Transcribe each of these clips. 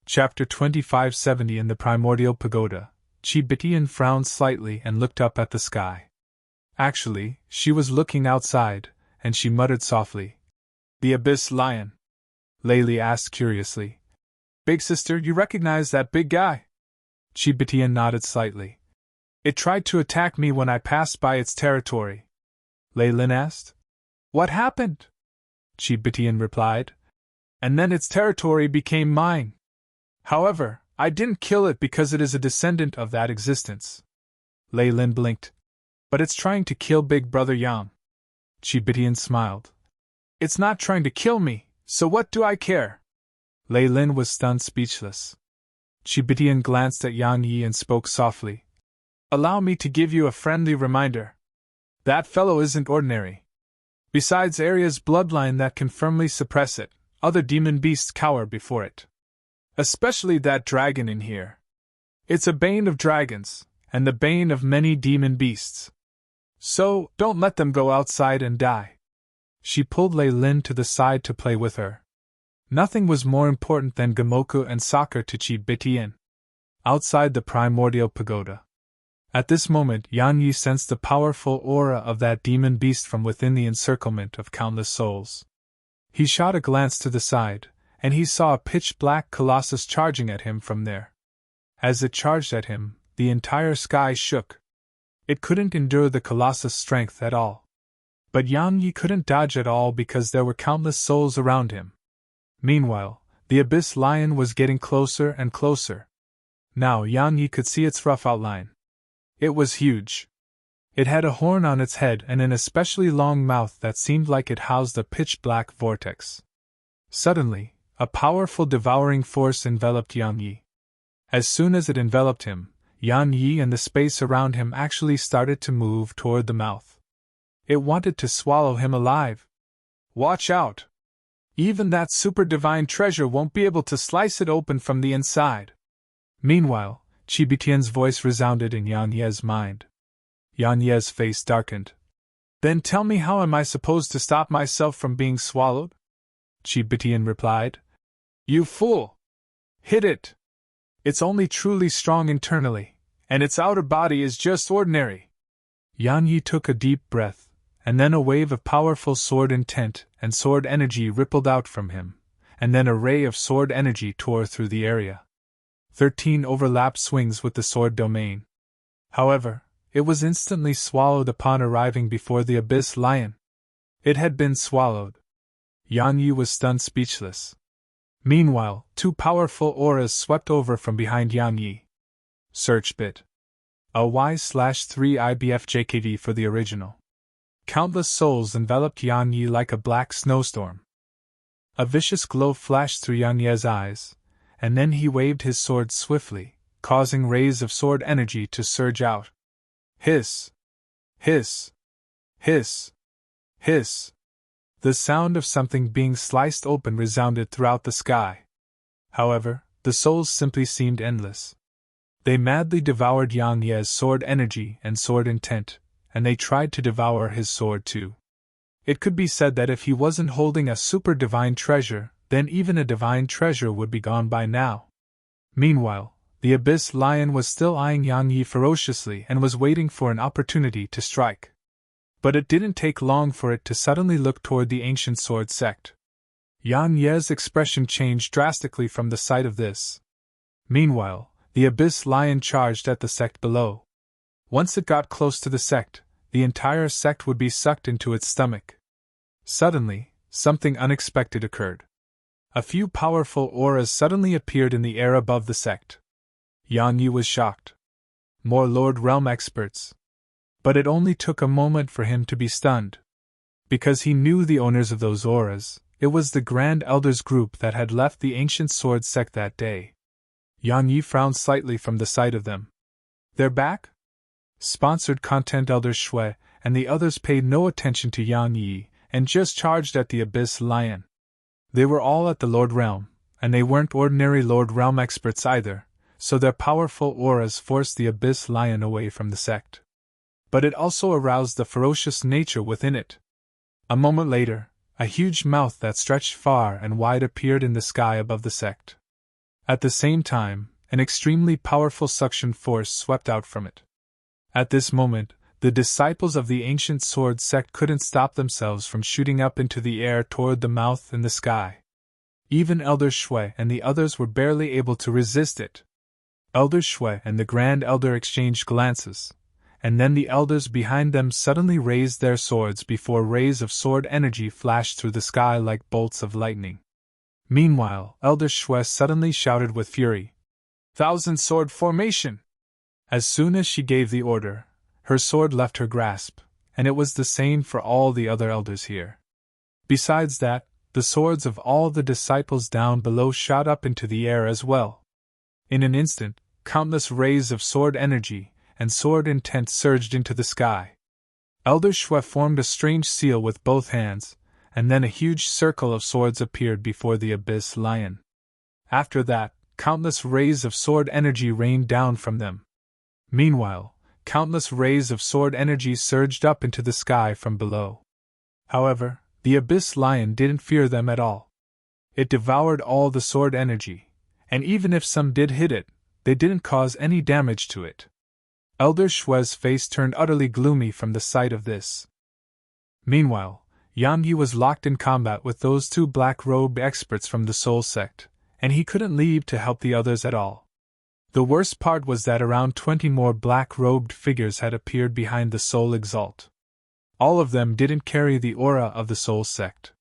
Chapter 2570. In the Primordial Pagoda, Chi-Bitian frowned slightly and looked up at the sky. Actually, she was looking outside, and she muttered softly. "The Abyss Lion?" Layli asked curiously. "Big sister, you recognize that big guy?" Chi-Bitian nodded slightly. "It tried to attack me when I passed by its territory." Laylin asked. "What happened?" Chi-Bitian replied. "And then its territory became mine. However, I didn't kill it because it is a descendant of that existence." Laylin blinked. "But it's trying to kill Big Brother Yang." Chi-Bitian smiled. "It's not trying to kill me, so what do I care?" Laylin was stunned speechless. Chi-Bitian glanced at Yan Yi and spoke softly. "Allow me to give you a friendly reminder. That fellow isn't ordinary. Besides Arya's bloodline that can firmly suppress it, other demon beasts cower before it. Especially that dragon in here. It's a bane of dragons, and the bane of many demon beasts. So, don't let them go outside and die." She pulled Laylin to the side to play with her. Nothing was more important than Gamoku and soccer to Chi-Bitian. Outside the Primordial Pagoda. At this moment, Yan Yi sensed the powerful aura of that demon beast from within the encirclement of countless souls. He shot a glance to the side, and he saw a pitch-black colossus charging at him from there. As it charged at him, the entire sky shook. It couldn't endure the colossus' strength at all. But Yan Yi couldn't dodge at all because there were countless souls around him. Meanwhile, the Abyss Lion was getting closer and closer. Now Yan Yi could see its rough outline. It was huge. It had a horn on its head and an especially long mouth that seemed like it housed a pitch-black vortex. Suddenly, a powerful devouring force enveloped Yan Yi. As soon as it enveloped him, Yan Yi and the space around him actually started to move toward the mouth. It wanted to swallow him alive. "Watch out! Even that super divine treasure won't be able to slice it open from the inside." Meanwhile, Chi-Bitian's voice resounded in Yan Ye's mind. Yan Ye's face darkened. "Then tell me, how am I supposed to stop myself from being swallowed?" Chi-Bitian replied. "You fool! Hit it! It's only truly strong internally, and its outer body is just ordinary." Yan Yi took a deep breath, and then a wave of powerful sword intent and sword energy rippled out from him, and then a ray of sword energy tore through the area. 13 overlapped swings with the sword domain. However, it was instantly swallowed upon arriving before the Abyss Lion. It had been swallowed. Yan Yi was stunned speechless. Meanwhile, two powerful auras swept over from behind Yan Yi. Search bit. Y/3IBFJKD for the original. Countless souls enveloped Yan Yi like a black snowstorm. A vicious glow flashed through Yan Ye's eyes, and then he waved his sword swiftly, causing rays of sword energy to surge out. Hiss! Hiss! Hiss! Hiss! The sound of something being sliced open resounded throughout the sky. However, the souls simply seemed endless. They madly devoured Yan Ye's sword energy and sword intent, and they tried to devour his sword too. It could be said that if he wasn't holding a super divine treasure, then even a divine treasure would be gone by now. Meanwhile, the Abyss Lion was still eyeing Yan Yi ferociously and was waiting for an opportunity to strike. But it didn't take long for it to suddenly look toward the ancient sword sect. Yan Ye's expression changed drastically from the sight of this. Meanwhile, the Abyss Lion charged at the sect below. Once it got close to the sect, the entire sect would be sucked into its stomach. Suddenly, something unexpected occurred. A few powerful auras suddenly appeared in the air above the sect. Yan Yi was shocked. More Lord Realm experts. But it only took a moment for him to be stunned. Because he knew the owners of those auras, it was the Grand Elders group that had left the ancient sword sect that day. Yan Yi frowned slightly from the sight of them. "They're back?" Sponsored content Elder Shui and the others paid no attention to Yan Yi and just charged at the Abyss Lion. They were all at the Lord Realm, and they weren't ordinary Lord Realm experts either, so their powerful auras forced the Abyss Lion away from the sect. But it also aroused the ferocious nature within it. A moment later, a huge mouth that stretched far and wide appeared in the sky above the sect. At the same time, an extremely powerful suction force swept out from it. At this moment, the disciples of the ancient sword sect couldn't stop themselves from shooting up into the air toward the mouth in the sky. Even Elder Shui and the others were barely able to resist it. Elder Shui and the Grand Elder exchanged glances, and then the elders behind them suddenly raised their swords before rays of sword energy flashed through the sky like bolts of lightning. Meanwhile, Elder Shui suddenly shouted with fury, "Thousand sword formation!" As soon as she gave the order, her sword left her grasp, and it was the same for all the other elders here. Besides that, the swords of all the disciples down below shot up into the air as well. In an instant, countless rays of sword energy and sword intent surged into the sky. Elder Shui formed a strange seal with both hands, and then a huge circle of swords appeared before the Abyss Lion. After that, countless rays of sword energy rained down from them. Meanwhile, countless rays of sword energy surged up into the sky from below. However, the Abyss Lion didn't fear them at all. It devoured all the sword energy, and even if some did hit it, they didn't cause any damage to it. Elder Shui's face turned utterly gloomy from the sight of this. Meanwhile, Yang Yi was locked in combat with those two black-robed experts from the Soul Sect, and he couldn't leave to help the others at all. The worst part was that around 20 more black-robed figures had appeared behind the Soul Exalt. All of them didn't carry the aura of the Soul Sect.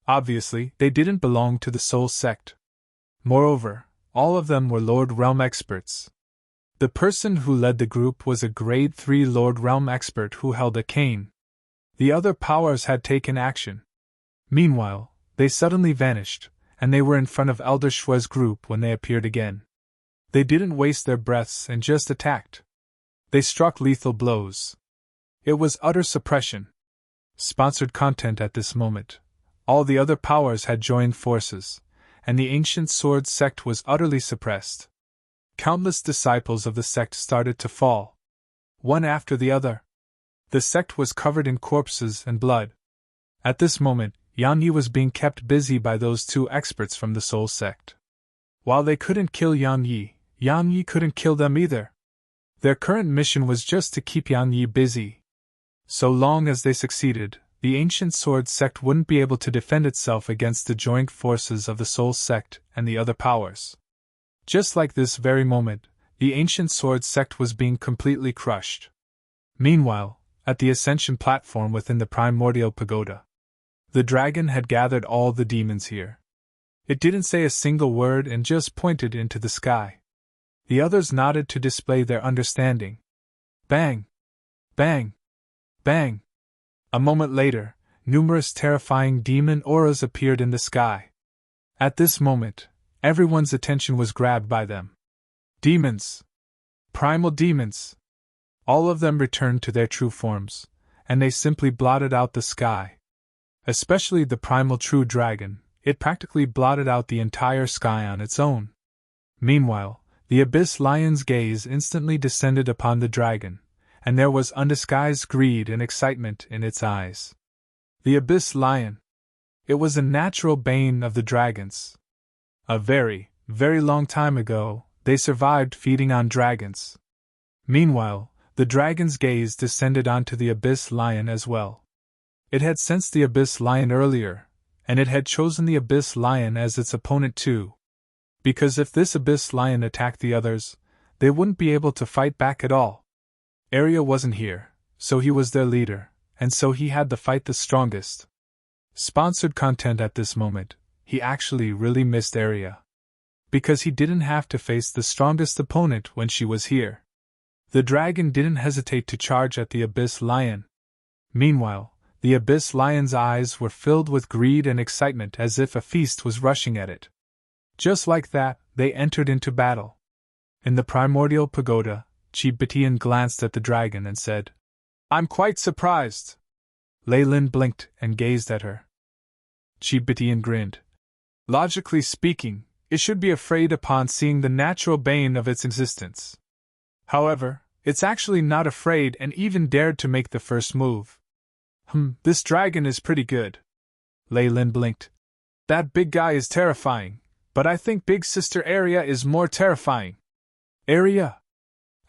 Obviously, they didn't belong to the Soul Sect. Moreover, all of them were Lord Realm experts. The person who led the group was a Grade 3 Lord Realm expert who held a cane. The other powers had taken action. Meanwhile, they suddenly vanished, and they were in front of Elder Shui's group when they appeared again. They didn't waste their breaths and just attacked. They struck lethal blows. It was utter suppression. Sponsored content at this moment. All the other powers had joined forces, and the ancient sword sect was utterly suppressed. Countless disciples of the sect started to fall, one after the other. The sect was covered in corpses and blood. At this moment, Yang Yi was being kept busy by those two experts from the Soul Sect. While they couldn't kill Yang Yi couldn't kill them either. Their current mission was just to keep Yang Yi busy. So long as they succeeded, the ancient sword sect wouldn't be able to defend itself against the joint forces of the Soul Sect and the other powers. Just like this very moment, the ancient sword sect was being completely crushed. Meanwhile, at the ascension platform within the primordial pagoda, the dragon had gathered all the demons here. It didn't say a single word and just pointed into the sky. The others nodded to display their understanding. Bang! Bang! Bang! A moment later, numerous terrifying demon auras appeared in the sky. At this moment, everyone's attention was grabbed by them. Demons! Primal demons! All of them returned to their true forms, and they simply blotted out the sky. Especially the primal true dragon, it practically blotted out the entire sky on its own. Meanwhile, the Abyss Lion's gaze instantly descended upon the dragon, and there was undisguised greed and excitement in its eyes. The Abyss Lion. It was a natural bane of the dragons. A very, very long time ago, they survived feeding on dragons. Meanwhile, the dragon's gaze descended onto the Abyss Lion as well. It had sensed the Abyss Lion earlier, and it had chosen the Abyss Lion as its opponent too. Because if this Abyss Lion attacked the others, they wouldn't be able to fight back at all. Arya wasn't here, so he was their leader, and so he had to fight the strongest. Sponsored content at this moment, he actually really missed Arya. Because he didn't have to face the strongest opponent when she was here. The dragon didn't hesitate to charge at the Abyss Lion. Meanwhile, the Abyss Lion's eyes were filled with greed and excitement as if a feast was rushing at it. Just like that, they entered into battle. In the primordial pagoda, Qi Bitian glanced at the dragon and said, "I'm quite surprised." Lei Lin blinked and gazed at her. Qi Bitian grinned. "Logically speaking, it should be afraid upon seeing the natural bane of its existence. However, it's actually not afraid and even dared to make the first move. This dragon is pretty good." Lei Lin blinked. "That big guy is terrifying, but I think Big Sister Area is more terrifying. Area?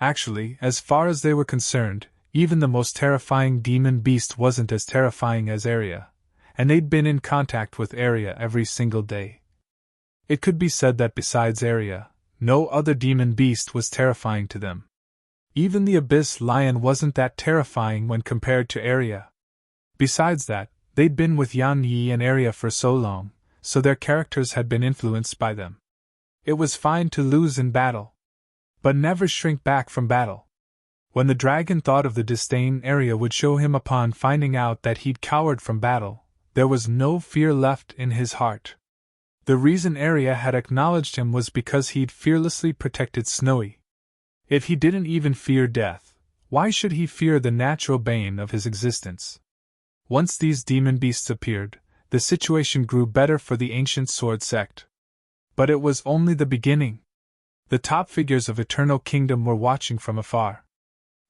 Actually, as far as they were concerned, even the most terrifying demon beast wasn't as terrifying as Area, and they'd been in contact with Area every single day. It could be said that besides Area, no other demon beast was terrifying to them. Even the Abyss Lion wasn't that terrifying when compared to Area. Besides that, they'd been with Yang Yi and Area for so long, so their characters had been influenced by them. It was fine to lose in battle, but never shrink back from battle. When the dragon thought of the disdain Area would show him upon finding out that he'd cowered from battle, there was no fear left in his heart. The reason Area had acknowledged him was because he'd fearlessly protected Snowy. If he didn't even fear death, why should he fear the natural bane of his existence? Once these demon beasts appeared, the situation grew better for the Ancient Sword Sect. But it was only the beginning. The top figures of Eternal Kingdom were watching from afar.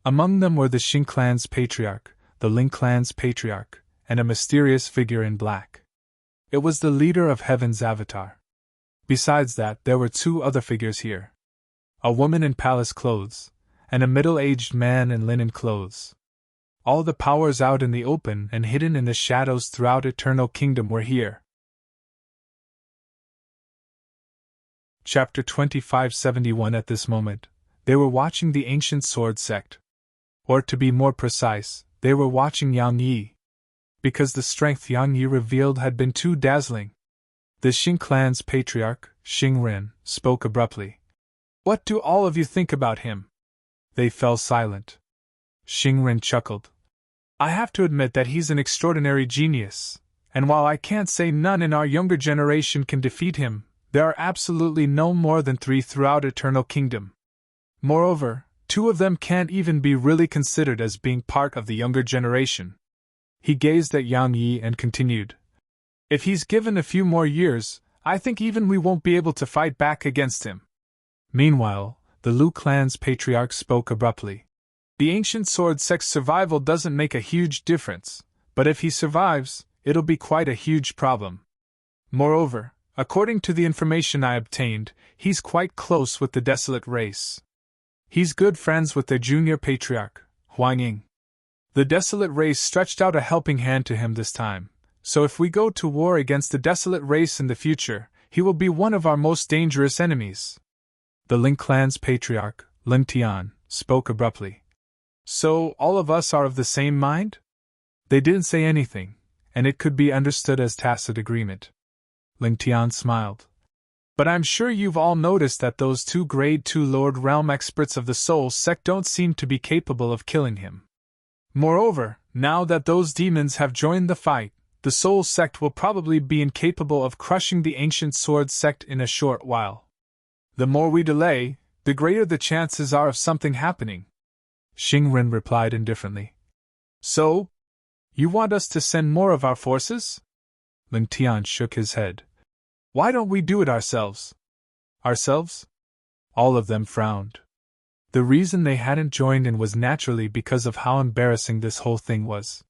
Among them were the Xing clan's patriarch, the Ling clan's patriarch, and a mysterious figure in black. It was the leader of Heaven's avatar. Besides that, there were two other figures here. A woman in palace clothes, and a middle-aged man in linen clothes. All the powers out in the open and hidden in the shadows throughout Eternal Kingdom were here. Chapter 2571. At this moment, they were watching the Ancient Sword Sect. Or to be more precise, they were watching Yang Yi. Because the strength Yang Yi revealed had been too dazzling. The Xing clan's patriarch, Xing Ren, spoke abruptly. "What do all of you think about him?" They fell silent. Xing Ren chuckled. "I have to admit that he's an extraordinary genius, and while I can't say none in our younger generation can defeat him, there are absolutely no more than 3 throughout Eternal Kingdom. Moreover, 2 of them can't even be really considered as being part of the younger generation." He gazed at Yang Yi and continued. "If he's given a few more years, I think even we won't be able to fight back against him." Meanwhile, the Lu clan's patriarch spoke abruptly. "The Ancient Sword Sect's survival doesn't make a huge difference, but if he survives, it'll be quite a huge problem. Moreover, according to the information I obtained, he's quite close with the Desolate Race. He's good friends with their junior patriarch, Huang Ying. The Desolate Race stretched out a helping hand to him this time, so if we go to war against the Desolate Race in the future, he will be one of our most dangerous enemies." The Ling clan's patriarch, Lin Tian, spoke abruptly. "So, all of us are of the same mind?" They didn't say anything, and it could be understood as tacit agreement. Lin Tian smiled. "But I'm sure you've all noticed that those 2 Grade 2 Lord Realm experts of the Soul Sect don't seem to be capable of killing him. Moreover, now that those demons have joined the fight, the Soul Sect will probably be incapable of crushing the Ancient Sword Sect in a short while. The more we delay, the greater the chances are of something happening." Xing Ren replied indifferently. "So? You want us to send more of our forces?" Lin Tian shook his head. "Why don't we do it ourselves?" "Ourselves?" All of them frowned. The reason they hadn't joined in was naturally because of how embarrassing this whole thing was.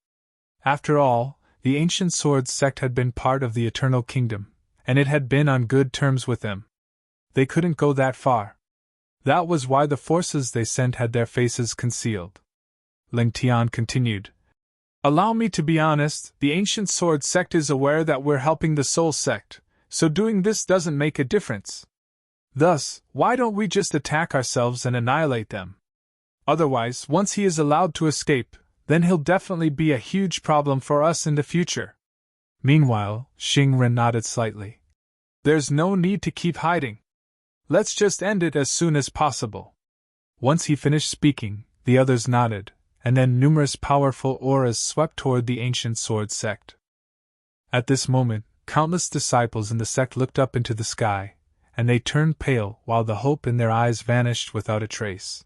After all, the Ancient Sword Sect had been part of the Eternal Kingdom, and it had been on good terms with them. They couldn't go that far. That was why the forces they sent had their faces concealed. Ling Tian continued. "Allow me to be honest, the Ancient Sword Sect is aware that we're helping the Soul Sect, so doing this doesn't make a difference. Thus, why don't we just attack ourselves and annihilate them? Otherwise, once he is allowed to escape, then he'll definitely be a huge problem for us in the future." Meanwhile, Xing Ren nodded slightly. "There's no need to keep hiding. Let's just end it as soon as possible." Once he finished speaking, the others nodded, and then numerous powerful auras swept toward the Ancient Sword Sect. At this moment, countless disciples in the sect looked up into the sky, and they turned pale while the hope in their eyes vanished without a trace.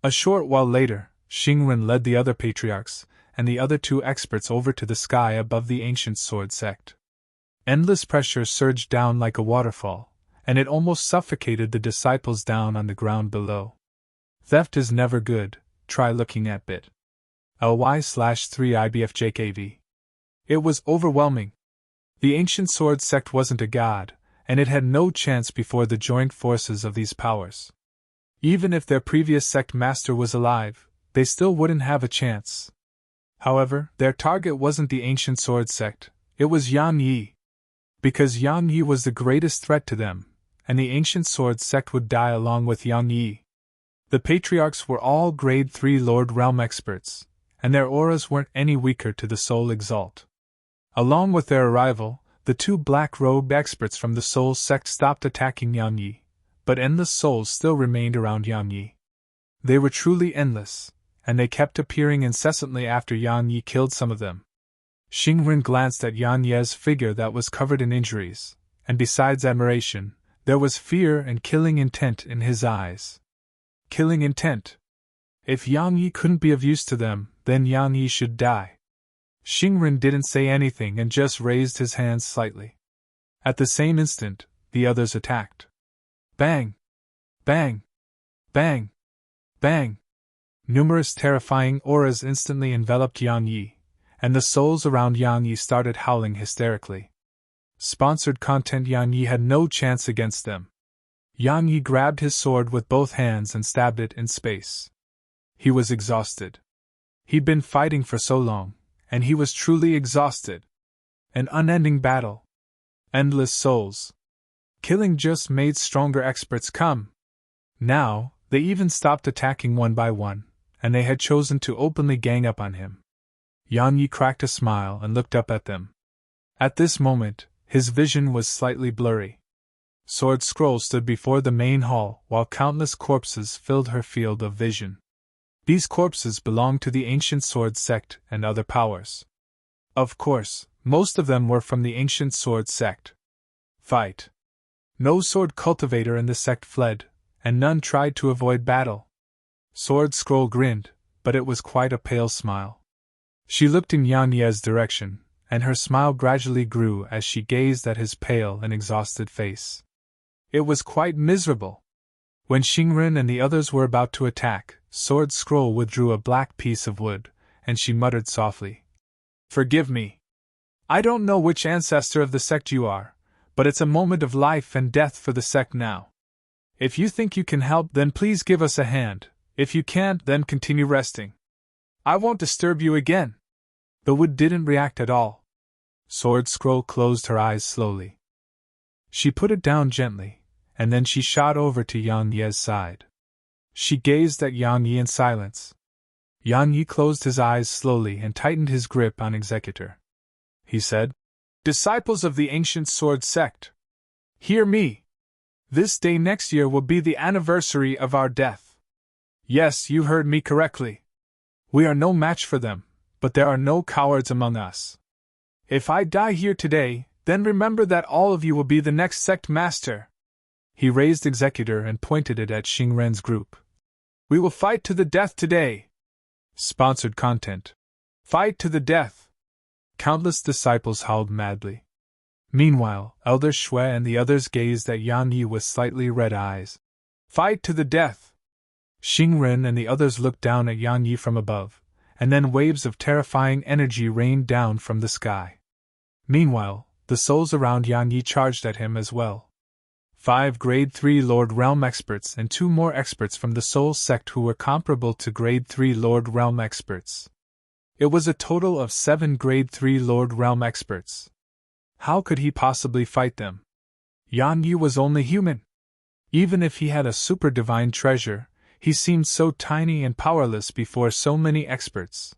A short while later, Xing Ren led the other patriarchs and the other 2 experts over to the sky above the Ancient Sword Sect. Endless pressure surged down like a waterfall, and it almost suffocated the disciples down on the ground below. Theft is never good, try looking at bit. ly/3IBFJKV. It was overwhelming. The Ancient Sword Sect wasn't a god, and it had no chance before the joint forces of these powers. Even if their previous sect master was alive, they still wouldn't have a chance. However, their target wasn't the ancient sword sect, it was Yang Yi. Because Yang Yi was the greatest threat to them, and the ancient sword sect would die along with Yang Yi. The patriarchs were all grade 3 Lord Realm experts, and their auras weren't any weaker to the Soul Exalt. Along with their arrival, the 2 black-robed experts from the Soul sect stopped attacking Yang Yi, but endless souls still remained around Yang Yi. They were truly endless, and they kept appearing incessantly after Yang Yi killed some of them. Xingren glanced at Yang Ye's figure that was covered in injuries, and besides admiration, there was fear and killing intent in his eyes. Killing intent. If Yang Yi couldn't be of use to them, then Yang Yi should die. Xingren didn't say anything and just raised his hands slightly. At the same instant, the others attacked. Bang! Bang! Bang! Bang! Numerous terrifying auras instantly enveloped Yang Yi, and the souls around Yang Yi started howling hysterically. Sponsored content. Yang Yi had no chance against them. Yang Yi grabbed his sword with both hands and stabbed it in space. He was exhausted. He'd been fighting for so long, and he was truly exhausted. An unending battle. Endless souls. Killing just made stronger experts come. Now, they even stopped attacking one by one, and they had chosen to openly gang up on him. Yang Yi cracked a smile and looked up at them. At this moment, his vision was slightly blurry. Sword Scroll stood before the main hall while countless corpses filled her field of vision. These corpses belonged to the ancient sword sect and other powers. Of course, most of them were from the ancient sword sect. Fight. No sword cultivator in the sect fled, and none tried to avoid battle. Sword Scroll grinned, but it was quite a pale smile. She looked in Yang Ye's direction, and her smile gradually grew as she gazed at his pale and exhausted face. It was quite miserable. When Xingren and the others were about to attack, Sword Scroll withdrew a black piece of wood, and she muttered softly, "Forgive me. I don't know which ancestor of the sect you are, but it's a moment of life and death for the sect now. If you think you can help, then please give us a hand. If you can't, then continue resting. I won't disturb you again." The wood didn't react at all. Sword Scroll closed her eyes slowly. She put it down gently, and then she shot over to Yang Ye's side. She gazed at Yang Yi in silence. Yang Yi closed his eyes slowly and tightened his grip on Executor. He said, "Disciples of the ancient sword sect, hear me. This day next year will be the anniversary of our death. Yes, you heard me correctly. We are no match for them, but there are no cowards among us. If I die here today, then remember that all of you will be the next sect master." He raised Executor and pointed it at Xingren's group. "We will fight to the death today." Sponsored content. Fight to the death. Countless disciples howled madly. Meanwhile, Elder Shui and the others gazed at Yang Yi with slightly red eyes. Fight to the death. Xingren and the others looked down at Yang Yi from above, and then waves of terrifying energy rained down from the sky. Meanwhile, the souls around Yang Yi charged at him as well. 5 grade 3 Lord Realm experts and 2 more experts from the Soul sect who were comparable to grade 3 Lord Realm experts. It was a total of 7 grade 3 Lord Realm experts. How could he possibly fight them? Yang Yi was only human. Even if he had a super divine treasure, he seemed so tiny and powerless before so many experts.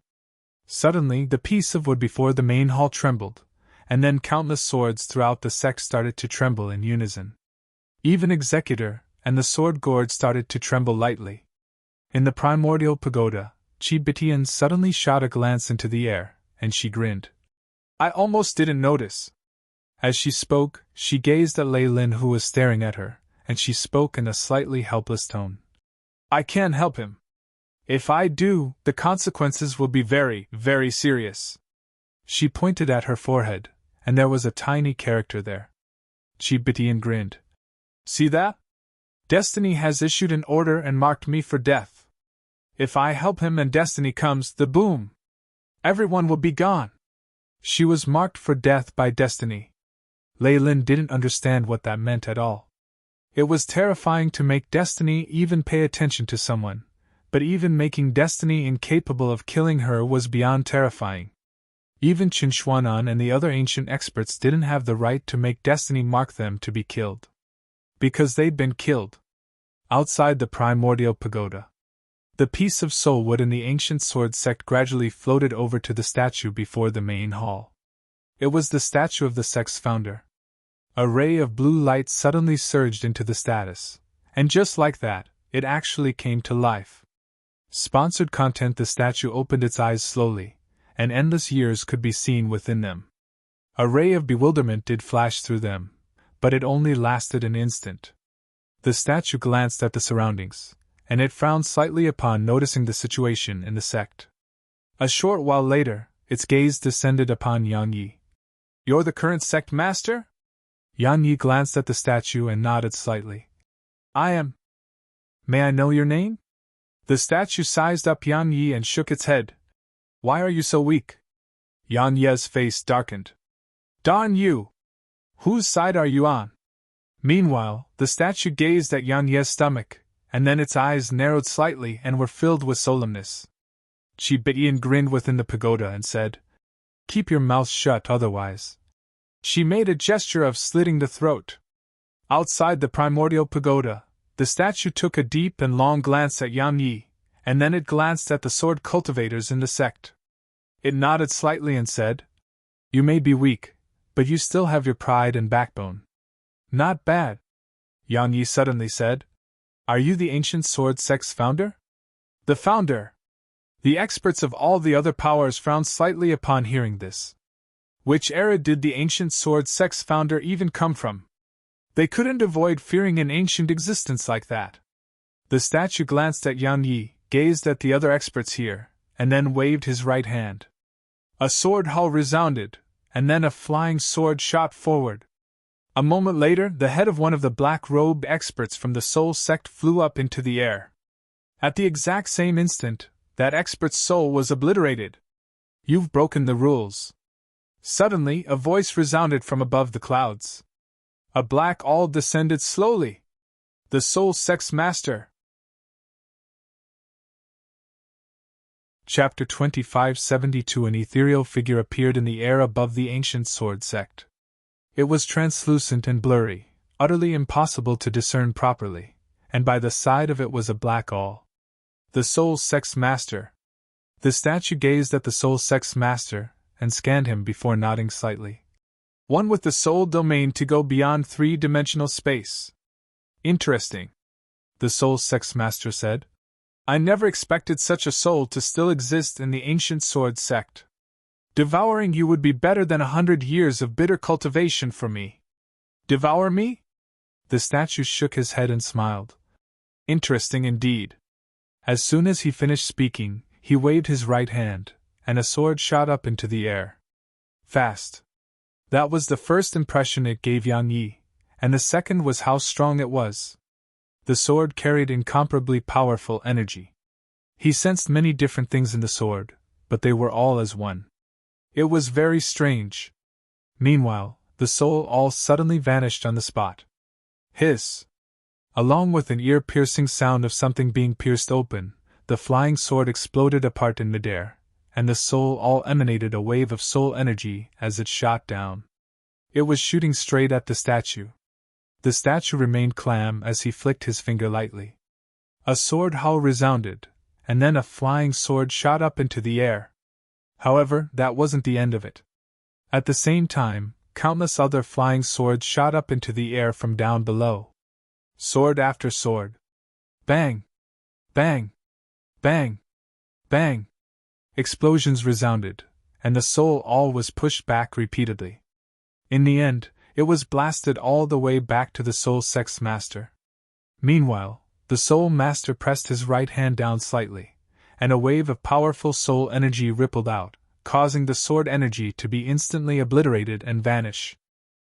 Suddenly, the piece of wood before the main hall trembled, and then countless swords throughout the sect started to tremble in unison. Even Executor and the sword gourd started to tremble lightly. In the primordial pagoda, Chi-Bitian suddenly shot a glance into the air, and she grinned. "I almost didn't notice." As she spoke, she gazed at Lei Lin who was staring at her, and she spoke in a slightly helpless tone. "I can't help him. If I do, the consequences will be very, very serious." She pointed at her forehead, and there was a tiny character there. Chi-Bitian grinned. "See that? Destiny has issued an order and marked me for death. If I help him and Destiny comes, the boom! Everyone will be gone." She was marked for death by Destiny. Lei Lin didn't understand what that meant at all. It was terrifying to make destiny even pay attention to someone, but even making destiny incapable of killing her was beyond terrifying. Even Qin Xuanan and the other ancient experts didn't have the right to make destiny mark them to be killed. Because they'd been killed. Outside the primordial pagoda. The piece of soul wood in the ancient sword sect gradually floated over to the statue before the main hall. It was the statue of the sect's founder. A ray of blue light suddenly surged into the status, and just like that, it actually came to life. Sponsored content. The statue opened its eyes slowly, and endless years could be seen within them. A ray of bewilderment did flash through them, but it only lasted an instant. The statue glanced at the surroundings, and it frowned slightly upon noticing the situation in the sect. A short while later, its gaze descended upon Yang Yi. "You're the current sect master?" Yang Yi glanced at the statue and nodded slightly. "I am." "May I know your name?" The statue sized up Yang Yi and shook its head. "Why are you so weak?" Yang Yi's face darkened. "Darn you! Whose side are you on?" Meanwhile, the statue gazed at Yang Yi's stomach, and then its eyes narrowed slightly and were filled with solemnness. Qi Bitian grinned within the pagoda and said, "Keep your mouth shut otherwise." She made a gesture of slitting the throat. Outside the primordial pagoda, the statue took a deep and long glance at Yang Yi, and then it glanced at the sword cultivators in the sect. It nodded slightly and said, "You may be weak, but you still have your pride and backbone." "Not bad," Yang Yi suddenly said. "Are you the ancient sword sect's founder?" "The founder." The experts of all the other powers frowned slightly upon hearing this. Which era did the ancient sword sect's founder even come from? They couldn't avoid fearing an ancient existence like that. The statue glanced at Yang Yi, gazed at the other experts here, and then waved his right hand. A sword hull resounded, and then a flying sword shot forward. A moment later, the head of one of the black-robed experts from the soul sect flew up into the air. At the exact same instant, that expert's soul was obliterated. "You've broken the rules." Suddenly, a voice resounded from above the clouds. A black awl descended slowly. The soul sect's master. Chapter 2572. An ethereal figure appeared in the air above the ancient sword sect. It was translucent and blurry, utterly impossible to discern properly, and by the side of it was a black awl. The soul sect's master. The statue gazed at the soul sect's master, and scanned him before nodding slightly. "One with the soul domain to go beyond three-dimensional space." "Interesting," the soul sect's master said. "I never expected such a soul to still exist in the ancient sword sect. Devouring you would be better than 100 years of bitter cultivation for me." "Devour me?" The statue shook his head and smiled. "Interesting indeed." As soon as he finished speaking, he waved his right hand, and a sword shot up into the air. Fast. That was the first impression it gave Yang Yi, and the second was how strong it was. The sword carried incomparably powerful energy. He sensed many different things in the sword, but they were all as one. It was very strange. Meanwhile, the soul all suddenly vanished on the spot. Hiss! Along with an ear-piercing sound of something being pierced open, the flying sword exploded apart in midair, and the soul all emanated a wave of soul energy as it shot down. It was shooting straight at the statue. The statue remained calm as he flicked his finger lightly. A sword howl resounded, and then a flying sword shot up into the air. However, that wasn't the end of it. At the same time, countless other flying swords shot up into the air from down below. Sword after sword. Bang! Bang! Bang! Bang! Explosions resounded, and the soul all was pushed back repeatedly. In the end, it was blasted all the way back to the soul sect's master. Meanwhile, the soul master pressed his right hand down slightly, and a wave of powerful soul energy rippled out, causing the sword energy to be instantly obliterated and vanish.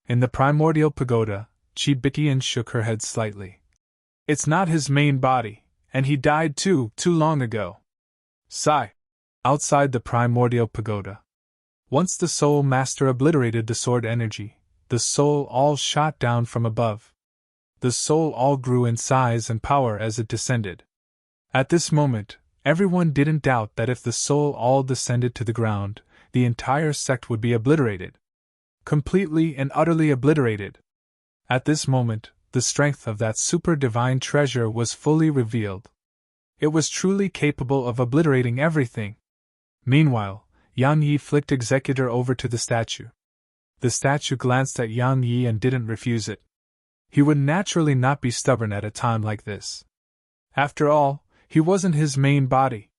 In the primordial pagoda, Qi Bitian shook her head slightly. "It's not his main body, and he died too long ago." Sigh. Outside the primordial pagoda. Once the soul master obliterated the sword energy, the soul all shot down from above. The soul all grew in size and power as it descended. At this moment, everyone didn't doubt that if the soul all descended to the ground, the entire sect would be obliterated. Completely and utterly obliterated. At this moment, the strength of that super divine treasure was fully revealed. It was truly capable of obliterating everything. Meanwhile, Yan Yi flicked Executor over to the statue. The statue glanced at Yan Yi and didn't refuse it. He would naturally not be stubborn at a time like this. After all, he wasn't his main body.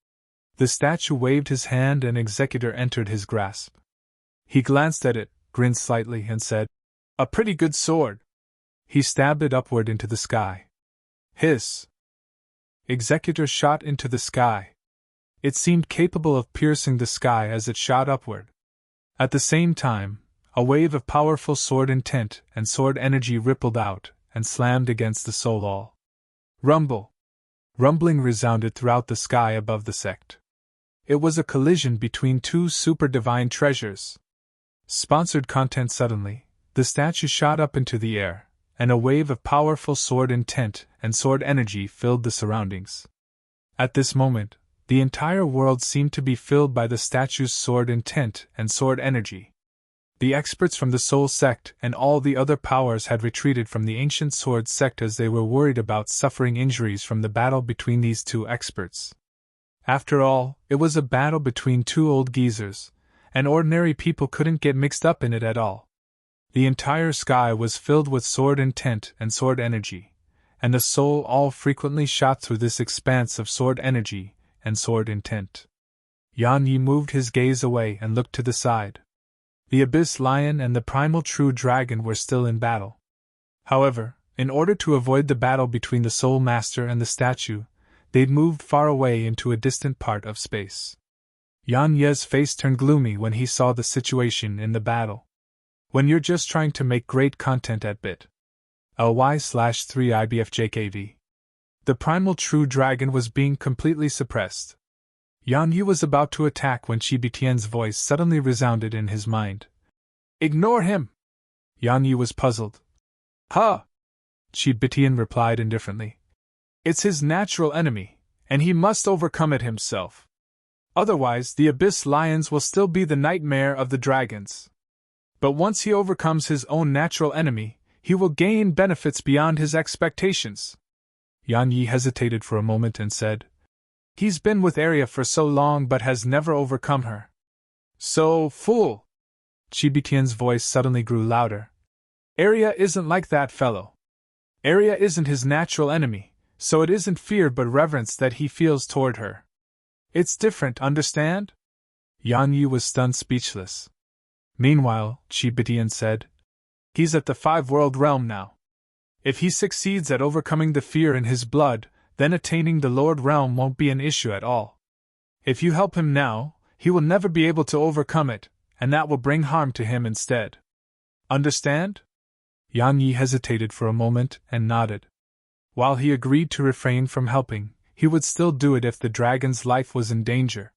The statue waved his hand and Executor entered his grasp. He glanced at it, grinned slightly, and said, "A pretty good sword." He stabbed it upward into the sky. Hiss! Executor shot into the sky. It seemed capable of piercing the sky as it shot upward. At the same time, a wave of powerful sword intent and sword energy rippled out and slammed against the soul all. Rumble! Rumbling resounded throughout the sky above the sect. It was a collision between two super divine treasures. Sponsored content. Suddenly, the statue shot up into the air, and a wave of powerful sword intent and sword energy filled the surroundings. At this moment, the entire world seemed to be filled by the statue's sword intent and sword energy. The experts from the Soul Sect and all the other powers had retreated from the ancient Sword Sect as they were worried about suffering injuries from the battle between these two experts. After all, it was a battle between two old geezers, and ordinary people couldn't get mixed up in it at all. The entire sky was filled with sword intent and sword energy, and the soul all frequently shot through this expanse of sword energy and sword intent. Yan Yi moved his gaze away and looked to the side. The Abyss Lion and the Primal True Dragon were still in battle. However, in order to avoid the battle between the Soul Master and the statue, they'd moved far away into a distant part of space. Yan Ye's face turned gloomy when he saw the situation in the battle. When you're just trying to make great content at bit.ly/3ibfjkv. The Primal True Dragon was being completely suppressed. Yan Yi was about to attack when Chi Bitian's voice suddenly resounded in his mind. "Ignore him!" Yan Yi was puzzled. "Huh!" Chi Bitian replied indifferently. "It's his natural enemy, and he must overcome it himself. Otherwise, the Abyss Lions will still be the nightmare of the dragons. But once he overcomes his own natural enemy, he will gain benefits beyond his expectations." Yan Yi hesitated for a moment and said, "He's been with Arya for so long but has never overcome her." "So, fool!" Chi Bitian's voice suddenly grew louder. "Arya isn't like that fellow. Arya isn't his natural enemy, so it isn't fear but reverence that he feels toward her. It's different, understand?" Yan Yi was stunned speechless. Meanwhile, Chi Bitian said, "He's at the Five-World Realm now. If he succeeds at overcoming the fear in his blood, then attaining the Lord Realm won't be an issue at all. If you help him now, he will never be able to overcome it, and that will bring harm to him instead. Understand?" Yan Yi hesitated for a moment and nodded. While he agreed to refrain from helping, he would still do it if the dragon's life was in danger.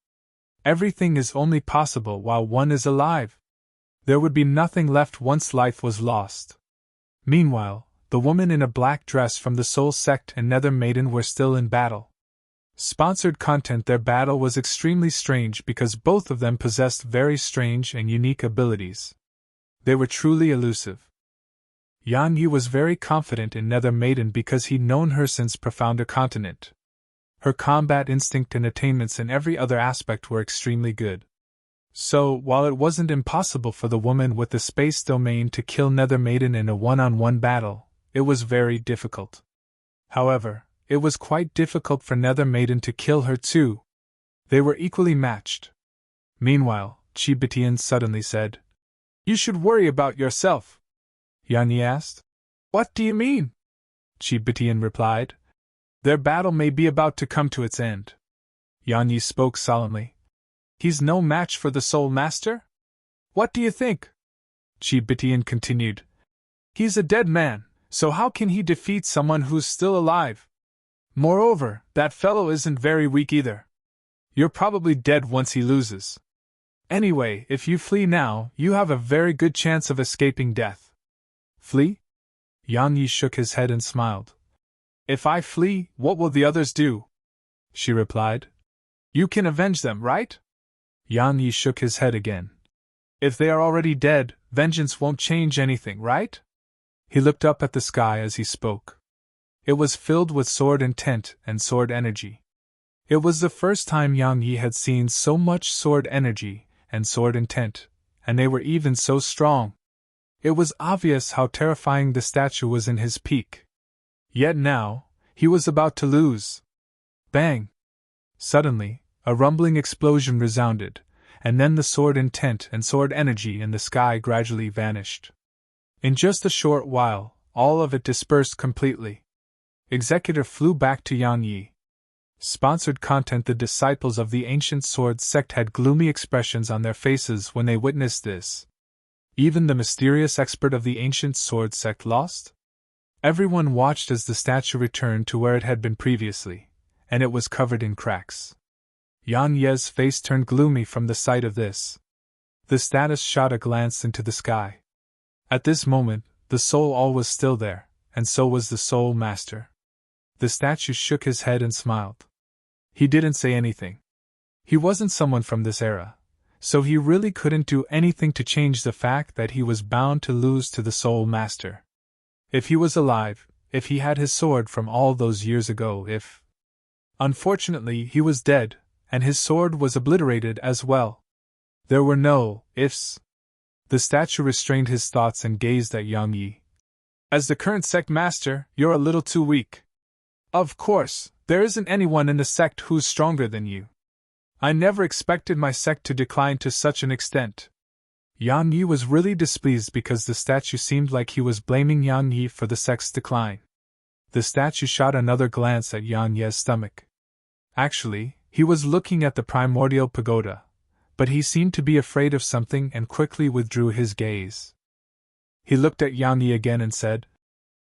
Everything is only possible while one is alive. There would be nothing left once life was lost. Meanwhile, the woman in a black dress from the Soul Sect and Nether Maiden were still in battle. Sponsored content. Their battle was extremely strange because both of them possessed very strange and unique abilities. They were truly elusive. Yan Yi was very confident in Nether Maiden because he'd known her since Profounder Continent. Her combat instinct and attainments in every other aspect were extremely good. So, while it wasn't impossible for the woman with the space domain to kill Nether Maiden in a one-on-one battle, it was very difficult. However, it was quite difficult for Nether Maiden to kill her too. They were equally matched. Meanwhile, Chi Bitian suddenly said, "You should worry about yourself." Yan Yi asked. "What do you mean?" Chi Bitian replied. "Their battle may be about to come to its end." Yan Yi spoke solemnly. "He's no match for the Soul Master? What do you think?" Chi Bitian continued. "He's a dead man, so how can he defeat someone who's still alive? Moreover, that fellow isn't very weak either. You're probably dead once he loses. Anyway, if you flee now, you have a very good chance of escaping death. Flee? Yang Yi shook his head and smiled. If I flee, what will the others do? She replied. You can avenge them, right? Yang Yi shook his head again. If they are already dead, vengeance won't change anything, right? He looked up at the sky as he spoke. It was filled with sword intent and sword energy. It was the first time Yang Yi had seen so much sword energy and sword intent, and they were even so strong. It was obvious how terrifying the statue was in his peak. Yet now, he was about to lose. Bang! Suddenly, a rumbling explosion resounded, and then the sword intent and sword energy in the sky gradually vanished. In just a short while, all of it dispersed completely. Executor flew back to Yang Yi. Sponsored content. The disciples of the ancient sword sect had gloomy expressions on their faces when they witnessed this. Even the mysterious expert of the ancient sword sect lost? Everyone watched as the statue returned to where it had been previously, and it was covered in cracks. Yang Ye's face turned gloomy from the sight of this. The status shot a glance into the sky. At this moment, the soul all was still there, and so was the soul master. The statue shook his head and smiled. He didn't say anything. He wasn't someone from this era, so he really couldn't do anything to change the fact that he was bound to lose to the soul master. If he was alive, if he had his sword from all those years ago, if... Unfortunately, he was dead, and his sword was obliterated as well. There were no ifs. The statue restrained his thoughts and gazed at Yang Yi. As the current sect master, you're a little too weak. Of course, there isn't anyone in the sect who's stronger than you. I never expected my sect to decline to such an extent. Yang Yi was really displeased because the statue seemed like he was blaming Yang Yi for the sect's decline. The statue shot another glance at Yang Yi's stomach. Actually, he was looking at the primordial pagoda, but he seemed to be afraid of something and quickly withdrew his gaze. He looked at Yang Yi again and said,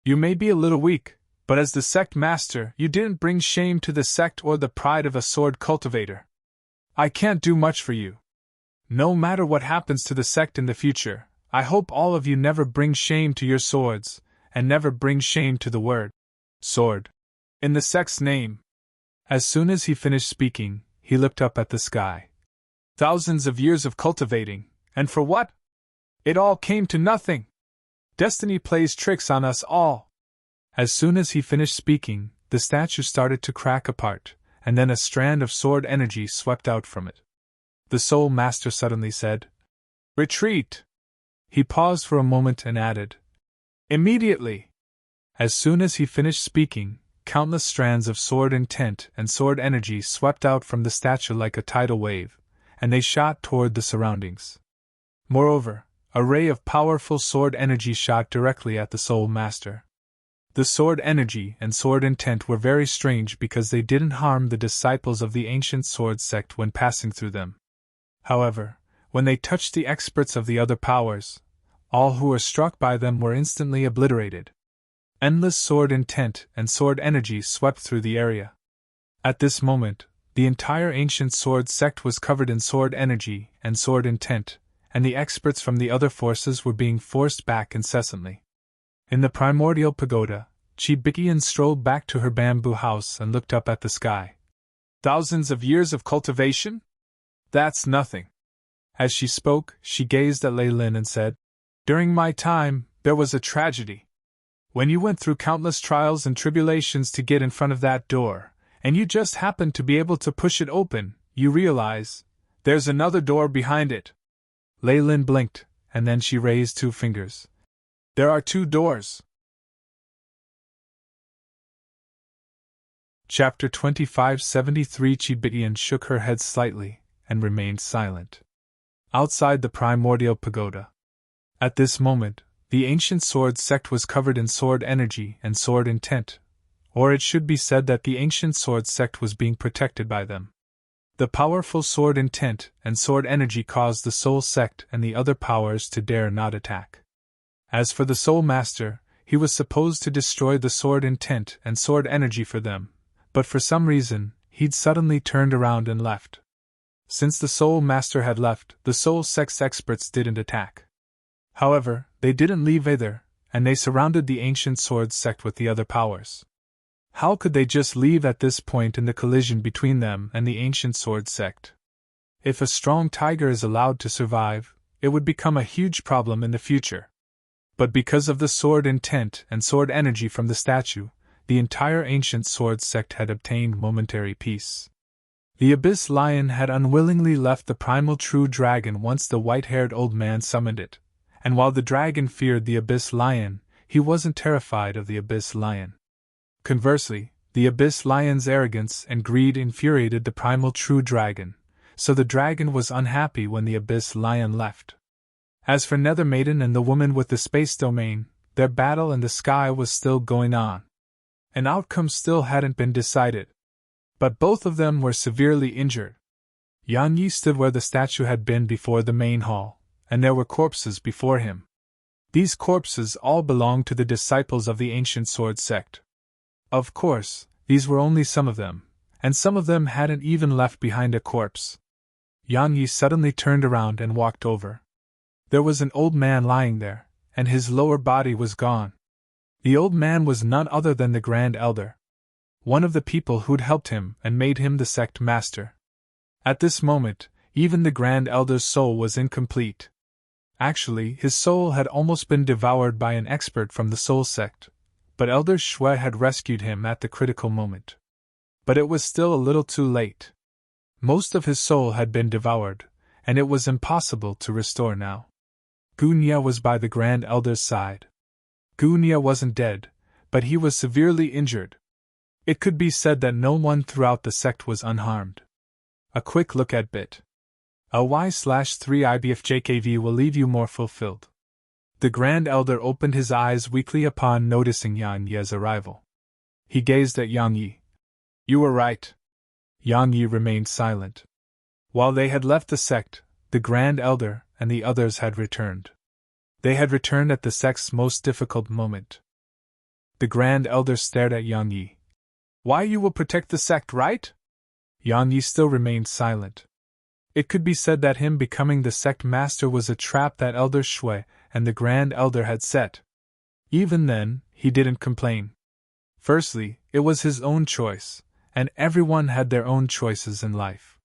You may be a little weak, but as the sect master, you didn't bring shame to the sect or the pride of a sword cultivator. I can't do much for you. No matter what happens to the sect in the future, I hope all of you never bring shame to your swords, and never bring shame to the word sword in the sect's name. As soon as he finished speaking, he looked up at the sky. Thousands of years of cultivating, and for what? It all came to nothing. Destiny plays tricks on us all. As soon as he finished speaking, the statue started to crack apart, and then a strand of sword energy swept out from it. The soul master suddenly said, Retreat! He paused for a moment and added, Immediately! As soon as he finished speaking, countless strands of sword intent and sword energy swept out from the statue like a tidal wave, and they shot toward the surroundings. Moreover, a ray of powerful sword energy shot directly at the soul master. The sword energy and sword intent were very strange because they didn't harm the disciples of the ancient sword sect when passing through them. However, when they touched the experts of the other powers, all who were struck by them were instantly obliterated. Endless sword intent and sword energy swept through the area. At this moment, the entire ancient sword sect was covered in sword energy and sword intent, and the experts from the other forces were being forced back incessantly. In the primordial pagoda, Chibikian strolled back to her bamboo house and looked up at the sky. Thousands of years of cultivation? That's nothing. As she spoke, she gazed at Lei Lin and said, During my time, there was a tragedy. When you went through countless trials and tribulations to get in front of that door, and you just happened to be able to push it open, you realize, there's another door behind it. Lei Lin blinked, and then she raised two fingers. There are two doors. Chapter 2573. Chibikian shook her head slightly, and remained silent. Outside the primordial pagoda. At this moment, the ancient sword sect was covered in sword energy and sword intent, or it should be said that the ancient sword sect was being protected by them. The powerful sword intent and sword energy caused the soul sect and the other powers to dare not attack. As for the soul master, he was supposed to destroy the sword intent and sword energy for them, but for some reason, he'd suddenly turned around and left. Since the soul master had left, the soul sect's experts didn't attack. However, they didn't leave either, and they surrounded the ancient sword sect with the other powers. How could they just leave at this point in the collision between them and the ancient sword sect? If a strong tiger is allowed to survive, it would become a huge problem in the future. But because of the sword intent and sword energy from the statue, the entire ancient sword sect had obtained momentary peace. The Abyss Lion had unwillingly left the primal true dragon once the white-haired old man summoned it, and while the dragon feared the Abyss Lion, he wasn't terrified of the Abyss Lion. Conversely, the Abyss Lion's arrogance and greed infuriated the primal true dragon, so the dragon was unhappy when the Abyss Lion left. As for Nether Maiden and the woman with the space domain, their battle in the sky was still going on. An outcome still hadn't been decided. But both of them were severely injured. Yang Yi stood where the statue had been before the main hall, and there were corpses before him. These corpses all belonged to the disciples of the ancient sword sect. Of course, these were only some of them, and some of them hadn't even left behind a corpse. Yang Yi suddenly turned around and walked over. There was an old man lying there, and his lower body was gone. The old man was none other than the Grand Elder, one of the people who'd helped him and made him the sect master. At this moment, even the Grand Elder's soul was incomplete. Actually, his soul had almost been devoured by an expert from the soul sect, but Elder Shui had rescued him at the critical moment. But it was still a little too late. Most of his soul had been devoured, and it was impossible to restore now. Gunya was by the Grand Elder's side. Gunya wasn't dead, but he was severely injured. It could be said that no one throughout the sect was unharmed. A quick look at bit. Y/3IBFJKV will leave you more fulfilled. The Grand Elder opened his eyes weakly upon noticing Yang Yi's arrival. He gazed at Yang Yi. You were right. Yang Yi remained silent. While they had left the sect, the Grand Elder and the others had returned. They had returned at the sect's most difficult moment. The Grand Elder stared at Yang Yi. Why, you will protect the sect, right? Yang Yi still remained silent. It could be said that him becoming the sect master was a trap that Elder Shui and the Grand Elder had set. Even then, he didn't complain. Firstly, it was his own choice, and everyone had their own choices in life.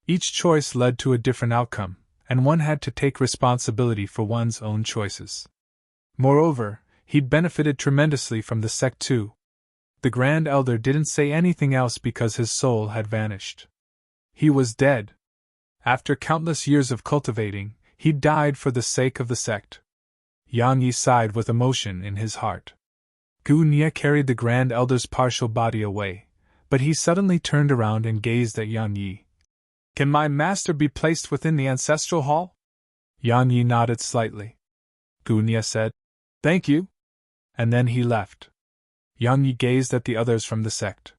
Each choice led to a different outcome, and one had to take responsibility for one's own choices. Moreover, he'd benefited tremendously from the sect too. The Grand Elder didn't say anything else because his soul had vanished. He was dead. After countless years of cultivating, he died for the sake of the sect. Yang Yi sighed with emotion in his heart. Gunya carried the Grand Elder's partial body away, but he suddenly turned around and gazed at Yang Yi. Can my master be placed within the ancestral hall? Yang Yi nodded slightly. Gunya said, Thank you. And then he left. Yang Yi gazed at the others from the sect.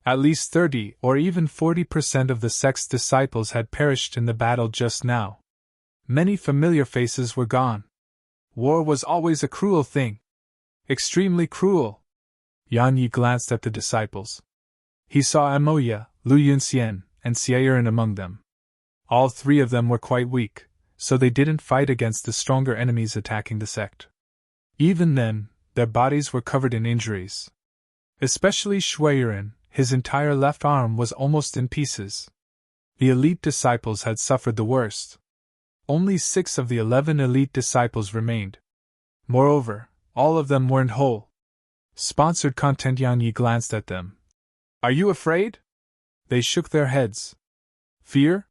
At least 30 or even 40% of the sect's disciples had perished in the battle just now. Many familiar faces were gone. War was always a cruel thing. Extremely cruel. Yang Yi glanced at the disciples. He saw Amoya, Lu Yunxian, and Xieran among them. All three of them were quite weak, so they didn't fight against the stronger enemies attacking the sect. Even then, their bodies were covered in injuries. Especially Xieran, his entire left arm was almost in pieces. The elite disciples had suffered the worst. Only 6 of the 11 elite disciples remained. Moreover, all of them weren't whole. Sponsored content. Yang Yi glanced at them. Are you afraid? They shook their heads. Fear?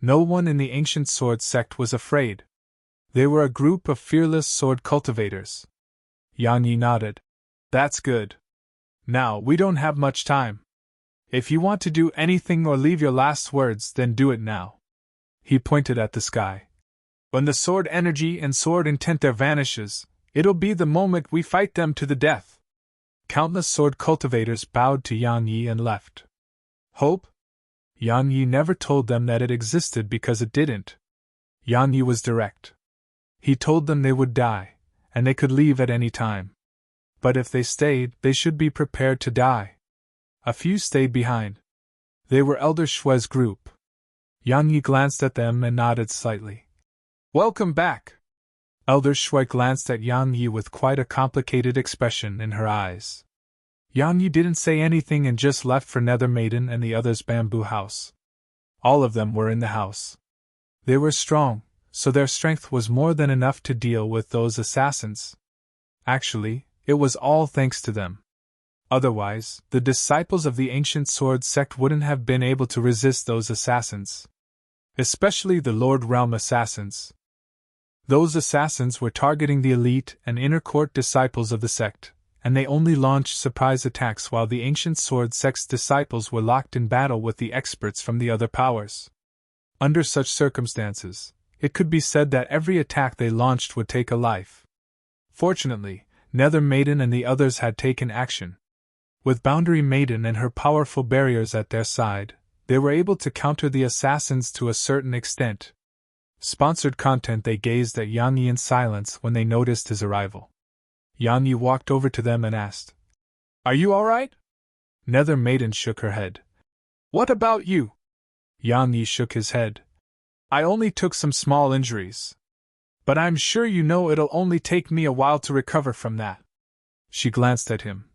No one in the ancient sword sect was afraid. They were a group of fearless sword cultivators. Yang Yi nodded. That's good. Now, we don't have much time. If you want to do anything or leave your last words, then do it now. He pointed at the sky. When the sword energy and sword intent there vanishes, it'll be the moment we fight them to the death. Countless sword cultivators bowed to Yang Yi and left. Hope? Yang Yi never told them that it existed because it didn't. Yang Yi was direct. He told them they would die, and they could leave at any time. But if they stayed, they should be prepared to die. A few stayed behind. They were Elder Shui's group. Yang Yi glanced at them and nodded slightly. Welcome back! Elder Shui glanced at Yang Yi with quite a complicated expression in her eyes. Yang Yi didn't say anything and just left for Nether Maiden and the others' bamboo house. All of them were in the house. They were strong, so their strength was more than enough to deal with those assassins. Actually, it was all thanks to them. Otherwise, the disciples of the ancient sword sect wouldn't have been able to resist those assassins. Especially the Lord Realm assassins. Those assassins were targeting the elite and inner court disciples of the sect, and they only launched surprise attacks while the ancient sword sect's disciples were locked in battle with the experts from the other powers. Under such circumstances, it could be said that every attack they launched would take a life. Fortunately, Nether Maiden and the others had taken action. With Boundary Maiden and her powerful barriers at their side, they were able to counter the assassins to a certain extent. Sponsored content. They gazed at Yang Yi in silence when they noticed his arrival. Yang Yi walked over to them and asked, "Are you alright?" Nether Maiden shook her head. "What about you?" Yang Yi shook his head. "I only took some small injuries. But I'm sure you know it'll only take me a while to recover from that." She glanced at him.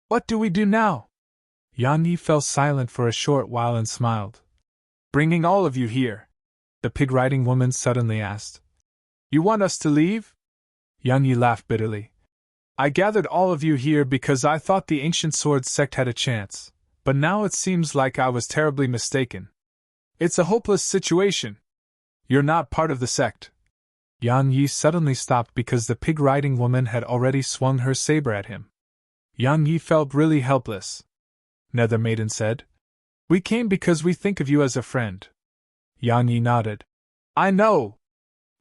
"What do we do now?" Yang Yi fell silent for a short while and smiled. "Bringing all of you here?" the pig-riding woman suddenly asked. "You want us to leave?" Yang Yi laughed bitterly. "I gathered all of you here because I thought the ancient sword sect had a chance, but now it seems like I was terribly mistaken. It's a hopeless situation. You're not part of the sect." Yang Yi suddenly stopped because the pig-riding woman had already swung her saber at him. Yang Yi felt really helpless. Nether Maiden said, "We came because we think of you as a friend." Yang Yi nodded. "I know."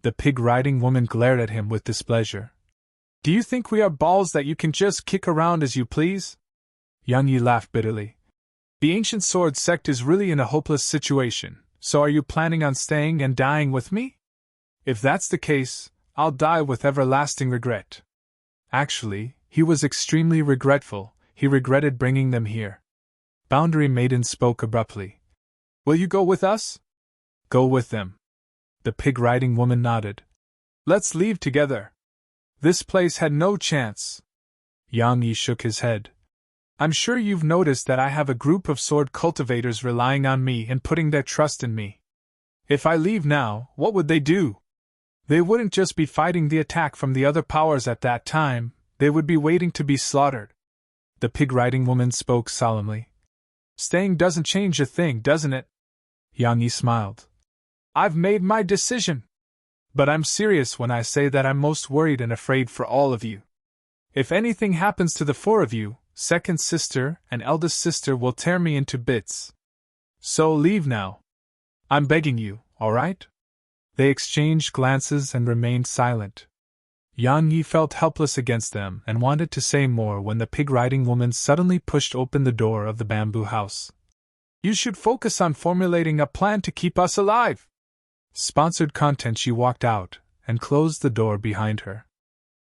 The pig-riding woman glared at him with displeasure. "Do you think we are balls that you can just kick around as you please?" Yang Yi laughed bitterly. "The ancient sword sect is really in a hopeless situation, so are you planning on staying and dying with me? If that's the case, I'll die with everlasting regret." Actually, he was extremely regretful. He regretted bringing them here. Boundary Maiden spoke abruptly. "Will you go with us?" "Go with them." The pig-riding woman nodded. "Let's leave together. This place had no chance." Yang Yi shook his head. "I'm sure you've noticed that I have a group of sword cultivators relying on me and putting their trust in me. If I leave now, what would they do? They wouldn't just be fighting the attack from the other powers at that time, they would be waiting to be slaughtered." The pig-riding woman spoke solemnly. "Staying doesn't change a thing, doesn't it?" Yang Yi smiled. "I've made my decision. But I'm serious when I say that I'm most worried and afraid for all of you. If anything happens to the four of you, second sister and eldest sister will tear me into bits. So leave now. I'm begging you, alright?" They exchanged glances and remained silent. Yang Yi felt helpless against them and wanted to say more when the pig-riding woman suddenly pushed open the door of the bamboo house. "You should focus on formulating a plan to keep us alive." Sponsored content. She walked out and closed the door behind her.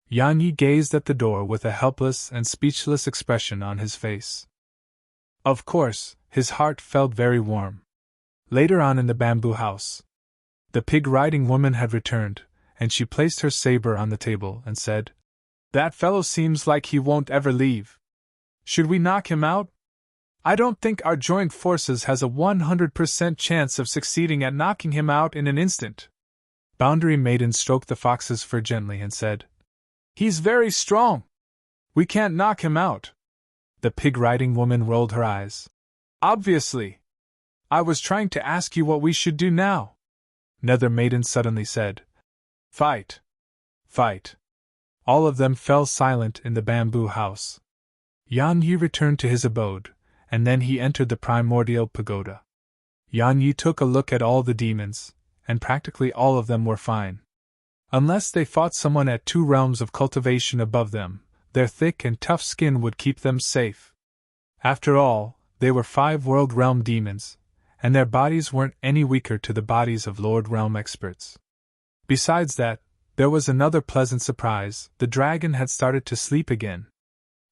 Yang Yi gazed at the door with a helpless and speechless expression on his face. Of course, his heart felt very warm. Later on in the bamboo house, the pig-riding woman had returned, and she placed her saber on the table and said, "That fellow seems like he won't ever leave. Should we knock him out? I don't think our joint forces has a 100% chance of succeeding at knocking him out in an instant." Boundary Maiden stroked the fox's fur gently and said, "He's very strong. We can't knock him out." The pig-riding woman rolled her eyes. "Obviously. I was trying to ask you what we should do now." Nether Maiden suddenly said, "Fight. Fight." All of them fell silent in the bamboo house. Yang Yi returned to his abode, and then he entered the primordial pagoda. Yang Yi took a look at all the demons, and practically all of them were fine. Unless they fought someone at 2 realms of cultivation above them, their thick and tough skin would keep them safe. After all, they were 5 world realm demons, and their bodies weren't any weaker to the bodies of Lord Realm experts. Besides that, there was another pleasant surprise: the dragon had started to sleep again.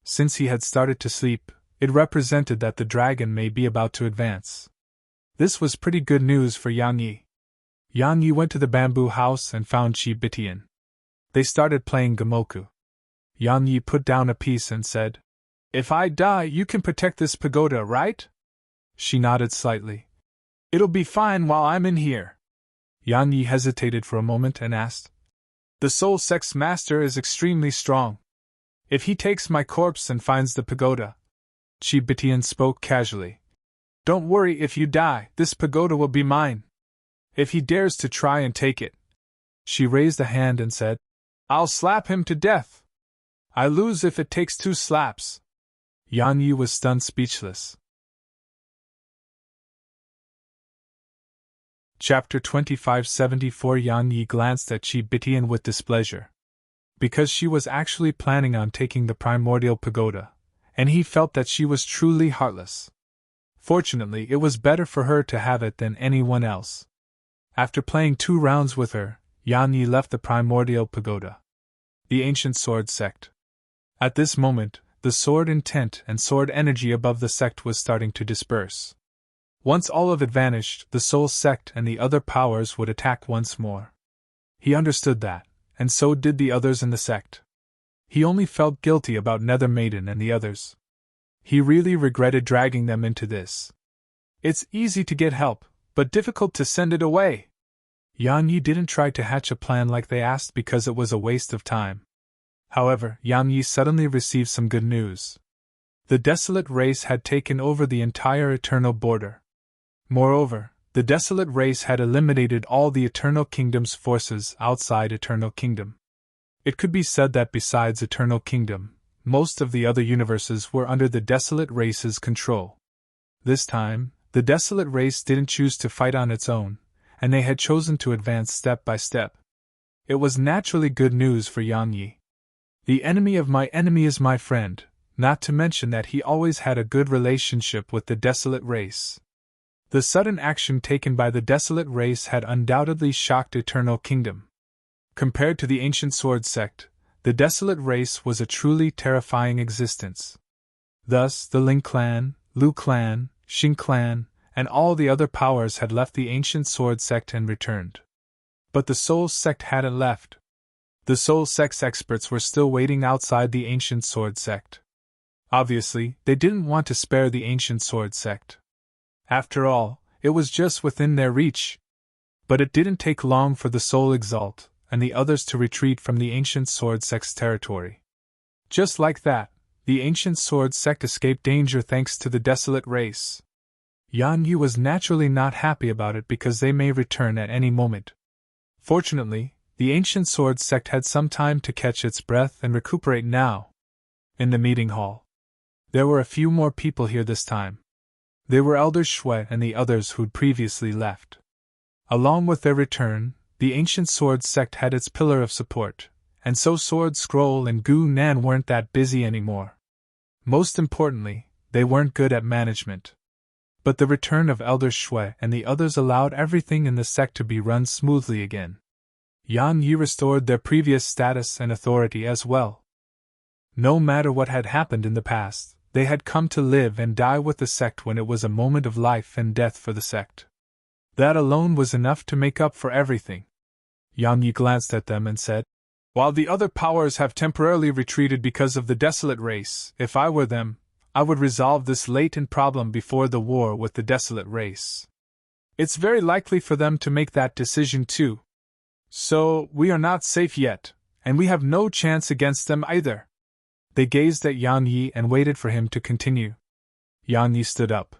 Since he had started to sleep, it represented that the dragon may be about to advance. This was pretty good news for Yang Yi. Yang Yi went to the bamboo house and found Chi Bitian. They started playing Gamoku. Yan Yi put down a piece and said, "If I die, you can protect this pagoda, right?" She nodded slightly. "It'll be fine while I'm in here." Yan Yi hesitated for a moment and asked, "The Soul Sex Master is extremely strong. If he takes my corpse and finds the pagoda," Chi Bitian spoke casually, "don't worry if you die, this pagoda will be mine. If he dares to try and take it," she raised a hand and said, "I'll slap him to death. I lose if it takes 2 slaps." Yan Yi was stunned speechless. Chapter 2574. Yan Yi glanced at Chi Bitian with displeasure. Because she was actually planning on taking the primordial pagoda, and he felt that she was truly heartless. Fortunately, it was better for her to have it than anyone else. After playing 2 rounds with her, Yan Yi left the primordial pagoda. The ancient sword sect. At this moment, the sword intent and sword energy above the sect was starting to disperse. Once all of it vanished, the soul sect and the other powers would attack once more. He understood that, and so did the others in the sect. He only felt guilty about Nether Maiden and the others. He really regretted dragging them into this. It's easy to get help, but difficult to send it away. Yan Yi didn't try to hatch a plan like they asked because it was a waste of time. However, Yan Yi suddenly received some good news. The desolate race had taken over the entire Eternal Border. Moreover, the desolate race had eliminated all the Eternal Kingdom's forces outside Eternal Kingdom. It could be said that besides Eternal Kingdom, most of the other universes were under the desolate race's control. This time, the desolate race didn't choose to fight on its own, and they had chosen to advance step by step. It was naturally good news for Yan Yi. The enemy of my enemy is my friend, not to mention that he always had a good relationship with the desolate race. The sudden action taken by the desolate race had undoubtedly shocked Eternal Kingdom. Compared to the ancient sword sect, the desolate race was a truly terrifying existence. Thus, the Ling clan, Lu clan, Xing clan, and all the other powers had left the ancient sword sect and returned. But the soul sect hadn't left. The soul sect's experts were still waiting outside the ancient sword sect. Obviously, they didn't want to spare the ancient sword sect. After all, it was just within their reach. But it didn't take long for the Soul Exalt and the others to retreat from the ancient sword sect's territory. Just like that, the ancient sword sect escaped danger thanks to the desolate race. Yan Yi was naturally not happy about it because they may return at any moment. Fortunately, the ancient sword sect had some time to catch its breath and recuperate now. In the meeting hall, there were a few more people here this time. They were Elder Shui and the others who'd previously left. Along with their return, the ancient sword sect had its pillar of support, and so Sword Scroll and Gu Nan weren't that busy anymore. Most importantly, they weren't good at management. But the return of Elder Shui and the others allowed everything in the sect to be run smoothly again. Yan Yi restored their previous status and authority as well. No matter what had happened in the past, they had come to live and die with the sect when it was a moment of life and death for the sect. That alone was enough to make up for everything. Yan Yi glanced at them and said, "While the other powers have temporarily retreated because of the desolate race, if I were them, I would resolve this latent problem before the war with the desolate race. It's very likely for them to make that decision too. So, we are not safe yet, and we have no chance against them either." They gazed at Yan Yi and waited for him to continue. Yan Yi stood up.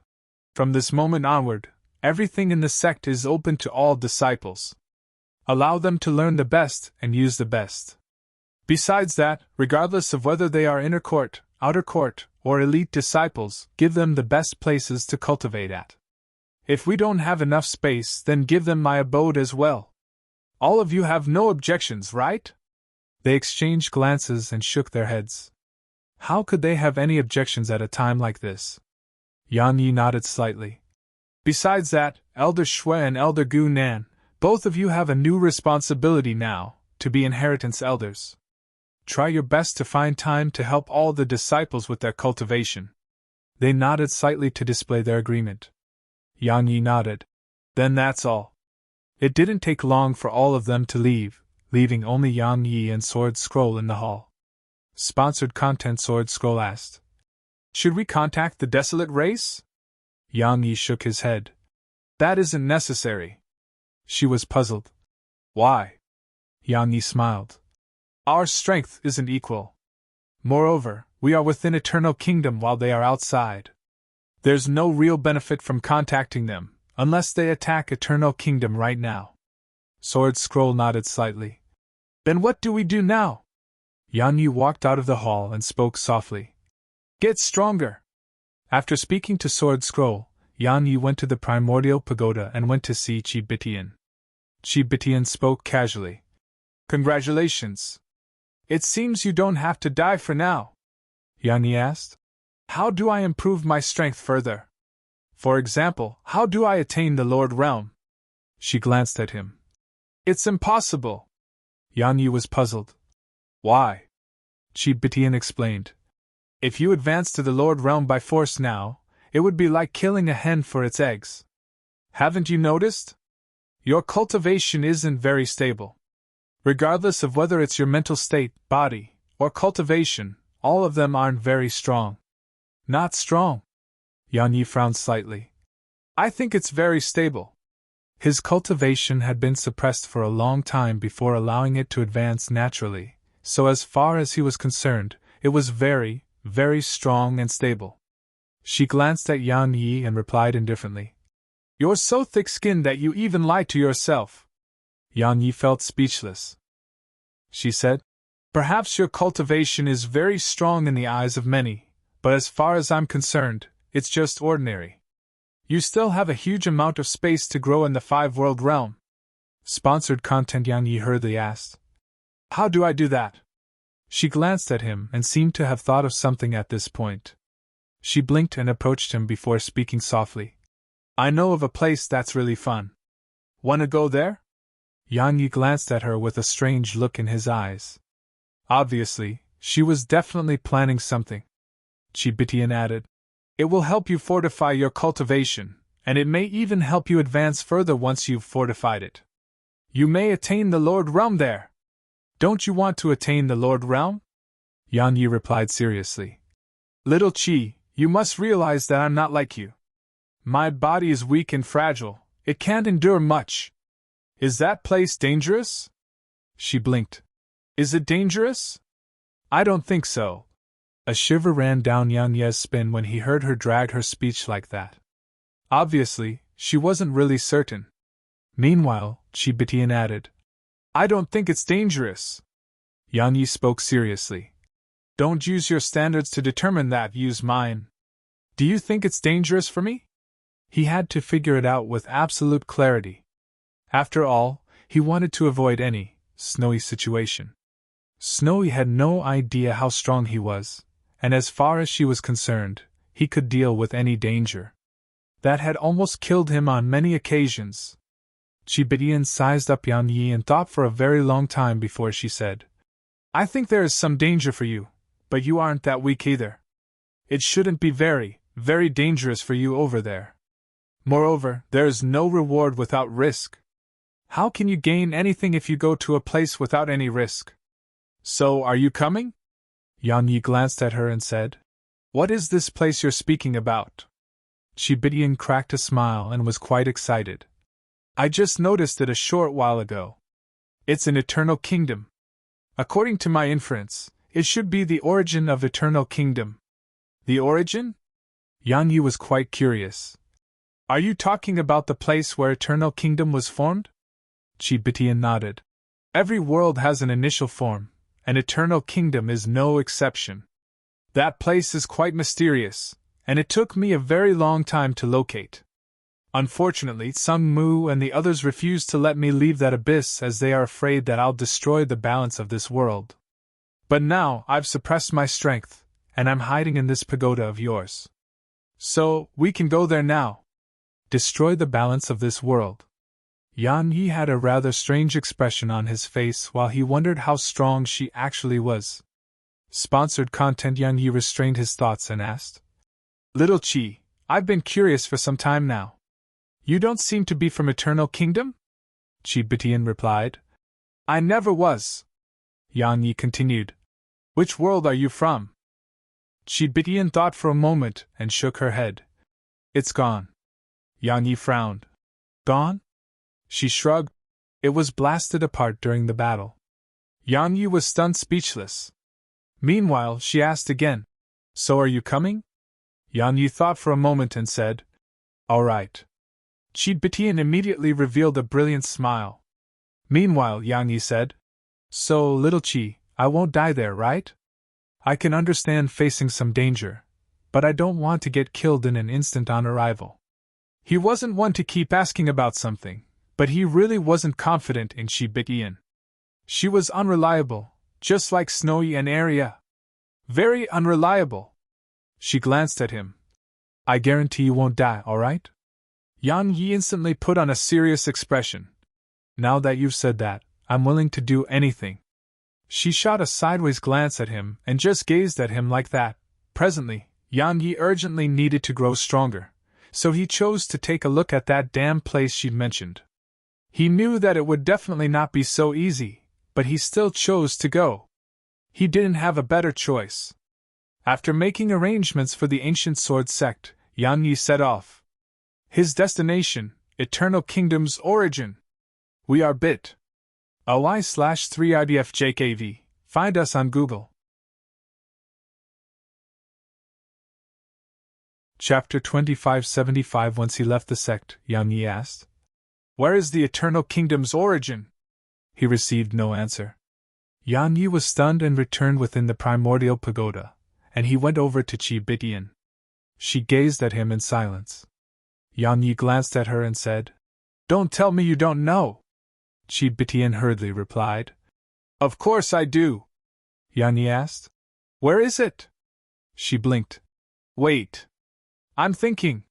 "From this moment onward, everything in the sect is open to all disciples. Allow them to learn the best and use the best. Besides that, regardless of whether they are inner court, outer court, or elite disciples, give them the best places to cultivate at. If we don't have enough space, then give them my abode as well. All of you have no objections, right?" They exchanged glances and shook their heads. How could they have any objections at a time like this? Yan Yi nodded slightly. "Besides that, Elder Shui and Elder Gu Nan, both of you have a new responsibility now, to be inheritance elders. Try your best to find time to help all the disciples with their cultivation." They nodded slightly to display their agreement. Yan Yi nodded. "Then that's all." It didn't take long for all of them to leave, leaving only Yang Yi and Sword Scroll in the hall. Sponsored content. Sword Scroll asked, "Should we contact the Desolate Race?" Yang Yi shook his head. "That isn't necessary." She was puzzled. "Why?" Yang Yi smiled. "Our strength isn't equal. Moreover, we are within Eternal Kingdom while they are outside. There's no real benefit from contacting them, unless they attack Eternal Kingdom right now." Sword Scroll nodded slightly. "Then what do we do now?" Yang Yi walked out of the hall and spoke softly. "Get stronger." After speaking to Sword Scroll, Yang Yi went to the Primordial Pagoda and went to see Chi Bitian. Chi Bitian spoke casually. "Congratulations. It seems you don't have to die for now." Yang Yi asked. "How do I improve my strength further? For example, how do I attain the Lord Realm?" She glanced at him. "It's impossible." Yang Yi was puzzled. "Why?" Chi Bitian explained. "If you advance to the Lord Realm by force now, it would be like killing a hen for its eggs. Haven't you noticed? Your cultivation isn't very stable. Regardless of whether it's your mental state, body, or cultivation, all of them aren't very strong." "Not strong?" Yang Yi frowned slightly. "I think it's very stable." His cultivation had been suppressed for a long time before allowing it to advance naturally, so as far as he was concerned, it was very, very strong and stable. She glanced at Yang Yi and replied indifferently. "You're so thick-skinned that you even lie to yourself." Yang Yi felt speechless. She said, "Perhaps your cultivation is very strong in the eyes of many, but as far as I'm concerned, it's just ordinary. You still have a huge amount of space to grow in the five-world realm." Sponsored content. Yang Yi hurriedly asked, "How do I do that?" She glanced at him and seemed to have thought of something at this point. She blinked and approached him before speaking softly. "I know of a place that's really fun. Wanna go there?" Yang Yi glanced at her with a strange look in his eyes. Obviously, she was definitely planning something. Chi Bitian added, "It will help you fortify your cultivation, and it may even help you advance further once you've fortified it. You may attain the Lord Realm there." "Don't you want to attain the Lord Realm?" Yang Yi replied seriously. "Little Chi, you must realize that I'm not like you. My body is weak and fragile, it can't endure much." "Is that place dangerous?" She blinked. "Is it dangerous?" "I don't think so." A shiver ran down Yang Ye's spine when he heard her drag her speech like that. Obviously, she wasn't really certain. Meanwhile, Chi Bitian added, "I don't think it's dangerous." Yang Yi spoke seriously. "Don't use your standards to determine that, use mine. Do you think it's dangerous for me?" He had to figure it out with absolute clarity. After all, he wanted to avoid any Snowy situation. Snowy had no idea how strong he was, and as far as she was concerned, he could deal with any danger. That had almost killed him on many occasions. Chi Bitian sized up Yang Yi and thought for a very long time before she said, "I think there is some danger for you, but you aren't that weak either. It shouldn't be very, very dangerous for you over there. Moreover, there is no reward without risk. How can you gain anything if you go to a place without any risk? So, are you coming?" Yang Yi glanced at her and said, "What is this place you're speaking about?" Chi Bitian cracked a smile and was quite excited. "I just noticed it a short while ago. It's an Eternal Kingdom. According to my inference, it should be the origin of Eternal Kingdom." "The origin?" Yang Yi was quite curious. "Are you talking about the place where Eternal Kingdom was formed?" Chi Bitian nodded. "Every world has an initial form, and Eternal Kingdom is no exception. That place is quite mysterious, and it took me a very long time to locate. Unfortunately, Sung Mu and the others refuse to let me leave that abyss as they are afraid that I'll destroy the balance of this world. But now I've suppressed my strength, and I'm hiding in this pagoda of yours. So, we can go there now." Destroy the balance of this world. Yang Yi had a rather strange expression on his face while he wondered how strong she actually was. Sponsored content. Yang Yi restrained his thoughts and asked, "Little Chi, I've been curious for some time now. You don't seem to be from Eternal Kingdom?" Chi Bitian replied, I never was. Yang Yi continued. Which world are you from? Qi thought for a moment and shook her head. It's gone. Yang Yi frowned. Gone? She shrugged. It was blasted apart during the battle. Yang Yi was stunned speechless. Meanwhile, she asked again. So are you coming? Yang Yi thought for a moment and said, All right. Qi immediately revealed a brilliant smile. Meanwhile, Yang Yi said, So, little Qi, I won't die there, right? I can understand facing some danger, but I don't want to get killed in an instant on arrival. He wasn't one to keep asking about something, but he really wasn't confident in Qi. She was unreliable, just like Snowy and Arya. Very unreliable. She glanced at him. I guarantee you won't die, alright? Yang Yi instantly put on a serious expression. Now that you've said that, I'm willing to do anything. She shot a sideways glance at him and just gazed at him like that. Presently, Yang Yi urgently needed to grow stronger, so he chose to take a look at that damn place she'd mentioned. He knew that it would definitely not be so easy, but he still chose to go. He didn't have a better choice. After making arrangements for the ancient sword sect, Yang Yi set off. His destination, Eternal Kingdom's origin. We are bit. AY/3IDFJKV. Find us on Google. Chapter 2575. Once he left the sect, Yang Yi asked, Where is the Eternal Kingdom's origin? He received no answer. Yang Yi was stunned and returned within the primordial pagoda, and he went over to Qi. She gazed at him in silence. Yang Yi glanced at her and said, Don't tell me you don't know. Qi hurriedly replied, Of course I do. Yang Yi asked, Where is it? She blinked. Wait. I'm thinking.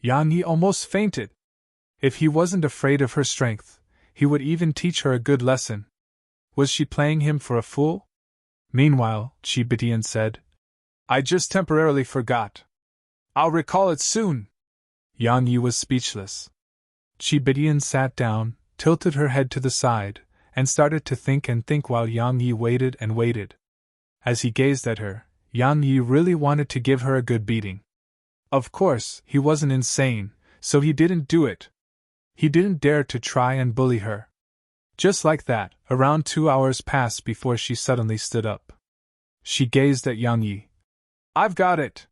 Yang Yi almost fainted. If he wasn't afraid of her strength, he would even teach her a good lesson. Was she playing him for a fool? Meanwhile, Qi said, I just temporarily forgot. I'll recall it soon. Yang Yi was speechless. Qi sat down, tilted her head to the side, and started to think while Yang Yi waited and waited. As he gazed at her, Yang Yi really wanted to give her a good beating. Of course, he wasn't insane, so he didn't do it. He didn't dare to try and bully her. Just like that, around 2 hours passed before she suddenly stood up. She gazed at Yang Yi. I've got it!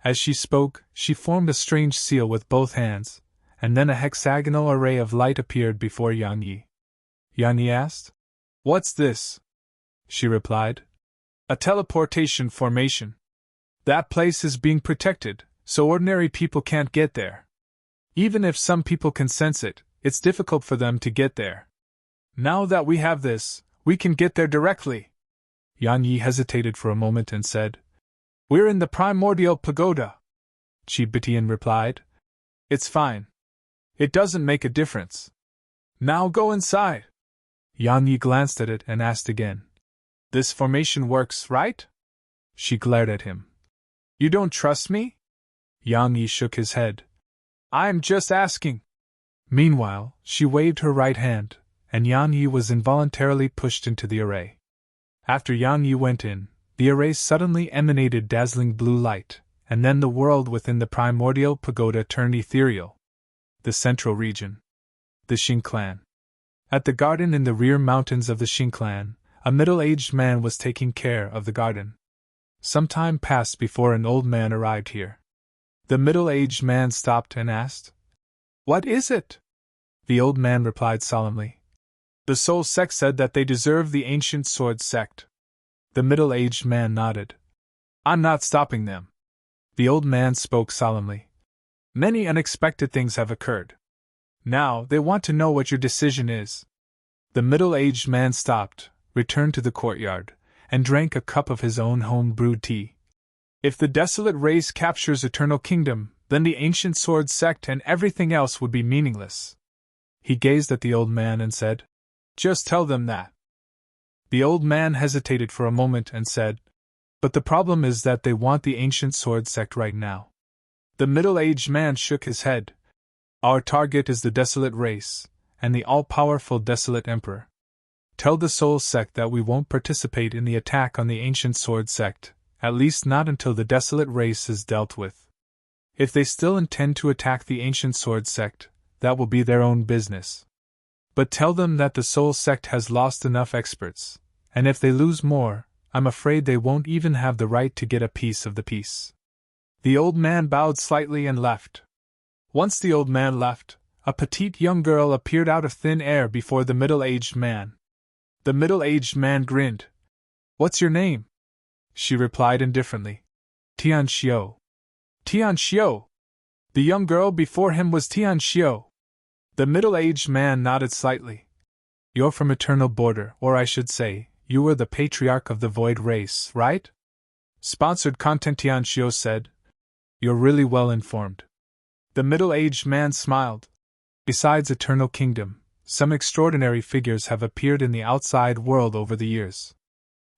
As she spoke, she formed a strange seal with both hands, and then a hexagonal array of light appeared before Yang Yi. Yang Yi asked, What's this? She replied, A teleportation formation. That place is being protected, so ordinary people can't get there. Even if some people can sense it, it's difficult for them to get there. Now that we have this, we can get there directly. Yang Yi hesitated for a moment and said, We're in the primordial pagoda. Qi replied, It's fine. It doesn't make a difference. Now go inside. Yang Yi glanced at it and asked again, This formation works, right? She glared at him. You don't trust me? Yang Yi shook his head. I'm just asking. Meanwhile, she waved her right hand, and Yang Yi was involuntarily pushed into the array. After Yang Yi went in, the array suddenly emanated dazzling blue light, and then the world within the primordial pagoda turned ethereal. The central region. The Xing clan. At the garden in the rear mountains of the Xing clan, a middle-aged man was taking care of the garden. Some time passed before an old man arrived here. The middle-aged man stopped and asked, What is it? The old man replied solemnly, The soul sect said that they deserve the ancient sword sect. The middle-aged man nodded. I'm not stopping them. The old man spoke solemnly. Many unexpected things have occurred. Now, they want to know what your decision is. The middle-aged man stopped, returned to the courtyard, and drank a cup of his own home-brewed tea. If the desolate race captures Eternal Kingdom, then the ancient sword sect and everything else would be meaningless. He gazed at the old man and said, Just tell them that. The old man hesitated for a moment and said, But the problem is that they want the ancient sword sect right now. The middle-aged man shook his head. Our target is the desolate race, and the all-powerful desolate emperor. Tell the Soul Sect that we won't participate in the attack on the Ancient Sword Sect, at least not until the desolate race is dealt with. If they still intend to attack the Ancient Sword Sect, that will be their own business. But tell them that the Soul Sect has lost enough experts, and if they lose more, I'm afraid they won't even have the right to get a piece of the peace. The old man bowed slightly and left. Once the old man left, a petite young girl appeared out of thin air before the middle-aged man. The middle-aged man grinned. "What's your name?" She replied indifferently. "Tian Xiu." "Tian Xiu." The young girl before him was Tian Xiu. The middle-aged man nodded slightly. "You're from Eternal Border, or I should say, you were the patriarch of the Void Race, right?" Sponsored content, Tian Xiu said. "You're really well informed." The middle-aged man smiled. "Besides Eternal Kingdom, some extraordinary figures have appeared in the outside world over the years.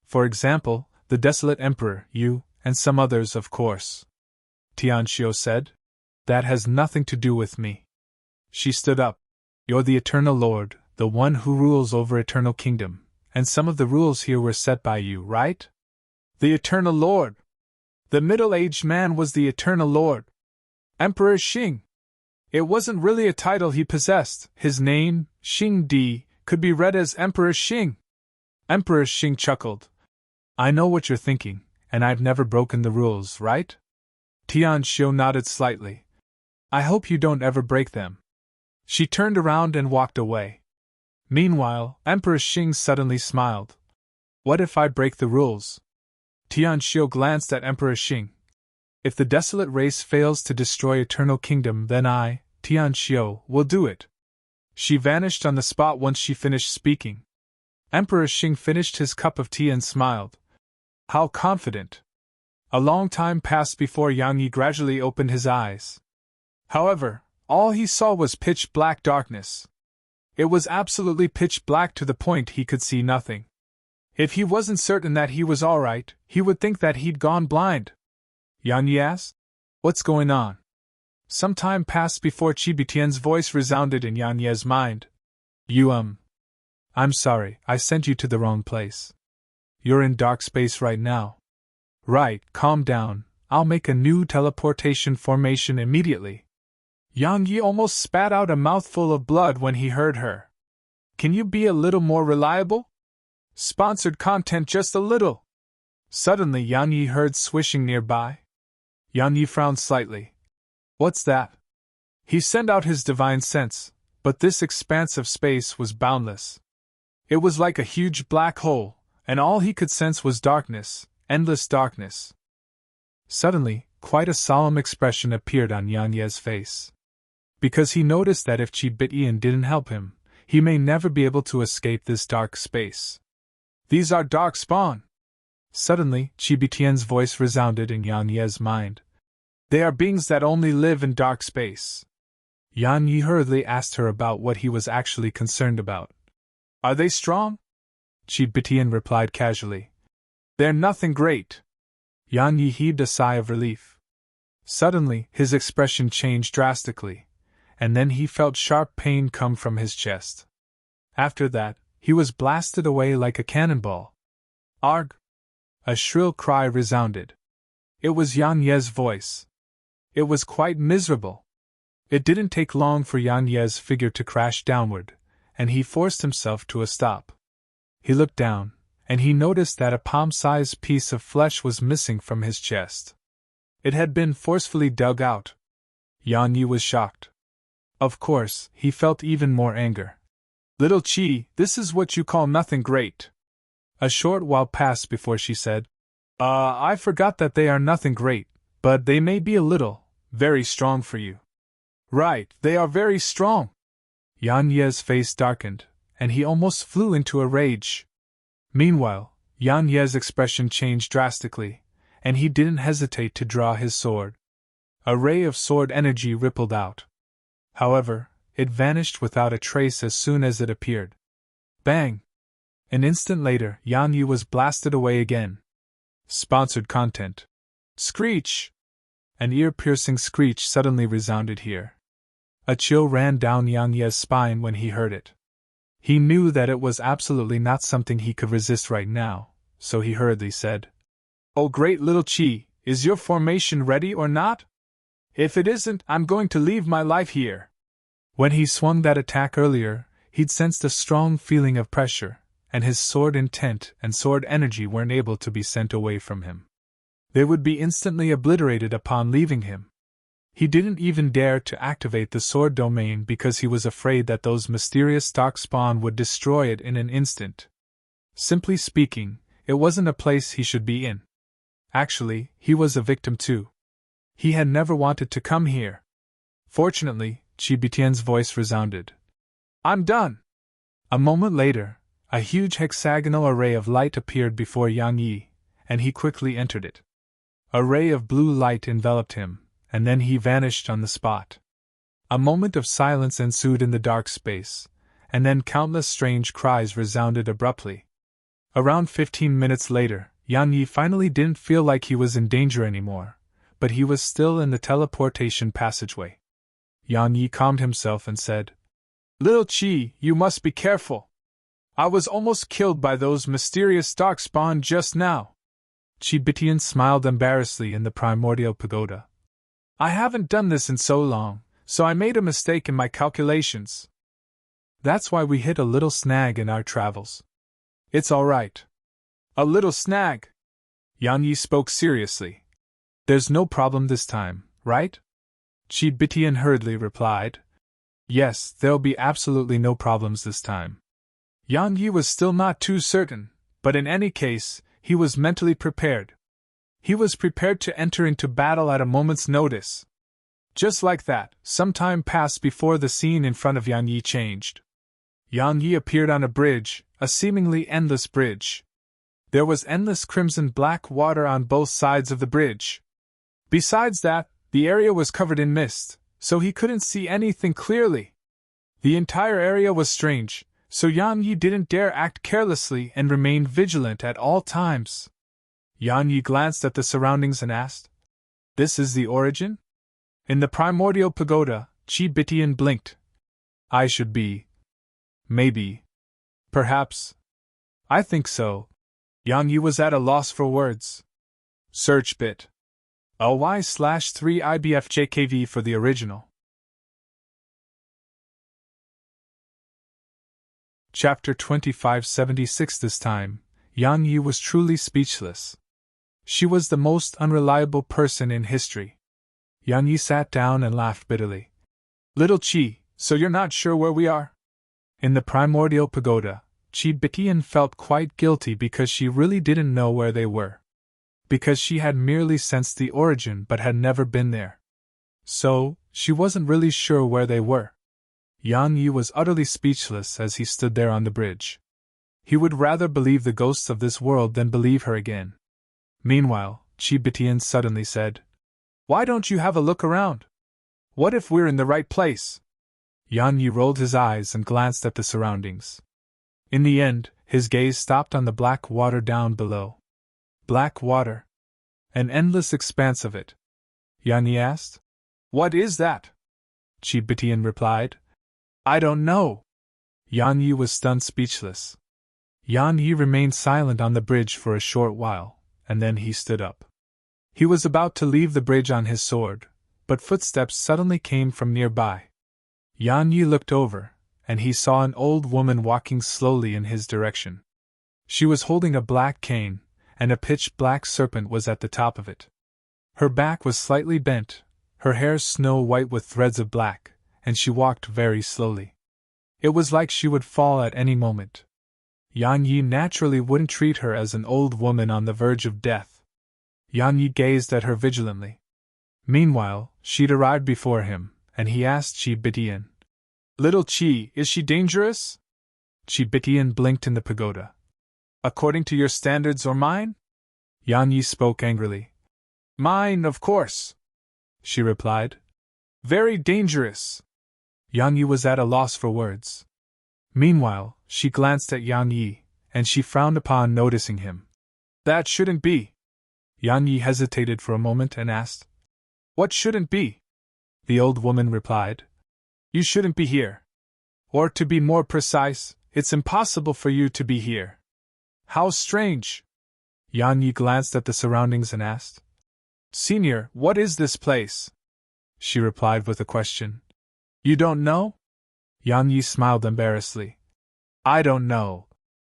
For example, the Desolate Emperor, you, and some others, of course." Tian Xiu said. "That has nothing to do with me." She stood up. "You're the Eternal Lord, the one who rules over Eternal Kingdom, and some of the rules here were set by you, right?" The Eternal Lord! The middle-aged man was the Eternal Lord. Emperor Xing! It wasn't really a title he possessed. His name, Xing Di, could be read as Emperor Xing. Emperor Xing chuckled. "I know what you're thinking, and I've never broken the rules, right?" Tian Xiu nodded slightly. "I hope you don't ever break them." She turned around and walked away. Meanwhile, Emperor Xing suddenly smiled. "What if I break the rules?" Tian Xiu glanced at Emperor Xing. "If the desolate race fails to destroy Eternal Kingdom, then I, Tian Xiu, will do it." She vanished on the spot once she finished speaking. Emperor Xing finished his cup of tea and smiled. How confident! A long time passed before Yang Yi gradually opened his eyes. However, all he saw was pitch-black darkness. It was absolutely pitch-black to the point he could see nothing. If he wasn't certain that he was all right, he would think that he'd gone blind. Yang Yi asked, "What's going on?" Some time passed before Qibitian's voice resounded in Yang Ye's mind. I'm sorry, I sent you to the wrong place. You're in dark space right now." "Right, calm down, I'll make a new teleportation formation immediately." Yang Yi almost spat out a mouthful of blood when he heard her. "Can you be a little more reliable?" Sponsored content, just a little. Suddenly Yang Yi heard swishing nearby. Yang Yi frowned slightly. "What's that?" He sent out his divine sense, but this expanse of space was boundless. It was like a huge black hole, and all he could sense was darkness, endless darkness. Suddenly, quite a solemn expression appeared on Yang Ye's face. Because he noticed that if Qibitian didn't help him, he may never be able to escape this dark space. "These are dark spawn!" Suddenly, Qibitian's voice resounded in Yang Ye's mind. "They are beings that only live in dark space." Yang Yi hurriedly asked her about what he was actually concerned about. "Are they strong?" Qibitian replied casually. "They're nothing great." Yang Yi heaved a sigh of relief. Suddenly, his expression changed drastically, and then he felt sharp pain come from his chest. After that, he was blasted away like a cannonball. "Arg!" A shrill cry resounded. It was Yang Ye's voice. It was quite miserable. It didn't take long for Yang Ye's figure to crash downward, and he forced himself to a stop. He looked down, and he noticed that a palm-sized piece of flesh was missing from his chest. It had been forcefully dug out. Yang Yi was shocked. Of course, he felt even more anger. "Little Qi, this is what you call nothing great." A short while passed before she said, I forgot that they are nothing great, but they may be a little, very strong for you." "Right, they are very strong." Yang Ye's face darkened, and he almost flew into a rage. Meanwhile, Yang Ye's expression changed drastically, and he didn't hesitate to draw his sword. A ray of sword energy rippled out. However, it vanished without a trace as soon as it appeared. Bang! An instant later, Yang Yi was blasted away again. Sponsored content. Screech! An ear-piercing screech suddenly resounded here. A chill ran down Yang Ye's spine when he heard it. He knew that it was absolutely not something he could resist right now, so he hurriedly said, "Oh, great little Chi, is your formation ready or not? If it isn't, I'm going to leave my life here." When he swung that attack earlier, he'd sensed a strong feeling of pressure, and his sword intent and sword energy weren't able to be sent away from him. They would be instantly obliterated upon leaving him. He didn't even dare to activate the sword domain because he was afraid that those mysterious darkspawn would destroy it in an instant. Simply speaking, it wasn't a place he should be in. Actually, he was a victim too. He had never wanted to come here. Fortunately, Qibitian's voice resounded. "I'm done!" A moment later, a huge hexagonal array of light appeared before Yang Yi, and he quickly entered it. A ray of blue light enveloped him, and then he vanished on the spot. A moment of silence ensued in the dark space, and then countless strange cries resounded abruptly. Around 15 minutes later, Yang Yi finally didn't feel like he was in danger anymore, but he was still in the teleportation passageway. Yang Yi calmed himself and said, "Little Qi, you must be careful. I was almost killed by those mysterious darkspawn just now." Qibitian smiled embarrassedly in the primordial pagoda. "I haven't done this in so long, so I made a mistake in my calculations. That's why we hit a little snag in our travels. It's all right." "A little snag?" Yang Yi spoke seriously. "There's no problem this time, right?" Qibitian hurriedly replied. "Yes, there'll be absolutely no problems this time." Yang Yi was still not too certain, but in any case, he was mentally prepared. He was prepared to enter into battle at a moment's notice. Just like that, some time passed before the scene in front of Yang Yi changed. Yang Yi appeared on a bridge, a seemingly endless bridge. There was endless crimson black water on both sides of the bridge. Besides that, the area was covered in mist, so he couldn't see anything clearly. The entire area was strange, so Yang Yi didn't dare act carelessly and remained vigilant at all times. Yang Yi glanced at the surroundings and asked, "This is the origin?" "In the primordial pagoda," Qibitian blinked. "I should be. Maybe. Perhaps. I think so." Yang Yi was at a loss for words. Search bit. OY/3IBFJKV for the original. Chapter 2576. This time, Yang Yi was truly speechless. She was the most unreliable person in history. Yang Yi sat down and laughed bitterly. "Little Qi, so you're not sure where we are?" In the primordial pagoda, Qibitian felt quite guilty because she really didn't know where they were. Because she had merely sensed the origin but had never been there. So, she wasn't really sure where they were. Yang Yi was utterly speechless as he stood there on the bridge. He would rather believe the ghosts of this world than believe her again. Meanwhile, Qibitian suddenly said, "Why don't you have a look around? What if we're in the right place?" Yang Yi rolled his eyes and glanced at the surroundings. In the end, his gaze stopped on the black water down below. Black water. An endless expanse of it. Yang Yi asked, "What is that?" Qibitian replied, "I don't know." Yang Yi was stunned speechless. Yang Yi remained silent on the bridge for a short while, and then he stood up. He was about to leave the bridge on his sword, but footsteps suddenly came from nearby. Yang Yi looked over, and he saw an old woman walking slowly in his direction. She was holding a black cane, and a pitch-black serpent was at the top of it. Her back was slightly bent, her hair snow-white with threads of black, and she walked very slowly. It was like she would fall at any moment. Yang Yi naturally wouldn't treat her as an old woman on the verge of death. Yang Yi gazed at her vigilantly. Meanwhile, she'd arrived before him, and he asked Qibitian, "Little Qi, is she dangerous?" Qibitian blinked in the pagoda. "According to your standards or mine?" Yang Yi spoke angrily. "Mine, of course," she replied. "Very dangerous." Yang Yi was at a loss for words. Meanwhile, she glanced at Yang Yi, and she frowned upon noticing him. "That shouldn't be." Yang Yi hesitated for a moment and asked, "What shouldn't be?" The old woman replied, "You shouldn't be here. Or to be more precise, It's impossible for you to be here. How strange! Yan Yi glanced at the surroundings and asked. Senior, what is this place? She replied with a question. You don't know? Yan Yi smiled embarrassedly. I don't know.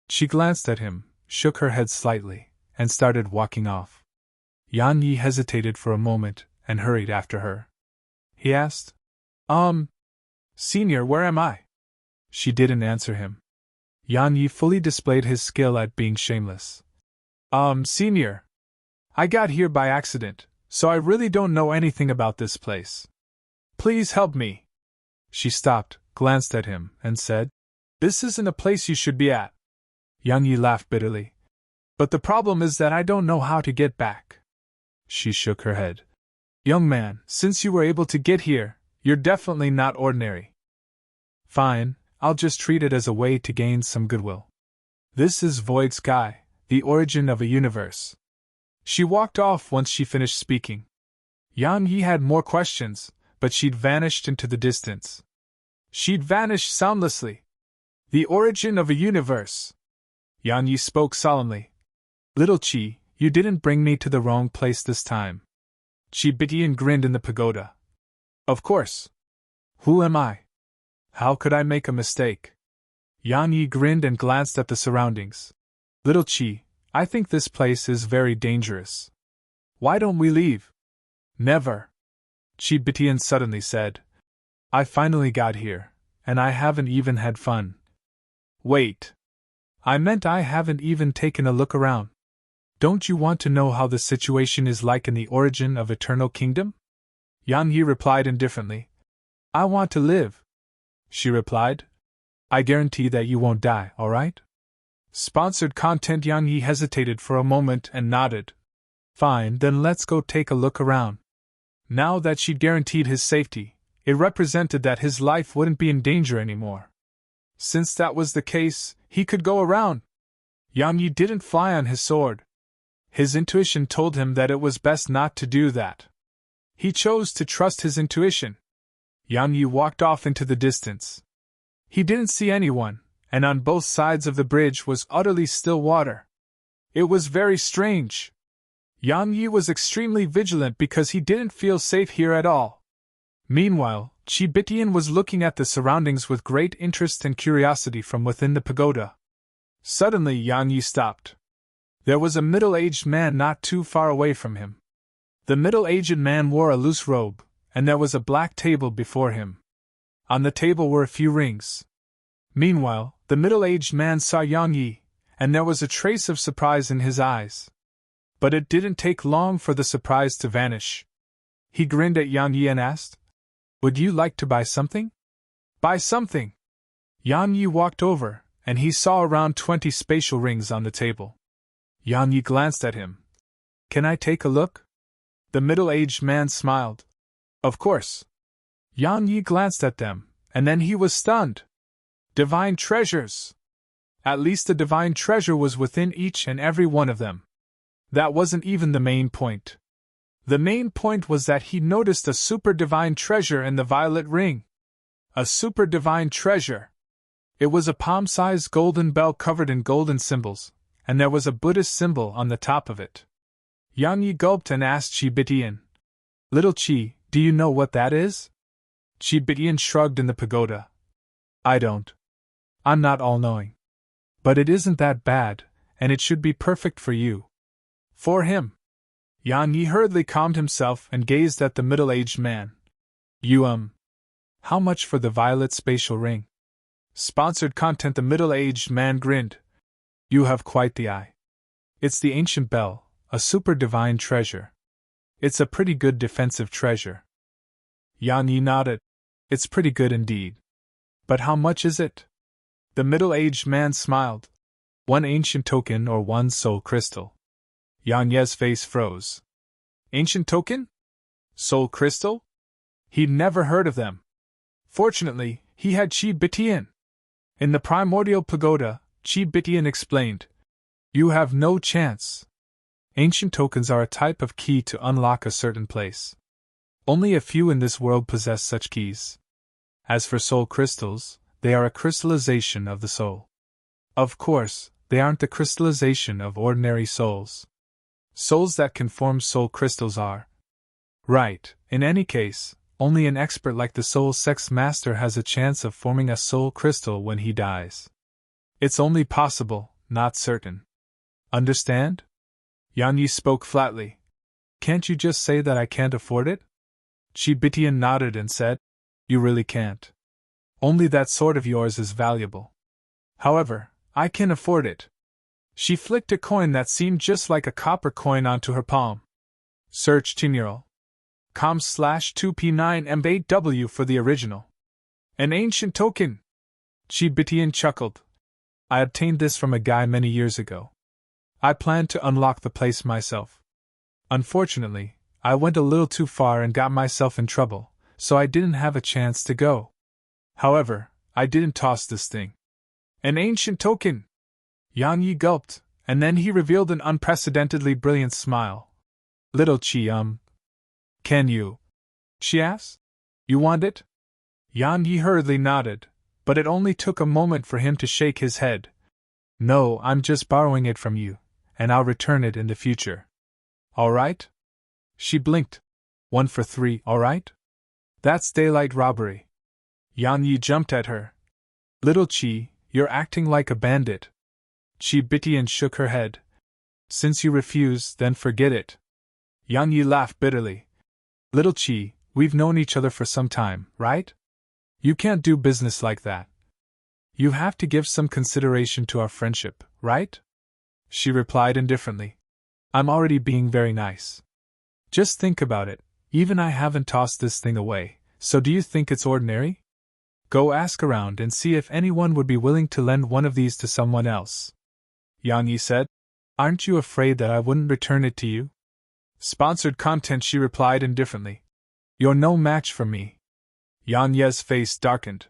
She glanced at him, shook her head slightly, and started walking off. Yan Yi hesitated for a moment and hurried after her. He asked, Senior, where am I? She didn't answer him. Yan Yi fully displayed his skill at being shameless. Senior. I got here by accident, so I really don't know anything about this place. Please help me. She stopped, glanced at him, and said, This isn't a place you should be at. Yan Yi laughed bitterly. But the problem is that I don't know how to get back. She shook her head. Young man, since you were able to get here, you're definitely not ordinary. Fine, I'll just treat it as a way to gain some goodwill. This is Void Sky, the origin of a universe. She walked off once she finished speaking. Yan Yi had more questions, but she'd vanished into the distance. She'd vanished soundlessly. The origin of a universe. Yan Yi spoke solemnly. Little Qi, you didn't bring me to the wrong place this time. Qi Bitian grinned in the pagoda. Of course. Who am I? How could I make a mistake? Yan Yi grinned and glanced at the surroundings. Little Qi, I think this place is very dangerous. Why don't we leave? Never. Qi Bitian suddenly said. I finally got here, and I haven't even had fun. Wait. I meant I haven't even taken a look around. Don't you want to know how the situation is like in the origin of Eternal Kingdom? Yan Yi replied indifferently. I want to live. She replied. I guarantee that you won't die, alright? Sponsored content. Yan Yi hesitated for a moment and nodded. Fine, then let's go take a look around. Now that she'd guaranteed his safety, it represented that his life wouldn't be in danger anymore. Since that was the case, he could go around. Yan Yi didn't fly on his sword. His intuition told him that it was best not to do that. He chose to trust his intuition. Yan Yi walked off into the distance. He didn't see anyone, and on both sides of the bridge was utterly still water. It was very strange. Yan Yi was extremely vigilant because he didn't feel safe here at all. Meanwhile, Qi Bitian was looking at the surroundings with great interest and curiosity from within the pagoda. Suddenly Yan Yi stopped. There was a middle-aged man not too far away from him. The middle-aged man wore a loose robe, and there was a black table before him. On the table were a few rings. Meanwhile, the middle-aged man saw Yan Yi, and there was a trace of surprise in his eyes. But it didn't take long for the surprise to vanish. He grinned at Yan Yi and asked, Would you like to buy something? Buy something! Yan Yi walked over, and he saw around 20 spatial rings on the table. Yan Yi glanced at him. Can I take a look? The middle-aged man smiled. Of course. Yan Yi glanced at them, and then he was stunned. Divine treasures! At least a divine treasure was within each and every one of them. That wasn't even the main point. The main point was that he noticed a super divine treasure in the violet ring. A super divine treasure. It was a palm-sized golden bell covered in golden symbols, and there was a Buddhist symbol on the top of it. Yan Yi gulped and asked Qi Bitian, Little Qi, do you know what that is? Qi Bitian shrugged in the pagoda. I don't. I'm not all-knowing. But it isn't that bad, and it should be perfect for you. For him. Yan Yi hurriedly calmed himself and gazed at the middle-aged man. You, how much for the violet spatial ring? Sponsored content. The middle-aged man grinned. You have quite the eye. It's the ancient bell, a super divine treasure. It's a pretty good defensive treasure. Yan Yi nodded. It's pretty good indeed. But how much is it? The middle-aged man smiled. 1 ancient token or 1 soul crystal. Yan Yi's face froze. Ancient token? Soul crystal? He'd never heard of them. Fortunately, he had Qi Bitian. In the primordial pagoda, Qi Bitian explained. You have no chance. Ancient tokens are a type of key to unlock a certain place. Only a few in this world possess such keys. As for soul crystals, they are a crystallization of the soul. Of course, they aren't the crystallization of ordinary souls. Souls that can form soul crystals are. Right, in any case, only an expert like the soul sex master has a chance of forming a soul crystal when he dies. It's only possible, not certain. Understand? Yan Yi spoke flatly. Can't you just say that I can't afford it? Chibitian nodded and said, You really can't. Only that sword of yours is valuable. However, I can afford it. She flicked a coin that seemed just like a copper coin onto her palm. Search Tinural.com/2P9M8W for the original. An ancient token. Chibitian chuckled. I obtained this from a guy many years ago. I planned to unlock the place myself. Unfortunately, I went a little too far and got myself in trouble, so I didn't have a chance to go. However, I didn't toss this thing. An ancient token! Yan Yi gulped, and then he revealed an unprecedentedly brilliant smile. Little Chi, can you? She asked. You want it? Yan Yi hurriedly nodded, but it only took a moment for him to shake his head. No, I'm just borrowing it from you, and I'll return it in the future. All right? She blinked. 1 for 3, all right? That's daylight robbery. Yan Yi jumped at her. Little Chi, you're acting like a bandit. Chibitian shook her head. Since you refuse, then forget it. Yan Yi laughed bitterly. Little Chi, we've known each other for some time, right? You can't do business like that. You have to give some consideration to our friendship, right? She replied indifferently. I'm already being very nice. Just think about it, even I haven't tossed this thing away, so do you think it's ordinary? Go ask around and see if anyone would be willing to lend one of these to someone else. Yan Yi said. Aren't you afraid that I wouldn't return it to you? Sponsored content, she replied indifferently. You're no match for me. Yan Ye's face darkened.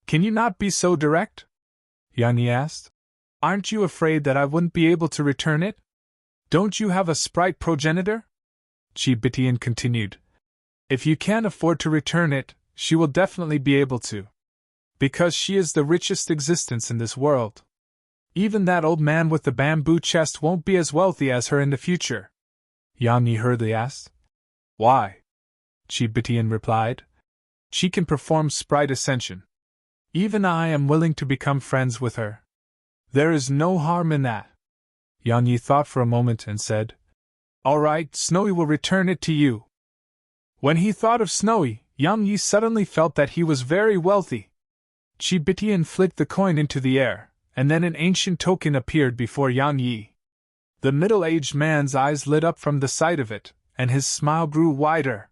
Can you not be so direct? Yan Yi asked. Aren't you afraid that I wouldn't be able to return it? Don't you have a sprite progenitor? Chibitian continued. If you can't afford to return it, she will definitely be able to. Because she is the richest existence in this world. Even that old man with the bamboo chest won't be as wealthy as her in the future. Yan Yi hurriedly asked. Why? Chibitian replied. She can perform sprite ascension. Even I am willing to become friends with her. There is no harm in that. Yan Yi thought for a moment and said, All right, Snowy will return it to you. When he thought of Snowy, Yan Yi suddenly felt that he was very wealthy. Chibitian flicked the coin into the air, and then an ancient token appeared before Yan Yi. The middle-aged man's eyes lit up from the sight of it, and his smile grew wider.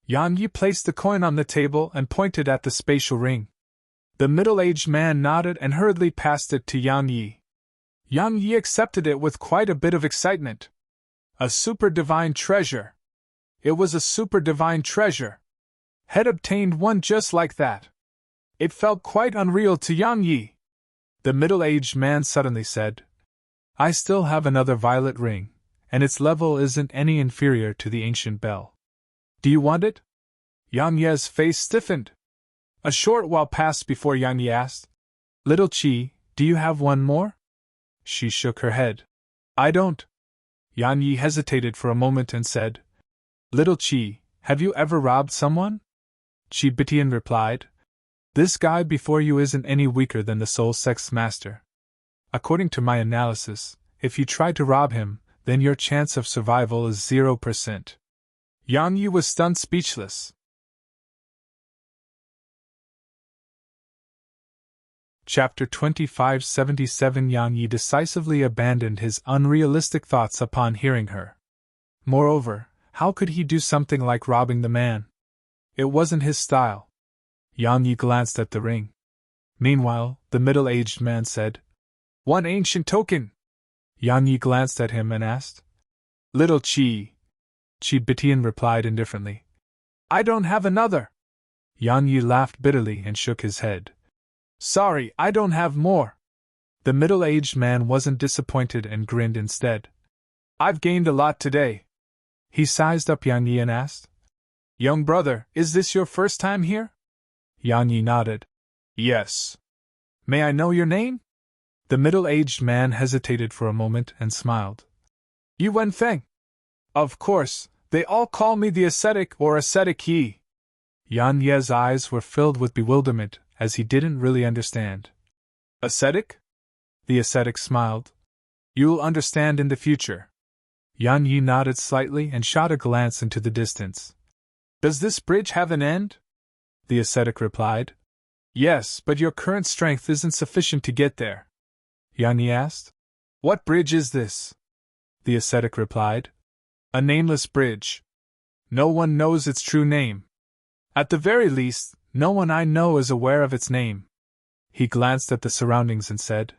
Yan Yi placed the coin on the table and pointed at the spatial ring. The middle-aged man nodded and hurriedly passed it to Yan Yi. Yan Yi accepted it with quite a bit of excitement. A super-divine treasure. It was a super-divine treasure. Had obtained one just like that. It felt quite unreal to Yan Yi. The middle-aged man suddenly said, I still have another violet ring, and its level isn't any inferior to the ancient bell. Do you want it? Yan Ye's face stiffened. A short while passed before Yan Yi asked, Little Chi, do you have one more? She shook her head. I don't. Yan Yi hesitated for a moment and said, Little Chi, have you ever robbed someone? Chibitian replied, This guy before you isn't any weaker than the soul sex master. According to my analysis, if you try to rob him, then your chance of survival is 0%. Yan Yi was stunned speechless. Chapter 2577. Yan Yi decisively abandoned his unrealistic thoughts upon hearing her. Moreover, how could he do something like robbing the man? It wasn't his style. Yan Yi glanced at the ring. Meanwhile, the middle-aged man said, One ancient token. Yan Yi glanced at him and asked, Little Chi. Chibitian replied indifferently, I don't have another. Yan Yi laughed bitterly and shook his head. Sorry, I don't have more. The middle-aged man wasn't disappointed and grinned instead. I've gained a lot today. He sized up Yan Yi and asked, Young brother, is this your first time here? Yan Yi nodded. Yes. May I know your name? The middle-aged man hesitated for a moment and smiled. Yuan Feng. Of course, they all call me the ascetic or ascetic Yi. Yan Ye's eyes were filled with bewilderment, as he didn't really understand. Ascetic? The ascetic smiled. You'll understand in the future. Yan Yi nodded slightly and shot a glance into the distance. Does this bridge have an end? The ascetic replied. Yes, but your current strength isn't sufficient to get there. Yan Yi asked. What bridge is this? The ascetic replied. A nameless bridge. No one knows its true name. At the very least, no one I know is aware of its name. He glanced at the surroundings and said,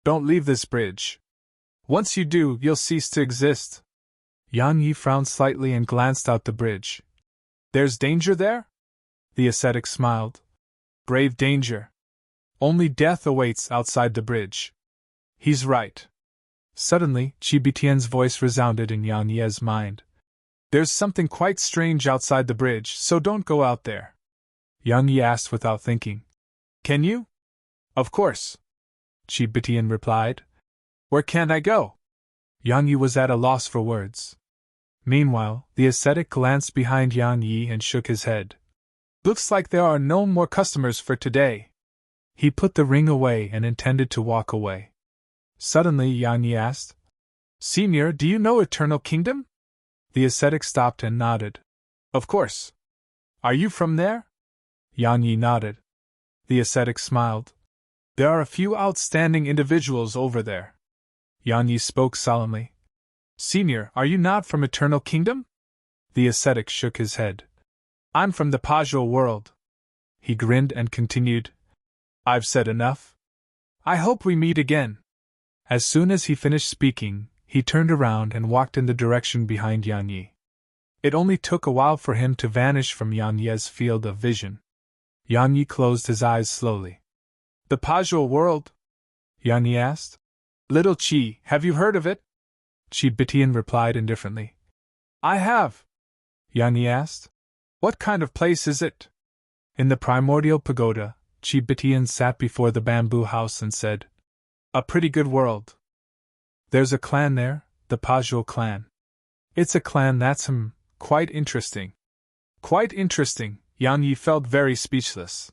Don't leave this bridge. Once you do, you'll cease to exist. Yan Yi frowned slightly and glanced out the bridge. There's danger there? The ascetic smiled. Grave danger. Only death awaits outside the bridge. He's right. Suddenly, Qibitian's voice resounded in Yan Ye's mind. There's something quite strange outside the bridge, so don't go out there. Yan Yi asked without thinking. Can you? Of course. Qibitian replied. Where can I go? Yan Yi was at a loss for words. Meanwhile, the ascetic glanced behind Yan Yi and shook his head. Looks like there are no more customers for today. He put the ring away and intended to walk away. Suddenly Yan Yi asked, Senior, do you know Eternal Kingdom? The ascetic stopped and nodded. Of course. Are you from there? Yan Yi nodded. The ascetic smiled. There are a few outstanding individuals over there. Yan Yi spoke solemnly. Senior, are you not from Eternal Kingdom? The ascetic shook his head. I'm from the Pajul world. He grinned and continued. I've said enough. I hope we meet again. As soon as he finished speaking, he turned around and walked in the direction behind Yan Yi. It only took a while for him to vanish from Yan Ye's field of vision. Yan Yi closed his eyes slowly. The Pajul world? Yan Yi asked. Little Qi, have you heard of it? Qibitian replied indifferently. I have. Yan Yi asked. What kind of place is it? In the primordial pagoda, Qibitian sat before the bamboo house and said, A pretty good world. There's a clan there, the Pajul clan. It's a clan that's, quite interesting. Quite interesting, Yan Yi felt very speechless.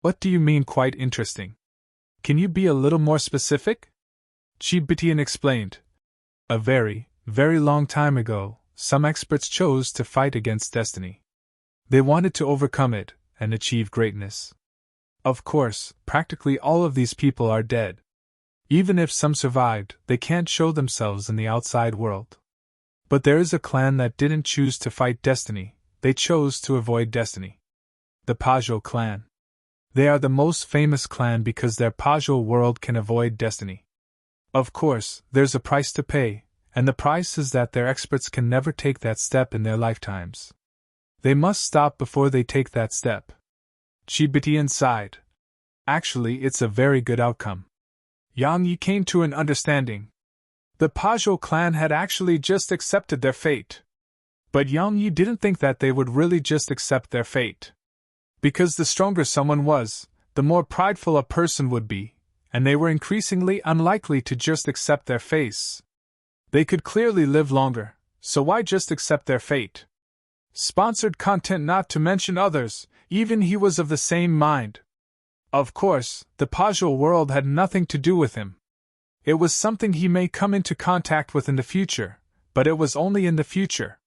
What do you mean quite interesting? Can you be a little more specific? Qibitian explained. A very, very long time ago, some experts chose to fight against destiny. They wanted to overcome it and achieve greatness. Of course, practically all of these people are dead. Even if some survived, they can't show themselves in the outside world. But there is a clan that didn't choose to fight destiny, they chose to avoid destiny. The Pajul clan. They are the most famous clan because their Pajul world can avoid destiny. Of course, there's a price to pay, and the price is that their experts can never take that step in their lifetimes. They must stop before they take that step. Qibitian sighed. Actually, it's a very good outcome. Yang Yi came to an understanding. The Pajul clan had actually just accepted their fate. But Yang Yi didn't think that they would really just accept their fate. Because the stronger someone was, the more prideful a person would be, and they were increasingly unlikely to just accept their fate. They could clearly live longer, so why just accept their fate? Sponsored content not to mention others, even he was of the same mind. Of course, the Pajul world had nothing to do with him. It was something he may come into contact with in the future, but it was only in the future.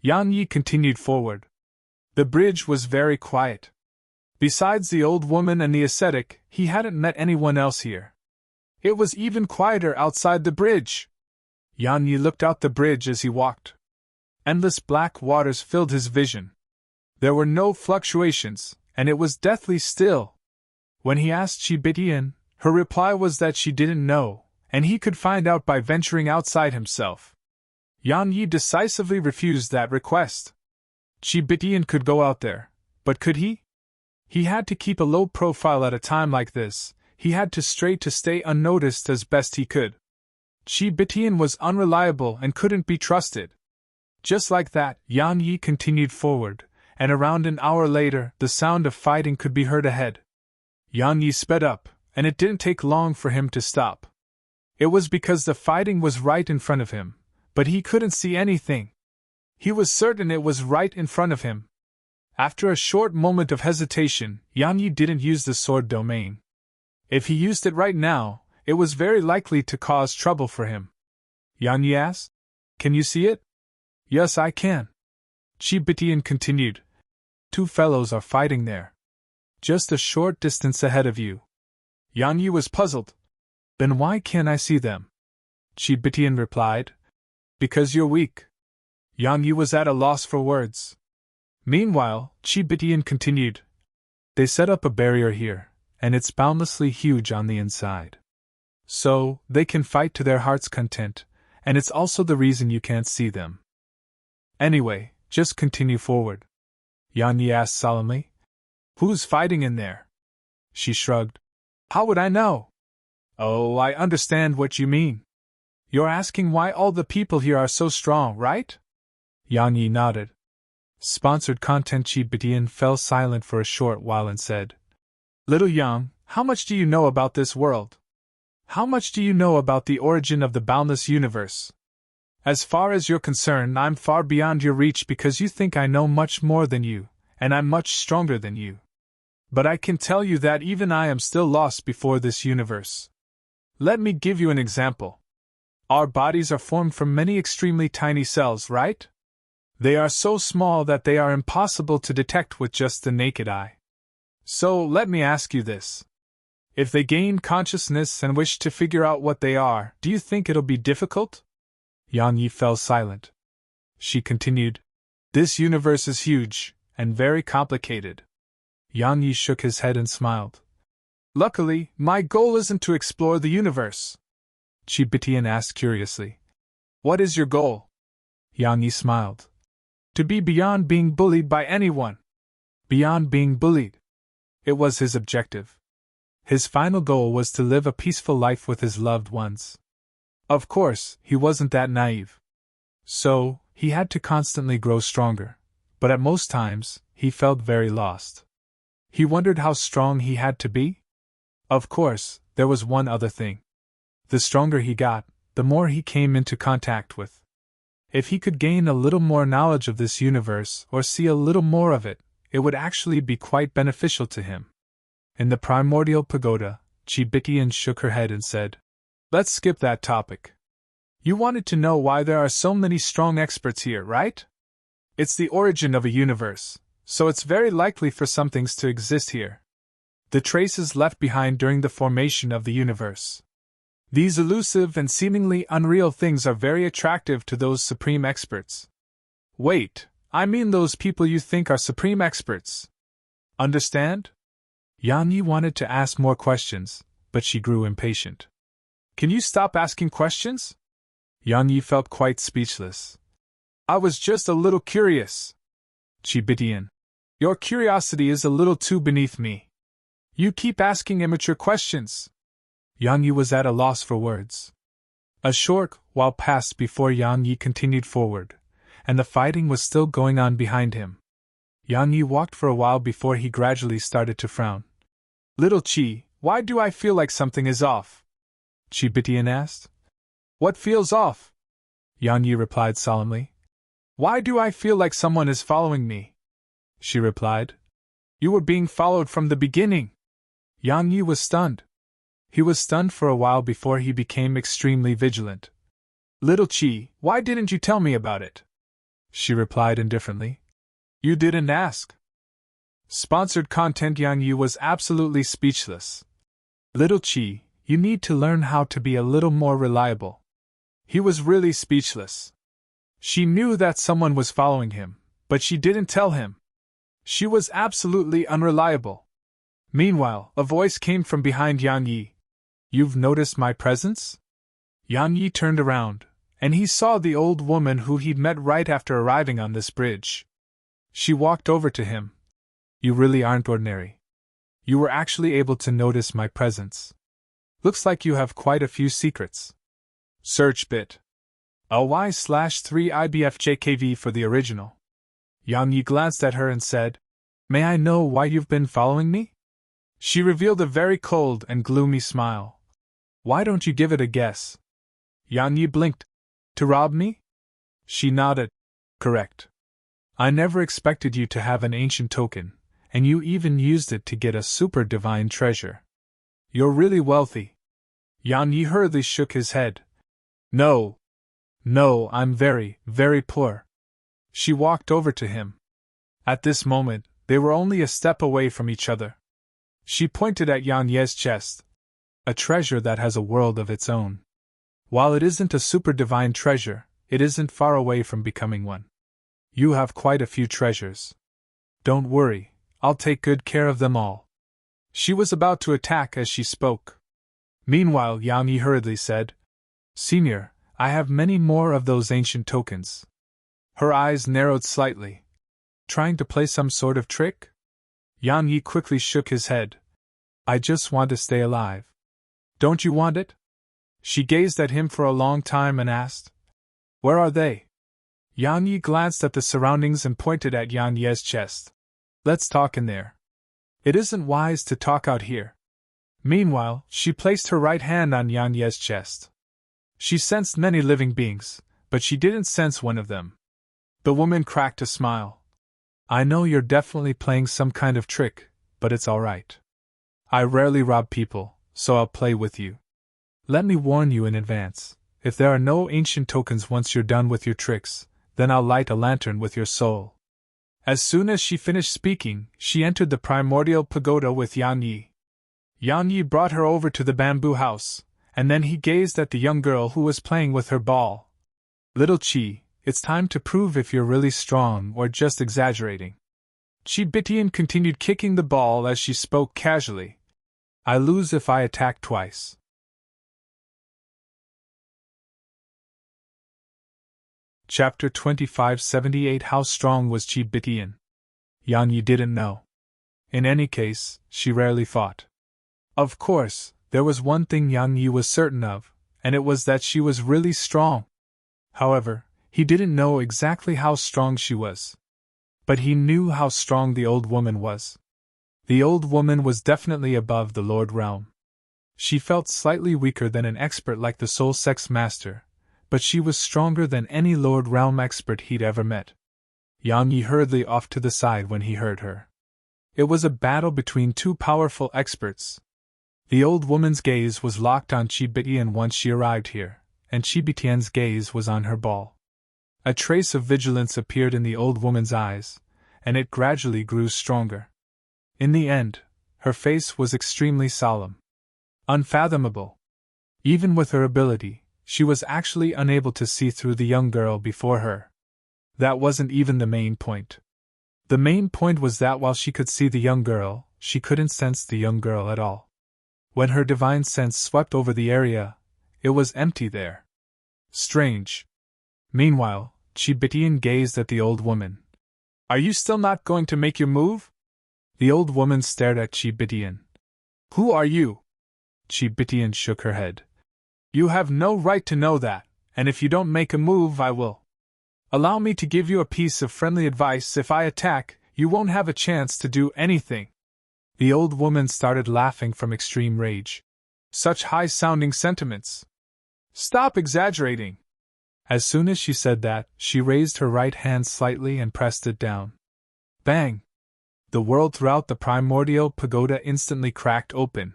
Yang Yi continued forward. The bridge was very quiet. Besides the old woman and the ascetic, he hadn't met anyone else here. It was even quieter outside the bridge. Yang Yi looked out the bridge as he walked. Endless black waters filled his vision. There were no fluctuations, and it was deathly still. When he asked Qibitian, her reply was that she didn't know, and he could find out by venturing outside himself. Yang Yi decisively refused that request. Qibitian could go out there, but could he? He had to keep a low profile at a time like this, he had to stay unnoticed as best he could. Qibitian was unreliable and couldn't be trusted. Just like that, Yang Yi continued forward, and around an hour later, the sound of fighting could be heard ahead. Yang Yi sped up, and it didn't take long for him to stop. It was because the fighting was right in front of him, but he couldn't see anything. He was certain it was right in front of him. After a short moment of hesitation, Yang Yi didn't use the sword domain. If he used it right now, it was very likely to cause trouble for him. Yang Yi asked, "Can you see it?" "Yes, I can." Qi Bitian continued. "Two fellows are fighting there. Just a short distance ahead of you." Yang Yi was puzzled. "Then why can't I see them?" Qi Bitian replied. "Because you're weak." Yang Yi was at a loss for words. Meanwhile, Qi Bitian continued. "They set up a barrier here, and it's boundlessly huge on the inside. So, they can fight to their heart's content, and it's also the reason you can't see them. Anyway, just continue forward." Yang Yi asked solemnly. "Who's fighting in there?" She shrugged. "How would I know?" "Oh, I understand what you mean. You're asking why all the people here are so strong, right?" Yang Yi nodded. Sponsored content. Qi Bitian fell silent for a short while and said, "Little Yang, how much do you know about this world? How much do you know about the origin of the boundless universe? As far as you're concerned, I'm far beyond your reach because you think I know much more than you, and I'm much stronger than you. But I can tell you that even I am still lost before this universe. Let me give you an example. Our bodies are formed from many extremely tiny cells, right? They are so small that they are impossible to detect with just the naked eye. So let me ask you this. If they gain consciousness and wish to figure out what they are, do you think it'll be difficult?" Yang Yi fell silent. She continued, "This universe is huge, and very complicated." Yang Yi shook his head and smiled. "Luckily, my goal isn't to explore the universe." Qi Bitian asked curiously. "What is your goal?" Yang Yi smiled. "To be beyond being bullied by anyone." Beyond being bullied. It was his objective. His final goal was to live a peaceful life with his loved ones. Of course, he wasn't that naive. So, he had to constantly grow stronger, but at most times, he felt very lost. He wondered how strong he had to be. Of course, there was one other thing. The stronger he got, the more he came into contact with. If he could gain a little more knowledge of this universe or see a little more of it, it would actually be quite beneficial to him. In the primordial pagoda, Qi Bitian shook her head and said, "Let's skip that topic. You wanted to know why there are so many strong experts here, right? It's the origin of a universe, so it's very likely for some things to exist here. The traces left behind during the formation of the universe. These elusive and seemingly unreal things are very attractive to those supreme experts. Wait, I mean those people you think are supreme experts. Understand?" Yang Yi wanted to ask more questions, but she grew impatient. "Can you stop asking questions?" Yang Yi felt quite speechless. "I was just a little curious." Qi Bitian, "Your curiosity is a little too beneath me. You keep asking immature questions." Yang Yi was at a loss for words. A short while passed before Yang Yi continued forward, and the fighting was still going on behind him. Yang Yi walked for a while before he gradually started to frown. "Little Qi, why do I feel like something is off?" Qi Bitian asked. "What feels off?" Yang Yi replied solemnly. "Why do I feel like someone is following me?" She replied. "You were being followed from the beginning." Yang Yi was stunned. He was stunned for a while before he became extremely vigilant. "Little Qi, why didn't you tell me about it?" She replied indifferently. "You didn't ask." Sponsored content. Yang Yi was absolutely speechless. "Little Qi, you need to learn how to be a little more reliable." He was really speechless. She knew that someone was following him, but she didn't tell him. She was absolutely unreliable. Meanwhile, a voice came from behind Yang Yi. "You've noticed my presence?" Yang Yi turned around, and he saw the old woman who he'd met right after arriving on this bridge. She walked over to him. "You really aren't ordinary. You were actually able to notice my presence. Looks like you have quite a few secrets." Search bit. ly/3ibfjkv for the original. Yang Yi glanced at her and said, "May I know why you've been following me?" She revealed a very cold and gloomy smile. Why don't you give it a guess? Yan Yi blinked. To rob me? She nodded. Correct. I never expected you to have an ancient token, and you even used it to get a super divine treasure. You're really wealthy. Yan Yi hurriedly shook his head. No. No, I'm very, very poor. She walked over to him. At this moment, they were only a step away from each other. She pointed at Yan Ye's chest. A treasure that has a world of its own. While it isn't a super divine treasure, it isn't far away from becoming one. You have quite a few treasures. Don't worry, I'll take good care of them all. She was about to attack as she spoke. Meanwhile, Yan Yi hurriedly said, Senior, I have many more of those ancient tokens. Her eyes narrowed slightly. Trying to play some sort of trick? Yan Yi quickly shook his head. I just want to stay alive. Don't you want it? She gazed at him for a long time and asked, Where are they? Yan Yi glanced at the surroundings and pointed at Yan Ye's chest. Let's talk in there. It isn't wise to talk out here. Meanwhile, she placed her right hand on Yan Ye's chest. She sensed many living beings, but she didn't sense one of them. The woman cracked a smile. I know you're definitely playing some kind of trick, but it's all right. I rarely rob people, so I'll play with you. Let me warn you in advance, if there are no ancient tokens once you're done with your tricks, then I'll light a lantern with your soul. As soon as she finished speaking, she entered the primordial pagoda with Yan Yi. Yan Yi brought her over to the bamboo house, and then he gazed at the young girl who was playing with her ball. Little Chi, it's time to prove if you're really strong or just exaggerating. Chi Bitian continued kicking the ball as she spoke casually. I lose if I attack twice. Chapter 2578 How strong was Chi Bitian? Yan Yi didn't know. In any case, she rarely fought. Of course, there was one thing Yan Yi was certain of, and it was that she was really strong. However, he didn't know exactly how strong she was. But he knew how strong the old woman was. The old woman was definitely above the Lord Realm. She felt slightly weaker than an expert like the Soul Sex Master, but she was stronger than any Lord Realm expert he'd ever met. Yan Yi hurriedly off to the side when he heard her. It was a battle between two powerful experts. The old woman's gaze was locked on Chi Bitian once she arrived here, and Chi Bitian's gaze was on her ball. A trace of vigilance appeared in the old woman's eyes, and it gradually grew stronger. In the end, her face was extremely solemn. Unfathomable. Even with her ability, she was actually unable to see through the young girl before her. That wasn't even the main point. The main point was that while she could see the young girl, she couldn't sense the young girl at all. When her divine sense swept over the area, it was empty there. Strange. Meanwhile, Chi Bitian gazed at the old woman. Are you still not going to make your move? The old woman stared at Chi Bitian. Who are you? Chi Bitian shook her head. You have no right to know that, and if you don't make a move, I will. Allow me to give you a piece of friendly advice. If I attack, you won't have a chance to do anything. The old woman started laughing from extreme rage. Such high-sounding sentiments. Stop exaggerating. As soon as she said that, she raised her right hand slightly and pressed it down. Bang! The world throughout the primordial pagoda instantly cracked open.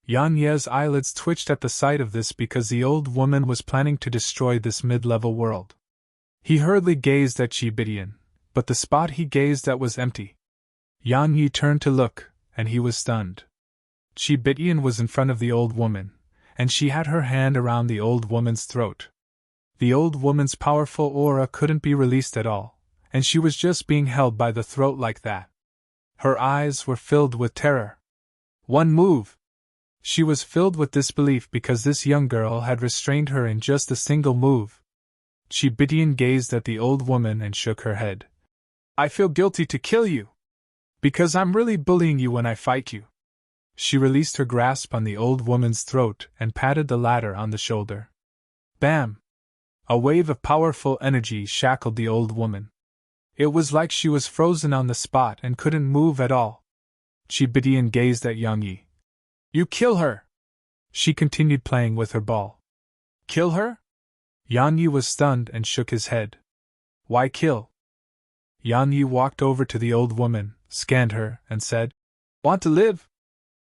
Yan Ye's eyelids twitched at the sight of this because the old woman was planning to destroy this mid-level world. He hurriedly gazed at Chi Bitian, but the spot he gazed at was empty. Yan Yi turned to look, and he was stunned. Chi Bitian was in front of the old woman, and she had her hand around the old woman's throat. The old woman's powerful aura couldn't be released at all, and she was just being held by the throat like that. Her eyes were filled with terror. One move! She was filled with disbelief because this young girl had restrained her in just a single move. Chi Bitian gazed at the old woman and shook her head. I feel guilty to kill you. Because I'm really bullying you when I fight you. She released her grasp on the old woman's throat and patted the latter on the shoulder. Bam! A wave of powerful energy shackled the old woman. It was like she was frozen on the spot and couldn't move at all. Chi Bitian gazed at Yang Yi. You kill her! She continued playing with her ball. Kill her? Yang Yi was stunned and shook his head. Why kill? Yang Yi walked over to the old woman, scanned her, and said, Want to live?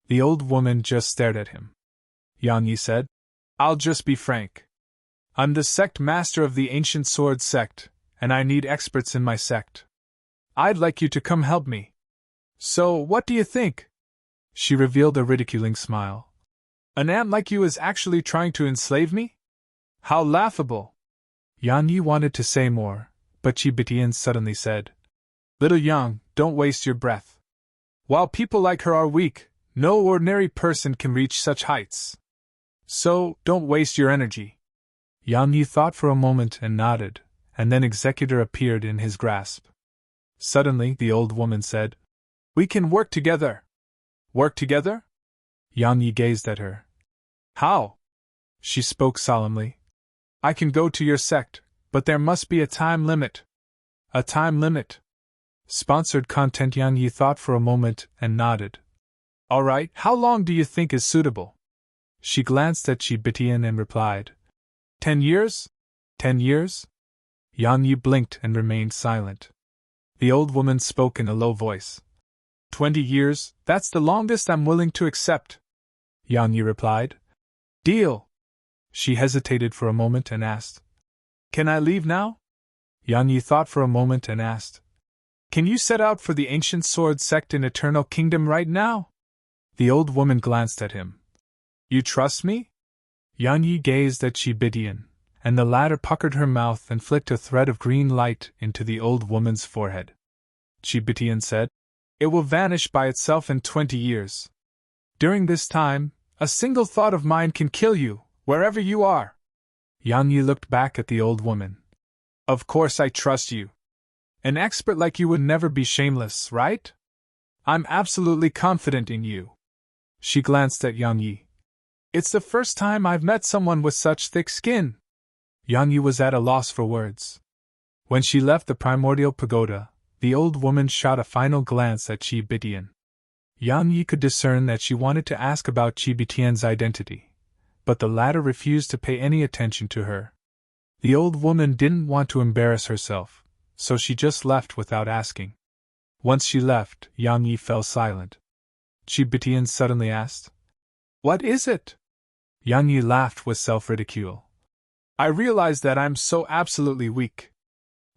The old woman just stared at him. Yang Yi said, I'll just be frank. I'm the sect master of the ancient sword sect, and I need experts in my sect. I'd like you to come help me. So, what do you think? She revealed a ridiculing smile. An ant like you is actually trying to enslave me? How laughable! Yang Yi wanted to say more, but Chi Bitian suddenly said, Little Yang, don't waste your breath. While people like her are weak, no ordinary person can reach such heights. So, don't waste your energy. Yang Yi thought for a moment and nodded, and then Executor appeared in his grasp. Suddenly, the old woman said, We can work together. Work together? Yang Yi gazed at her. How? She spoke solemnly. I can go to your sect, but there must be a time limit. A time limit? Sponsored content. Yang Yi thought for a moment and nodded. All right, how long do you think is suitable? She glanced at Chi Bitian and replied, 10 years? 10 years? Yang Yi blinked and remained silent. The old woman spoke in a low voice. 20 years, that's the longest I'm willing to accept. Yang Yi replied. Deal. She hesitated for a moment and asked, Can I leave now? Yang Yi thought for a moment and asked, Can you set out for the ancient sword sect in Eternal Kingdom right now? The old woman glanced at him. You trust me? Yang Yi gazed at Chi Bitian, and the latter puckered her mouth and flicked a thread of green light into the old woman's forehead. Chi Bitian said, It will vanish by itself in 20 years. During this time, a single thought of mine can kill you, wherever you are. Yang Yi looked back at the old woman. Of course I trust you. An expert like you would never be shameless, right? I'm absolutely confident in you. She glanced at Yang Yi. It's the first time I've met someone with such thick skin. Yang Yi was at a loss for words. When she left the primordial pagoda, the old woman shot a final glance at Chi Bitian. Yang Yi could discern that she wanted to ask about Chi Bitian's identity, but the latter refused to pay any attention to her. The old woman didn't want to embarrass herself, so she just left without asking. Once she left, Yang Yi fell silent. Chi Bitian suddenly asked, What is it? Yang Yi laughed with self-ridicule. I realize that I'm so absolutely weak.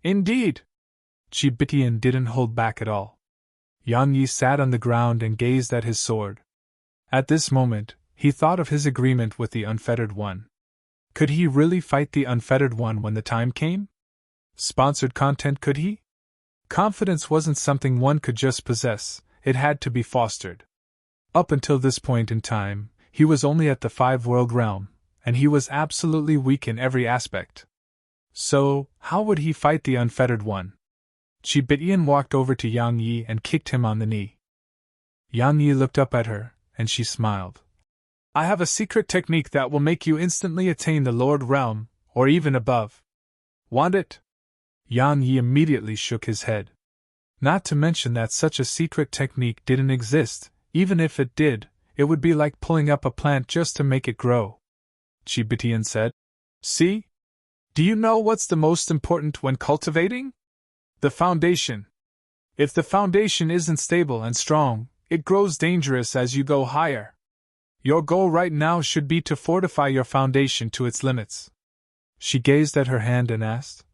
Indeed. Chi Bitian didn't hold back at all. Yang Yi sat on the ground and gazed at his sword. At this moment, he thought of his agreement with the Unfettered One. Could he really fight the Unfettered One when the time came? Sponsored content. Could he? Confidence wasn't something one could just possess, it had to be fostered. Up until this point in time, he was only at the 5-world realm, and he was absolutely weak in every aspect. So, how would he fight the Unfettered One? Chi Bitian walked over to Yang Yi and kicked him on the knee. Yang Yi looked up at her, and she smiled. I have a secret technique that will make you instantly attain the Lord Realm, or even above. Want it? Yang Yi immediately shook his head. Not to mention that such a secret technique didn't exist. Even if it did, it would be like pulling up a plant just to make it grow. Chi Bitian said. See? Do you know what's the most important when cultivating? The foundation. If the foundation isn't stable and strong, it grows dangerous as you go higher. Your goal right now should be to fortify your foundation to its limits. She gazed at her hand and asked,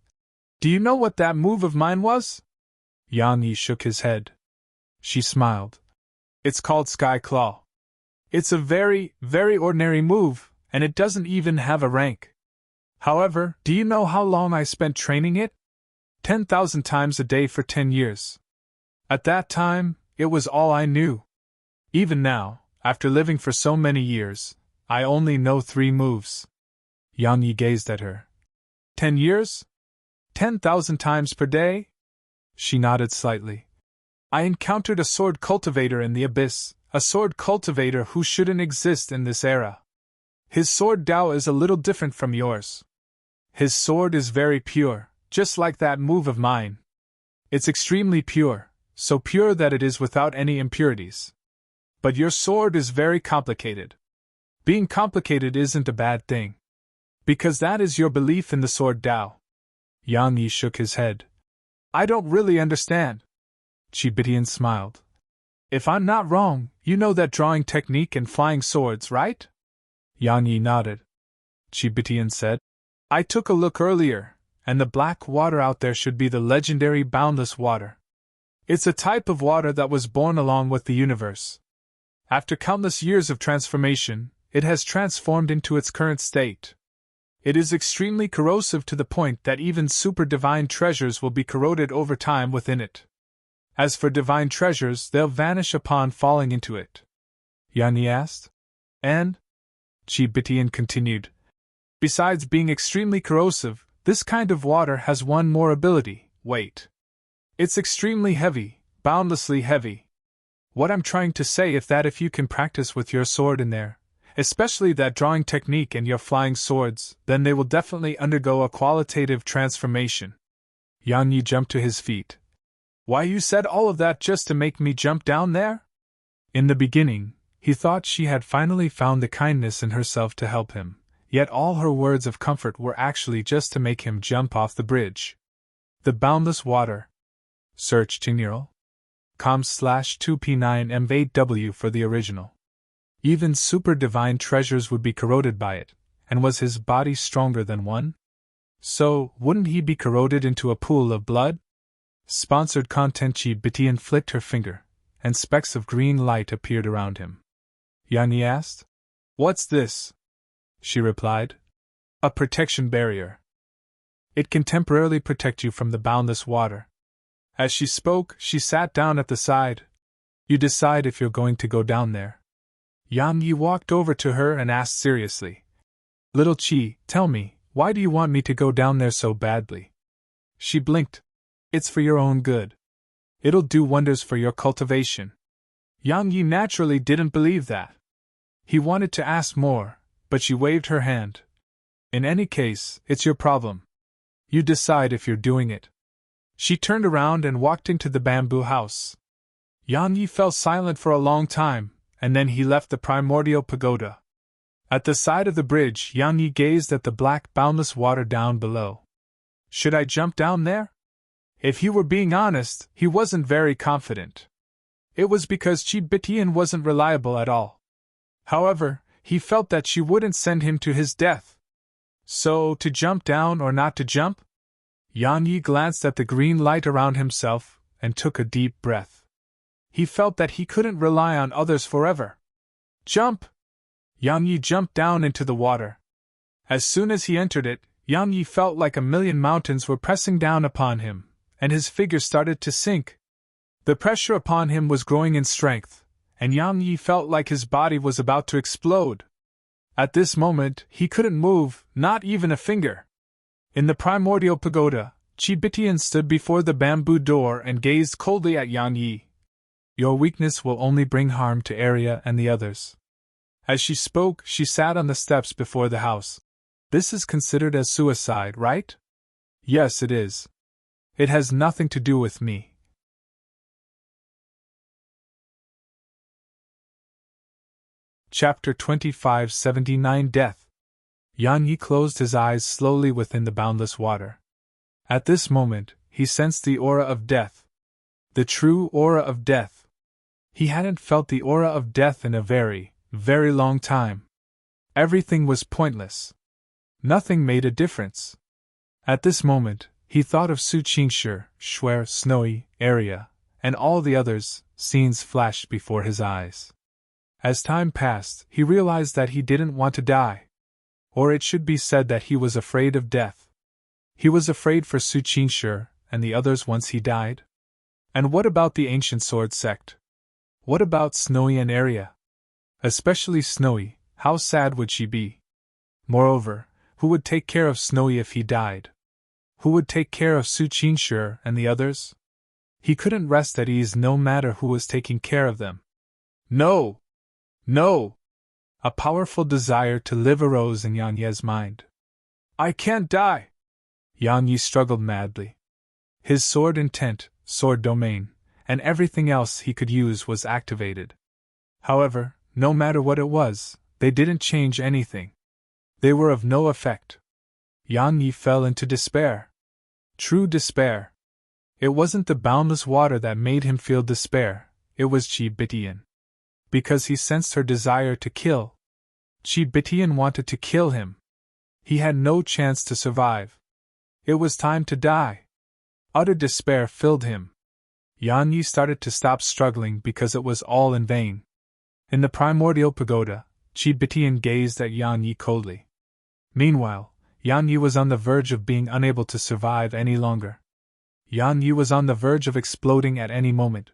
Do you know what that move of mine was? Yang Yi shook his head. She smiled. It's called Sky Claw. It's a very, very ordinary move, and it doesn't even have a rank. However, do you know how long I spent training it? 10,000 times a day for 10 years. At that time, it was all I knew. Even now, after living for so many years, I only know 3 moves. Yang Yi gazed at her. 10 years? 10,000 times per day? She nodded slightly. I encountered a sword cultivator in the abyss, a sword cultivator who shouldn't exist in this era. His sword Dao is a little different from yours. His sword is very pure, just like that move of mine. It's extremely pure, so pure that it is without any impurities, But your sword is very complicated. Being complicated isn't a bad thing. Because that is your belief in the sword Tao. Yang Yi shook his head. I don't really understand. Qibitian smiled. If I'm not wrong, you know that drawing technique and flying swords, right? Yang Yi nodded. Qibitian said. I took a look earlier, and the black water out there should be the legendary boundless water. It's a type of water that was born along with the universe. After countless years of transformation, it has transformed into its current state. It is extremely corrosive to the point that even super divine treasures will be corroded over time within it. As for divine treasures, they'll vanish upon falling into it. Yang Yi asked. And? Qibitian continued. Besides being extremely corrosive, this kind of water has one more ability: weight. It's extremely heavy, boundlessly heavy. What I'm trying to say is that if you can practice with your sword in there, especially that drawing technique and your flying swords, then they will definitely undergo a qualitative transformation. Yang Yi jumped to his feet. Why, you said all of that just to make me jump down there? In the beginning, he thought she had finally found the kindness in herself to help him, yet all her words of comfort were actually just to make him jump off the bridge. The boundless water. Search Tinero.com/2p9m8w for the original. Even super divine treasures would be corroded by it, and was his body stronger than one? So, wouldn't he be corroded into a pool of blood? Sponsored content. Qibitian flicked her finger, and specks of green light appeared around him. Yang Yi asked. What's this? She replied. A protection barrier. It can temporarily protect you from the boundless water. As she spoke, she sat down at the side. You decide if you're going to go down there. Yang Yi walked over to her and asked seriously. Little Qi, tell me, why do you want me to go down there so badly? She blinked. It's for your own good. It'll do wonders for your cultivation. Yang Yi naturally didn't believe that. He wanted to ask more, but she waved her hand. In any case, it's your problem. You decide if you're doing it. She turned around and walked into the bamboo house. Yang Yi fell silent for a long time, and then he left the primordial pagoda. At the side of the bridge, Yang Yi gazed at the black, boundless water down below. Should I jump down there? If he were being honest, he wasn't very confident. It was because Qibitian wasn't reliable at all. However, he felt that she wouldn't send him to his death. So, to jump down or not to jump? Yang Yi glanced at the green light around himself, and took a deep breath. He felt that he couldn't rely on others forever. Jump! Yang Yi jumped down into the water. As soon as he entered it, Yang Yi felt like a million mountains were pressing down upon him, and his figure started to sink. The pressure upon him was growing in strength, and Yang Yi felt like his body was about to explode. At this moment, he couldn't move, not even a finger. In the primordial pagoda, Qibitian stood before the bamboo door and gazed coldly at Yang Yi. Your weakness will only bring harm to Arya and the others. As she spoke, she sat on the steps before the house. This is considered as suicide, right? Yes, it is. It has nothing to do with me. Chapter 2579 Death. Yang Yi closed his eyes slowly within the boundless water. At this moment, he sensed the aura of death. The true aura of death. He hadn't felt the aura of death in a very, very long time. Everything was pointless. Nothing made a difference. At this moment, he thought of Su Qingshi, Shuer, Snowy, Arya, and all the others. Scenes flashed before his eyes. As time passed, he realized that he didn't want to die. Or it should be said that he was afraid of death. He was afraid for Su Qingshi and the others once he died. And what about the ancient sword sect? What about Snowy and Arya? Especially Snowy, how sad would she be? Moreover, who would take care of Snowy if he died? Who would take care of Su Qingshi and the others? He couldn't rest at ease no matter who was taking care of them. No! No! A powerful desire to live arose in Yang Yi's mind. I can't die! Yang Yi struggled madly. His sword intent, sword domain, and everything else he could use was activated. However, no matter what it was, they didn't change anything. They were of no effect. Yang Yi fell into despair. True despair. It wasn't the boundless water that made him feel despair, it was Qi Bitian. Because he sensed her desire to kill. Qi Bitian wanted to kill him. He had no chance to survive. It was time to die. Utter despair filled him. Yang Yi started to stop struggling because it was all in vain. In the primordial pagoda, Qi Bitian gazed at Yang Yi coldly. Meanwhile, Yang Yi was on the verge of being unable to survive any longer. Yang Yi was on the verge of exploding at any moment.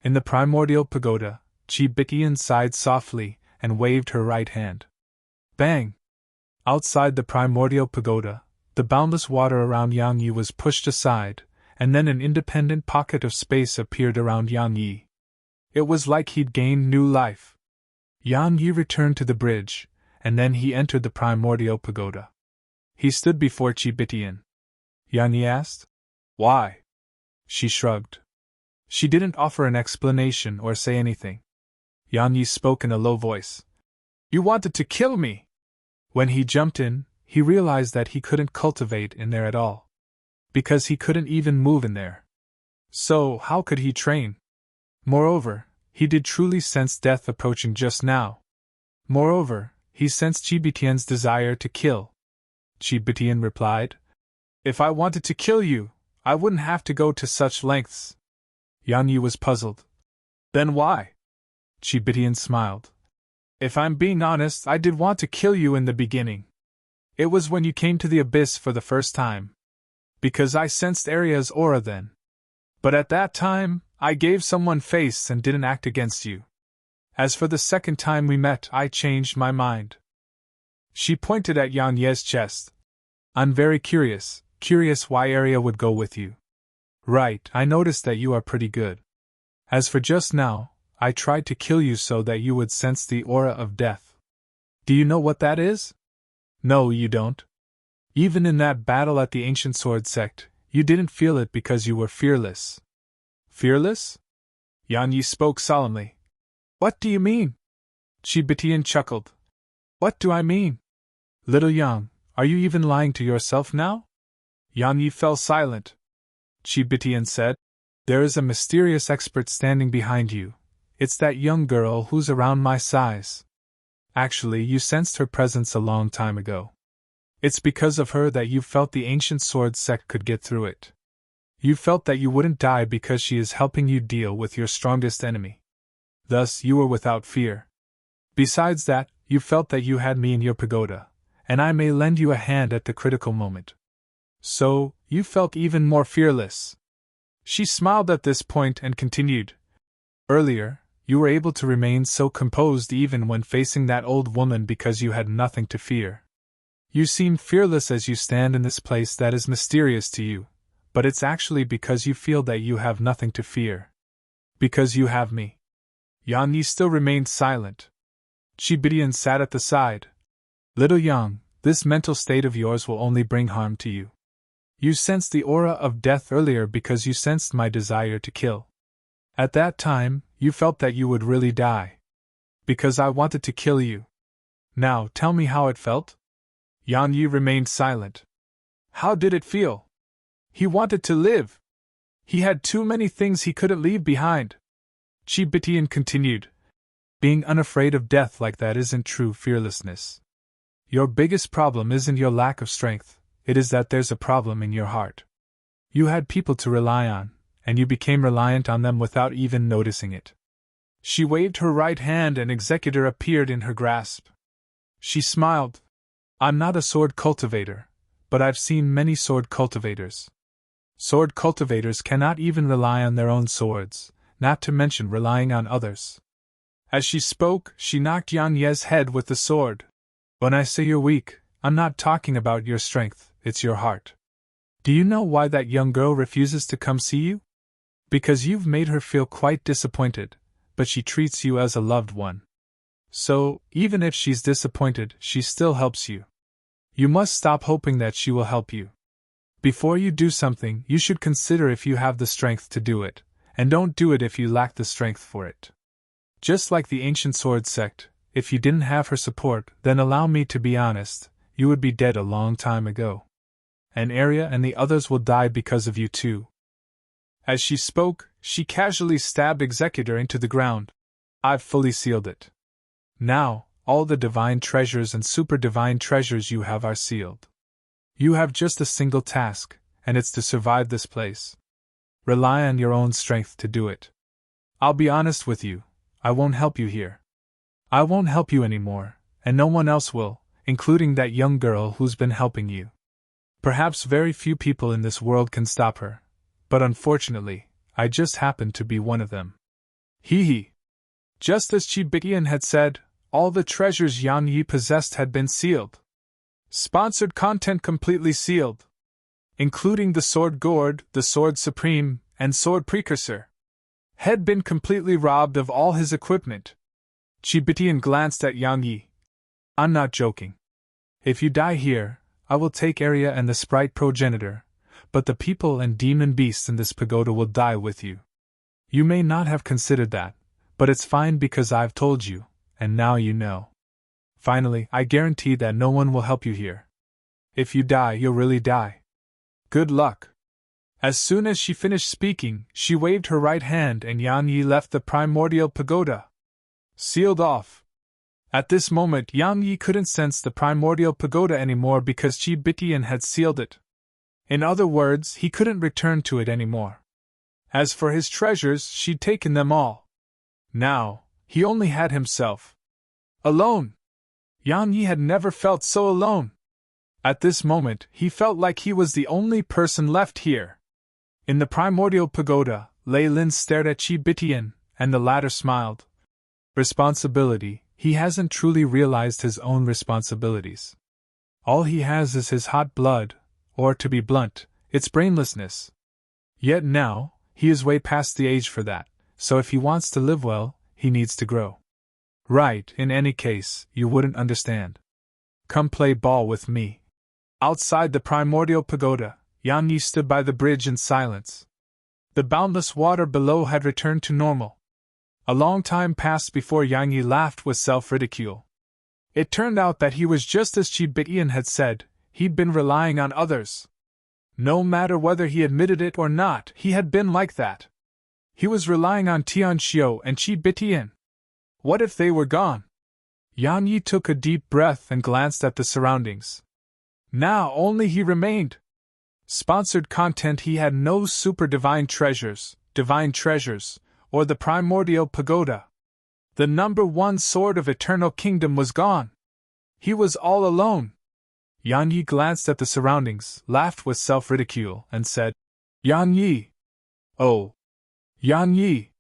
In the primordial pagoda, Qi Bitian sighed softly and waved her right hand. Bang! Outside the primordial pagoda, the boundless water around Yang Yi was pushed aside, and then an independent pocket of space appeared around Yang Yi. It was like he'd gained new life. Yang Yi returned to the bridge, and then he entered the primordial pagoda. He stood before Qi Bitian. Yang Yi asked, "Why?" She shrugged. She didn't offer an explanation or say anything. Yang Yi spoke in a low voice. "You wanted to kill me!" When he jumped in, he realized that he couldn't cultivate in there at all. Because he couldn't even move in there. So, how could he train? Moreover, he did truly sense death approaching just now. Moreover, he sensed Qi Bitian's desire to kill. Qi Bitian replied, "If I wanted to kill you, I wouldn't have to go to such lengths." Yang Yi was puzzled. "Then why?" Qi Bitian smiled. "If I'm being honest, I did want to kill you in the beginning. It was when you came to the abyss for the first time. Because I sensed Aria's aura then. But at that time, I gave someone face and didn't act against you. As for the second time we met, I changed my mind." She pointed at Yang Ye's chest. "I'm very curious why Aria would go with you." "Right, I noticed that you are pretty good. As for just now, I tried to kill you so that you would sense the aura of death. Do you know what that is?" "No, you don't. Even in that battle at the Ancient Sword Sect, you didn't feel it because you were fearless." "Fearless?" Yang Yi spoke solemnly. "What do you mean?" Qi Bitian chuckled. "What do I mean? Little Yang, are you even lying to yourself now?" Yang Yi fell silent. Qi Bitian said, "There is a mysterious expert standing behind you. It's that young girl who's around my size. Actually, you sensed her presence a long time ago. It's because of her that you felt the Ancient Sword Sect could get through it. You felt that you wouldn't die because she is helping you deal with your strongest enemy. Thus, you were without fear. Besides that, you felt that you had me in your pagoda, and I may lend you a hand at the critical moment. So, you felt even more fearless." She smiled at this point and continued. "Earlier, you were able to remain so composed even when facing that old woman because you had nothing to fear. You seem fearless as you stand in this place that is mysterious to you, but it's actually because you feel that you have nothing to fear. Because you have me." Yang Yi still remained silent. Qi Bitian sat at the side. "Little Yang, this mental state of yours will only bring harm to you. You sensed the aura of death earlier because you sensed my desire to kill. At that time, you felt that you would really die. Because I wanted to kill you. Now tell me how it felt?" Yang Yi remained silent. How did it feel? He wanted to live. He had too many things he couldn't leave behind. Qi Bitian continued. Being unafraid of death like that isn't true fearlessness. Your biggest problem isn't your lack of strength, it is that there's a problem in your heart. You had people to rely on, and you became reliant on them without even noticing it. She waved her right hand and executor appeared in her grasp. She smiled. I'm not a sword cultivator, but I've seen many sword cultivators. Sword cultivators cannot even rely on their own swords, not to mention relying on others. As she spoke, she knocked Yang Ye's head with the sword. When I say you're weak, I'm not talking about your strength, it's your heart. Do you know why that young girl refuses to come see you? Because you've made her feel quite disappointed, but she treats you as a loved one. So, even if she's disappointed, she still helps you. You must stop hoping that she will help you. Before you do something, you should consider if you have the strength to do it, and don't do it if you lack the strength for it. Just like the ancient sword sect, if you didn't have her support, then allow me to be honest, you would be dead a long time ago. And Arya and the others will die because of you too. As she spoke, she casually stabbed Executor into the ground. I've fully sealed it. Now, all the divine treasures and super divine treasures you have are sealed. You have just a single task, and it's to survive this place. Rely on your own strength to do it. I'll be honest with you, I won't help you here. I won't help you anymore, and no one else will, including that young girl who's been helping you. Perhaps very few people in this world can stop her, but unfortunately, I just happen to be one of them. Hee hee. Just as Chi Bitian had said, all the treasures Yang Yi possessed had been sealed. Sponsored content completely sealed. Including the Sword Gourd, the Sword Supreme, and Sword Precursor. Had been completely robbed of all his equipment. Chi Bitian glanced at Yang Yi. I'm not joking. If you die here, I will take Arya and the sprite progenitor, but the people and demon beasts in this pagoda will die with you. You may not have considered that, but it's fine because I've told you, and now you know. Finally, I guarantee that no one will help you here. If you die, you'll really die. Good luck. As soon as she finished speaking, she waved her right hand and Yang Yi left the primordial pagoda. Sealed off. At this moment, Yang Yi couldn't sense the primordial pagoda anymore because Chi Bitian had sealed it. In other words, he couldn't return to it anymore. As for his treasures, she'd taken them all. Now, he only had himself. Alone. Yang Yi had never felt so alone. At this moment, he felt like he was the only person left here. In the primordial pagoda, Lei Lin stared at Chi Bitian, and the latter smiled. Responsibility, he hasn't truly realized his own responsibilities. All he has is his hot blood, or to be blunt, it's brainlessness. Yet now, he is way past the age for that, so if he wants to live well, he needs to grow. Right, in any case, you wouldn't understand. Come play ball with me. Outside the primordial pagoda, Yang Yi stood by the bridge in silence. The boundless water below had returned to normal. A long time passed before Yang Yi laughed with self-ridicule. It turned out that he was just as Chi Bitian had said, he'd been relying on others. No matter whether he admitted it or not, he had been like that. He was relying on Tian Xiu and Chi Bitian. What if they were gone? Yang Yi took a deep breath and glanced at the surroundings. Now only he remained. Sponsored content. He had no super divine treasures, or the primordial pagoda. The #1 sword of Eternal Kingdom was gone. He was all alone. Yang Yi glanced at the surroundings, laughed with self-ridicule, and said, Yang Yi! Oh! Yang Yi!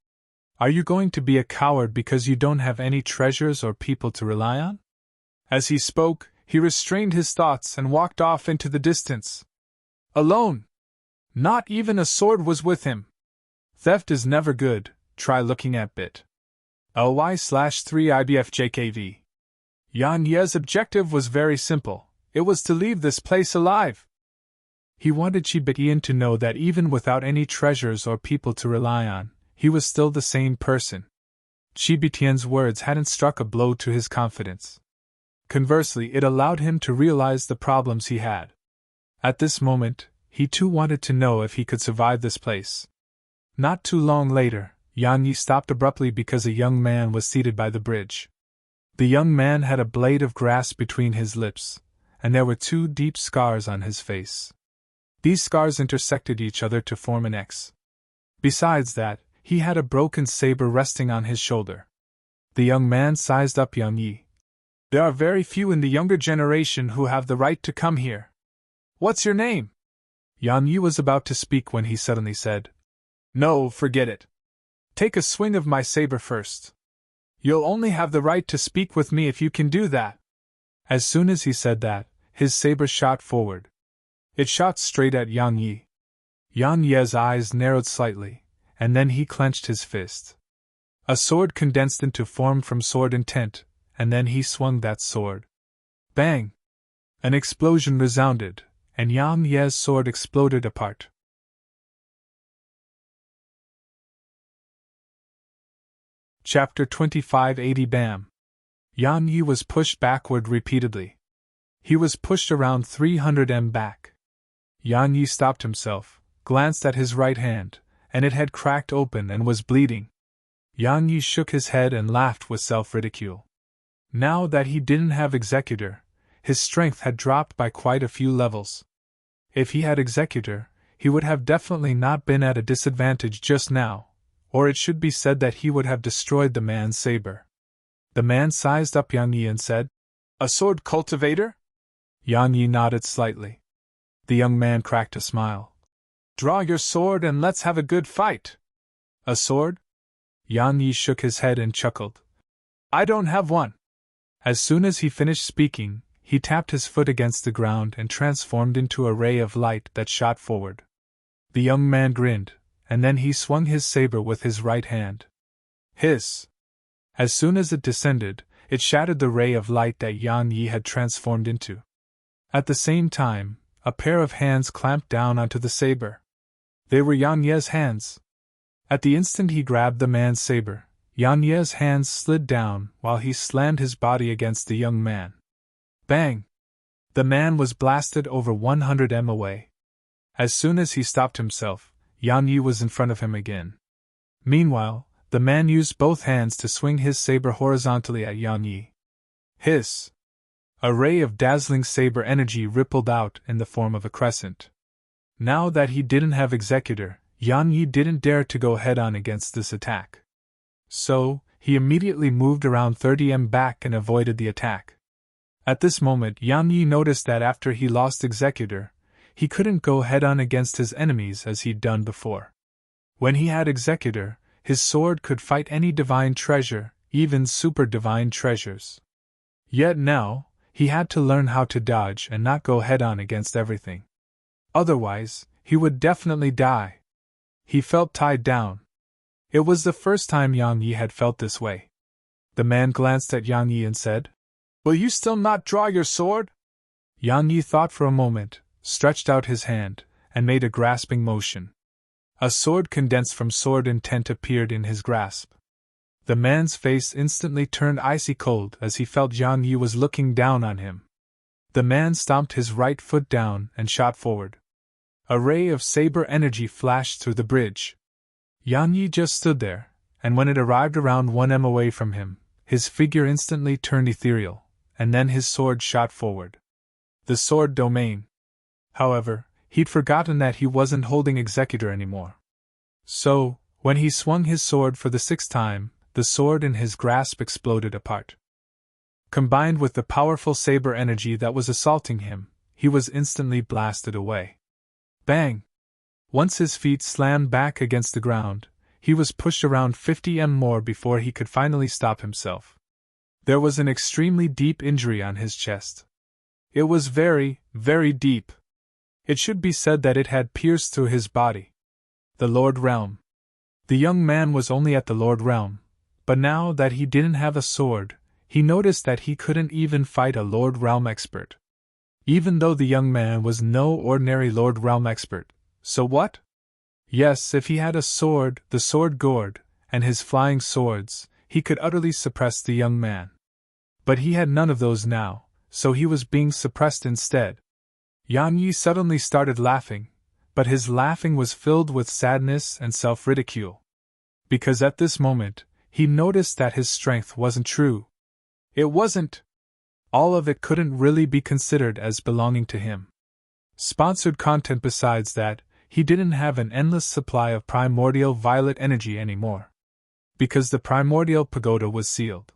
Are you going to be a coward because you don't have any treasures or people to rely on? As he spoke, he restrained his thoughts and walked off into the distance. Alone! Not even a sword was with him. Theft is never good, try looking at bit.ly/3ibfjkv. Yang Ye's objective was very simple, it was to leave this place alive. He wanted Chi Bitian to know that even without any treasures or people to rely on, he was still the same person. Chi Bitian's words hadn't struck a blow to his confidence. Conversely, it allowed him to realize the problems he had. At this moment, he too wanted to know if he could survive this place. Not too long later, Yang Yi stopped abruptly because a young man was seated by the bridge. The young man had a blade of grass between his lips, and there were 2 deep scars on his face. These scars intersected each other to form an X. Besides that, he had a broken saber resting on his shoulder. The young man sized up Yang Yi. There are very few in the younger generation who have the right to come here. What's your name? Yang Yi was about to speak when he suddenly said, No, forget it. Take a swing of my saber first. You'll only have the right to speak with me if you can do that. As soon as he said that, his saber shot forward. It shot straight at Yang Yi. Yang Yi's eyes narrowed slightly, and then he clenched his fist. A sword condensed into form from sword intent, and then he swung that sword. Bang! An explosion resounded, and Yang Yi's sword exploded apart. Chapter 2580 Bam! Yan Yi was pushed backward repeatedly. He was pushed around 300 m back. Yan Yi stopped himself, glanced at his right hand, and it had cracked open and was bleeding. Yan Yi shook his head and laughed with self-ridicule. Now that he didn't have Executor, his strength had dropped by quite a few levels. If he had Executor, he would have definitely not been at a disadvantage just now, or it should be said that he would have destroyed the man's saber. The man sized up Yan Yi and said, "A sword cultivator?" Yan Yi nodded slightly. The young man cracked a smile. "Draw your sword and let's have a good fight." "A sword?" Yan Yi shook his head and chuckled. "I don't have one." As soon as he finished speaking, he tapped his foot against the ground and transformed into a ray of light that shot forward. The young man grinned, and then he swung his saber with his right hand. Hiss! As soon as it descended, it shattered the ray of light that Yan Yi had transformed into. At the same time, a pair of hands clamped down onto the saber. They were Yan Ye's hands. At the instant he grabbed the man's saber, Yan Ye's hands slid down while he slammed his body against the young man. Bang! The man was blasted over 100 m away. As soon as he stopped himself, Yan Yi was in front of him again. Meanwhile, the man used both hands to swing his saber horizontally at Yan Yi. Hiss! A ray of dazzling saber energy rippled out in the form of a crescent. Now that he didn't have Executor, Yan Yi didn't dare to go head-on against this attack. So, he immediately moved around 30 m back and avoided the attack. At this moment, Yan Yi noticed that after he lost Executor, he couldn't go head-on against his enemies as he'd done before. When he had Executor, his sword could fight any divine treasure, even super divine treasures. Yet now, he had to learn how to dodge and not go head-on against everything. Otherwise, he would definitely die. He felt tied down. It was the first time Yan Yi had felt this way. The man glanced at Yan Yi and said, "Will you still not draw your sword?" Yan Yi thought for a moment, stretched out his hand, and made a grasping motion. A sword condensed from sword intent appeared in his grasp. The man's face instantly turned icy cold as he felt Yan Yi was looking down on him. The man stomped his right foot down and shot forward. A ray of saber energy flashed through the bridge. Yan Yi just stood there, and when it arrived around 1 m away from him, his figure instantly turned ethereal, and then his sword shot forward. The sword domain. However, he'd forgotten that he wasn't holding Executor anymore. So, when he swung his sword for the 6th time, the sword in his grasp exploded apart. Combined with the powerful saber energy that was assaulting him, he was instantly blasted away. Bang! Once his feet slammed back against the ground, he was pushed around 50 m more before he could finally stop himself. There was an extremely deep injury on his chest. It was very, very deep. It should be said that it had pierced through his body. The Lord Realm. The young man was only at the Lord Realm, but now that he didn't have a sword, he noticed that he couldn't even fight a Lord Realm expert. Even though the young man was no ordinary Lord Realm expert, so what? Yes, if he had a sword, the sword gourd, and his flying swords, he could utterly suppress the young man. But he had none of those now, so he was being suppressed instead. Yan Yi suddenly started laughing, but his laughing was filled with sadness and self-ridicule. Because at this moment, he noticed that his strength wasn't true. It wasn't. All of it couldn't really be considered as belonging to him. Sponsored content. Besides that, he didn't have an endless supply of primordial violet energy anymore. Because the primordial pagoda was sealed.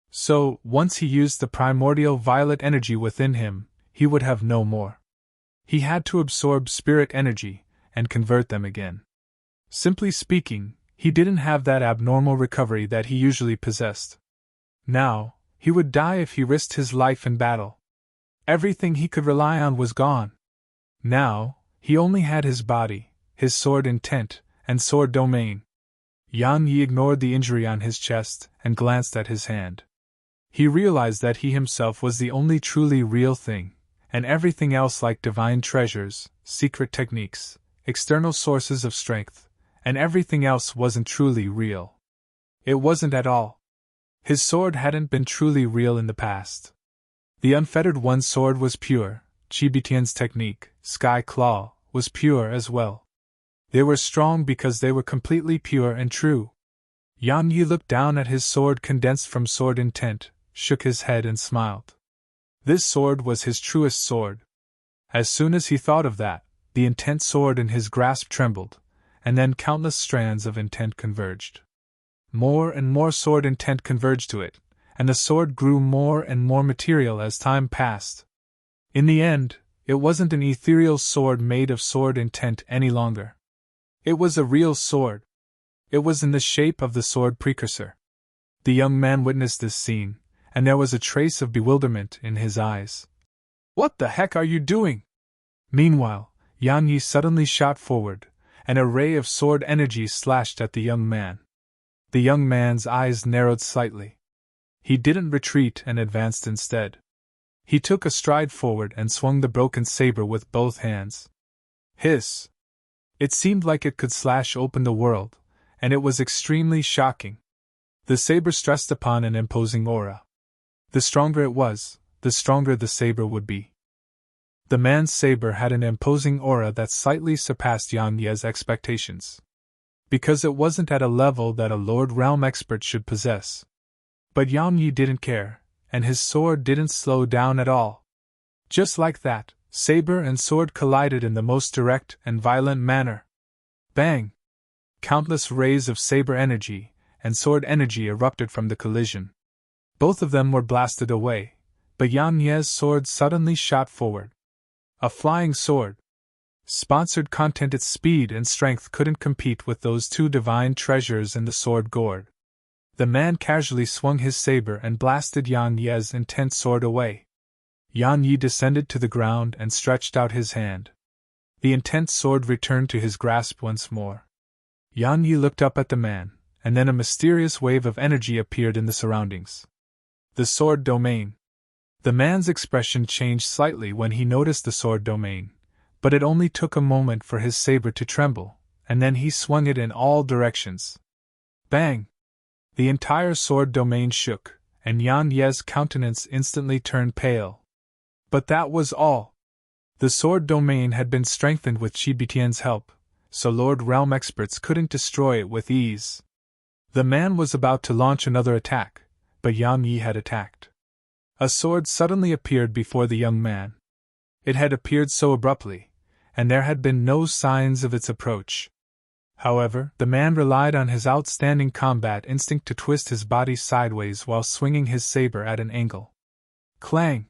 So, once he used the primordial violet energy within him, he would have no more. He had to absorb spirit energy and convert them again. Simply speaking, he didn't have that abnormal recovery that he usually possessed. Now, he would die if he risked his life in battle. Everything he could rely on was gone. Now, he only had his body, his sword intent, and sword domain. Yan Yi ignored the injury on his chest and glanced at his hand. He realized that he himself was the only truly real thing, and everything else like divine treasures, secret techniques, external sources of strength, and everything else wasn't truly real. It wasn't at all. His sword hadn't been truly real in the past. The unfettered one's sword was pure, Chibitian's technique, Sky Claw, was pure as well. They were strong because they were completely pure and true. Yan Yi looked down at his sword condensed from sword intent, shook his head and smiled. This sword was his truest sword. As soon as he thought of that, the intent sword in his grasp trembled, and then countless strands of intent converged. More and more sword intent converged to it, and the sword grew more and more material as time passed. In the end, it wasn't an ethereal sword made of sword intent any longer. It was a real sword. It was in the shape of the sword precursor. The young man witnessed this scene, and there was a trace of bewilderment in his eyes. "What the heck are you doing?" Meanwhile, Yan Yi suddenly shot forward, and a ray of sword energy slashed at the young man. The young man's eyes narrowed slightly. He didn't retreat and advanced instead. He took a stride forward and swung the broken saber with both hands. Hiss! It seemed like it could slash open the world, and it was extremely shocking. The saber stressed upon an imposing aura. The stronger it was, the stronger the saber would be. The man's saber had an imposing aura that slightly surpassed Yang Ye's expectations. Because it wasn't at a level that a Lord Realm expert should possess. But Yang Yi didn't care, and his sword didn't slow down at all. Just like that, saber and sword collided in the most direct and violent manner. Bang! Countless rays of saber energy and sword energy erupted from the collision. Both of them were blasted away, but Yang Ye's sword suddenly shot forward. A flying sword. Sponsored content. Its speed and strength couldn't compete with those two divine treasures in the sword gourd. The man casually swung his saber and blasted Yang Ye's intent sword away. Yan Yi descended to the ground and stretched out his hand. The intent sword returned to his grasp once more. Yan Yi looked up at the man, and then a mysterious wave of energy appeared in the surroundings. The sword domain. The man's expression changed slightly when he noticed the sword domain, but it only took a moment for his saber to tremble, and then he swung it in all directions. Bang! The entire sword domain shook, and Yan Ye's countenance instantly turned pale. But that was all. The sword domain had been strengthened with Chibitian's help, so Lord Realm experts couldn't destroy it with ease. The man was about to launch another attack, but Yang Yi had attacked. A sword suddenly appeared before the young man. It had appeared so abruptly, and there had been no signs of its approach. However, the man relied on his outstanding combat instinct to twist his body sideways while swinging his saber at an angle. Clang!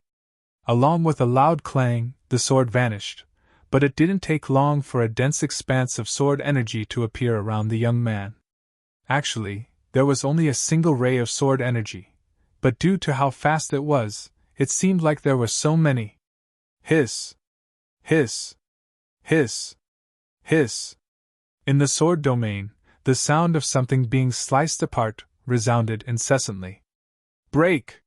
Along with a loud clang, the sword vanished, but it didn't take long for a dense expanse of sword energy to appear around the young man. Actually, there was only a single ray of sword energy, but due to how fast it was, it seemed like there were so many. Hiss! Hiss! Hiss! Hiss! In the sword domain, the sound of something being sliced apart resounded incessantly. Break!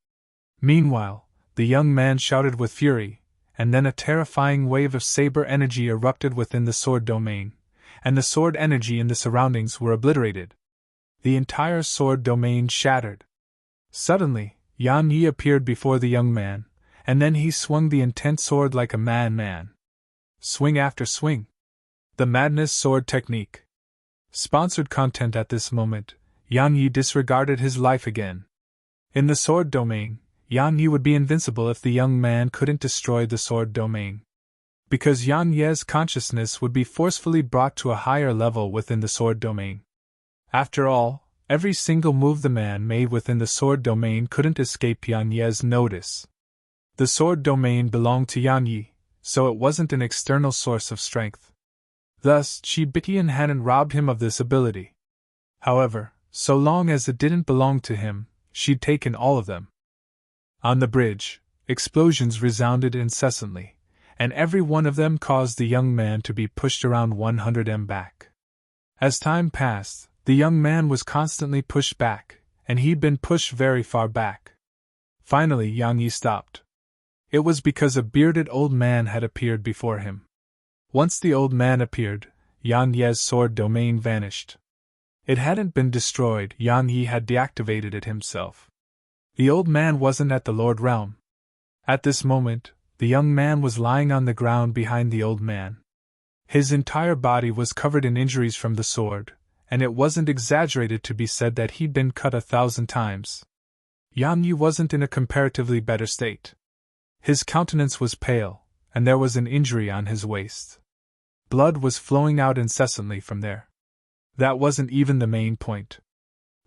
Meanwhile, the young man shouted with fury, and then a terrifying wave of saber energy erupted within the sword domain, and the sword energy in the surroundings were obliterated. The entire sword domain shattered. Suddenly, Yan Yi appeared before the young man, and then he swung the intent sword like a madman. Swing after swing. The madness sword technique. Sponsored content. At this moment, Yan Yi disregarded his life again. In the sword domain, Yan Yi would be invincible if the young man couldn't destroy the sword domain. Because Yan Ye's consciousness would be forcefully brought to a higher level within the sword domain. After all, every single move the man made within the sword domain couldn't escape Yan Ye's notice. The sword domain belonged to Yan Yi, so it wasn't an external source of strength. Thus, Chibitian hadn't robbed him of this ability. However, so long as it didn't belong to him, she'd taken all of them. On the bridge, explosions resounded incessantly, and every one of them caused the young man to be pushed around 100 m back. As time passed, the young man was constantly pushed back, and he'd been pushed very far back. Finally, Yang Yi stopped. It was because a bearded old man had appeared before him. Once the old man appeared, Yan Ye's sword domain vanished. It hadn't been destroyed, Yang Yi had deactivated it himself. The old man wasn't at the Lord Realm. At this moment, the young man was lying on the ground behind the old man. His entire body was covered in injuries from the sword, and it wasn't exaggerated to be said that he'd been cut 1,000 times. Yang Yi wasn't in a comparatively better state. His countenance was pale, and there was an injury on his waist. Blood was flowing out incessantly from there. That wasn't even the main point.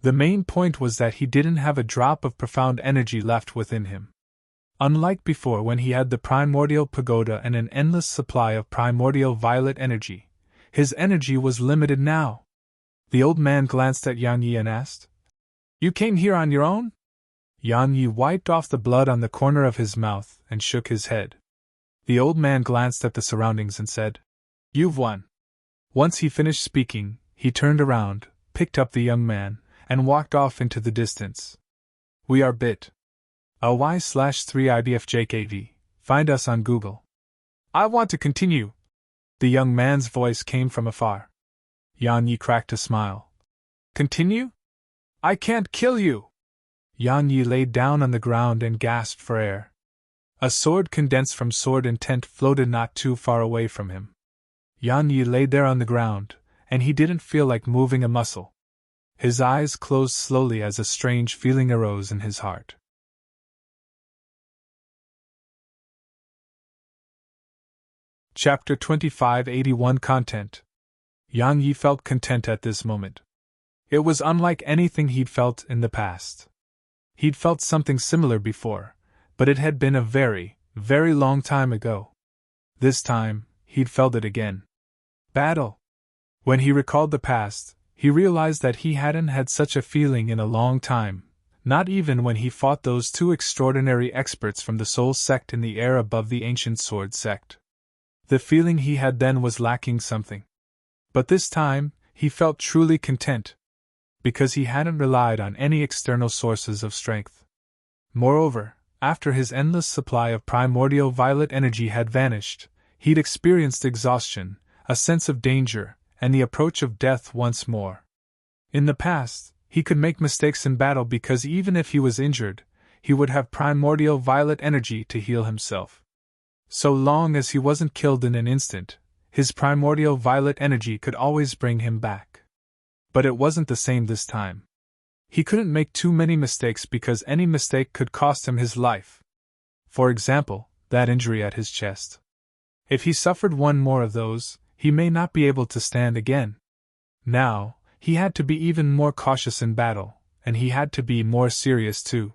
The main point was that he didn't have a drop of profound energy left within him. Unlike before when he had the primordial pagoda and an endless supply of primordial violet energy, his energy was limited now. The old man glanced at Yang Yi and asked, "You came here on your own?" Yang Yi wiped off the blood on the corner of his mouth and shook his head. The old man glanced at the surroundings and said, "You've won." Once he finished speaking, he turned around, picked up the young man, and walked off into the distance. We are bit. ly/3IDFJKV. Find us on Google. I want to continue. The young man's voice came from afar. Yang Yi cracked a smile. Continue? I can't kill you. Yang Yi laid down on the ground and gasped for air. A sword condensed from sword intent floated not too far away from him. Yang Yi lay there on the ground, and he didn't feel like moving a muscle. His eyes closed slowly as a strange feeling arose in his heart. Chapter 2581 Content. Yang Yi felt content at this moment. It was unlike anything he'd felt in the past. He'd felt something similar before, but it had been a very, very long time ago. This time, he'd felt it again. Battle. When he recalled the past, he realized that he hadn't had such a feeling in a long time, not even when he fought those two extraordinary experts from the Soul Sect in the air above the Ancient Sword Sect. The feeling he had then was lacking something. But this time, he felt truly content, because he hadn't relied on any external sources of strength. Moreover, after his endless supply of primordial violet energy had vanished, he'd experienced exhaustion, a sense of danger, and the approach of death once more. In the past, he could make mistakes in battle because even if he was injured, he would have primordial violet energy to heal himself. So long as he wasn't killed in an instant, his primordial violet energy could always bring him back. But it wasn't the same this time. He couldn't make too many mistakes because any mistake could cost him his life. For example, that injury at his chest. If he suffered one more of those, he may not be able to stand again. Now, he had to be even more cautious in battle, and he had to be more serious too.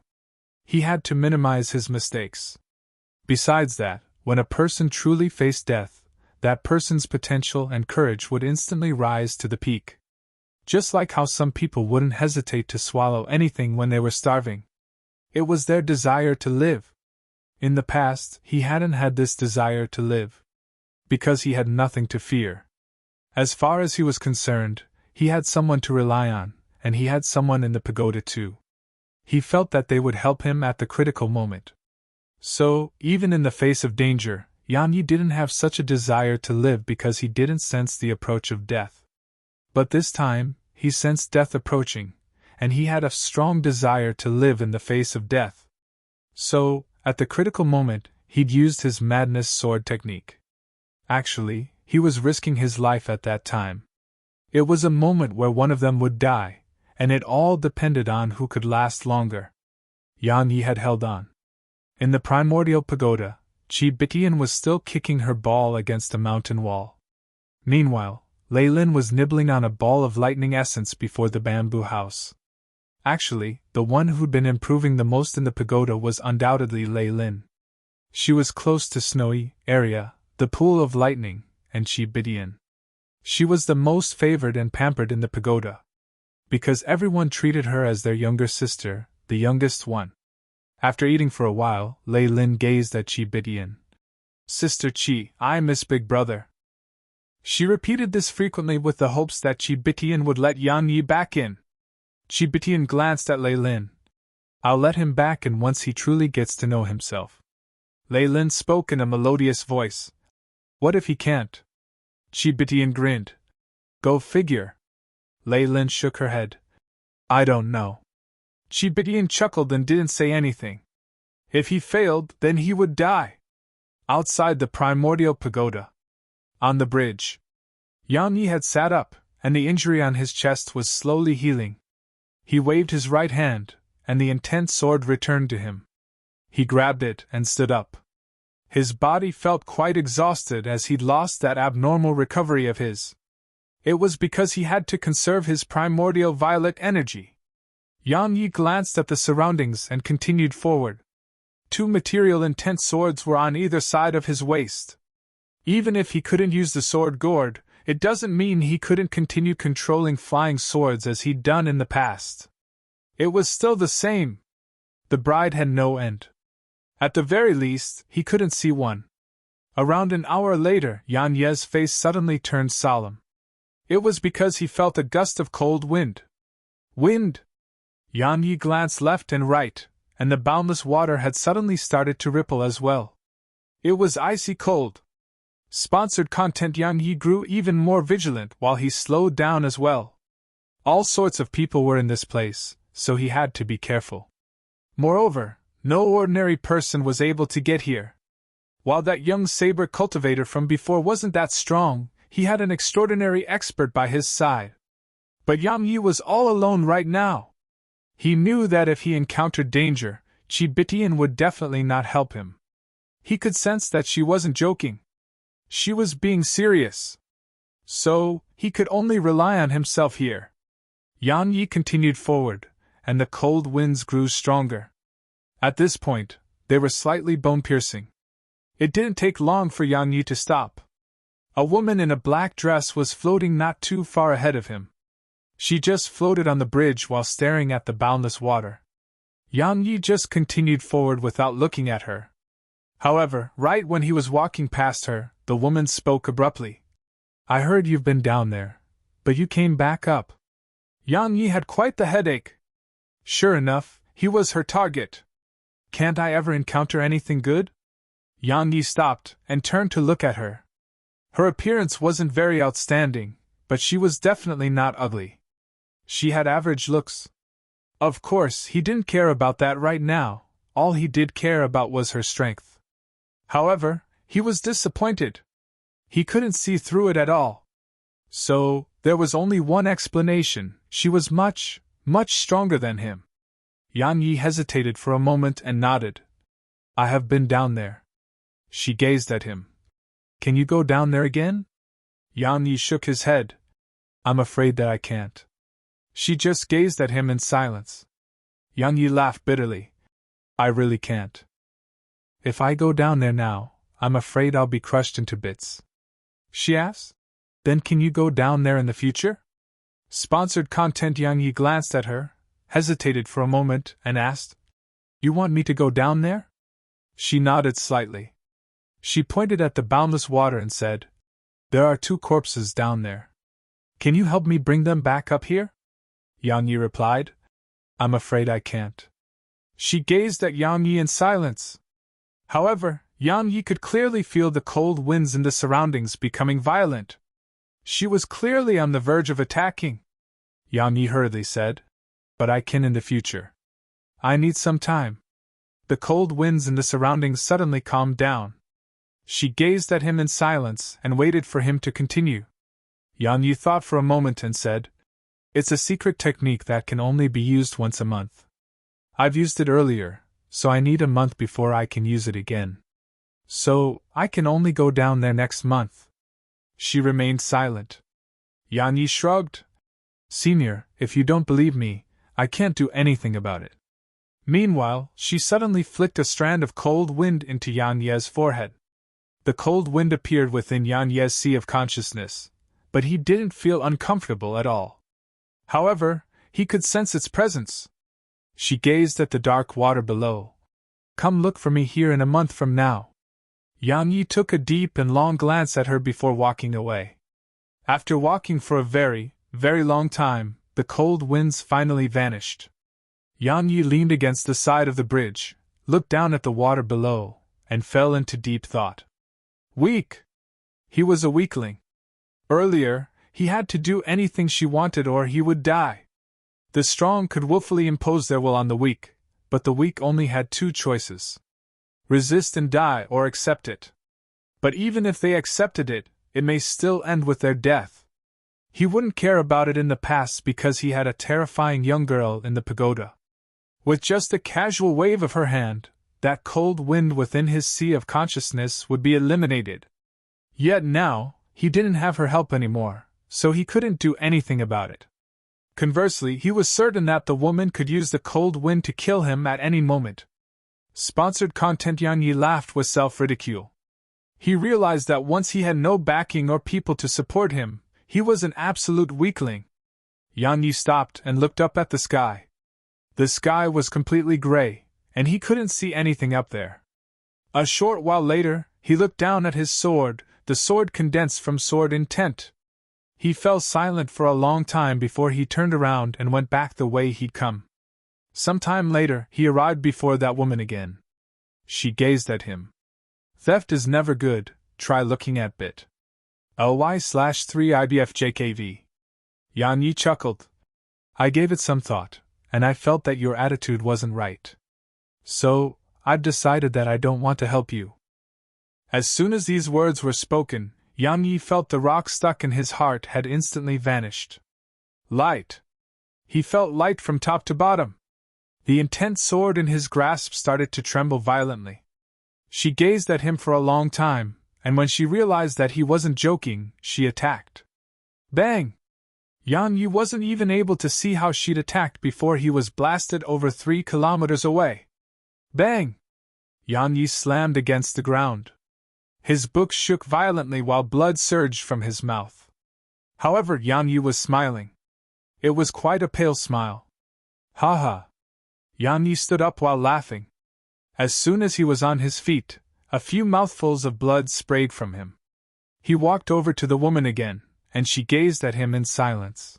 He had to minimize his mistakes. Besides that, when a person truly faced death, that person's potential and courage would instantly rise to the peak. Just like how some people wouldn't hesitate to swallow anything when they were starving. It was their desire to live. In the past, he hadn't had this desire to live. Because he had nothing to fear. As far as he was concerned, he had someone to rely on, and he had someone in the pagoda too. He felt that they would help him at the critical moment. So, even in the face of danger, Yang Yi didn't have such a desire to live because he didn't sense the approach of death. But this time, he sensed death approaching, and he had a strong desire to live in the face of death. So, at the critical moment, he'd used his madness sword technique. Actually, he was risking his life at that time. It was a moment where one of them would die, and it all depended on who could last longer. Yang Yi had held on. In the primordial pagoda, Chi Bitian was still kicking her ball against a mountain wall. Meanwhile, Lei Lin was nibbling on a ball of lightning essence before the bamboo house. Actually, the one who'd been improving the most in the pagoda was undoubtedly Lei Lin. She was close to Snowy Area, the pool of lightning, and Chi Bitian. She was the most favored and pampered in the pagoda. Because everyone treated her as their younger sister, the youngest one. After eating for a while, Lei Lin gazed at Chi Bitian. Sister Chi, I miss Big Brother. She repeated this frequently with the hopes that Chi Bitian would let Yang Yi back in. Chi Bitian glanced at Lei Lin. I'll let him back in once he truly gets to know himself. Lei Lin spoke in a melodious voice. What if he can't? Chi Bitian grinned. Go figure. Lei Lin shook her head. I don't know. Qibitian chuckled and didn't say anything. If he failed, then he would die. Outside the primordial pagoda. On the bridge. Yang Yi had sat up, and the injury on his chest was slowly healing. He waved his right hand, and the intense sword returned to him. He grabbed it and stood up. His body felt quite exhausted as he'd lost that abnormal recovery of his. It was because he had to conserve his primordial violet energy. Yang Yi glanced at the surroundings and continued forward. 2 material intense swords were on either side of his waist. Even if he couldn't use the sword gourd, it doesn't mean he couldn't continue controlling flying swords as he'd done in the past. It was still the same. The bride had no end. At the very least, he couldn't see one. Around an hour later, Yan Ye's face suddenly turned solemn. It was because he felt a gust of cold wind. Wind! Yan Yi glanced left and right, and the boundless water had suddenly started to ripple as well. It was icy cold. Sponsored content. Yang Yi grew even more vigilant while he slowed down as well. All sorts of people were in this place, so he had to be careful. Moreover, no ordinary person was able to get here. While that young saber cultivator from before wasn't that strong, he had an extraordinary expert by his side. But Yang Yi was all alone right now. He knew that if he encountered danger, Qibitian would definitely not help him. He could sense that she wasn't joking. She was being serious. So, he could only rely on himself here. Yang Yi continued forward, and the cold winds grew stronger. At this point, they were slightly bone-piercing. It didn't take long for Yang Yi to stop. A woman in a black dress was floating not too far ahead of him. She just floated on the bridge while staring at the boundless water. Yang Yi just continued forward without looking at her. However, right when he was walking past her, the woman spoke abruptly. I heard you've been down there, but you came back up. Yang Yi had quite the headache. Sure enough, he was her target. Can't I ever encounter anything good? Yang Yi stopped and turned to look at her. Her appearance wasn't very outstanding, but she was definitely not ugly. She had average looks. Of course, he didn't care about that right now. All he did care about was her strength. However, he was disappointed. He couldn't see through it at all. So, there was only one explanation: she was much, much stronger than him. Yang Yi hesitated for a moment and nodded. I have been down there. She gazed at him. Can you go down there again? Yang Yi shook his head. I'm afraid that I can't. She just gazed at him in silence. Yang Yi laughed bitterly. I really can't. If I go down there now, I'm afraid I'll be crushed into bits. She asked. Then can you go down there in the future? Sponsored content. Yang Yi glanced at her, hesitated for a moment, and asked, You want me to go down there? She nodded slightly. She pointed at the boundless water and said, There are 2 corpses down there. Can you help me bring them back up here? Yang Yi replied, I'm afraid I can't. She gazed at Yang Yi in silence. However, Yang Yi could clearly feel the cold winds in the surroundings becoming violent. She was clearly on the verge of attacking. Yang Yi hurriedly said, But I can in the future. I need some time. The cold winds in the surroundings suddenly calmed down. She gazed at him in silence and waited for him to continue. Yang Yi thought for a moment and said, It's a secret technique that can only be used once a month. I've used it earlier, so I need a month before I can use it again. So, I can only go down there next month. She remained silent. Yang Yi shrugged. Senior, if you don't believe me, I can't do anything about it. Meanwhile, she suddenly flicked a strand of cold wind into Yang Ye's forehead. The cold wind appeared within Yang Ye's sea of consciousness, but he didn't feel uncomfortable at all. However, he could sense its presence. She gazed at the dark water below. Come look for me here in a month from now. Yang Yi took a deep and long glance at her before walking away. After walking for a very, very long time, the cold winds finally vanished. Yang Yi leaned against the side of the bridge, looked down at the water below, and fell into deep thought. Weak! He was a weakling. Earlier, he had to do anything she wanted or he would die. The strong could willfully impose their will on the weak, but the weak only had two choices: resist and die or accept it. But even if they accepted it, it may still end with their death. He wouldn't care about it in the past because he had a terrifying young girl in the pagoda. With just a casual wave of her hand, that cold wind within his sea of consciousness would be eliminated. Yet now, he didn't have her help anymore, so he couldn't do anything about it. Conversely, he was certain that the woman could use the cold wind to kill him at any moment. Sponsored content. Yan Yi laughed with self-ridicule. He realized that once he had no backing or people to support him, he was an absolute weakling. Yan Yi stopped and looked up at the sky. The sky was completely gray, and he couldn't see anything up there. A short while later, he looked down at his sword, the sword condensed from sword intent. He fell silent for a long time before he turned around and went back the way he'd come. Some time later, he arrived before that woman again. She gazed at him. Theft is never good, try looking at bit. LY/3IBFJKV. Yan Yi chuckled. I gave it some thought, and I felt that your attitude wasn't right. So, I've decided that I don't want to help you. As soon as these words were spoken, Yang Yi felt the rock stuck in his heart had instantly vanished. Light. He felt light from top to bottom. The intense sword in his grasp started to tremble violently. She gazed at him for a long time, and when she realized that he wasn't joking, she attacked. Bang! Yang Yi wasn't even able to see how she'd attacked before he was blasted over 3 kilometers away. Bang! Yang Yi slammed against the ground. His book shook violently while blood surged from his mouth. However, Yang Yi was smiling. It was quite a pale smile. Ha ha! Yang Yi stood up while laughing. As soon as he was on his feet, a few mouthfuls of blood sprayed from him. He walked over to the woman again, and she gazed at him in silence.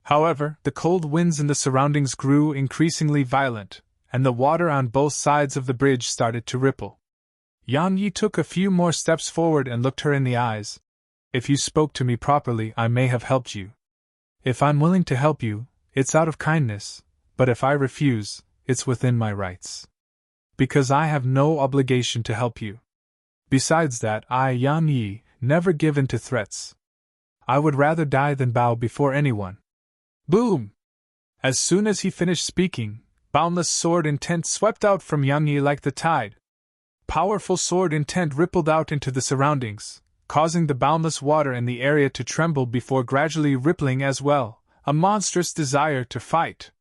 However, the cold winds in the surroundings grew increasingly violent, and the water on both sides of the bridge started to ripple. Yang Yi took a few more steps forward and looked her in the eyes. If you spoke to me properly, I may have helped you. If I'm willing to help you, it's out of kindness, but if I refuse, it's within my rights. Because I have no obligation to help you. Besides that, I, Yang Yi, never give in to threats. I would rather die than bow before anyone. Boom! As soon as he finished speaking, boundless sword intent swept out from Yang Yi like the tide. Powerful sword intent rippled out into the surroundings, causing the boundless water in the area to tremble before gradually rippling as well, a monstrous desire to fight.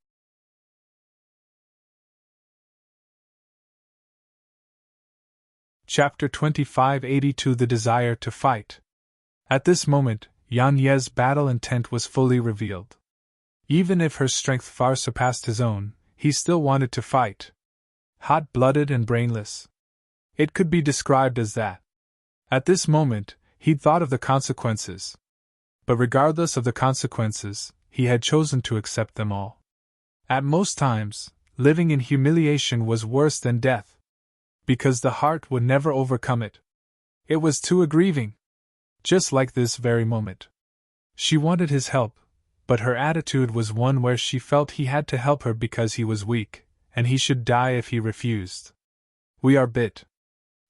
Chapter 2582. The Desire to Fight. At this moment, Yan Ye's battle intent was fully revealed. Even if her strength far surpassed his own, he still wanted to fight. Hot-blooded and brainless. It could be described as that. At this moment, he'd thought of the consequences. But regardless of the consequences, he had chosen to accept them all. At most times, living in humiliation was worse than death. Because the heart would never overcome it. It was too aggrieving. Just like this very moment. She wanted his help, but her attitude was one where she felt he had to help her because he was weak, and he should die if he refused. We are bit.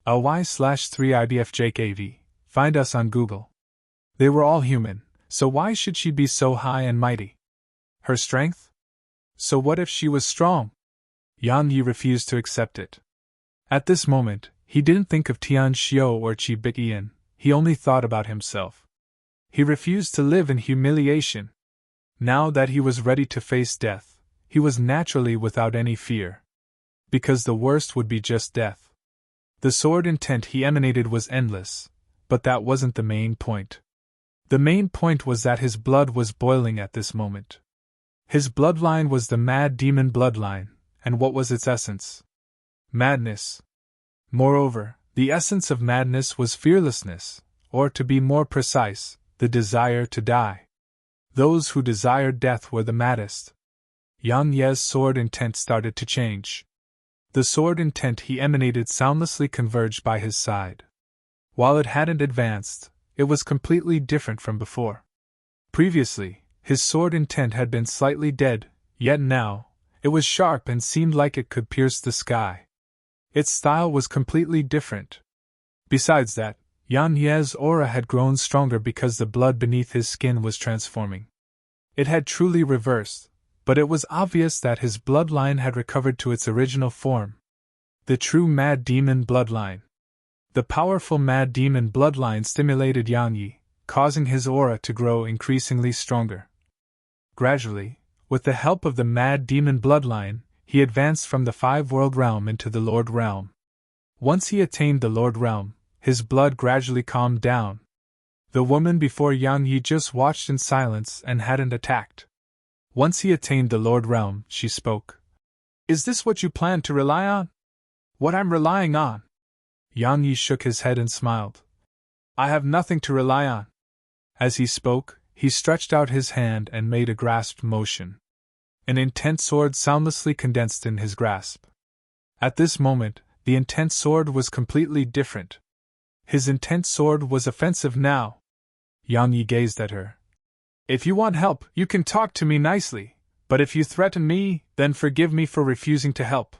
LY/3IBFJKV. Find us on Google. They were all human, so why should she be so high and mighty? Her strength? So what if she was strong? Yang Yi refused to accept it. At this moment, he didn't think of Tian Xiu or Qi Bitian, he only thought about himself. He refused to live in humiliation. Now that he was ready to face death, he was naturally without any fear. Because the worst would be just death. The sword intent he emanated was endless, but that wasn't the main point. The main point was that his blood was boiling at this moment. His bloodline was the mad demon bloodline, and what was its essence? Madness. Moreover, the essence of madness was fearlessness, or to be more precise, the desire to die. Those who desired death were the maddest. Yang Ye's sword intent started to change. The sword intent he emanated soundlessly converged by his side. While it hadn't advanced, it was completely different from before. Previously, his sword intent had been slightly dead, yet now, it was sharp and seemed like it could pierce the sky. Its style was completely different. Besides that, Yan Ye's aura had grown stronger because the blood beneath his skin was transforming. It had truly reversed, but it was obvious that his bloodline had recovered to its original form. The true Mad Demon bloodline. The powerful Mad Demon bloodline stimulated Yan Yi, causing his aura to grow increasingly stronger. Gradually, with the help of the Mad Demon bloodline, he advanced from the Five-World Realm into the Lord Realm. Once he attained the Lord Realm, his blood gradually calmed down. The woman before Yan Yi just watched in silence and hadn't attacked. Once he attained the Lord Realm, she spoke. "Is this what you plan to rely on?" "What I'm relying on?" Yan Yi shook his head and smiled. "I have nothing to rely on." As he spoke, he stretched out his hand and made a grasped motion. An intense sword soundlessly condensed in his grasp. At this moment, the intense sword was completely different. His intense sword was offensive now. Yan Yi gazed at her. "If you want help, you can talk to me nicely, but if you threaten me, then forgive me for refusing to help."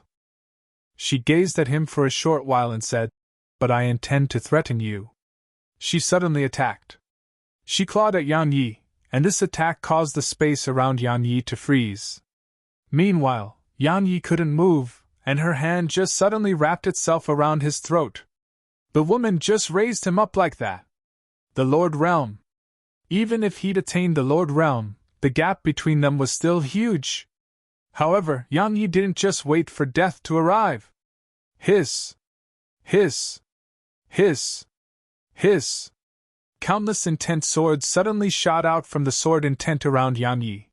She gazed at him for a short while and said, "But I intend to threaten you." She suddenly attacked. She clawed at Yan Yi, and this attack caused the space around Yan Yi to freeze. Meanwhile, Yan Yi couldn't move, and her hand just suddenly wrapped itself around his throat. The woman just raised him up like that. The Lord Realm. Even if he'd attained the Lord Realm, the gap between them was still huge. However, Yan Yi didn't just wait for death to arrive. Hiss! Hiss! Hiss! Hiss! Countless intense swords suddenly shot out from the sword intent around Yan Yi.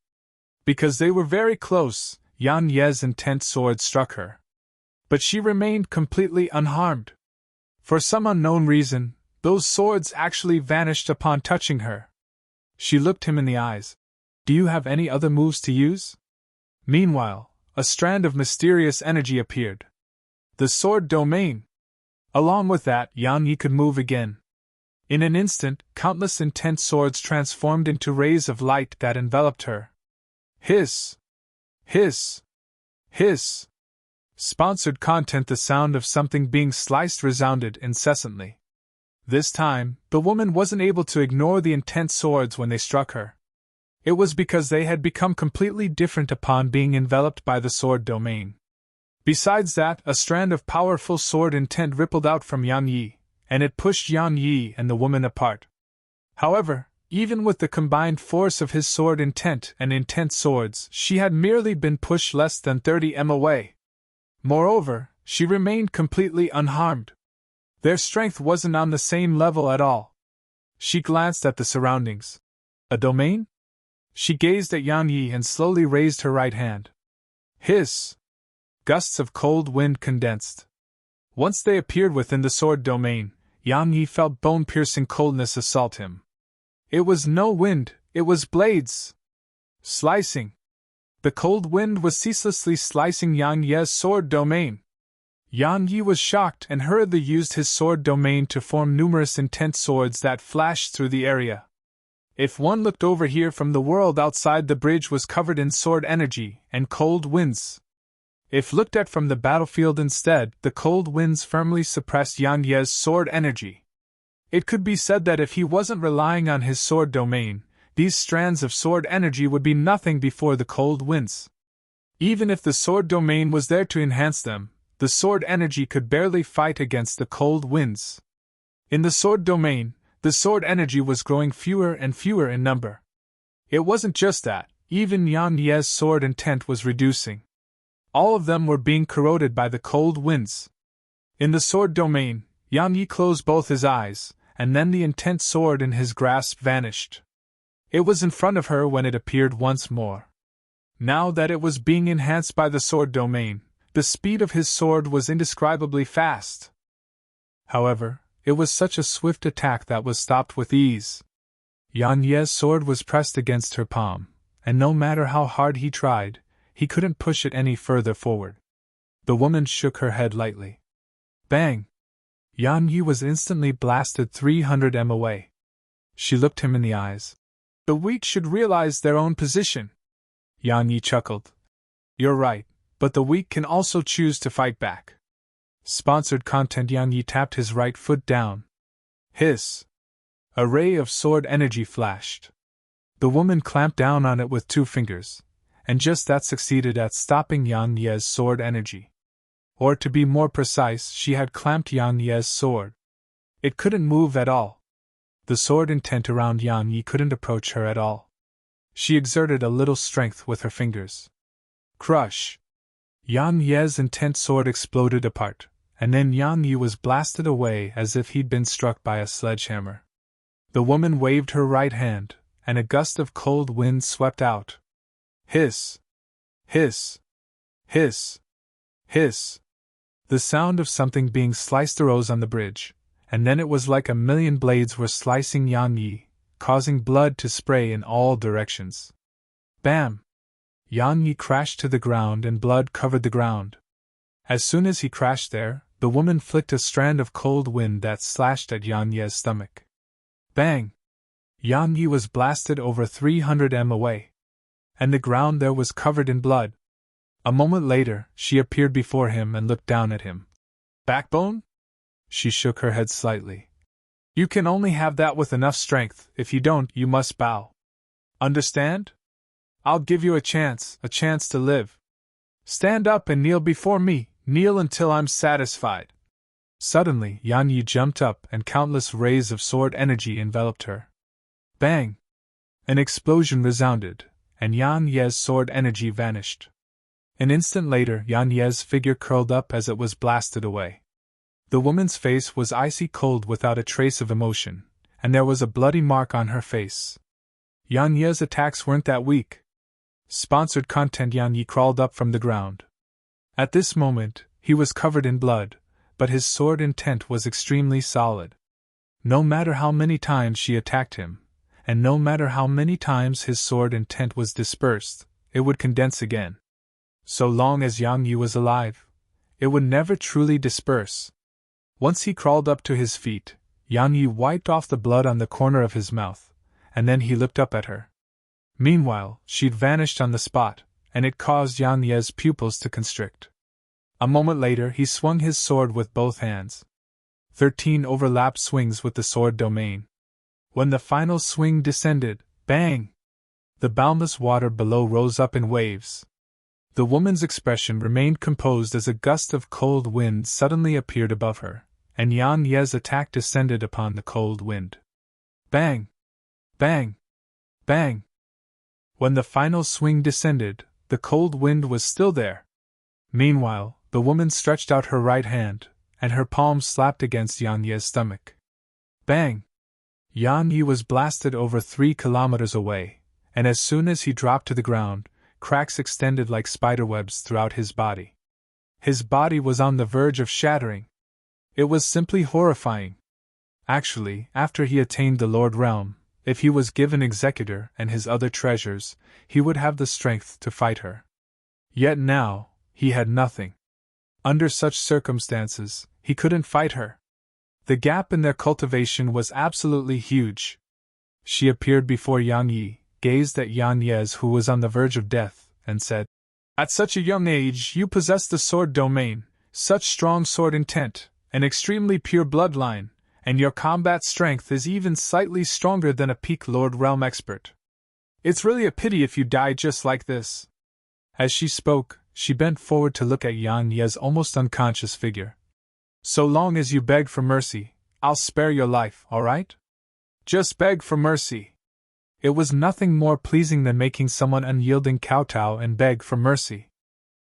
Because they were very close, Yan Ye's intense sword struck her. But she remained completely unharmed. For some unknown reason, those swords actually vanished upon touching her. She looked him in the eyes. "Do you have any other moves to use?" Meanwhile, a strand of mysterious energy appeared. The sword domain. Along with that, Yan Yi could move again. In an instant, countless intense swords transformed into rays of light that enveloped her. Hiss! Hiss! Hiss! Sponsored content. The sound of something being sliced resounded incessantly. This time, the woman wasn't able to ignore the intense swords when they struck her. It was because they had become completely different upon being enveloped by the sword domain. Besides that, a strand of powerful sword intent rippled out from Yan Yi, and it pushed Yan Yi and the woman apart. However, even with the combined force of his sword intent and intense swords, she had merely been pushed less than 30 m away. Moreover, she remained completely unharmed. Their strength wasn't on the same level at all. She glanced at the surroundings. A domain? She gazed at Yan Yi and slowly raised her right hand. Hiss! Gusts of cold wind condensed. Once they appeared within the sword domain, Yan Yi felt bone-piercing coldness assault him. It was no wind, it was blades. Slicing. The cold wind was ceaselessly slicing Yan Ye's sword domain. Yan Yi was shocked and hurriedly used his sword domain to form numerous intense swords that flashed through the area. If one looked over here from the world outside, the bridge was covered in sword energy and cold winds. If looked at from the battlefield instead, the cold winds firmly suppressed Yan Ye's sword energy. It could be said that if he wasn't relying on his sword domain, these strands of sword energy would be nothing before the cold winds. Even if the sword domain was there to enhance them, the sword energy could barely fight against the cold winds. In the sword domain, the sword energy was growing fewer and fewer in number. It wasn't just that, even Yan Ye's sword intent was reducing. All of them were being corroded by the cold winds. In the sword domain, Yan Yi closed both his eyes, and then the intense sword in his grasp vanished. It was in front of her when it appeared once more. Now that it was being enhanced by the sword domain, the speed of his sword was indescribably fast. However, it was such a swift attack that was stopped with ease. Yan Ye's sword was pressed against her palm, and no matter how hard he tried, he couldn't push it any further forward. The woman shook her head lightly. Bang! Yan Yi was instantly blasted 300 m away. She looked him in the eyes. The weak should realize their own position. Yan Yi chuckled. You're right, but the weak can also choose to fight back. Sponsored content. Yan Yi tapped his right foot down. Hiss! A ray of sword energy flashed. The woman clamped down on it with 2 fingers, and just that succeeded at stopping Yan Ye's sword energy. Or to be more precise, she had clamped Yan Ye's sword. It couldn't move at all. The sword intent around Yan Yi couldn't approach her at all. She exerted a little strength with her fingers. Crush! Yan Ye's intent sword exploded apart, and then Yan Yi was blasted away as if he'd been struck by a sledgehammer. The woman waved her right hand, and a gust of cold wind swept out. Hiss! Hiss! Hiss! Hiss! The sound of something being sliced arose on the bridge, and then it was like a million blades were slicing Yan Yi, causing blood to spray in all directions. Bam! Yan Yi crashed to the ground and blood covered the ground. As soon as he crashed there, the woman flicked a strand of cold wind that slashed at Yan Ye's stomach. Bang! Yan Yi was blasted over 300 m away. And the ground there was covered in blood. A moment later, she appeared before him and looked down at him. Backbone? She shook her head slightly. You can only have that with enough strength. If you don't, you must bow. Understand? I'll give you a chance to live. Stand up and kneel before me, kneel until I'm satisfied. Suddenly, Yan Yi jumped up and countless rays of sword energy enveloped her. Bang! An explosion resounded, and Yan Ye's sword energy vanished. An instant later, Yan Ye's figure curled up as it was blasted away. The woman's face was icy cold without a trace of emotion, and there was a bloody mark on her face. Yan Ye's attacks weren't that weak. Sponsored content. Yan Yi crawled up from the ground. At this moment, he was covered in blood, but his sword intent was extremely solid. No matter how many times she attacked him, and no matter how many times his sword intent was dispersed, it would condense again. So long as Yan Yi was alive, it would never truly disperse. Once he crawled up to his feet, Yan Yi wiped off the blood on the corner of his mouth, and then he looked up at her. Meanwhile, she'd vanished on the spot, and it caused Yan Ye's pupils to constrict. A moment later, he swung his sword with both hands. 13 overlapped swings with the sword domain. When the final swing descended, bang! The boundless water below rose up in waves. The woman's expression remained composed as a gust of cold wind suddenly appeared above her, and Yan Ye's attack descended upon the cold wind. Bang! Bang! Bang! When the final swing descended, the cold wind was still there. Meanwhile, the woman stretched out her right hand, and her palm slapped against Yan Ye's stomach. Bang! Yan Yi was blasted over 3 kilometers away, and as soon as he dropped to the ground, cracks extended like spiderwebs throughout his body. His body was on the verge of shattering. It was simply horrifying. Actually, after he attained the Lord Realm, if he was given Executor and his other treasures, he would have the strength to fight her. Yet now, he had nothing. Under such circumstances, he couldn't fight her. The gap in their cultivation was absolutely huge. She appeared before Yan Yi, gazed at Yan Ye's who was on the verge of death, and said, At such a young age you possess the sword domain, such strong sword intent, an extremely pure bloodline, and your combat strength is even slightly stronger than a peak Lord Realm expert. It's really a pity if you die just like this. As she spoke, she bent forward to look at Yan Ye's almost unconscious figure. So long as you beg for mercy, I'll spare your life, all right? Just beg for mercy. It was nothing more pleasing than making someone unyielding kowtow and beg for mercy.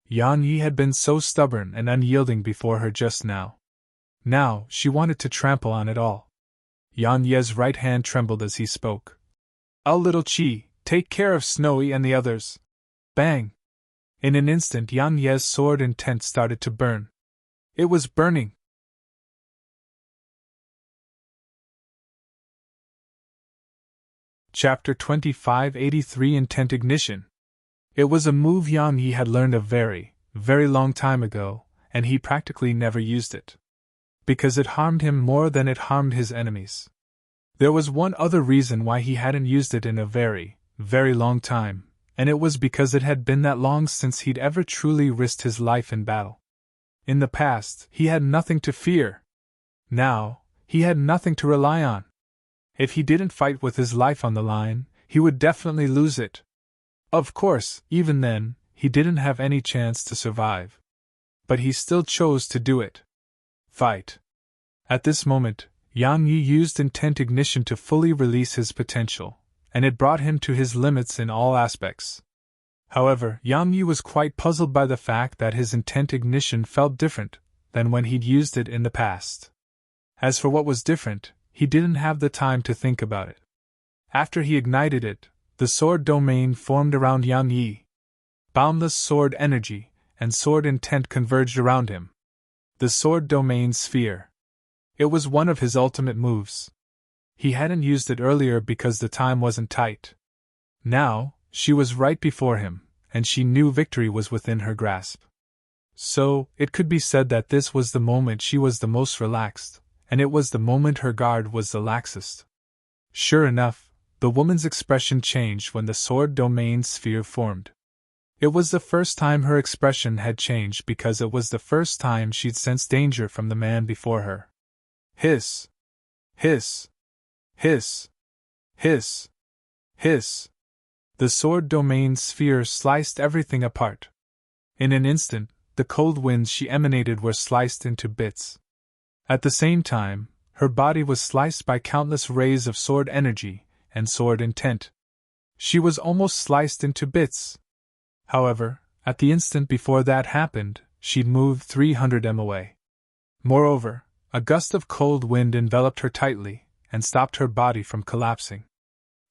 Yan Yi had been so stubborn and unyielding before her just now. Now, she wanted to trample on it all. Yan Ye's right hand trembled as he spoke. Little Chi, take care of Snowy and the others. Bang! In an instant, Yan Ye's sword intent started to burn. It was burning. Chapter 2583 Intent Ignition. It was a move Yan Yi had learned a very, very long time ago, and he practically never used it. Because it harmed him more than it harmed his enemies. There was one other reason why he hadn't used it in a very, very long time, and it was because it had been that long since he'd ever truly risked his life in battle. In the past, he had nothing to fear. Now, he had nothing to rely on. If he didn't fight with his life on the line, he would definitely lose it. Of course, even then, he didn't have any chance to survive. But he still chose to do it. Fight. At this moment, Yang Yi used intent ignition to fully release his potential, and it brought him to his limits in all aspects. However, Yang Yi was quite puzzled by the fact that his intent ignition felt different than when he'd used it in the past. As for what was different, he didn't have the time to think about it. After he ignited it, the sword domain formed around Yang Yi. Boundless sword energy and sword intent converged around him. The sword domain sphere. It was one of his ultimate moves. He hadn't used it earlier because the time wasn't tight. Now, she was right before him, and she knew victory was within her grasp. So, it could be said that this was the moment she was the most relaxed, and it was the moment her guard was the laxest. Sure enough, the woman's expression changed when the sword domain sphere formed. It was the first time her expression had changed because it was the first time she'd sensed danger from the man before her. Hiss! Hiss! Hiss! Hiss! Hiss! The sword domain sphere sliced everything apart. In an instant, the cold winds she emanated were sliced into bits. At the same time, her body was sliced by countless rays of sword energy and sword intent. She was almost sliced into bits. However, at the instant before that happened, she'd moved 300 m away. Moreover, a gust of cold wind enveloped her tightly and stopped her body from collapsing.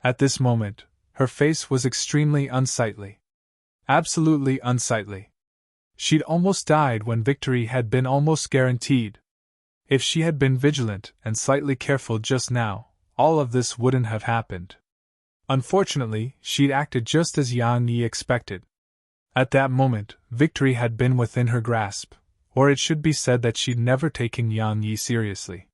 At this moment, her face was extremely unsightly. Absolutely unsightly. She'd almost died when victory had been almost guaranteed. If she had been vigilant and slightly careful just now, all of this wouldn't have happened. Unfortunately, she'd acted just as Yang Yi expected. At that moment, victory had been within her grasp, or it should be said that she'd never taken Yang Yi seriously.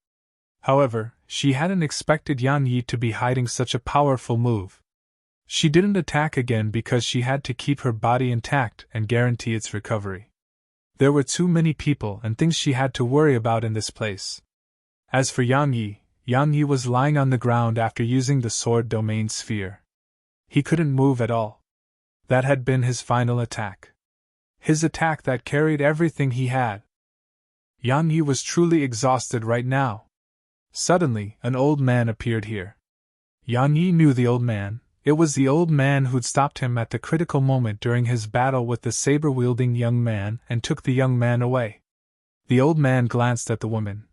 However, she hadn't expected Yang Yi to be hiding such a powerful move. She didn't attack again because she had to keep her body intact and guarantee its recovery. There were too many people and things she had to worry about in this place. As for Yang Yi was lying on the ground after using the sword domain sphere. He couldn't move at all. That had been his final attack. His attack that carried everything he had. Yang Yi was truly exhausted right now. Suddenly, an old man appeared here. Yang Yi knew the old man. It was the old man who'd stopped him at the critical moment during his battle with the saber-wielding young man and took the young man away. The old man glanced at the woman.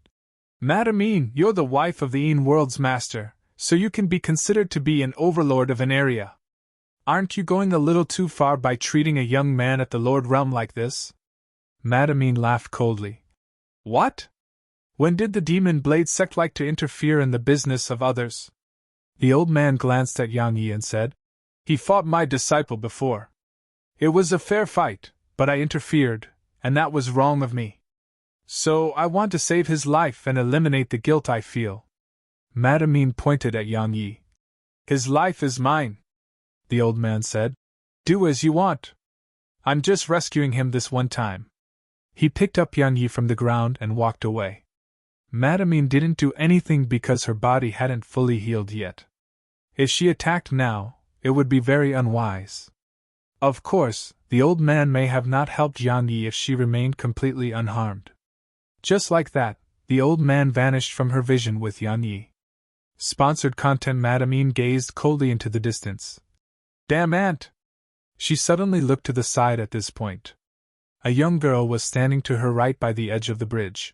"Madame, you're the wife of the world's master, so you can be considered to be an overlord of an area. Aren't you going a little too far by treating a young man at the Lord realm like this?" Madame laughed coldly. "What? When did the Demon Blade sect like to interfere in the business of others?" The old man glanced at Yang Yi and said, "He fought my disciple before. It was a fair fight, but I interfered, and that was wrong of me. So I want to save his life and eliminate the guilt I feel." Madame pointed at Yang Yi. "His life is mine," the old man said. "Do as you want. I'm just rescuing him this one time." He picked up Yang Yi from the ground and walked away. Madame didn't do anything because her body hadn't fully healed yet. If she attacked now, it would be very unwise. Of course, the old man may have not helped Yang Yi if she remained completely unharmed. Just like that, the old man vanished from her vision with Yang Yi. Sponsored content. Madame gazed coldly into the distance. "Damn ant!" She suddenly looked to the side at this point. A young girl was standing to her right by the edge of the bridge.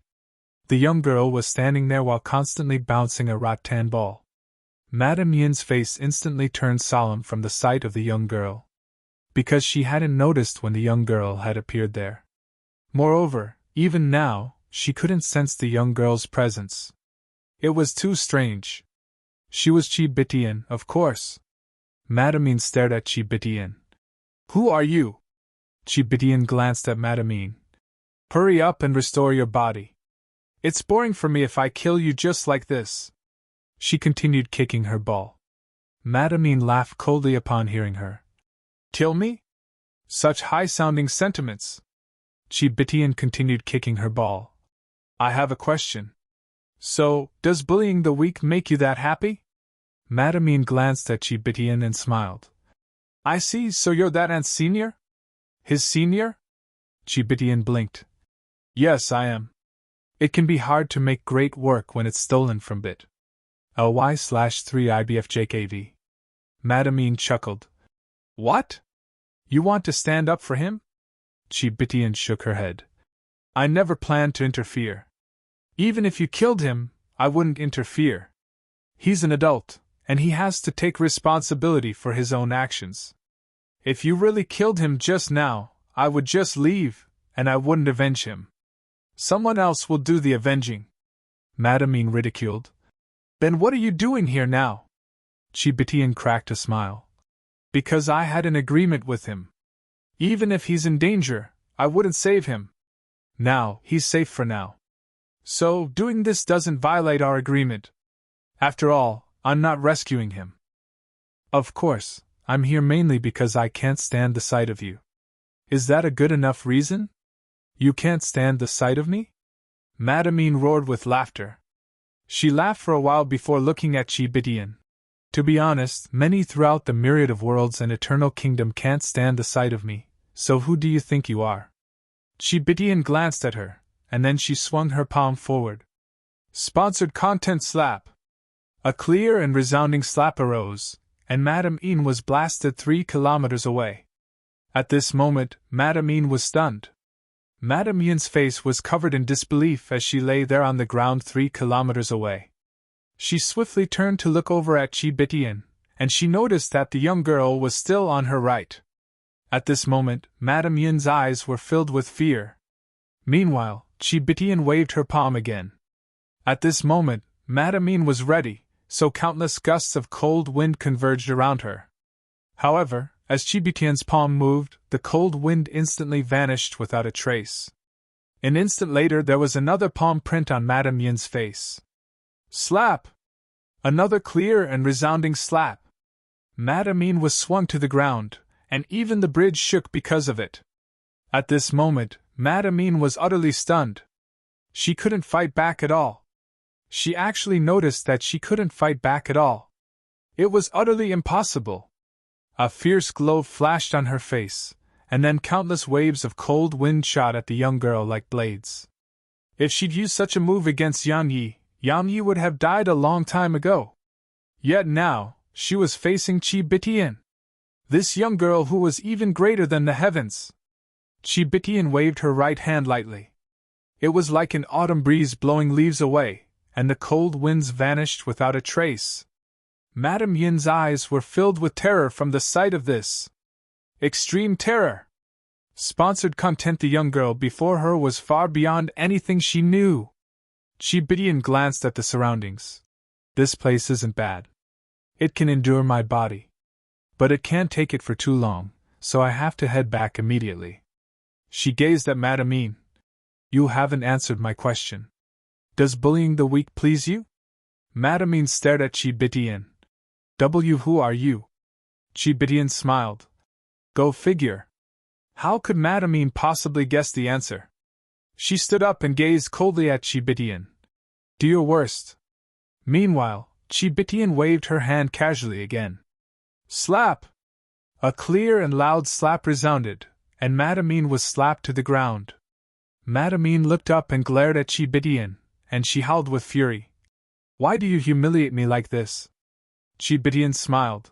The young girl was standing there while constantly bouncing a rattan ball. Madame Yin's face instantly turned solemn from the sight of the young girl. Because she hadn't noticed when the young girl had appeared there. Moreover, even now, she couldn't sense the young girl's presence. It was too strange. She was Chi Bitian, of course. Madame stared at Chi Bitian. "Who are you?" Chi Bitian glanced at Madame. "Hurry up and restore your body. It's boring for me if I kill you just like this." She continued kicking her ball. Madame laughed coldly upon hearing her. Kill me? Such high-sounding sentiments. Chibitian continued kicking her ball. I have a question. So, does bullying the weak make you that happy? Madame glanced at Chibitian and smiled. I see, so you're that aunt's senior? His senior? Chibitian blinked. Yes, I am. It can be hard to make great work when it's stolen from bit. ly/3IBFJKV. Madame chuckled. What? You want to stand up for him? Chibitian shook her head. I never planned to interfere. Even if you killed him, I wouldn't interfere. He's an adult, and he has to take responsibility for his own actions. If you really killed him just now, I would just leave, and I wouldn't avenge him. Someone else will do the avenging. Madame ridiculed. Then what are you doing here now? Chibitian cracked a smile. Because I had an agreement with him. Even if he's in danger, I wouldn't save him. Now, he's safe for now. So, doing this doesn't violate our agreement. After all, I'm not rescuing him. Of course, I'm here mainly because I can't stand the sight of you. Is that a good enough reason? You can't stand the sight of me? Madame roared with laughter. She laughed for a while before looking at Chibitian. To be honest, many throughout the myriad of worlds and eternal kingdom can't stand the sight of me, so who do you think you are? Chibitian glanced at her, and then she swung her palm forward. Sponsored content slap! A clear and resounding slap arose, and Madame was blasted 3 kilometers away. At this moment, Madame was stunned. Madame's face was covered in disbelief as she lay there on the ground 3 kilometers away. She swiftly turned to look over at Chibitian, and she noticed that the young girl was still on her right. At this moment, Madame's eyes were filled with fear. Meanwhile, Chibitian waved her palm again. At this moment, Madame was ready, so countless gusts of cold wind converged around her. However, as Chibitian's palm moved, the cold wind instantly vanished without a trace. An instant later there was another palm print on Madame's face. Slap! Another clear and resounding slap. Madame was swung to the ground, and even the bridge shook because of it. At this moment, Madame was utterly stunned. She couldn't fight back at all. She actually noticed that she couldn't fight back at all. It was utterly impossible. A fierce glow flashed on her face, and then countless waves of cold wind shot at the young girl like blades. If she'd used such a move against Yan Yi would have died a long time ago. Yet now, she was facing Chibitian. This young girl who was even greater than the heavens. Chibitian waved her right hand lightly. It was like an autumn breeze blowing leaves away, and the cold winds vanished without a trace. Madame Yin's eyes were filled with terror from the sight of this. Extreme terror! Sponsored content. The young girl before her was far beyond anything she knew. Chibitian glanced at the surroundings. This place isn't bad. It can endure my body. But it can't take it for too long, so I have to head back immediately. She gazed at Madame. You haven't answered my question. Does bullying the weak please you? Madame stared at Chibitian. Who are you? Chibitian smiled. Go figure. How could Madame possibly guess the answer? She stood up and gazed coldly at Chibitian. Do your worst. Meanwhile, Chibitian waved her hand casually again. Slap! A clear and loud slap resounded, and Madame was slapped to the ground. Madame looked up and glared at Chibitian, and she howled with fury. Why do you humiliate me like this? Chibitian smiled.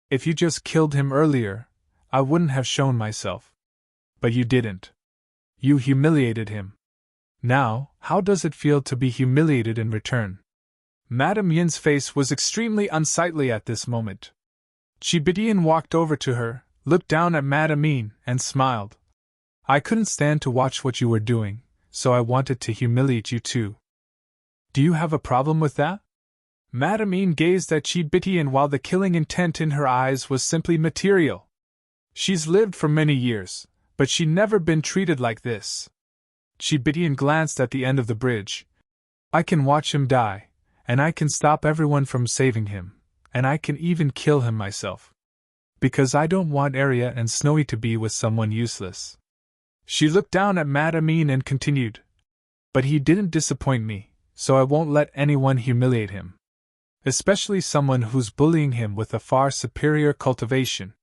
If you just killed him earlier, I wouldn't have shown myself. But you didn't. You humiliated him. Now, how does it feel to be humiliated in return? Madame Yin's face was extremely unsightly at this moment. Chibitian walked over to her, looked down at Madame, and smiled. I couldn't stand to watch what you were doing, so I wanted to humiliate you too. Do you have a problem with that? Madame gazed at Chibitian while the killing intent in her eyes was simply material. She's lived for many years, but she'd never been treated like this. Chibitian glanced at the end of the bridge. I can watch him die, And I can stop everyone from saving him, and I can even kill him myself. Because I don't want Arya and Snowy to be with someone useless. She looked down at Madamine and continued, but he didn't disappoint me, so I won't let anyone humiliate him. Especially someone who's bullying him with a far superior cultivation.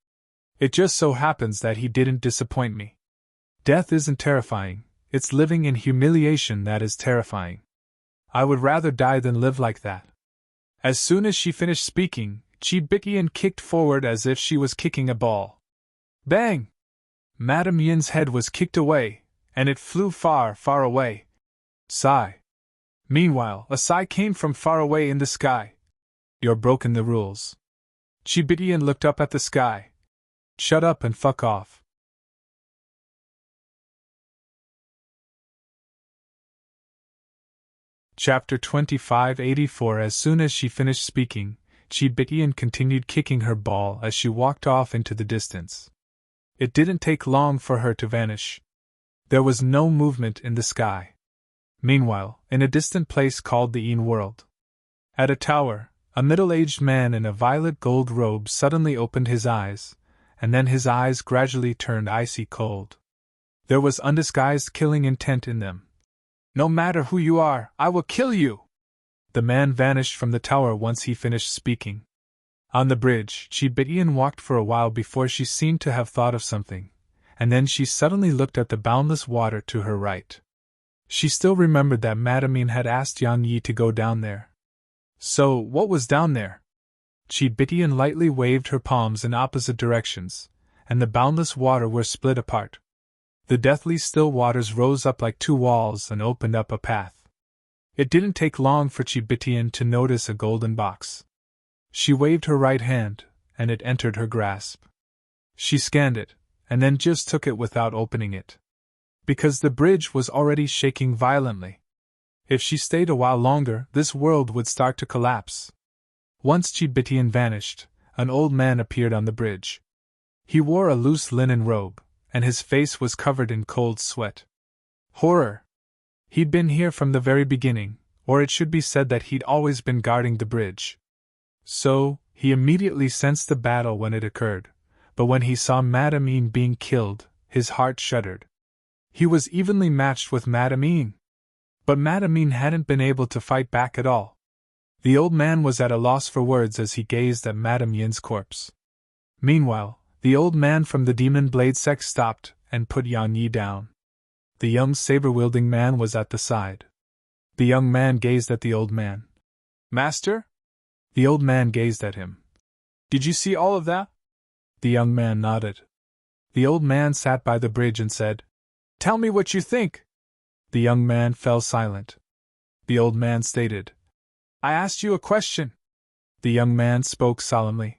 It just so happens that he didn't disappoint me. Death isn't terrifying, it's living in humiliation that is terrifying. I would rather die than live like that. As soon as she finished speaking, Chibikian kicked forward as if she was kicking a ball. Bang! Madame Yin's head was kicked away, and it flew far, far away. Sigh. Meanwhile, a sigh came from far away in the sky. You're broken the rules. Chibikian looked up at the sky. Shut up and fuck off. Chapter 2584. As soon as she finished speaking, Chibikian continued kicking her ball as she walked off into the distance. It didn't take long for her to vanish. There was no movement in the sky. Meanwhile, in a distant place called the Een World, at a tower, a middle-aged man in a violet gold robe suddenly opened his eyes, and then his eyes gradually turned icy cold. There was undisguised killing intent in them. No matter who you are, I will kill you! The man vanished from the tower once he finished speaking. On the bridge, Chibikian walked for a while before she seemed to have thought of something, and then she suddenly looked at the boundless water to her right. She still remembered that Madamine had asked Yang Yi to go down there. So, what was down there? Chibikian lightly waved her palms in opposite directions, and the boundless water were split apart. The deathly still waters rose up like two walls and opened up a path. It didn't take long for Chibikian to notice a golden box. She waved her right hand, and it entered her grasp. She scanned it, and then just took it without opening it. Because the bridge was already shaking violently. If she stayed a while longer, this world would start to collapse. Once Chibikian vanished, an old man appeared on the bridge. He wore a loose linen robe, and his face was covered in cold sweat. Horror! He'd been here from the very beginning, or it should be said that he'd always been guarding the bridge. So, he immediately sensed the battle when it occurred, but when he saw Madamine being killed, his heart shuddered. He was evenly matched with Madamine. But Madamine hadn't been able to fight back at all. The old man was at a loss for words as he gazed at Madame Yin's corpse. Meanwhile, the old man from the demon blade sect stopped and put Yang Yi down. The young saber-wielding man was at the side. The young man gazed at the old man. Master? The old man gazed at him. Did you see all of that? The young man nodded. The old man sat by the bridge and said, Tell me what you think. The young man fell silent. The old man stated, I asked you a question. The young man spoke solemnly.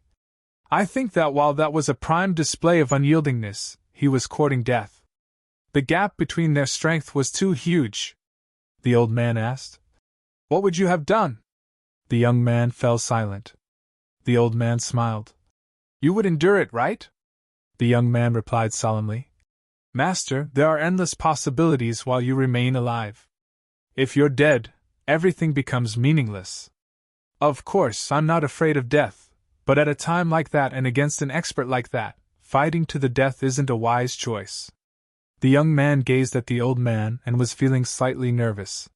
I think that while that was a prime display of unyieldingness, he was courting death. The gap between their strength was too huge. The old man asked, What would you have done? The young man fell silent. The old man smiled. You would endure it, right? The young man replied solemnly. Master, there are endless possibilities while you remain alive. If you're dead, everything becomes meaningless. Of course, I'm not afraid of death, but at a time like that and against an expert like that, fighting to the death isn't a wise choice. The young man gazed at the old man and was feeling slightly nervous.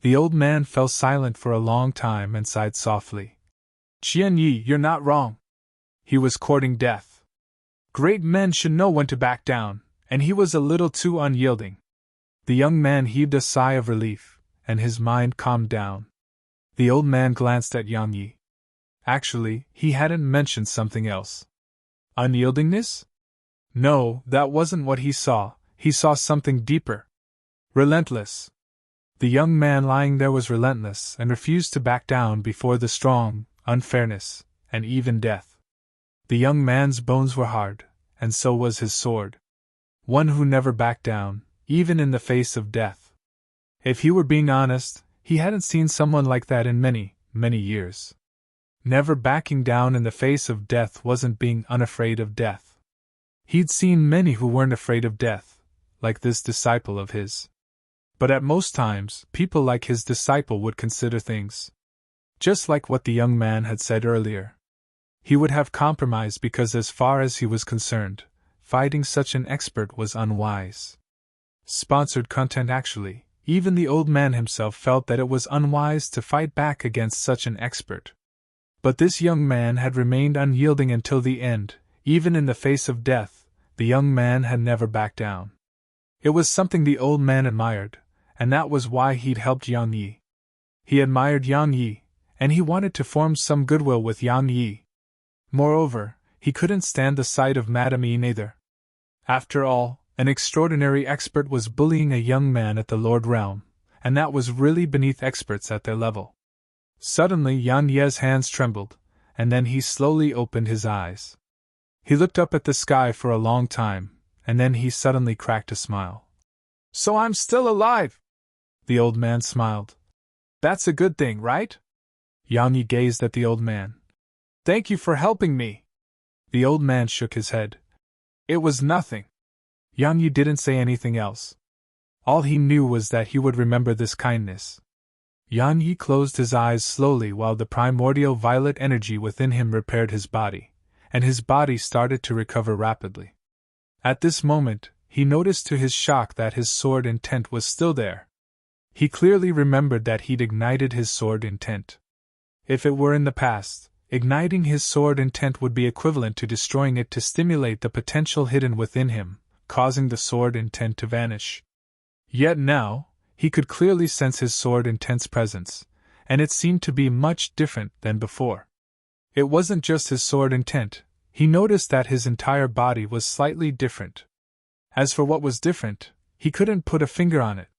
The old man fell silent for a long time and sighed softly. Qian Yi, you're not wrong. He was courting death. Great men should know when to back down, and he was a little too unyielding. The young man heaved a sigh of relief, and his mind calmed down. The old man glanced at Yang Yi. Actually, he hadn't mentioned something else. Unyieldingness? No, that wasn't what he saw something deeper. Relentless. The young man lying there was relentless and refused to back down before the strong, unfairness, and even death. The young man's bones were hard, and so was his sword. One who never backed down, even in the face of death. If he were being honest, he hadn't seen someone like that in many, many years. Never backing down in the face of death wasn't being unafraid of death. He'd seen many who weren't afraid of death, like this disciple of his. But at most times, people like his disciple would consider things Just like what the young man had said earlier. He would have compromised because, as far as he was concerned, fighting such an expert was unwise. Sponsored content. Actually, even the old man himself felt that it was unwise to fight back against such an expert. But this young man had remained unyielding until the end. Even in the face of death, the young man had never backed down. It was something the old man admired, and that was why he'd helped Yang Yi. He admired Yang Yi, and he wanted to form some goodwill with Yang Yi. Moreover, he couldn't stand the sight of Madame Yi neither. After all, an extraordinary expert was bullying a young man at the Lord Realm, and that was really beneath experts at their level. Suddenly Yang Yi's hands trembled, and then he slowly opened his eyes. He looked up at the sky for a long time, and then he suddenly cracked a smile. "So I'm still alive!" The old man smiled. "That's a good thing, right?" Yang Yi gazed at the old man. "Thank you for helping me." The old man shook his head. "It was nothing." Yang Yi didn't say anything else. All he knew was that he would remember this kindness. Yang Yi closed his eyes slowly while the primordial violet energy within him repaired his body, and his body started to recover rapidly. At this moment, he noticed to his shock that his sword intent was still there. He clearly remembered that he'd ignited his sword intent. If it were in the past, igniting his sword intent would be equivalent to destroying it to stimulate the potential hidden within him, causing the sword intent to vanish. Yet now, he could clearly sense his sword intent's presence, and it seemed to be much different than before. It wasn't just his sword intent, he noticed that his entire body was slightly different. As for what was different, he couldn't put a finger on it.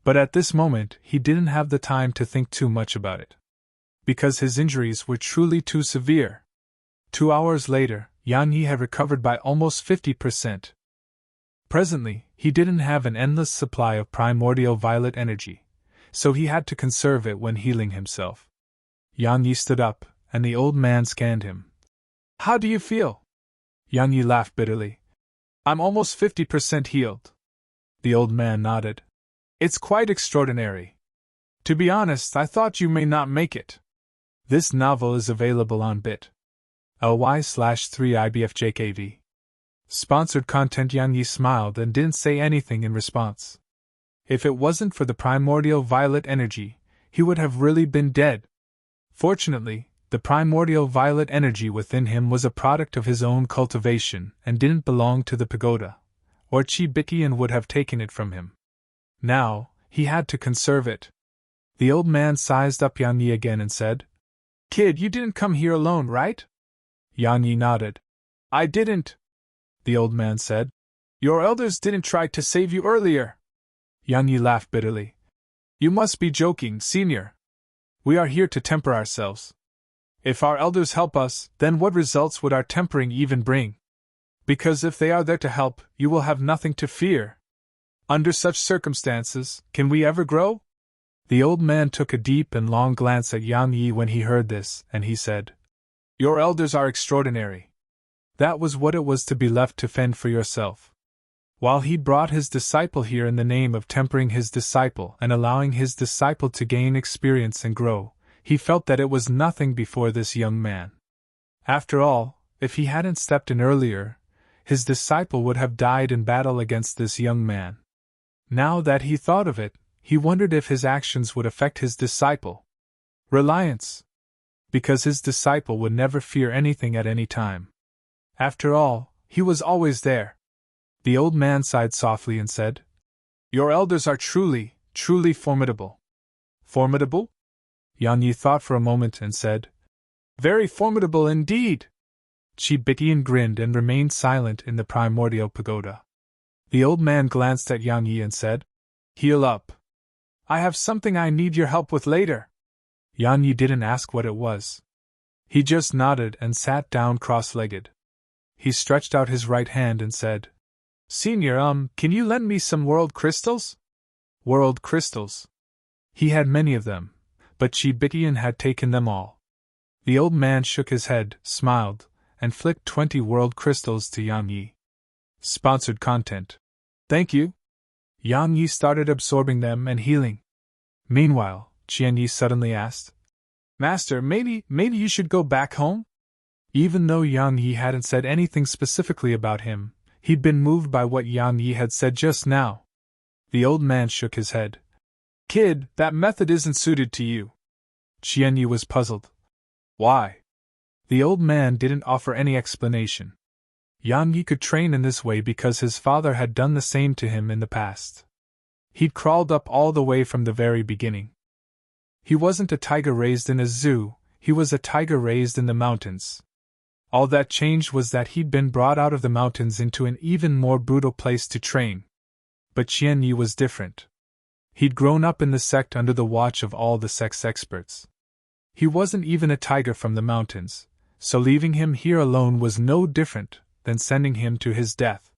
But at this moment, he didn't have the time to think too much about it. Because his injuries were truly too severe. 2 hours later, Yang Yi had recovered by almost 50%. Presently, he didn't have an endless supply of primordial violet energy, so he had to conserve it when healing himself. Yang Yi stood up, and the old man scanned him. "How do you feel?" Yang Yi laughed bitterly. "I'm almost 50% healed." The old man nodded. "It's quite extraordinary. To be honest, I thought you may not make it." This novel is available on bit.ly/3ibfjkv. Sponsored content. Yang Yi smiled and didn't say anything in response. If it wasn't for the primordial violet energy, he would have really been dead. Fortunately, the primordial violet energy within him was a product of his own cultivation and didn't belong to the pagoda, or Chi Bitian would have taken it from him. Now, he had to conserve it. The old man sized up Yang Yi again and said, "Kid, you didn't come here alone, right?" Yang Yi nodded. "I didn't," the old man said. "Your elders didn't try to save you earlier." Yang Yi laughed bitterly. "You must be joking, senior. We are here to temper ourselves. If our elders help us, then what results would our tempering even bring? Because if they are there to help, you will have nothing to fear. Under such circumstances, can we ever grow?" The old man took a deep and long glance at Yang Yi when he heard this, and he said, "Your elders are extraordinary. That was what it was to be left to fend for yourself. While he brought his disciple here in the name of tempering his disciple and allowing his disciple to gain experience and grow, he felt that it was nothing before this young man. After all, if he hadn't stepped in earlier, his disciple would have died in battle against this young man. Now that he thought of it, he wondered if his actions would affect his disciple. Reliance. Because his disciple would never fear anything at any time. After all, he was always there. The old man sighed softly and said, "Your elders are truly, truly formidable." "Formidable?" Yang Yi thought for a moment and said, "Very formidable indeed." Chi Bitian grinned and remained silent in the primordial pagoda. The old man glanced at Yang Yi and said, "Heal up. I have something I need your help with later." Yang Yi didn't ask what it was. He just nodded and sat down cross-legged. He stretched out his right hand and said, "Senior, can you lend me some world crystals?" World crystals. He had many of them, but Chi Bitian had taken them all. The old man shook his head, smiled, and flicked 20 world crystals to Yang Yi. Sponsored content. "Thank you." Yang Yi started absorbing them and healing. Meanwhile, Qian Yi suddenly asked, Master, maybe you should go back home? Even though Yang Yi hadn't said anything specifically about him, he'd been moved by what Yang Yi had said just now. The old man shook his head. Kid, that method isn't suited to you. Qian Yi was puzzled. Why? The old man didn't offer any explanation. Yang Yi could train in this way because his father had done the same to him in the past. He'd crawled up all the way from the very beginning. He wasn't a tiger raised in a zoo, he was a tiger raised in the mountains. All that changed was that he'd been brought out of the mountains into an even more brutal place to train. But Qian Yi was different. He'd grown up in the sect under the watch of all the sect's experts. He wasn't even a tiger from the mountains, so leaving him here alone was no different than sending him to his death.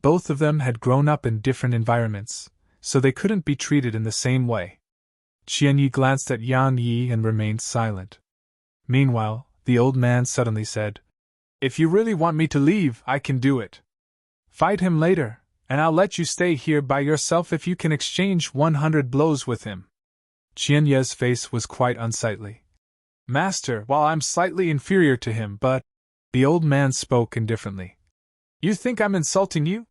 Both of them had grown up in different environments, so they couldn't be treated in the same way. Qian Yi glanced at Yang Yi and remained silent. Meanwhile, the old man suddenly said, If you really want me to leave, I can do it. Fight him later, and I'll let you stay here by yourself if you can exchange 100 blows with him. Qian Ye's face was quite unsightly. Master, while I'm slightly inferior to him, but... The old man spoke indifferently. You think I'm insulting you?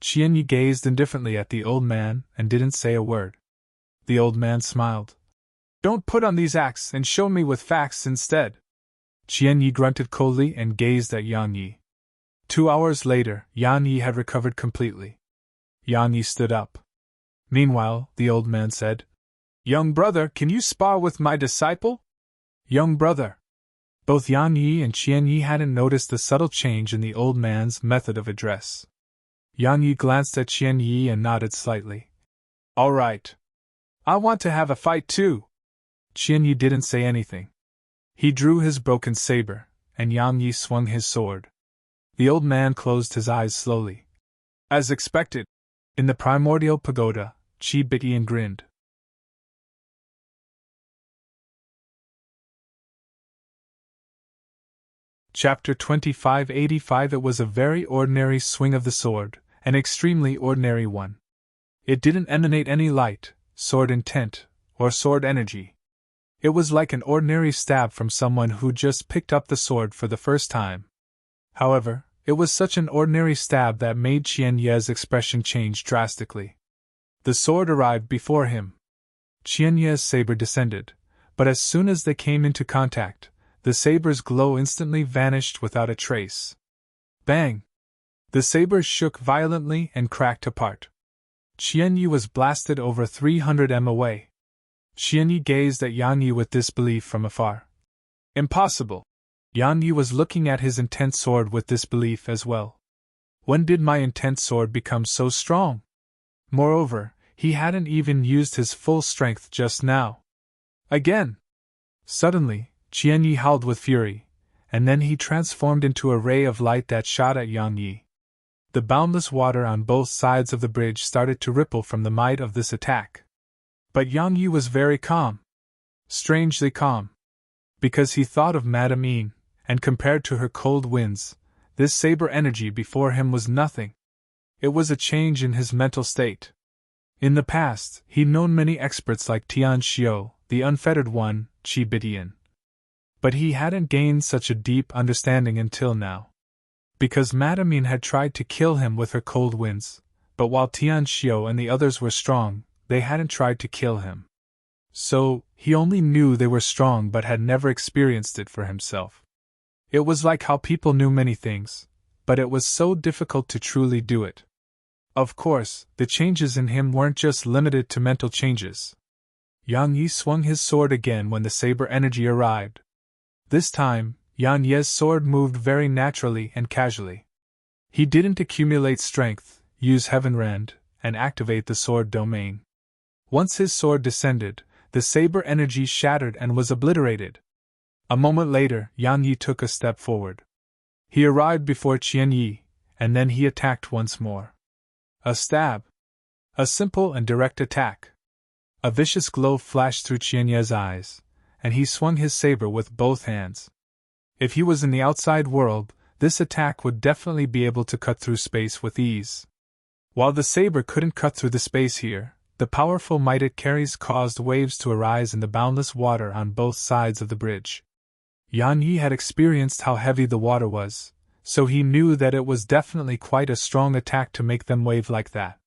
Qian Yi gazed indifferently at the old man and didn't say a word. The old man smiled. Don't put on these acts and show me with facts instead. Qian Yi grunted coldly and gazed at Yang Yi. 2 hours later, Yang Yi had recovered completely. Yang Yi stood up. Meanwhile, the old man said, Young brother, can you spar with my disciple? Young brother. Both Yang Yi and Qian Yi hadn't noticed the subtle change in the old man's method of address. Yang Yi glanced at Qian Yi and nodded slightly. All right. I want to have a fight too. Qian Yi didn't say anything. He drew his broken saber, and Yang Yi swung his sword. The old man closed his eyes slowly. As expected, in the primordial pagoda, Qi Bitian grinned. Chapter 2585. It was a very ordinary swing of the sword, an extremely ordinary one. It didn't emanate any light, sword intent, or sword energy. It was like an ordinary stab from someone who just picked up the sword for the first time. However, it was such an ordinary stab that made Qian Ye's expression change drastically. The sword arrived before him. Qian Ye's saber descended, but as soon as they came into contact, the saber's glow instantly vanished without a trace. Bang! The saber shook violently and cracked apart. Qian Yi was blasted over 300 m away. Qian Yi gazed at Yang Yi with disbelief from afar. Impossible! Yang Yi was looking at his intense sword with disbelief as well. When did my intense sword become so strong? Moreover, he hadn't even used his full strength just now. Again! Suddenly, Qian Yi howled with fury, and then he transformed into a ray of light that shot at Yang Yi. The boundless water on both sides of the bridge started to ripple from the might of this attack. But Yang Yi was very calm. Strangely calm. Because he thought of Madame Yin, and compared to her cold winds, this saber energy before him was nothing. It was a change in his mental state. In the past, he'd known many experts like Tian Xiu, the unfettered one, Qi Bitian. But he hadn't gained such a deep understanding until now. Because Madame Yin had tried to kill him with her cold winds, but while Tian Xiu and the others were strong, they hadn't tried to kill him. So, he only knew they were strong but had never experienced it for himself. It was like how people knew many things, but it was so difficult to truly do it. Of course, the changes in him weren't just limited to mental changes. Yang Yi swung his sword again when the saber energy arrived. This time, Yang Yi's sword moved very naturally and casually. He didn't accumulate strength, use Heaven Rend, and activate the sword domain. Once his sword descended, the saber energy shattered and was obliterated. A moment later, Yang Yi took a step forward. He arrived before Qian Yi, and then he attacked once more. A stab. A simple and direct attack. A vicious glow flashed through Qian Yi's eyes, and he swung his saber with both hands. If he was in the outside world, this attack would definitely be able to cut through space with ease. While the saber couldn't cut through the space here, The powerful might it carries caused waves to arise in the boundless water on both sides of the bridge. Yan Yi had experienced how heavy the water was, so he knew that it was definitely quite a strong attack to make them wave like that.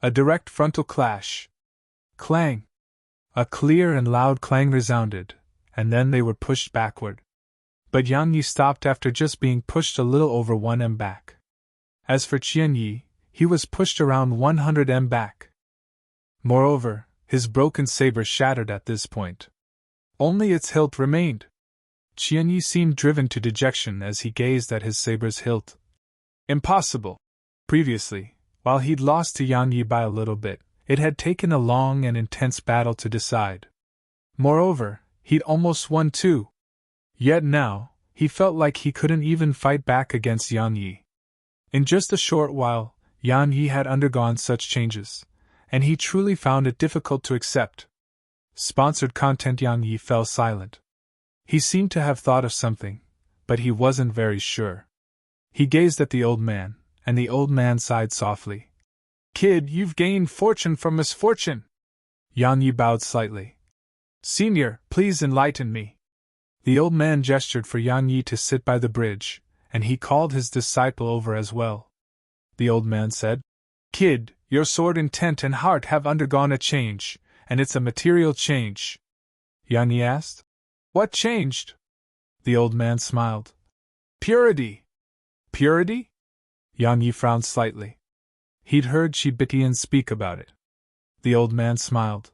A direct frontal clash. Clang! A clear and loud clang resounded, and then they were pushed backward. But Yang Yi stopped after just being pushed a little over 1 m back. As for Qian Yi, he was pushed around 100 m back. Moreover, his broken saber shattered at this point. Only its hilt remained. Qian Yi seemed driven to dejection as he gazed at his saber's hilt. Impossible! Previously, while he'd lost to Yang Yi by a little bit, it had taken a long and intense battle to decide. Moreover, he'd almost won too. Yet now, he felt like he couldn't even fight back against Yang Yi. In just a short while, Yang Yi had undergone such changes, and he truly found it difficult to accept. Sponsored content. Yang Yi fell silent. He seemed to have thought of something, but he wasn't very sure. He gazed at the old man, and the old man sighed softly. Kid, you've gained fortune from misfortune. Yang Yi bowed slightly. Senior, please enlighten me. The old man gestured for Yang Yi to sit by the bridge, and he called his disciple over as well. The old man said, Kid, your sword intent and heart have undergone a change, and it's a material change. Yang Yi asked, What changed? The old man smiled. Purity. Purity? Yang Yi frowned slightly. He'd heard Shibitian speak about it. The old man smiled.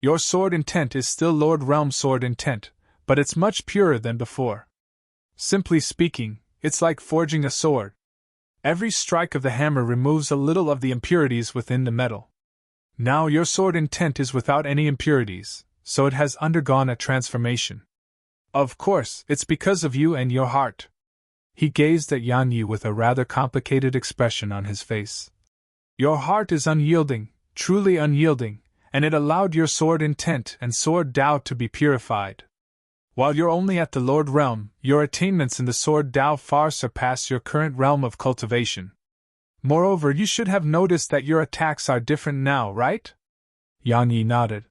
Your sword intent is still Lord Realm sword intent, but it's much purer than before. Simply speaking, it's like forging a sword. Every strike of the hammer removes a little of the impurities within the metal. Now your sword intent is without any impurities, so it has undergone a transformation. Of course, it's because of you and your heart. He gazed at Yang Yi with a rather complicated expression on his face. Your heart is unyielding, truly unyielding, and it allowed your sword intent and sword Tao to be purified. While you're only at the Lord Realm, your attainments in the sword Tao far surpass your current realm of cultivation. Moreover, you should have noticed that your attacks are different now, right? Yang Yi nodded.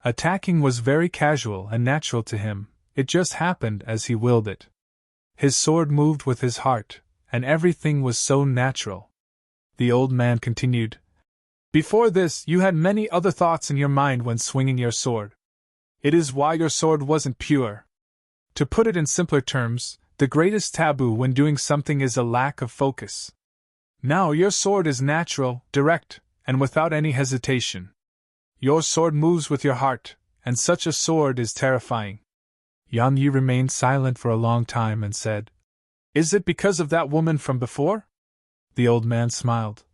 Attacking was very casual and natural to him, it just happened as he willed it. His sword moved with his heart, and everything was so natural. The old man continued. Before this, you had many other thoughts in your mind when swinging your sword. It is why your sword wasn't pure. To put it in simpler terms, the greatest taboo when doing something is a lack of focus. Now your sword is natural, direct, and without any hesitation. Your sword moves with your heart, and such a sword is terrifying. Yang Yi remained silent for a long time and said, Is it because of that woman from before? The old man smiled.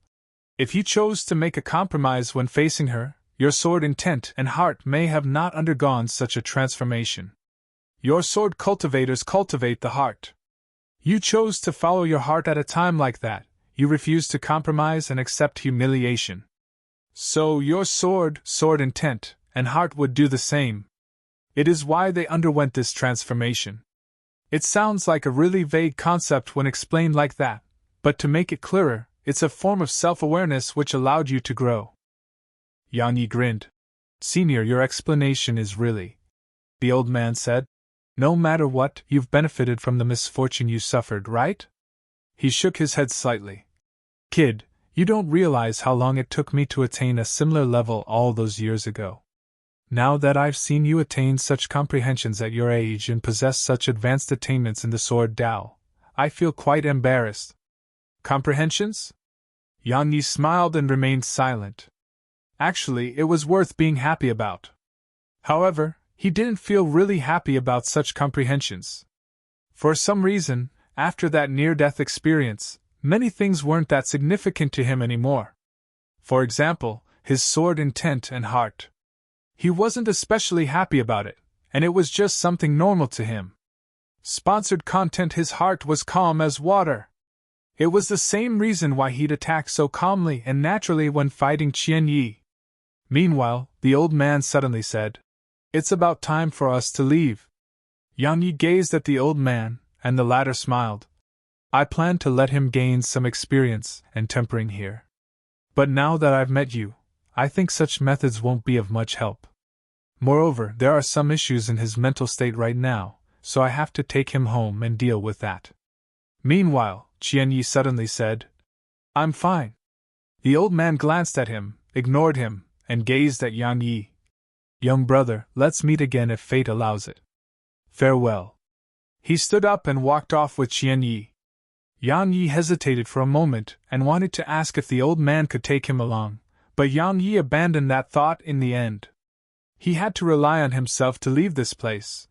If you chose to make a compromise when facing her, your sword intent and heart may have not undergone such a transformation. Your sword cultivators cultivate the heart. You chose to follow your heart at a time like that, you refused to compromise and accept humiliation. So your sword intent, and heart would do the same. It is why they underwent this transformation. It sounds like a really vague concept when explained like that, but to make it clearer, it's a form of self-awareness which allowed you to grow. Yang Yi grinned. Senior, your explanation is really... The old man said. No matter what, you've benefited from the misfortune you suffered, right? He shook his head slightly. Kid, you don't realize how long it took me to attain a similar level all those years ago. Now that I've seen you attain such comprehensions at your age and possess such advanced attainments in the sword Tao, I feel quite embarrassed. Comprehensions? Yang Yi smiled and remained silent. Actually, it was worth being happy about. However, he didn't feel really happy about such comprehensions. For some reason, after that near-death experience, many things weren't that significant to him anymore. For example, his sword intent and heart. He wasn't especially happy about it, and it was just something normal to him. Sponsored content. His heart was calm as water. It was the same reason why he'd attack so calmly and naturally when fighting Qian Yi. Meanwhile, the old man suddenly said, It's about time for us to leave. Yang Yi gazed at the old man, and the latter smiled. I plan to let him gain some experience and tempering here. But now that I've met you, I think such methods won't be of much help. Moreover, there are some issues in his mental state right now, so I have to take him home and deal with that. Meanwhile, Qianyi suddenly said, I'm fine. The old man glanced at him, ignored him, and gazed at Yan Yi. Young brother, let's meet again if fate allows it. Farewell. He stood up and walked off with Qianyi. Yan Yi hesitated for a moment and wanted to ask if the old man could take him along, but Yan Yi abandoned that thought in the end. He had to rely on himself to leave this place.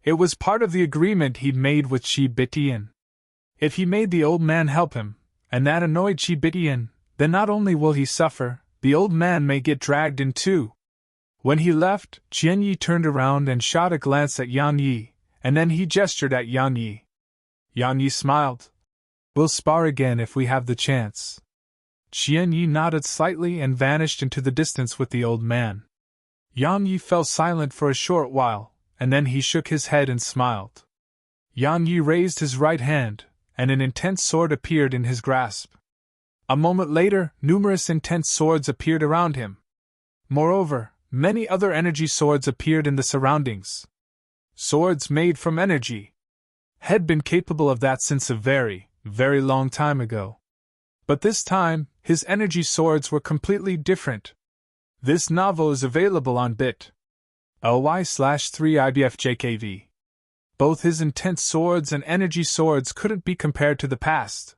It was part of the agreement he'd made with Qi Bitian. If he made the old man help him, and that annoyed Qi Bitian, then not only will he suffer, the old man may get dragged in too. When he left, Qianyi turned around and shot a glance at Yan Yi, and then he gestured at Yan Yi. Yan Yi smiled. We'll spar again if we have the chance. Qianyi nodded slightly and vanished into the distance with the old man. Yan Yi fell silent for a short while, and then he shook his head and smiled. Yan Yi raised his right hand, and an intense sword appeared in his grasp. A moment later, numerous intense swords appeared around him. Moreover, many other energy swords appeared in the surroundings. Swords made from energy had been capable of that since a very, very long time ago. But this time, his energy swords were completely different. This novel is available on bit.ly/3ibfjkv. Both his intense swords and energy swords couldn't be compared to the past.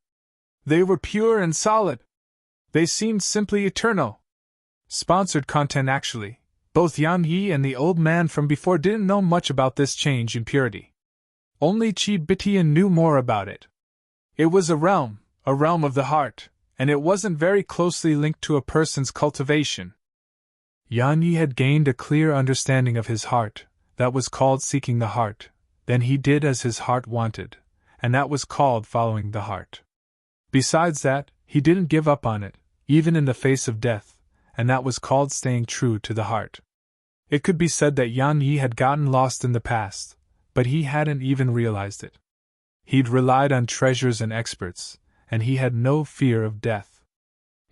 They were pure and solid. They seemed simply eternal. Sponsored content actually. Both Yan Yi and the old man from before didn't know much about this change in purity. Only Qi Bitian knew more about it. It was a realm of the heart, and it wasn't very closely linked to a person's cultivation. Yan Yi had gained a clear understanding of his heart, that was called seeking the heart, then he did as his heart wanted, and that was called following the heart. Besides that, he didn't give up on it, even in the face of death, and that was called staying true to the heart. It could be said that Yan Yi had gotten lost in the past, but he hadn't even realized it. He'd relied on treasures and experts, and he had no fear of death.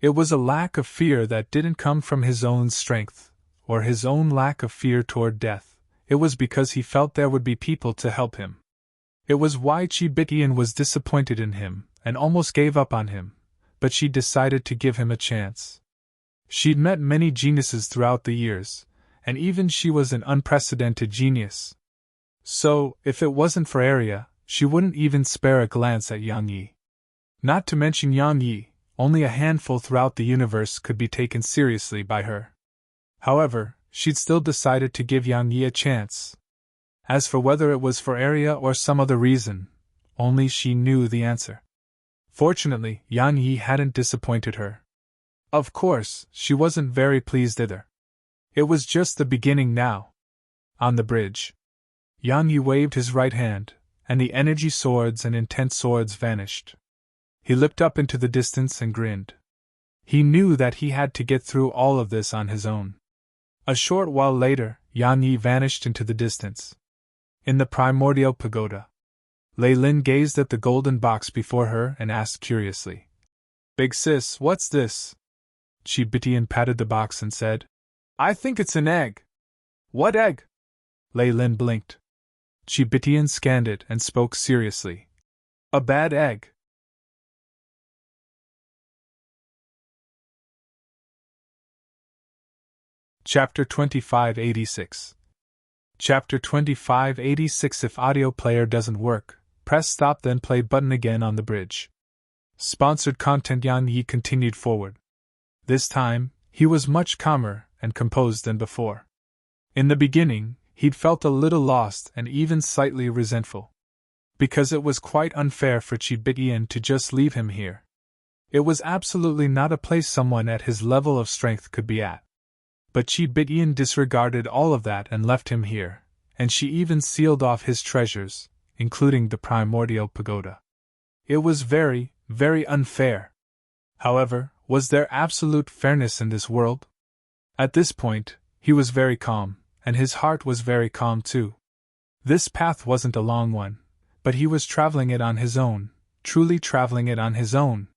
It was a lack of fear that didn't come from his own strength, or his own lack of fear toward death. It was because he felt there would be people to help him. It was why Qi Bitian was disappointed in him, and almost gave up on him, but she decided to give him a chance. She'd met many geniuses throughout the years, and even she was an unprecedented genius. So, if it wasn't for Arya, she wouldn't even spare a glance at Yang Yi. Not to mention Yang Yi, only a handful throughout the universe could be taken seriously by her. However, she'd still decided to give Yang Yi a chance. As for whether it was for Arya or some other reason, only she knew the answer. Fortunately, Yang Yi hadn't disappointed her. Of course, she wasn't very pleased either. It was just the beginning now. On the bridge, Yang Yi waved his right hand, and the energy swords and intense swords vanished. He looked up into the distance and grinned. He knew that he had to get through all of this on his own. A short while later, Yang Yi vanished into the distance. In the primordial pagoda, Lei Lin gazed at the golden box before her and asked curiously, Big sis, what's this? Qi Bitian patted the box and said, I think it's an egg. What egg? Lei Lin blinked. Qi Bitian scanned it and spoke seriously. A bad egg. Chapter 2586. Chapter 2586. If audio player doesn't work, press stop then play button again on the bridge. Sponsored content. Yang Yi continued forward. This time, he was much calmer and composed than before. In the beginning, he'd felt a little lost and even slightly resentful. Because it was quite unfair for Qi Bitian to just leave him here. It was absolutely not a place someone at his level of strength could be at. But Qi Bitian disregarded all of that and left him here, and she even sealed off his treasures, including the primordial pagoda. It was very, very unfair. However, was there absolute fairness in this world? At this point, he was very calm, and his heart was very calm too. This path wasn't a long one, but he was traveling it on his own, truly traveling it on his own.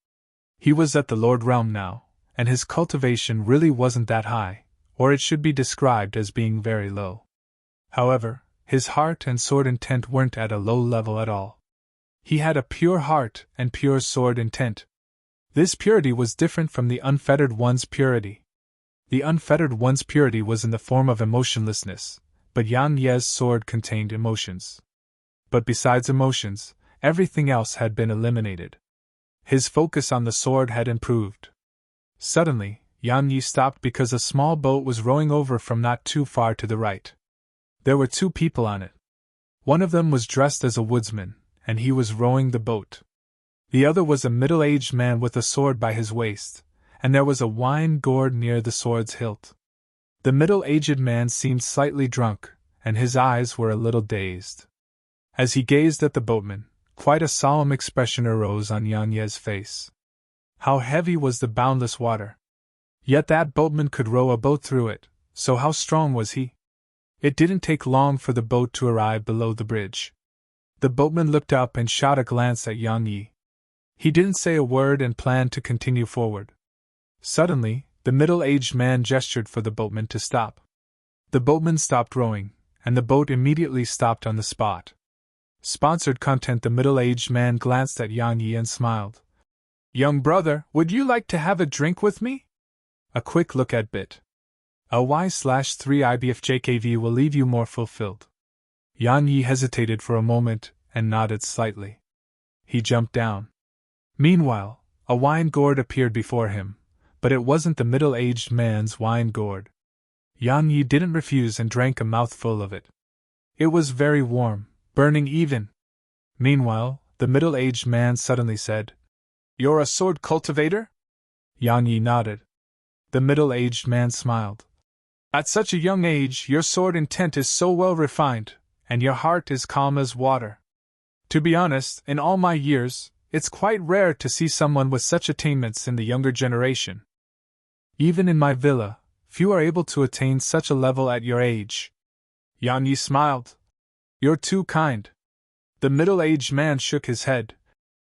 He was at the Lord Realm now, and his cultivation really wasn't that high, or it should be described as being very low. However, his heart and sword intent weren't at a low level at all. He had a pure heart and pure sword intent. This purity was different from the unfettered one's purity. The unfettered one's purity was in the form of emotionlessness, but Yan Ye's sword contained emotions. But besides emotions, everything else had been eliminated. His focus on the sword had improved. Suddenly, Yan Yi stopped because a small boat was rowing over from not too far to the right. There were 2 people on it. One of them was dressed as a woodsman, and he was rowing the boat. The other was a middle-aged man with a sword by his waist, and there was a wine gourd near the sword's hilt. The middle-aged man seemed slightly drunk, and his eyes were a little dazed. As he gazed at the boatman, quite a solemn expression arose on Yan Ye's face. How heavy was the boundless water! Yet that boatman could row a boat through it, so how strong was he? It didn't take long for the boat to arrive below the bridge. The boatman looked up and shot a glance at Yan Yi. He didn't say a word and planned to continue forward. Suddenly, the middle-aged man gestured for the boatman to stop. The boatman stopped rowing, and the boat immediately stopped on the spot. Sponsored content. The middle-aged man glanced at Yan Yi and smiled. "Young brother, would you like to have a drink with me?" A quick look at bit. A Y/3 IBFJKV will leave you more fulfilled. Yan Yi hesitated for a moment and nodded slightly. He jumped down. Meanwhile, a wine gourd appeared before him, but it wasn't the middle-aged man's wine gourd. Yan Yi didn't refuse and drank a mouthful of it. It was very warm, burning even. Meanwhile, the middle-aged man suddenly said, "You're a sword cultivator?" Yan Yi nodded. The middle-aged man smiled. "At such a young age, your sword intent is so well refined, and your heart is calm as water. To be honest, in all my years, it's quite rare to see someone with such attainments in the younger generation. Even in my villa, few are able to attain such a level at your age." Yan Yi smiled. "You're too kind." The middle-aged man shook his head.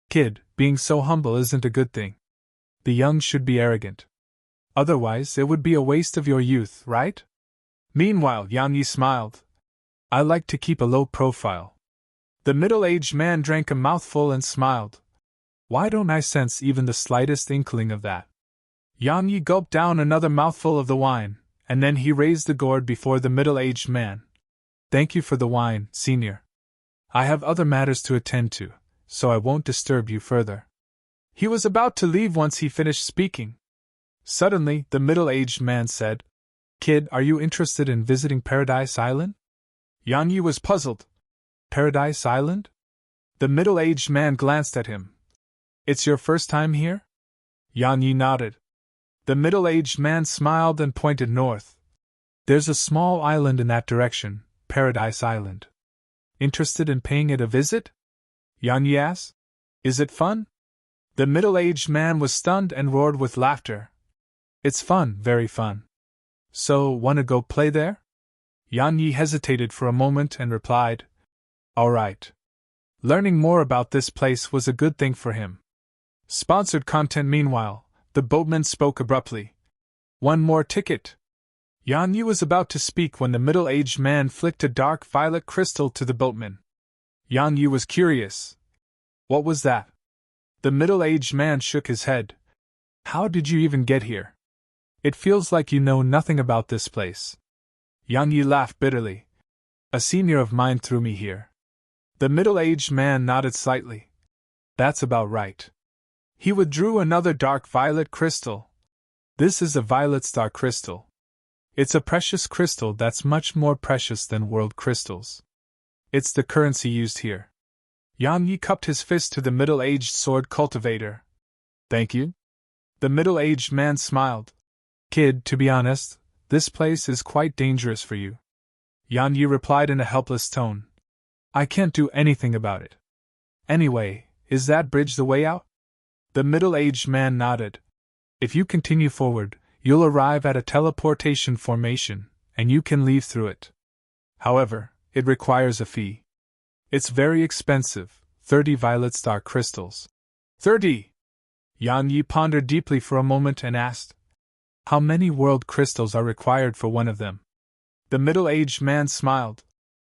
"Kid, being so humble isn't a good thing. The young should be arrogant. Otherwise, it would be a waste of your youth, right?" Meanwhile, Yan Yi smiled. "I like to keep a low profile." The middle-aged man drank a mouthful and smiled. "Why don't I sense even the slightest inkling of that?" Yan Yi gulped down another mouthful of the wine, and then he raised the gourd before the middle-aged man. "Thank you for the wine, senior. I have other matters to attend to, so I won't disturb you further." He was about to leave once he finished speaking. Suddenly, the middle-aged man said, "Kid, are you interested in visiting Paradise Island?" Yan Yi was puzzled. "Paradise Island?" The middle-aged man glanced at him. "It's your first time here?" Yan Yi nodded. The middle-aged man smiled and pointed north. "There's a small island in that direction, Paradise Island. Interested in paying it a visit?" Yan Yi asked. "Is it fun?" The middle-aged man was stunned and roared with laughter. "It's fun, very fun. So, wanna go play there?" Yan Yi hesitated for a moment and replied, "All right." Learning more about this place was a good thing for him. Sponsored content. Meanwhile, the boatman spoke abruptly. "One more ticket." Yan Yi was about to speak when the middle-aged man flicked a dark violet crystal to the boatman. Yan Yi was curious. "What was that?" The middle-aged man shook his head. "How did you even get here? It feels like you know nothing about this place." Yan Yi laughed bitterly. "A senior of mine threw me here." The middle-aged man nodded slightly. "That's about right." He withdrew another dark violet crystal. "This is a violet star crystal. It's a precious crystal that's much more precious than world crystals. It's the currency used here." Yan Yi cupped his fist to the middle-aged sword cultivator. "Thank you." The middle-aged man smiled. "Kid, to be honest, this place is quite dangerous for you." Yan Yi replied in a helpless tone. "I can't do anything about it. Anyway, is that bridge the way out?" The middle-aged man nodded. "If you continue forward, you'll arrive at a teleportation formation, and you can leave through it. However, it requires a fee. It's very expensive, 30 violet star crystals." 30! Yang Yi pondered deeply for a moment and asked, "How many world crystals are required for one of them?" The middle-aged man smiled.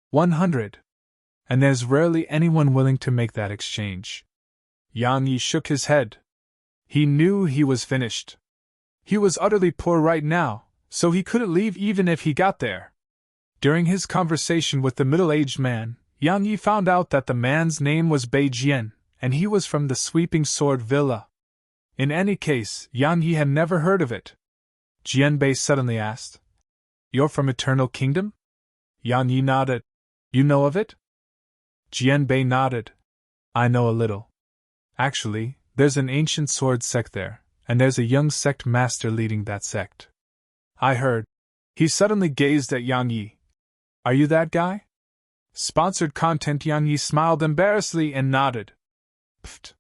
100. And there's rarely anyone willing to make that exchange. Yang Yi shook his head. He knew he was finished. He was utterly poor right now, so he couldn't leave even if he got there. During his conversation with the middle-aged man, Yang Yi found out that the man's name was Bei Jian, and he was from the Sweeping Sword Villa. In any case, Yang Yi had never heard of it. Jian Bei suddenly asked, "You're from Eternal Kingdom?" Yang Yi nodded. "You know of it?" Jian Bei nodded. "I know a little. Actually, there's an ancient sword sect there, and there's a young sect master leading that sect. I heard." He suddenly gazed at Yang Yi. "Are you that guy?" Sponsored content. Yang Yi smiled embarrassedly and nodded. Pfft.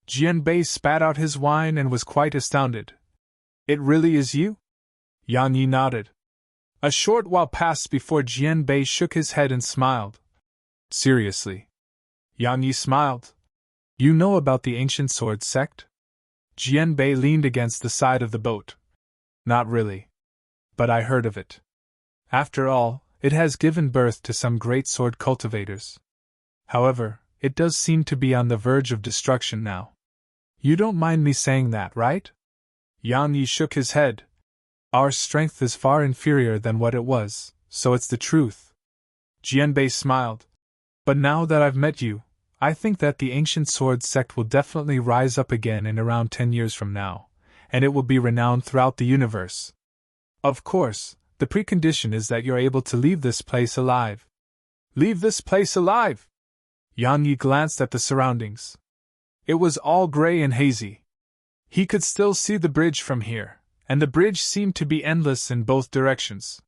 Jian Bei spat out his wine and was quite astounded. "It really is you?" Yang Yi nodded. A short while passed before Jian Bei shook his head and smiled. "Seriously?" Yang Yi smiled. "You know about the ancient sword sect?" Jian Bei leaned against the side of the boat. "Not really. But I heard of it. After all, it has given birth to some great sword cultivators. However, it does seem to be on the verge of destruction now. You don't mind me saying that, right?" Yang Yi shook his head. "Our strength is far inferior than what it was, so it's the truth." Jian Bei smiled. "But now that I've met you, I think that the ancient sword sect will definitely rise up again in around 10 years from now, and it will be renowned throughout the universe. Of course, the precondition is that you're able to leave this place alive." "Leave this place alive?" Yang Yi glanced at the surroundings. It was all gray and hazy. He could still see the bridge from here, and the bridge seemed to be endless in both directions.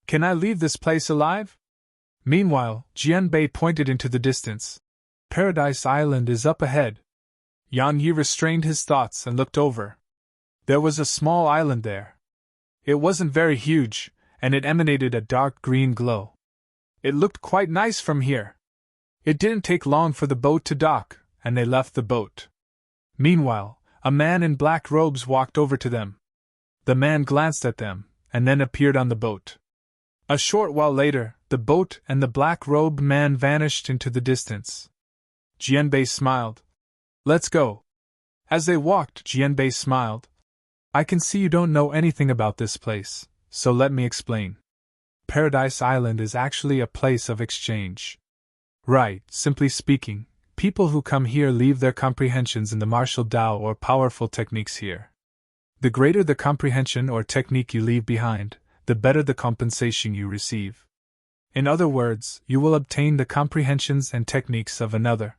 "Can I leave this place alive?" Meanwhile, Jian Bei pointed into the distance. "Paradise Island is up ahead." Yang Yi restrained his thoughts and looked over. There was a small island there. It wasn't very huge, and it emanated a dark green glow. It looked quite nice from here. It didn't take long for the boat to dock, and they left the boat. Meanwhile, a man in black robes walked over to them. The man glanced at them, and then appeared on the boat. A short while later, the boat and the black-robed man vanished into the distance. Jian Bei smiled. "Let's go." As they walked, Jian Bei smiled. "I can see you don't know anything about this place, so let me explain. Paradise Island is actually a place of exchange. Right, simply speaking, people who come here leave their comprehensions in the martial Tao or powerful techniques here. The greater the comprehension or technique you leave behind, the better the compensation you receive. In other words, you will obtain the comprehensions and techniques of another.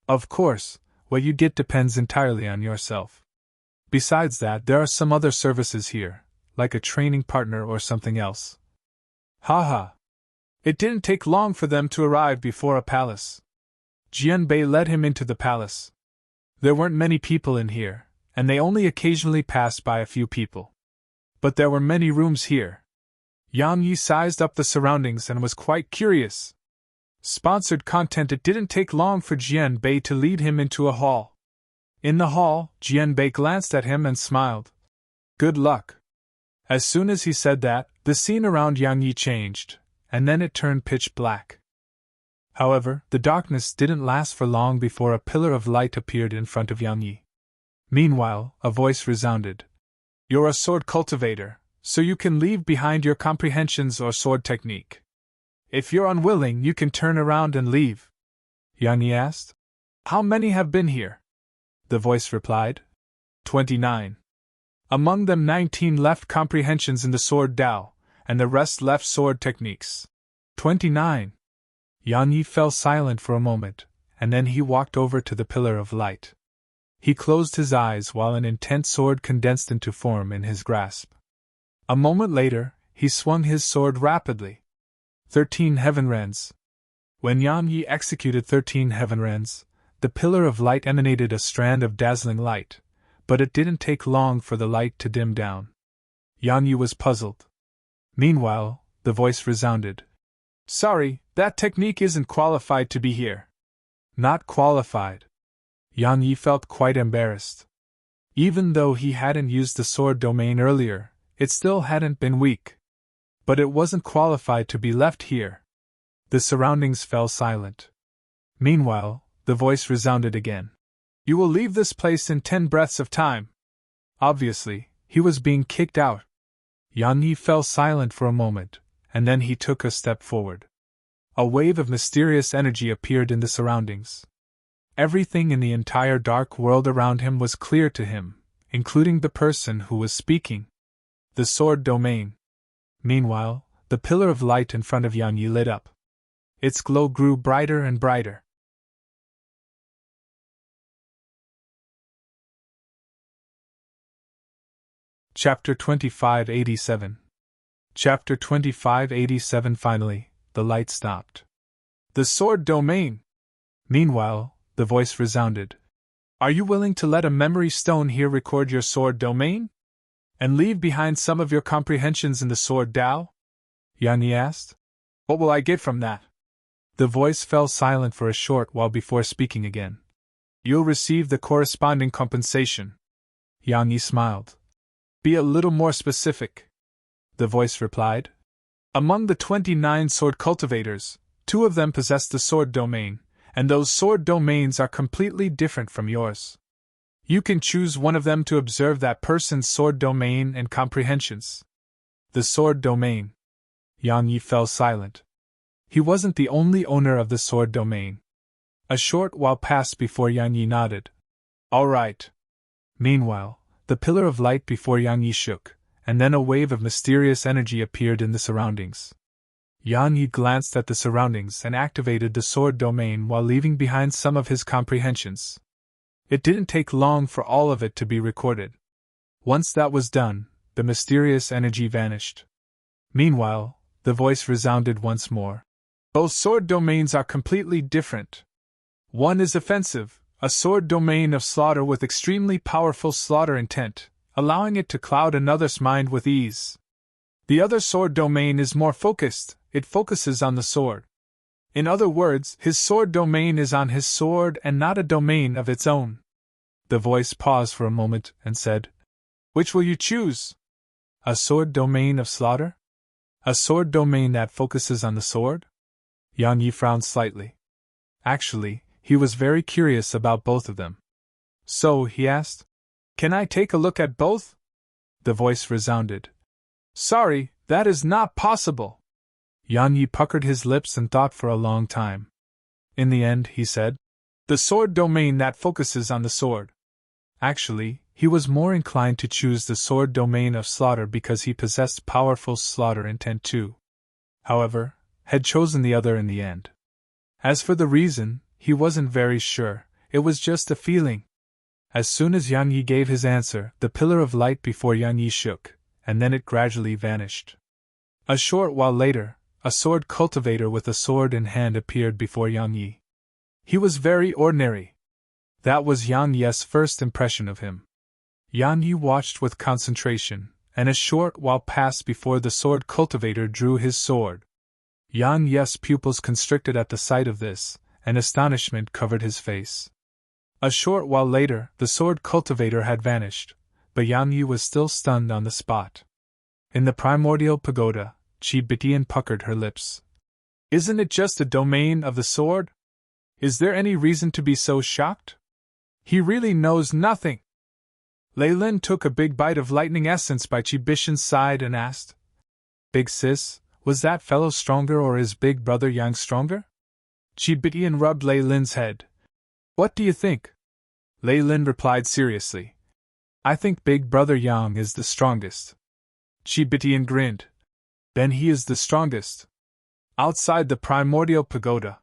Of course, what you get depends entirely on yourself. Besides that, there are some other services here, like a training partner or something else." Ha. It didn't take long for them to arrive before a palace. Jian Bei led him into the palace. There weren't many people in here, and they only occasionally passed by a few people. But there were many rooms here. Yang Yi sized up the surroundings and was quite curious. Sponsored content. It didn't take long for Jian Bei to lead him into a hall. In the hall, Jian Bei glanced at him and smiled. "Good luck." As soon as he said that, the scene around Yang Yi changed, and then it turned pitch black. However, the darkness didn't last for long before a pillar of light appeared in front of Yang Yi. Meanwhile, a voice resounded. "You're a sword cultivator, so you can leave behind your comprehensions or sword technique. If you're unwilling, you can turn around and leave." Yang Yi asked. "How many have been here?" The voice replied. 29. Among them 19 left comprehensions in the sword Tao, and the rest left sword techniques. 29. Yang Yi fell silent for a moment, and then he walked over to the pillar of light. He closed his eyes while an intense sword condensed into form in his grasp. A moment later, he swung his sword rapidly. 13 heaven rends. When Yang Yi executed 13 heaven rends, the pillar of light emanated a strand of dazzling light, but it didn't take long for the light to dim down. Yang Yi was puzzled. Meanwhile, the voice resounded. "Sorry, that technique isn't qualified to be here." Not qualified. Yang Yi felt quite embarrassed. Even though he hadn't used the sword domain earlier, it still hadn't been weak. But it wasn't qualified to be left here. The surroundings fell silent. Meanwhile, the voice resounded again. You will leave this place in 10 breaths of time. Obviously, he was being kicked out. Yang Yi fell silent for a moment, and then he took a step forward. A wave of mysterious energy appeared in the surroundings. Everything in the entire dark world around him was clear to him, including the person who was speaking. The sword domain. Meanwhile, the pillar of light in front of Yang Yi lit up. Its glow grew brighter and brighter. Chapter 2587. Chapter 2587. Finally, the light stopped. The sword domain! Meanwhile, the voice resounded. Are you willing to let a memory stone here record your sword domain? And leave behind some of your comprehensions in the sword Tao? Yang Yi asked. What will I get from that? The voice fell silent for a short while before speaking again. You'll receive the corresponding compensation. Yang Yi smiled. Be a little more specific. The voice replied. Among the 29 sword cultivators, 2 of them possess the sword domain, and those sword domains are completely different from yours. You can choose one of them to observe that person's sword domain and comprehensions. The sword domain. Yang Yi fell silent. He wasn't the only owner of the sword domain. A short while passed before Yang Yi nodded. All right. Meanwhile, the pillar of light before Yang Yi shook, and then a wave of mysterious energy appeared in the surroundings. Yang Yi glanced at the surroundings and activated the sword domain while leaving behind some of his comprehensions. It didn't take long for all of it to be recorded. Once that was done, the mysterious energy vanished. Meanwhile, the voice resounded once more. Both sword domains are completely different. One is offensive, a sword domain of slaughter with extremely powerful slaughter intent, allowing it to cloud another's mind with ease. The other sword domain is more focused, it focuses on the sword. In other words, his sword domain is on his sword and not a domain of its own. The voice paused for a moment and said, Which will you choose? A sword domain of slaughter? A sword domain that focuses on the sword? Yang Yi frowned slightly. Actually, he was very curious about both of them. So, he asked, Can I take a look at both? The voice resounded. Sorry, that is not possible. Yang Yi puckered his lips and thought for a long time. In the end, he said, The sword domain that focuses on the sword. Actually, he was more inclined to choose the sword domain of slaughter because he possessed powerful slaughter intent too. However, had chosen the other in the end. As for the reason, he wasn't very sure, it was just a feeling. As soon as Yang Yi gave his answer, the pillar of light before Yang Yi shook, and then it gradually vanished. A short while later, a sword cultivator with a sword in hand appeared before Yang Yi. He was very ordinary. That was Yang Yi's first impression of him. Yang Yi watched with concentration, and a short while passed before the sword cultivator drew his sword. Yang Yi's pupils constricted at the sight of this, and astonishment covered his face. A short while later, the sword cultivator had vanished, but Yang Yi was still stunned on the spot. In the primordial pagoda, Qi Bitian puckered her lips. Isn't it just a domain of the sword? Is there any reason to be so shocked? He really knows nothing. Lei Lin took a big bite of lightning essence by Qi Bitian's side and asked, Big sis, was that fellow stronger or is big brother Yang stronger? Qi Bitian rubbed Lei Lin's head. What do you think? Lei Lin replied seriously. I think big brother Yang is the strongest. Qi Bitian grinned. Then he is the strongest. Outside the primordial pagoda,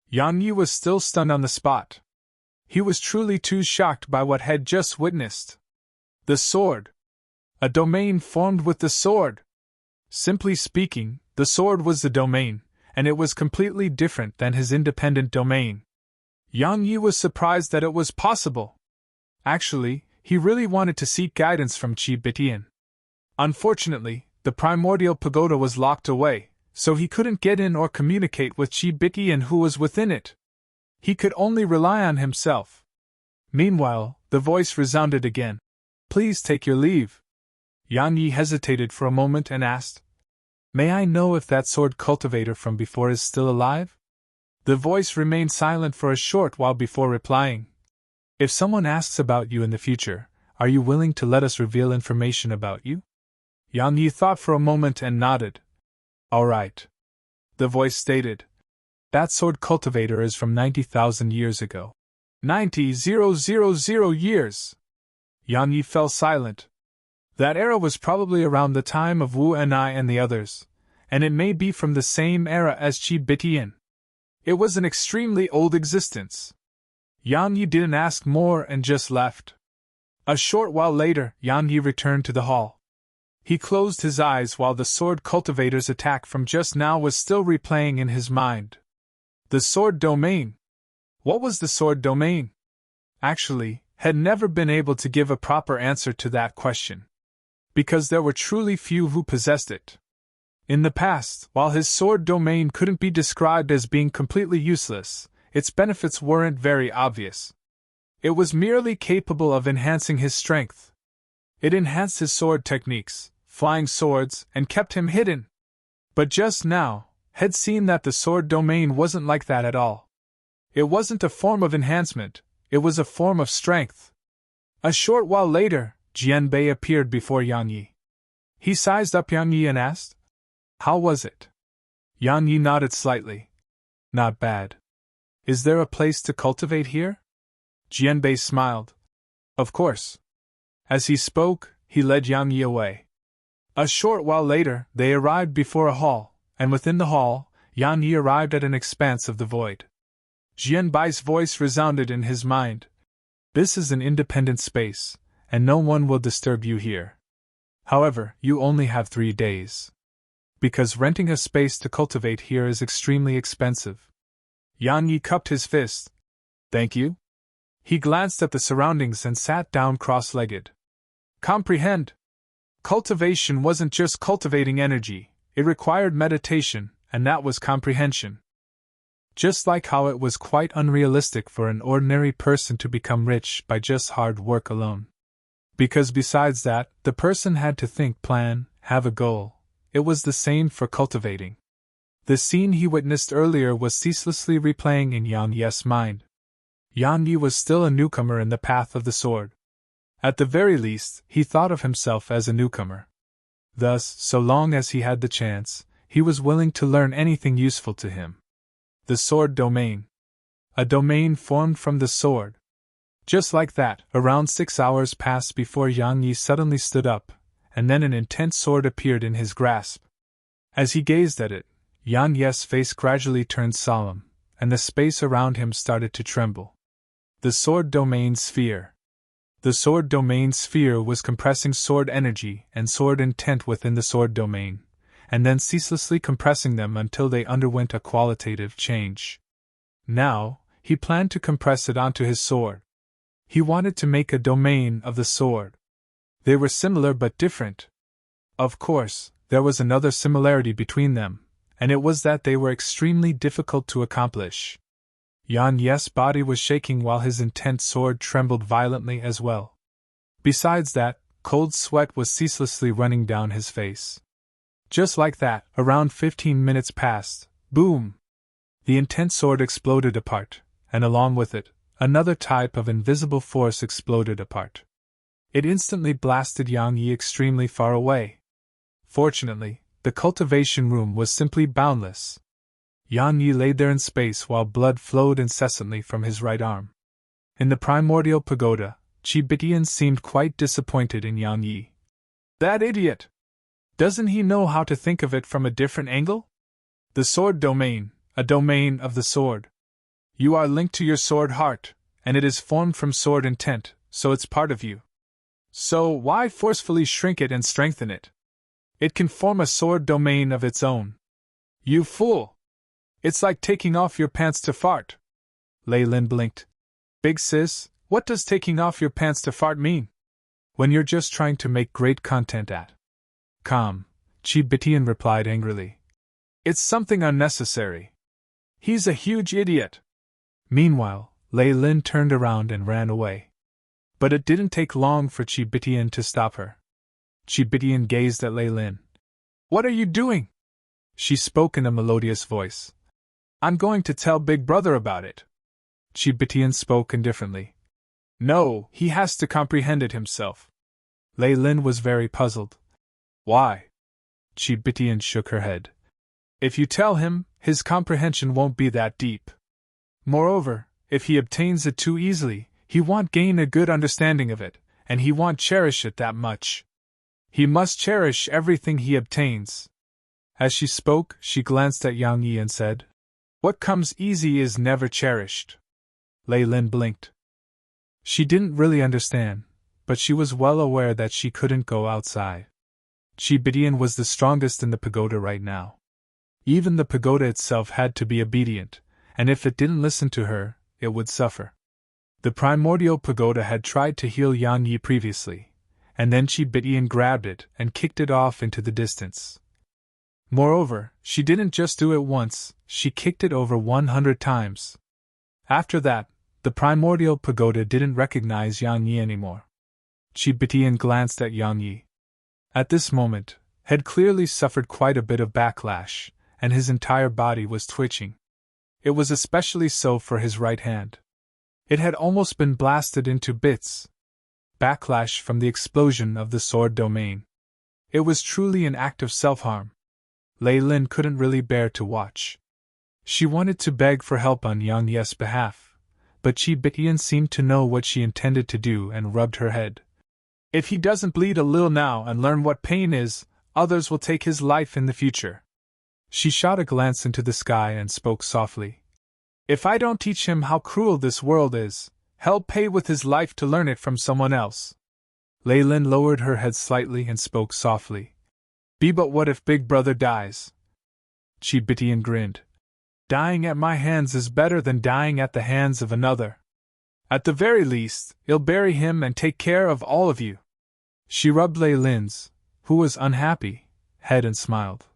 Yang Yi was still stunned on the spot. He was truly too shocked by what had just witnessed. The sword. A domain formed with the sword. Simply speaking, the sword was the domain, and it was completely different than his independent domain. Yang Yi was surprised that it was possible. Actually, he really wanted to seek guidance from Qi Bitian. Unfortunately, the primordial pagoda was locked away, so he couldn't get in or communicate with Qi Bitian who was within it. He could only rely on himself. Meanwhile, The voice resounded again. Please take your leave. Yang Yi hesitated for a moment and asked, May I know if that sword cultivator from before is still alive? The voice remained silent for a short while before replying. If someone asks about you in the future, are you willing to let us reveal information about you? Yang Yi thought for a moment and nodded. All right. The voice stated. That sword cultivator is from 90,000 years ago. 90,000 years! Yang Yi fell silent. That era was probably around the time of Wu and I and the others, and it may be from the same era as Qi Bitian. It was an extremely old existence. Yang Yi didn't ask more and just left. A short while later, Yang Yi returned to the hall. He closed his eyes while the sword cultivator's attack from just now was still replaying in his mind. The sword domain. What was the sword domain? Actually, had never been able to give a proper answer to that question, because there were truly few who possessed it. In the past, while his sword domain couldn't be described as being completely useless, its benefits weren't very obvious. It was merely capable of enhancing his strength. It enhanced his sword techniques, flying swords, and kept him hidden. But just now, had seen that the sword domain wasn't like that at all. It wasn't a form of enhancement, it was a form of strength. A short while later, Jianbei appeared before Yang Yi. He sized up Yang Yi and asked, How was it? Yang Yi nodded slightly. Not bad. Is there a place to cultivate here? Jianbei smiled. Of course. As he spoke, he led Yang Yi away. A short while later, they arrived before a hall, and within the hall, Yang Yi arrived at an expanse of the void. Jianbei's voice resounded in his mind. This is an independent space, and no one will disturb you here. However, you only have 3 days. Because renting a space to cultivate here is extremely expensive. Yang Yi cupped his fist. Thank you? He glanced at the surroundings and sat down cross-legged. Comprehend? Cultivation wasn't just cultivating energy, it required meditation, and that was comprehension. Just like how it was quite unrealistic for an ordinary person to become rich by just hard work alone. Because besides that, the person had to think, plan, have a goal. It was the same for cultivating. The scene he witnessed earlier was ceaselessly replaying in Yang Yi's mind. Yang Yi was still a newcomer in the path of the sword. At the very least, he thought of himself as a newcomer. Thus, so long as he had the chance, he was willing to learn anything useful to him. The sword domain. A domain formed from the sword. Just like that, around 6 hours passed before Yang Yi suddenly stood up, and then an intense sword appeared in his grasp. As he gazed at it, Yang Yi's face gradually turned solemn, and the space around him started to tremble. The sword domain sphere. The sword domain sphere was compressing sword energy and sword intent within the sword domain, and then ceaselessly compressing them until they underwent a qualitative change. Now, he planned to compress it onto his sword. He wanted to make a domain of the sword. They were similar but different. Of course, there was another similarity between them, and it was that they were extremely difficult to accomplish. Yang Yi's body was shaking while his intent sword trembled violently as well. Besides that, cold sweat was ceaselessly running down his face. Just like that, around 15 minutes passed. Boom! The intent sword exploded apart, and along with it, another type of invisible force exploded apart. It instantly blasted Yang Yi extremely far away. Fortunately, the cultivation room was simply boundless. Yang Yi lay there in space while blood flowed incessantly from his right arm. In the primordial pagoda, Qi Bitian seemed quite disappointed in Yang Yi. That idiot! Doesn't he know how to think of it from a different angle? The sword domain, a domain of the sword. You are linked to your sword heart, and it is formed from sword intent, so it's part of you. So why forcefully shrink it and strengthen it? It can form a sword domain of its own. You fool! It's like taking off your pants to fart. Lei Lin blinked. Big sis, what does taking off your pants to fart mean? When you're just trying to make great content at. Calm, Qi Bitian replied angrily. It's something unnecessary. He's a huge idiot. Meanwhile, Lei Lin turned around and ran away. But it didn't take long for Chibitian to stop her. Chibitian gazed at Lei Lin. "What are you doing?" She spoke in a melodious voice. "I'm going to tell Big Brother about it." Chibitian spoke indifferently. "No, he has to comprehend it himself." Lei Lin was very puzzled. "Why?" Chibitian shook her head. "If you tell him, his comprehension won't be that deep. Moreover, if he obtains it too easily, he won't gain a good understanding of it, and he won't cherish it that much. He must cherish everything he obtains." As she spoke, she glanced at Yang Yi and said, "What comes easy is never cherished." Lei Lin blinked. She didn't really understand, but she was well aware that she couldn't go outside. Chibitian was the strongest in the pagoda right now. Even the pagoda itself had to be obedient, and if it didn't listen to her, it would suffer. The primordial pagoda had tried to heal Yang Yi previously, and then Chibitian grabbed it and kicked it off into the distance. Moreover, she didn't just do it once, she kicked it over 100 times. After that, the primordial pagoda didn't recognize Yang Yi anymore. Chibitian glanced at Yang Yi. At this moment, had clearly suffered quite a bit of backlash, and his entire body was twitching. It was especially so for his right hand. It had almost been blasted into bits. Backlash from the explosion of the sword domain. It was truly an act of self-harm. Lei Lin couldn't really bear to watch. She wanted to beg for help on Yang Yi's behalf, but Chibitian seemed to know what she intended to do and rubbed her head. "If he doesn't bleed a little now and learn what pain is, others will take his life in the future." She shot a glance into the sky and spoke softly. "If I don't teach him how cruel this world is, he'll pay with his life to learn it from someone else." Lei Lin lowered her head slightly and spoke softly. But what if Big Brother dies?" Chibitian grinned. "Dying at my hands is better than dying at the hands of another. At the very least, I'll bury him and take care of all of you." She rubbed Lei Lin's, who was unhappy, head and smiled.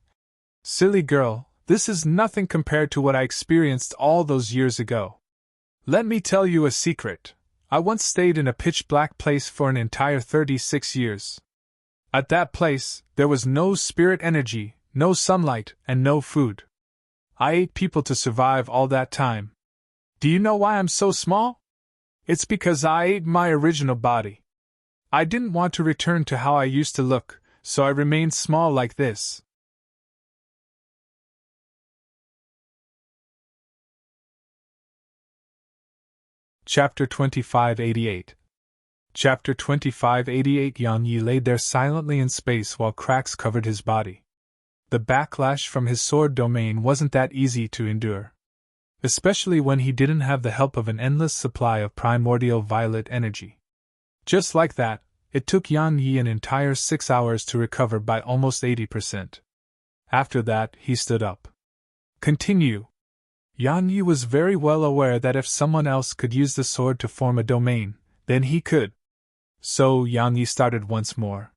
"Silly girl, this is nothing compared to what I experienced all those years ago. Let me tell you a secret. I once stayed in a pitch-black place for an entire 36 years. At that place, there was no spirit energy, no sunlight, and no food. I ate people to survive all that time. Do you know why I'm so small? It's because I ate my original body. I didn't want to return to how I used to look, so I remained small like this." Chapter 2588. Chapter 2588. Yang Yi laid there silently in space while cracks covered his body. The backlash from his sword domain wasn't that easy to endure. Especially when he didn't have the help of an endless supply of primordial violet energy. Just like that, it took Yang Yi an entire 6 hours to recover by almost 80%. After that, he stood up. "Continue." Yang Yi was very well aware that if someone else could use the sword to form a domain, then he could. So Yang Yi started once more.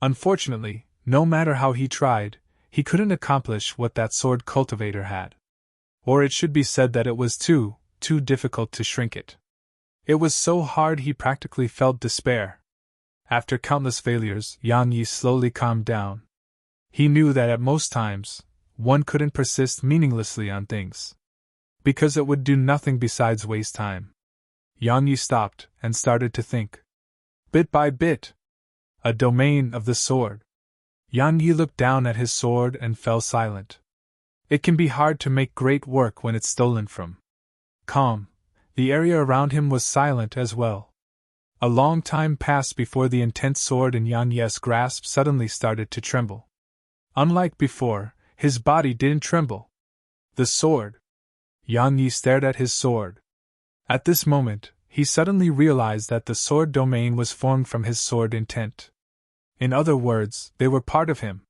Unfortunately, no matter how he tried, he couldn't accomplish what that sword cultivator had. Or it should be said that it was too difficult to shrink it. It was so hard he practically felt despair. After countless failures, Yang Yi slowly calmed down. He knew that at most times, one couldn't persist meaninglessly on things. Because it would do nothing besides waste time. Yang Yi stopped and started to think. Bit by bit. A domain of the sword. Yang Yi looked down at his sword and fell silent. It can be hard to make great work when it's stolen from. Calm. The area around him was silent as well. A long time passed before the intense sword in Yang Yi's grasp suddenly started to tremble. Unlike before, his body didn't tremble. The sword. Yang Yi stared at his sword. At this moment, he suddenly realized that the sword domain was formed from his sword intent. In other words, they were part of him.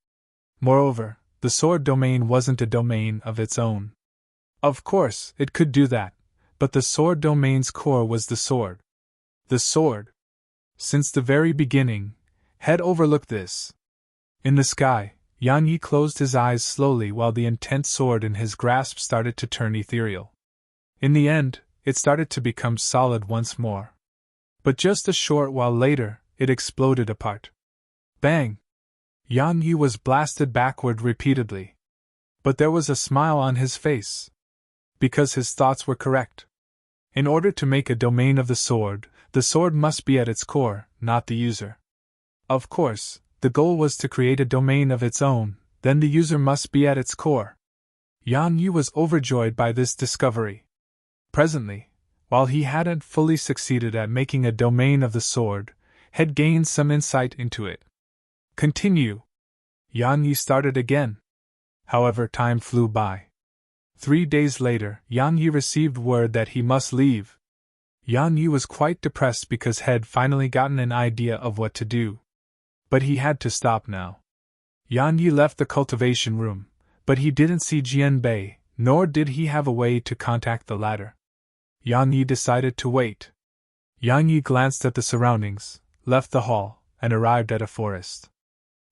Moreover, the sword domain wasn't a domain of its own. Of course, it could do that, but the sword domain's core was the sword. The sword. Since the very beginning, had overlooked this. In the sky, Yang Yi closed his eyes slowly while the intense sword in his grasp started to turn ethereal. In the end, it started to become solid once more. But just a short while later, it exploded apart. Bang! Yang Yi was blasted backward repeatedly. But there was a smile on his face. Because his thoughts were correct. In order to make a domain of the sword must be at its core, not the user. Of course, the goal was to create a domain of its own, then the user must be at its core. Yang Yi was overjoyed by this discovery. Presently, while he hadn't fully succeeded at making a domain of the sword, had gained some insight into it. Continue. Yang Yi started again. However, time flew by. 3 days later, Yang Yi received word that he must leave. Yang Yi was quite depressed because had finally gotten an idea of what to do. But he had to stop now. Yang Yi left the cultivation room, but he didn't see Jianbei, nor did he have a way to contact the latter. Yang Yi decided to wait. Yang Yi glanced at the surroundings, left the hall, and arrived at a forest.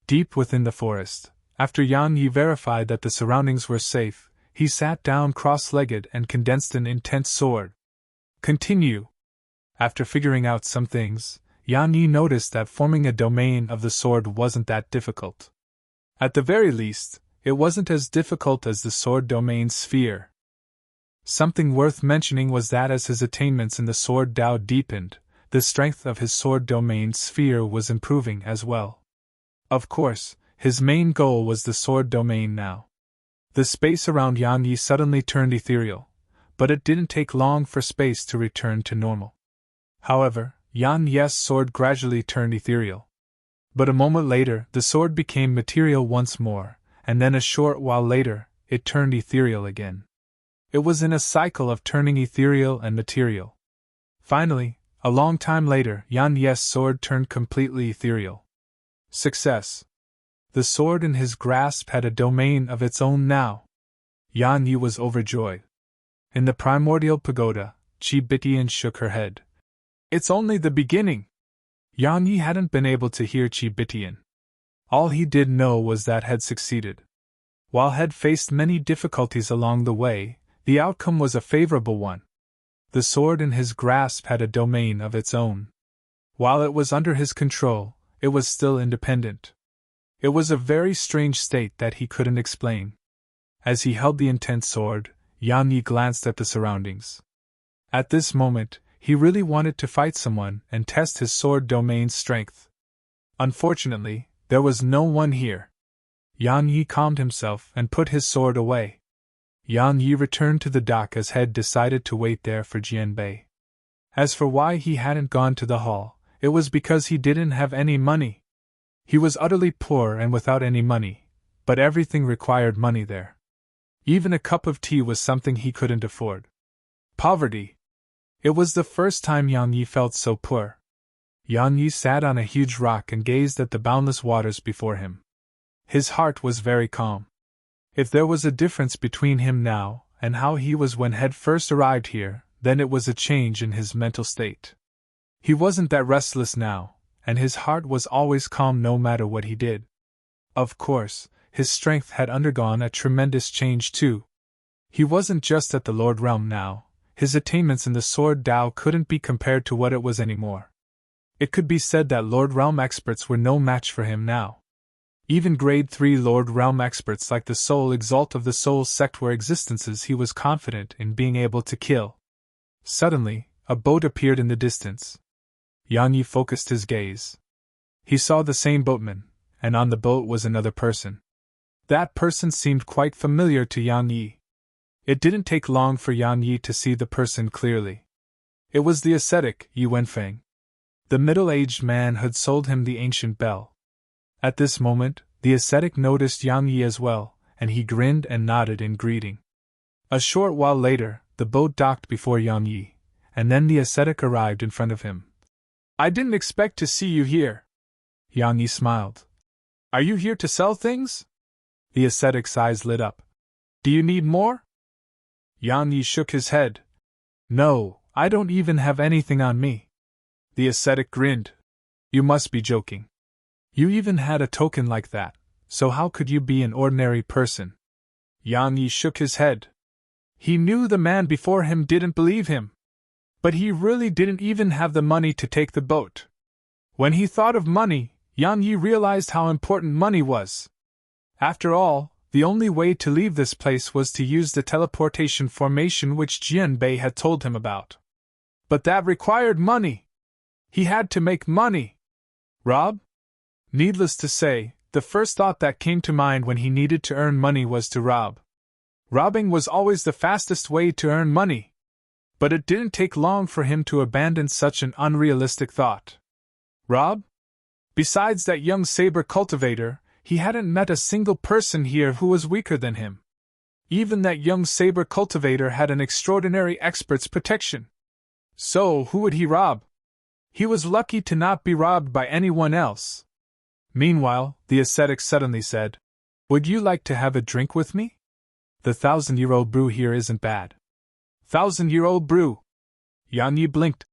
Deep within the forest, after Yang Yi verified that the surroundings were safe, he sat down cross-legged and condensed an intense sword. Continue. After figuring out some things, Yang Yi noticed that forming a domain of the sword wasn't that difficult. At the very least, it wasn't as difficult as the sword domain sphere. Something worth mentioning was that as his attainments in the sword Dao deepened, the strength of his sword domain sphere was improving as well. Of course, his main goal was the sword domain now. The space around Yang Yi suddenly turned ethereal, but it didn't take long for space to return to normal. However, Yang Yi's sword gradually turned ethereal. But a moment later, the sword became material once more, and then a short while later, it turned ethereal again. It was in a cycle of turning ethereal and material. Finally, a long time later, Yang Yi's sword turned completely ethereal. Success! The sword in his grasp had a domain of its own now. Yang Yi was overjoyed. In the primordial pagoda, Qi Bitian shook her head. It's only the beginning. Yang Yi hadn't been able to hear Qi Bitian. All he did know was that had succeeded. While had faced many difficulties along the way, the outcome was a favorable one. The sword in his grasp had a domain of its own. While it was under his control, it was still independent. It was a very strange state that he couldn't explain. As he held the intense sword, Yang Yi glanced at the surroundings. At this moment, he really wanted to fight someone and test his sword domain's strength. Unfortunately, there was no one here. Yang Yi calmed himself and put his sword away. Yang Yi returned to the dock as had decided to wait there for Jianbei. As for why he hadn't gone to the hall, it was because he didn't have any money. He was utterly poor and without any money, but everything required money there. Even a cup of tea was something he couldn't afford. Poverty. It was the first time Yang Yi felt so poor. Yang Yi sat on a huge rock and gazed at the boundless waters before him. His heart was very calm. If there was a difference between him now and how he was when had first arrived here, then it was a change in his mental state. He wasn't that restless now, and his heart was always calm no matter what he did. Of course, his strength had undergone a tremendous change too. He wasn't just at the Lord Realm now, his attainments in the Sword Dao couldn't be compared to what it was anymore. It could be said that Lord Realm experts were no match for him now. Even Grade 3 Lord Realm experts like the Soul Exalt of the Soul Sect were existences he was confident in being able to kill. Suddenly, a boat appeared in the distance. Yang Yi focused his gaze. He saw the same boatman, and on the boat was another person. That person seemed quite familiar to Yang Yi. It didn't take long for Yang Yi to see the person clearly. It was the ascetic Yi Wenfeng. The middle-aged man had sold him the ancient bell. At this moment, the ascetic noticed Yang Yi as well, and he grinned and nodded in greeting. A short while later, the boat docked before Yang Yi, and then the ascetic arrived in front of him. I didn't expect to see you here. Yang Yi smiled. Are you here to sell things? The ascetic's eyes lit up. Do you need more? Yang Yi shook his head. No, I don't even have anything on me. The ascetic grinned. You must be joking. You even had a token like that, so how could you be an ordinary person? Yang Yi shook his head. He knew the man before him didn't believe him. But he really didn't even have the money to take the boat. When he thought of money, Yang Yi realized how important money was. After all, the only way to leave this place was to use the teleportation formation which Jianbei had told him about. But that required money. He had to make money. Rob? Needless to say, the first thought that came to mind when he needed to earn money was to rob. Robbing was always the fastest way to earn money. But it didn't take long for him to abandon such an unrealistic thought. Rob? Besides that young saber cultivator, he hadn't met a single person here who was weaker than him. Even that young saber cultivator had an extraordinary expert's protection. So, who would he rob? He was lucky to not be robbed by anyone else. Meanwhile, the ascetic suddenly said, "Would you like to have a drink with me? The 1,000-year-old brew here isn't bad." 1,000-year-old brew? Yang Yi blinked.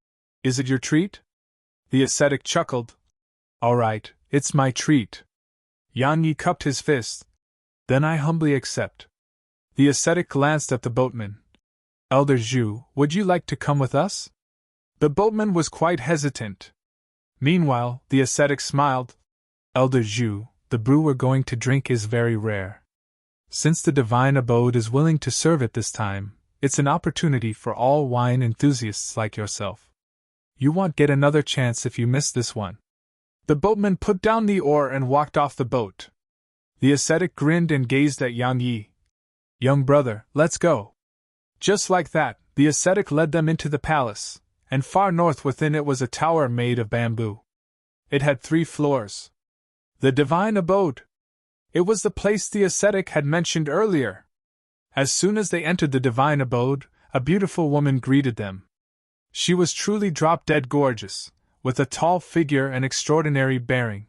"Is it your treat?" The ascetic chuckled. "All right, it's my treat." Yang Yi cupped his fist. "Then I humbly accept." The ascetic glanced at the boatman. "Elder Zhu, would you like to come with us?" The boatman was quite hesitant. Meanwhile, the ascetic smiled. "Elder Zhu, the brew we're going to drink is very rare. Since the divine abode is willing to serve it this time, it's an opportunity for all wine enthusiasts like yourself. You won't get another chance if you miss this one." The boatman put down the oar and walked off the boat. The ascetic grinned and gazed at Yang Yi. "Young brother, let's go." Just like that, the ascetic led them into the palace, and far north within it was a tower made of bamboo. It had 3 floors. The divine abode. It was the place the ascetic had mentioned earlier. As soon as they entered the divine abode, a beautiful woman greeted them. She was truly drop-dead gorgeous, with a tall figure and extraordinary bearing.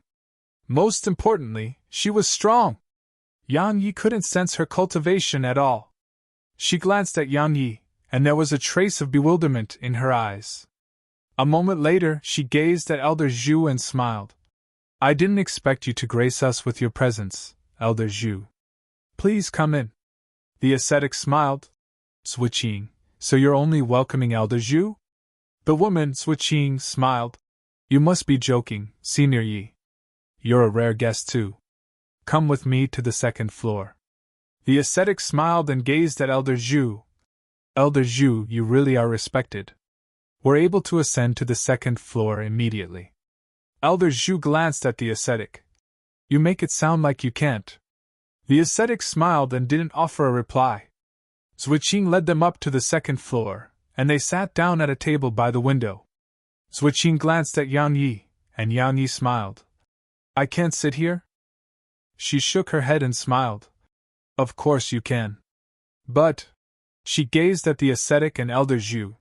Most importantly, she was strong. Yang Yi couldn't sense her cultivation at all. She glanced at Yang Yi, and there was a trace of bewilderment in her eyes. A moment later, she gazed at Elder Zhu and smiled. "I didn't expect you to grace us with your presence, Elder Zhu. Please come in." The ascetic smiled. "Zhuqing, so you're only welcoming Elder Zhu?" The woman, Zhuqing, smiled. "You must be joking, Senior Yi. You're a rare guest too. Come with me to the 2nd floor." The ascetic smiled and gazed at Elder Zhu. "Elder Zhu, you really are respected. We're able to ascend to the 2nd floor immediately." Elder Zhu glanced at the ascetic. "You make it sound like you can't." The ascetic smiled and didn't offer a reply. Zhuqing led them up to the 2nd floor, and they sat down at a table by the window. Zhuqing glanced at Yang Yi, and Yang Yi smiled. "I can't sit here?" She shook her head and smiled. "Of course you can. But—" She gazed at the ascetic and Elder Zhu.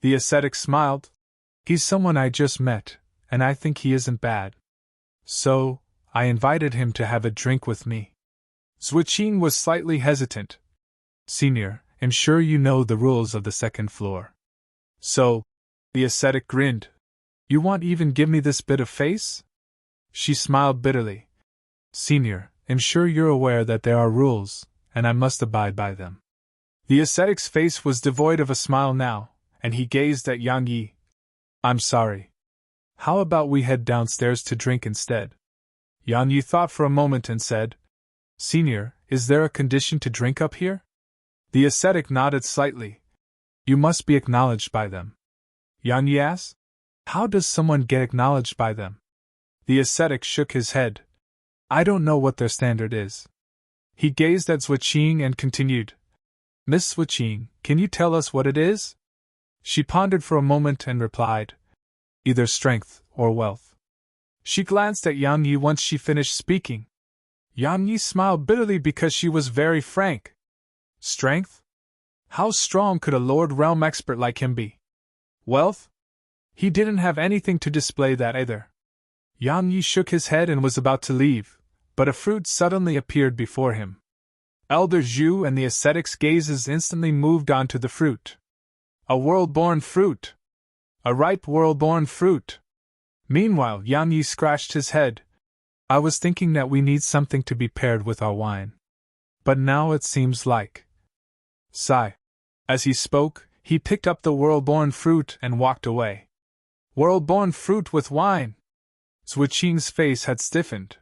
The ascetic smiled. "He's someone I just met, and I think he isn't bad. So, I invited him to have a drink with me." Zhuqing was slightly hesitant. "Senior, I'm sure you know the rules of the 2nd floor." "So," the ascetic grinned, "you won't even give me this bit of face?" She smiled bitterly. "Senior, I'm sure you're aware that there are rules, and I must abide by them." The ascetic's face was devoid of a smile now, and he gazed at Yang Yi. "I'm sorry. How about we head downstairs to drink instead?" Yang Yi thought for a moment and said, "Senior, is there a condition to drink up here?" The ascetic nodded slightly. "You must be acknowledged by them." Yang Yi asked, "How does someone get acknowledged by them?" The ascetic shook his head. "I don't know what their standard is." He gazed at Zhuqing and continued, "Miss Zhuqing, can you tell us what it is?" She pondered for a moment and replied, "Either strength or wealth." She glanced at Yang Yi once she finished speaking. Yang Yi smiled bitterly because she was very frank. Strength? How strong could a Lord Realm expert like him be? Wealth? He didn't have anything to display that either. Yang Yi shook his head and was about to leave, but a fruit suddenly appeared before him. Elder Zhu and the ascetic's gazes instantly moved on to the fruit. A world-born fruit! A ripe world-born fruit! Meanwhile, Yang Yi scratched his head. "I was thinking that we need something to be paired with our wine. But now it seems like..." Sigh. As he spoke, He picked up the world-born fruit and walked away. World-born fruit with wine! Zhuqing's face had stiffened.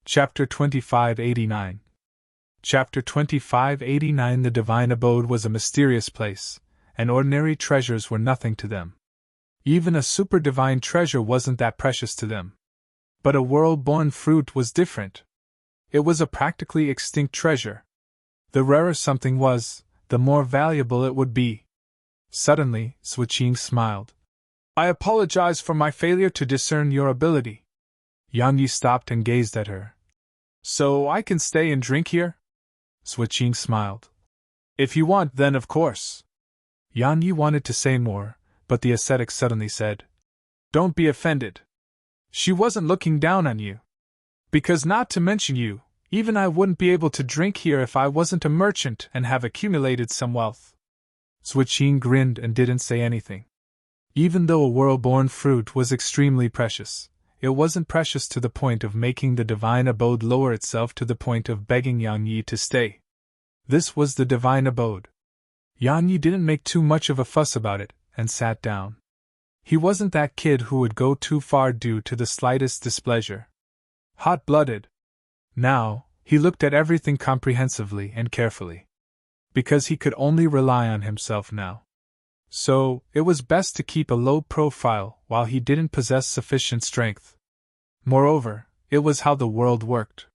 Chapter 2589. Chapter 2589. The divine abode was a mysterious place, and ordinary treasures were nothing to them. Even a super-divine treasure wasn't that precious to them. But a world-born fruit was different. It was a practically extinct treasure. The rarer something was, the more valuable it would be. Suddenly, Zhuqing smiled. I apologize for my failure to discern your ability. Yang Yi stopped and gazed at her. So I can stay and drink here? Zhuqing smiled. If you want, then of course. Yang Yi wanted to say more, but the ascetic suddenly said, Don't be offended. She wasn't looking down on you. Because not to mention you, even I wouldn't be able to drink here if I wasn't a merchant and have accumulated some wealth. Zhuqing grinned and didn't say anything. Even though a world-born fruit was extremely precious, it wasn't precious to the point of making the divine abode lower itself to the point of begging Yang Yi to stay. This was the divine abode. Yang Yi didn't make too much of a fuss about it, and sat down. He wasn't that kid who would go too far due to the slightest displeasure. Hot-blooded. Now, he looked at everything comprehensively and carefully. Because he could only rely on himself now. So, it was best to keep a low profile while he didn't possess sufficient strength. Moreover, it was how the world worked.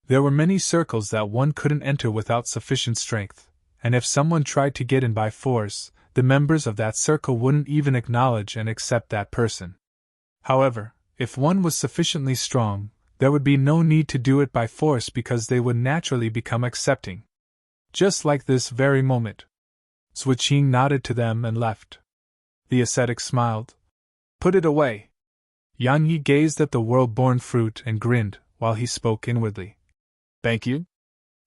There were many circles that one couldn't enter without sufficient strength, and if someone tried to get in by force, the members of that circle wouldn't even acknowledge and accept that person. However, if one was sufficiently strong, there would be no need to do it by force because they would naturally become accepting. Just like this very moment. Zhuqing nodded to them and left. The ascetic smiled. Put it away. Yang Yi gazed at the world-born fruit and grinned, while he spoke inwardly. Thank you?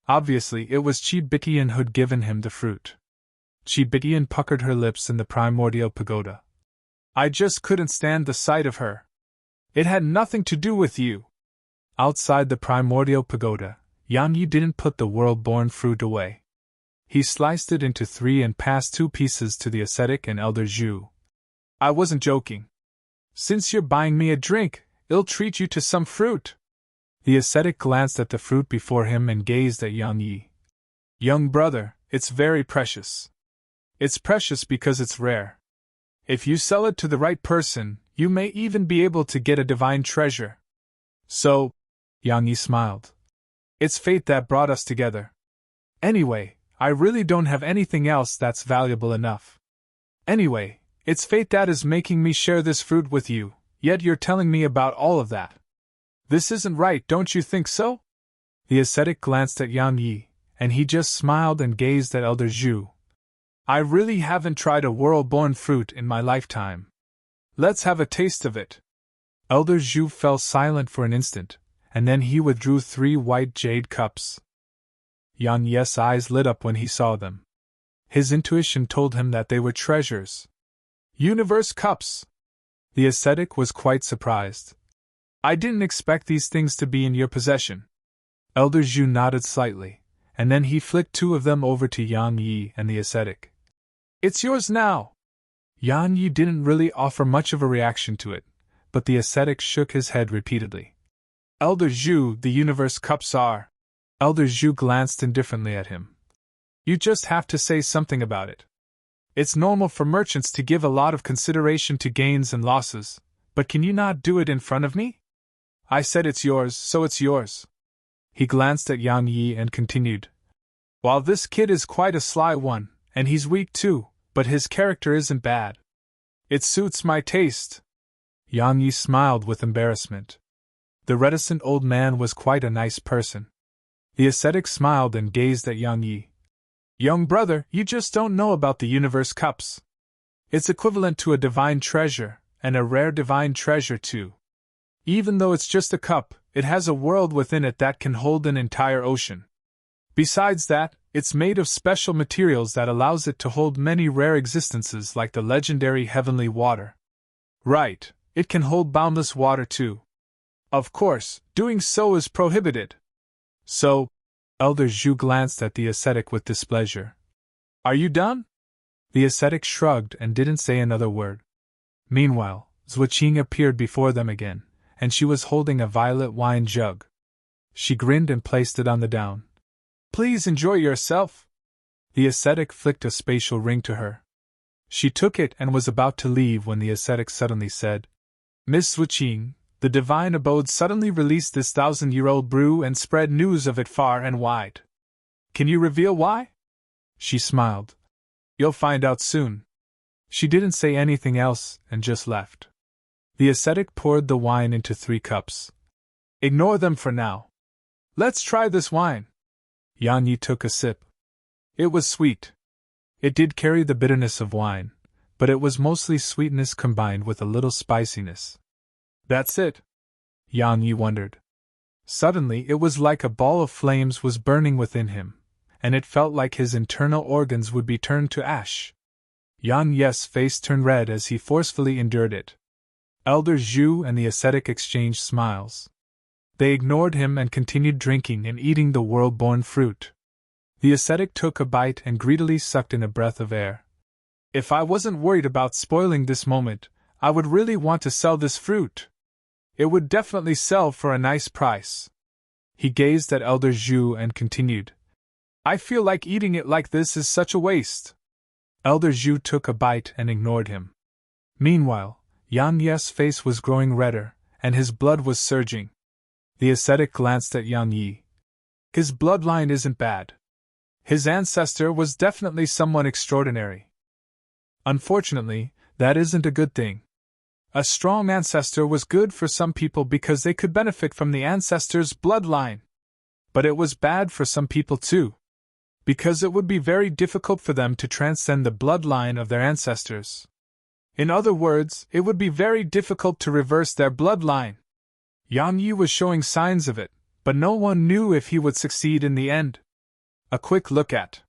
Obviously, it was Qi Bitian who'd given him the fruit. Qi Bitian puckered her lips in the primordial pagoda. I just couldn't stand the sight of her. It had nothing to do with you. Outside the primordial pagoda, Yang Yi didn't put the world-born fruit away. He sliced it into 3 and passed 2 pieces to the ascetic and elder Zhu. I wasn't joking. Since you're buying me a drink, I'll treat you to some fruit. The ascetic glanced at the fruit before him and gazed at Yang Yi. Young brother, it's very precious. It's precious because it's rare. If you sell it to the right person, you may even be able to get a divine treasure. So, Yang Yi smiled. It's fate that brought us together. Anyway, I really don't have anything else that's valuable enough. Anyway, it's fate that is making me share this fruit with you, yet you're telling me about all of that. This isn't right, don't you think so? The ascetic glanced at Yang Yi, and he just smiled and gazed at elder Zhu. I really haven't tried a world-born fruit in my lifetime. Let's have a taste of it. Elder Zhu fell silent for an instant, and then he withdrew 3 white jade cups. Yang Yi's eyes lit up when he saw them. His intuition told him that they were treasures. Universe cups! The ascetic was quite surprised. I didn't expect these things to be in your possession. Elder Zhu nodded slightly, and then he flicked 2 of them over to Yang Yi and the ascetic. It's yours now! Yang Yi didn't really offer much of a reaction to it, but the ascetic shook his head repeatedly. Elder Zhu, the universe cups are... Elder Zhu glanced indifferently at him. You just have to say something about it. It's normal for merchants to give a lot of consideration to gains and losses, but can you not do it in front of me? I said it's yours, so it's yours. He glanced at Yang Yi and continued. While this kid is quite a sly one, and he's weak too, but his character isn't bad. It suits my taste. Yang Yi smiled with embarrassment. The reticent old man was quite a nice person. The ascetic smiled and gazed at Yang Yi. Young brother, you just don't know about the universe cups. It's equivalent to a divine treasure, and a rare divine treasure too. Even though it's just a cup, it has a world within it that can hold an entire ocean. Besides that, it's made of special materials that allows it to hold many rare existences like the legendary heavenly water. Right, it can hold boundless water too. Of course, doing so is prohibited. So, Elder Zhu glanced at the ascetic with displeasure. Are you done? The ascetic shrugged and didn't say another word. Meanwhile, Zhuqing appeared before them again, and she was holding a violet wine jug. She grinned and placed it on the down. Please enjoy yourself. The ascetic flicked a spatial ring to her. She took it and was about to leave when the ascetic suddenly said, Miss Zhuqing, the divine abode suddenly released this 1,000-year-old brew and spread news of it far and wide. Can you reveal why? She smiled. You'll find out soon. She didn't say anything else and just left. The ascetic poured the wine into 3 cups. Ignore them for now. Let's try this wine. Yan Yi took a sip. It was sweet. It did carry the bitterness of wine, but it was mostly sweetness combined with a little spiciness. That's it? Yan Yi wondered. Suddenly it was like a ball of flames was burning within him, and it felt like his internal organs would be turned to ash. Yan Yi's face turned red as he forcefully endured it. Elder Zhu and the ascetic exchanged smiles. They ignored him and continued drinking and eating the world-born fruit. The ascetic took a bite and greedily sucked in a breath of air. If I wasn't worried about spoiling this moment, I would really want to sell this fruit. It would definitely sell for a nice price. He gazed at Elder Zhu and continued. I feel like eating it like this is such a waste. Elder Zhu took a bite and ignored him. Meanwhile, Yan Yi's face was growing redder, and his blood was surging. The ascetic glanced at Yan Yi. His bloodline isn't bad. His ancestor was definitely someone extraordinary. Unfortunately, that isn't a good thing. A strong ancestor was good for some people because they could benefit from the ancestor's bloodline. But it was bad for some people too, because it would be very difficult for them to transcend the bloodline of their ancestors. In other words, it would be very difficult to reverse their bloodline. Yan Yi was showing signs of it, but no one knew if he would succeed in the end. A quick look at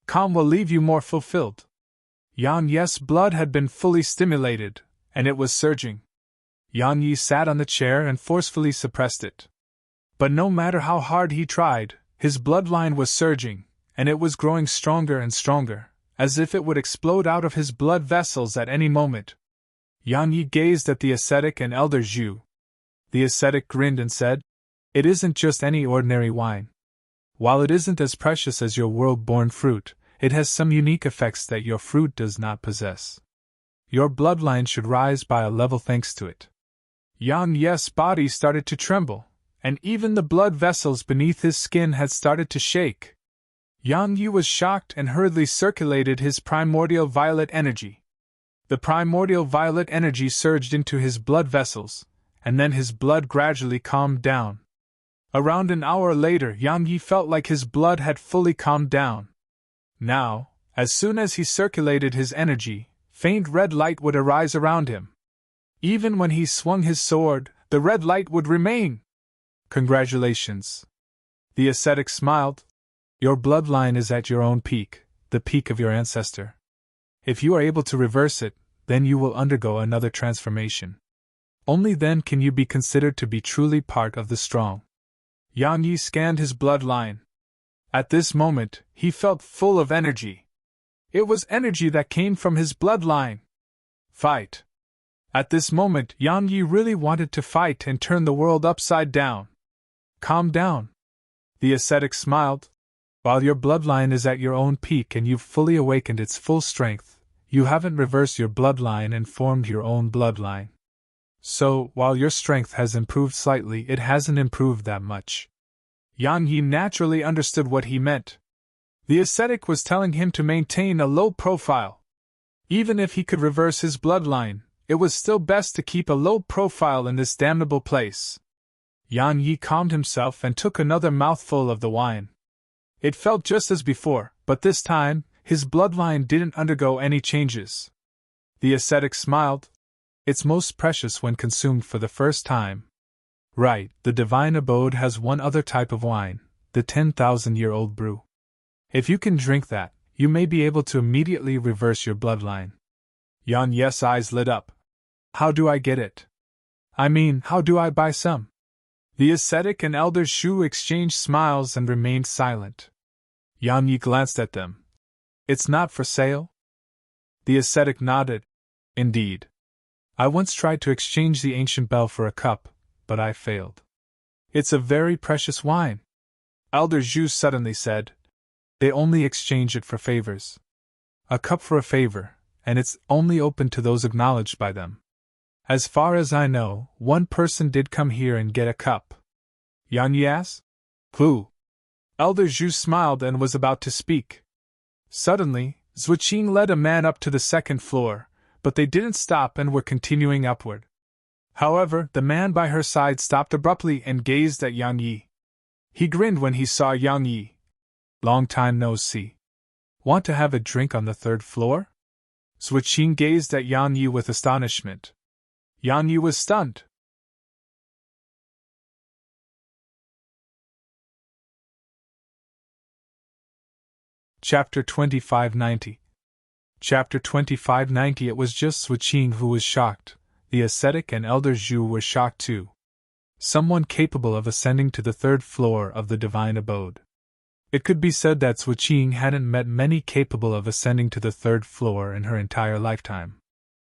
Calm will leave you more fulfilled. Yan Yi's blood had been fully stimulated, and it was surging. Yan Yi sat on the chair and forcefully suppressed it. But no matter how hard he tried, his bloodline was surging, and it was growing stronger and stronger, as if it would explode out of his blood vessels at any moment. Yan Yi gazed at the ascetic and Elder Zhu. The ascetic grinned and said, It isn't just any ordinary wine. While it isn't as precious as your world-born fruit, it has some unique effects that your fruit does not possess. Your bloodline should rise by a level thanks to it. Yan Yi's body started to tremble, and even the blood vessels beneath his skin had started to shake. Yan Yi was shocked and hurriedly circulated his primordial violet energy. The primordial violet energy surged into his blood vessels, and then his blood gradually calmed down. Around an hour later, Yan Yi felt like his blood had fully calmed down. Now, as soon as he circulated his energy, faint red light would arise around him. Even when he swung his sword, the red light would remain. Congratulations. The ascetic smiled. Your bloodline is at your own peak, the peak of your ancestor. If you are able to reverse it, then you will undergo another transformation. Only then can you be considered to be truly part of the strong. Yan Yi scanned his bloodline. At this moment, he felt full of energy. It was energy that came from his bloodline. Fight. At this moment, Yan Yi really wanted to fight and turn the world upside down. Calm down. The ascetic smiled. While your bloodline is at your own peak and you've fully awakened its full strength, you haven't reversed your bloodline and formed your own bloodline. So, while your strength has improved slightly, it hasn't improved that much. Yan Yi naturally understood what he meant. The ascetic was telling him to maintain a low profile. Even if he could reverse his bloodline, it was still best to keep a low profile in this damnable place. Yan Yi calmed himself and took another mouthful of the wine. It felt just as before, but this time, his bloodline didn't undergo any changes. The ascetic smiled. It's most precious when consumed for the first time. Right, the divine abode has one other type of wine, the 10,000-year-old brew. If you can drink that, you may be able to immediately reverse your bloodline. Yan Yi's eyes lit up. How do I get it? I mean, how do I buy some? The ascetic and elder Zhu exchanged smiles and remained silent. Yang Yi glanced at them. It's not for sale? The ascetic nodded. Indeed. I once tried to exchange the ancient bell for a cup, but I failed. It's a very precious wine. Elder Zhu suddenly said. They only exchange it for favors. A cup for a favor, and it's only open to those acknowledged by them. As far as I know, one person did come here and get a cup. Yang Yi asked? Who? Elder Zhu smiled and was about to speak. Suddenly, Zhuqing led a man up to the second floor, but they didn't stop and were continuing upward. However, the man by her side stopped abruptly and gazed at Yang Yi. He grinned when he saw Yang Yi. Long time no see. Want to have a drink on the third floor? Zhuqing gazed at Yang Yi with astonishment. Yang Yi was stunned. Chapter 2590. Chapter 2590. It was just Zhuqing who was shocked. The ascetic and elder Zhu were shocked too. Someone capable of ascending to the third floor of the divine abode. It could be said that Zhuqing hadn't met many capable of ascending to the third floor in her entire lifetime.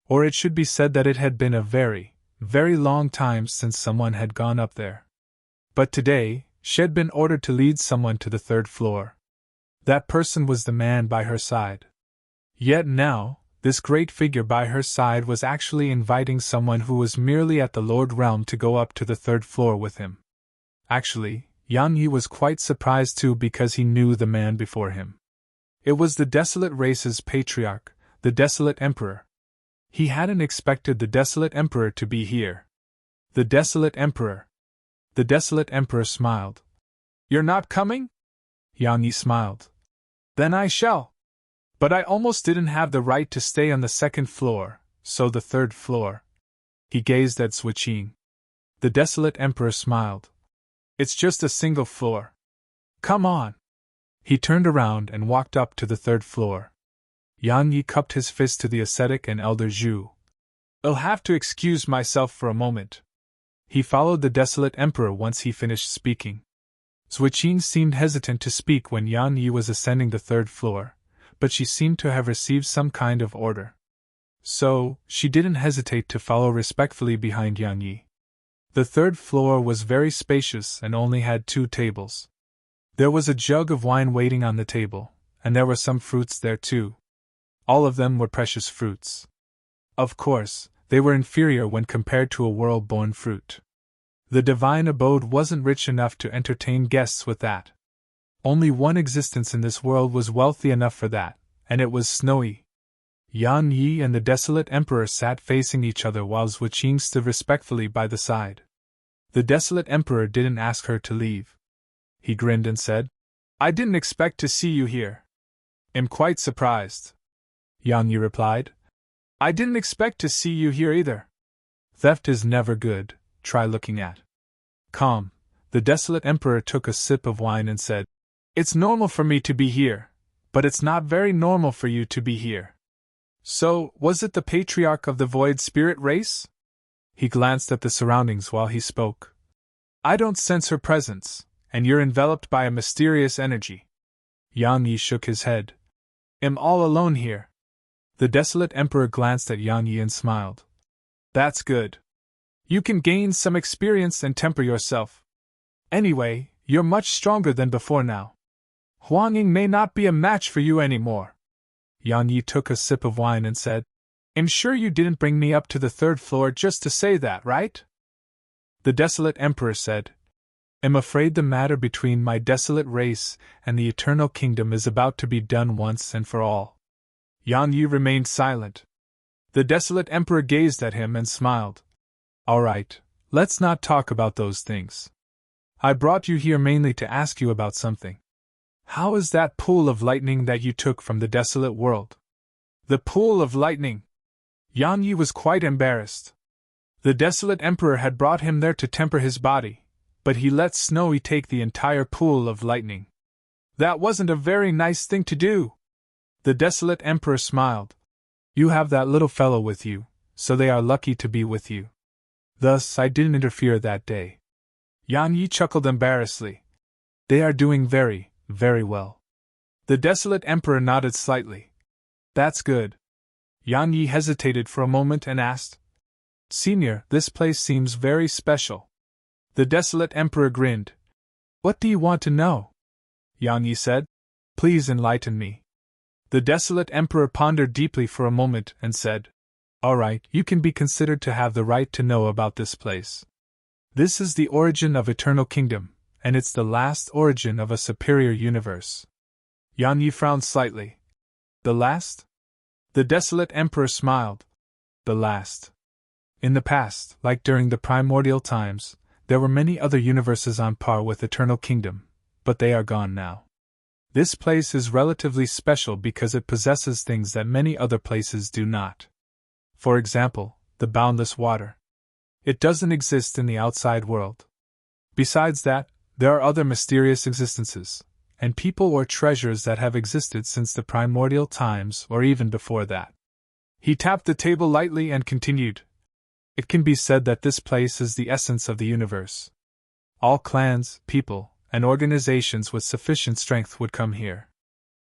Or it should be said that it had been a very, very long time since someone had gone up there. But today, she had been ordered to lead someone to the third floor. That person was the man by her side. Yet now, this great figure by her side was actually inviting someone who was merely at the Lord Realm to go up to the third floor with him. Actually, Yang Yi was quite surprised too because he knew the man before him. It was the desolate race's patriarch, the desolate emperor. He hadn't expected the desolate emperor to be here. The desolate emperor. The desolate emperor smiled. You're not coming? Yang Yi smiled. Then I shall. But I almost didn't have the right to stay on the second floor, so the third floor. He gazed at Zhuqing. The desolate emperor smiled. It's just a single floor. Come on. He turned around and walked up to the third floor. Yang Yi cupped his fist to the ascetic and elder Zhu. I'll have to excuse myself for a moment. He followed the desolate emperor once he finished speaking. Zhuqing seemed hesitant to speak when Yang Yi was ascending the third floor, but she seemed to have received some kind of order. So, she didn't hesitate to follow respectfully behind Yang Yi. The third floor was very spacious and only had 2 tables. There was a jug of wine waiting on the table, and there were some fruits there too. All of them were precious fruits. Of course, they were inferior when compared to a world-born fruit. The divine abode wasn't rich enough to entertain guests with that. Only one existence in this world was wealthy enough for that, and it was snowy. Yang Yi and the desolate emperor sat facing each other while Zhuqing stood respectfully by the side. The desolate emperor didn't ask her to leave. He grinned and said, I didn't expect to see you here. I'm quite surprised. Yang Yi replied. I didn't expect to see you here either. Theft is never good, try looking at. Calm, the desolate emperor took a sip of wine and said, It's normal for me to be here, but it's not very normal for you to be here. So, was it the patriarch of the void spirit race? He glanced at the surroundings while he spoke. I don't sense her presence, and you're enveloped by a mysterious energy. Yang Yi shook his head. I'm all alone here. The desolate emperor glanced at Yang Yi and smiled. That's good. You can gain some experience and temper yourself. Anyway, you're much stronger than before now. Huanging may not be a match for you anymore. Yang Yi took a sip of wine and said, I'm sure you didn't bring me up to the third floor just to say that, right? The desolate emperor said, I'm afraid the matter between my desolate race and the eternal kingdom is about to be done once and for all. Yang Yi remained silent. The desolate emperor gazed at him and smiled. All right, let's not talk about those things. I brought you here mainly to ask you about something. How is that pool of lightning that you took from the desolate world? The pool of lightning? Yang Yi was quite embarrassed. The desolate emperor had brought him there to temper his body, but he let Snowy take the entire pool of lightning. That wasn't a very nice thing to do. The desolate emperor smiled. You have that little fellow with you, so they are lucky to be with you. Thus I didn't interfere that day. Yang Yi chuckled embarrassedly. They are doing very, very well. The desolate emperor nodded slightly. That's good. Yang Yi hesitated for a moment and asked, Senior, this place seems very special. The desolate emperor grinned. What do you want to know? Yang Yi said. Please enlighten me. The desolate emperor pondered deeply for a moment and said, All right, you can be considered to have the right to know about this place. This is the origin of Eternal Kingdom, and it's the last origin of a superior universe. Yang Yi frowned slightly. The last? The desolate emperor smiled. The last. In the past, like during the primordial times, there were many other universes on par with Eternal Kingdom, but they are gone now. This place is relatively special because it possesses things that many other places do not. For example, the boundless water. It doesn't exist in the outside world. Besides that, there are other mysterious existences, and people or treasures that have existed since the primordial times or even before that. He tapped the table lightly and continued. It can be said that this place is the essence of the universe. All clans, people, and organizations with sufficient strength would come here.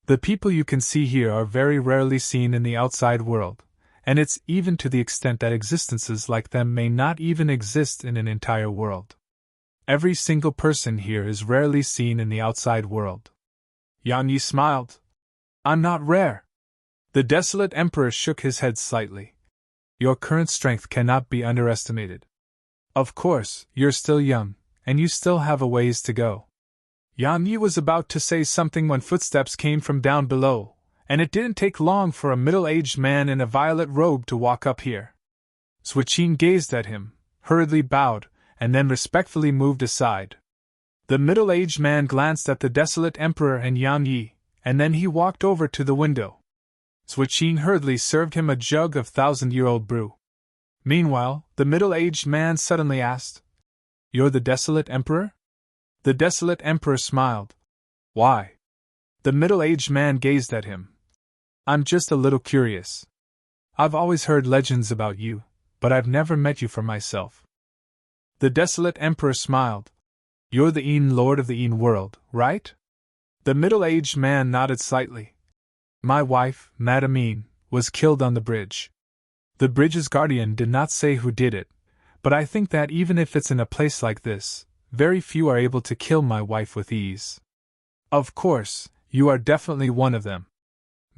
The people you can see here are very rarely seen in the outside world, and it's even to the extent that existences like them may not even exist in an entire world. Every single person here is rarely seen in the outside world. Yang Yi smiled. I'm not rare. The desolate emperor shook his head slightly. Your current strength cannot be underestimated. Of course, you're still young, and you still have a ways to go. Yang Yi was about to say something when footsteps came from down below, and it didn't take long for a middle-aged man in a violet robe to walk up here. Suiqin gazed at him, hurriedly bowed, and then respectfully moved aside. The middle-aged man glanced at the desolate emperor and Yang Yi, and then he walked over to the window. Suiqin hurriedly served him a jug of thousand-year-old brew. Meanwhile, the middle-aged man suddenly asked, You're the desolate emperor? The desolate emperor smiled. Why? The middle-aged man gazed at him. I'm just a little curious. I've always heard legends about you, but I've never met you for myself. The desolate emperor smiled. You're the Een Lord of the Een world, right? The middle-aged man nodded slightly. My wife, Madame Een, was killed on the bridge. The bridge's guardian did not say who did it, but I think that even if it's in a place like this, very few are able to kill my wife with ease. Of course, you are definitely one of them.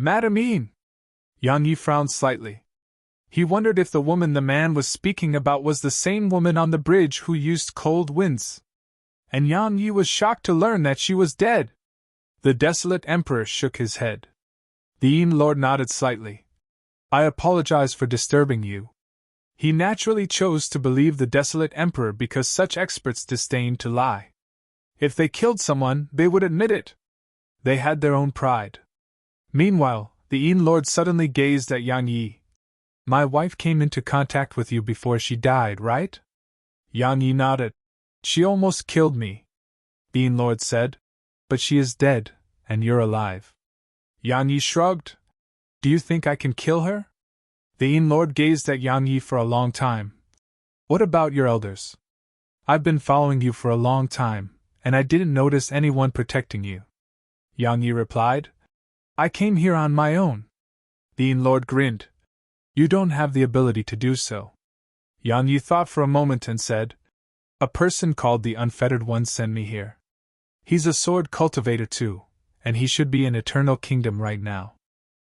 Madame Een! Yang Yi frowned slightly. He wondered if the woman the man was speaking about was the same woman on the bridge who used cold winds. And Yang Yi was shocked to learn that she was dead. The desolate emperor shook his head. The Een Lord nodded slightly. I apologize for disturbing you. He naturally chose to believe the desolate emperor because such experts disdained to lie. If they killed someone, they would admit it. They had their own pride. Meanwhile, the Een Lord suddenly gazed at Yang Yi. My wife came into contact with you before she died, right? Yang Yi nodded. She almost killed me, the Een Lord said. But she is dead, and you're alive. Yang Yi shrugged. Do you think I can kill her? The Een Lord gazed at Yang Yi for a long time. What about your elders? I've been following you for a long time, and I didn't notice anyone protecting you. Yang Yi replied. I came here on my own. The Een Lord grinned. You don't have the ability to do so. Yang Yi thought for a moment and said, A person called the Unfettered One sent me here. He's a sword cultivator too, and he should be in Eternal Kingdom right now.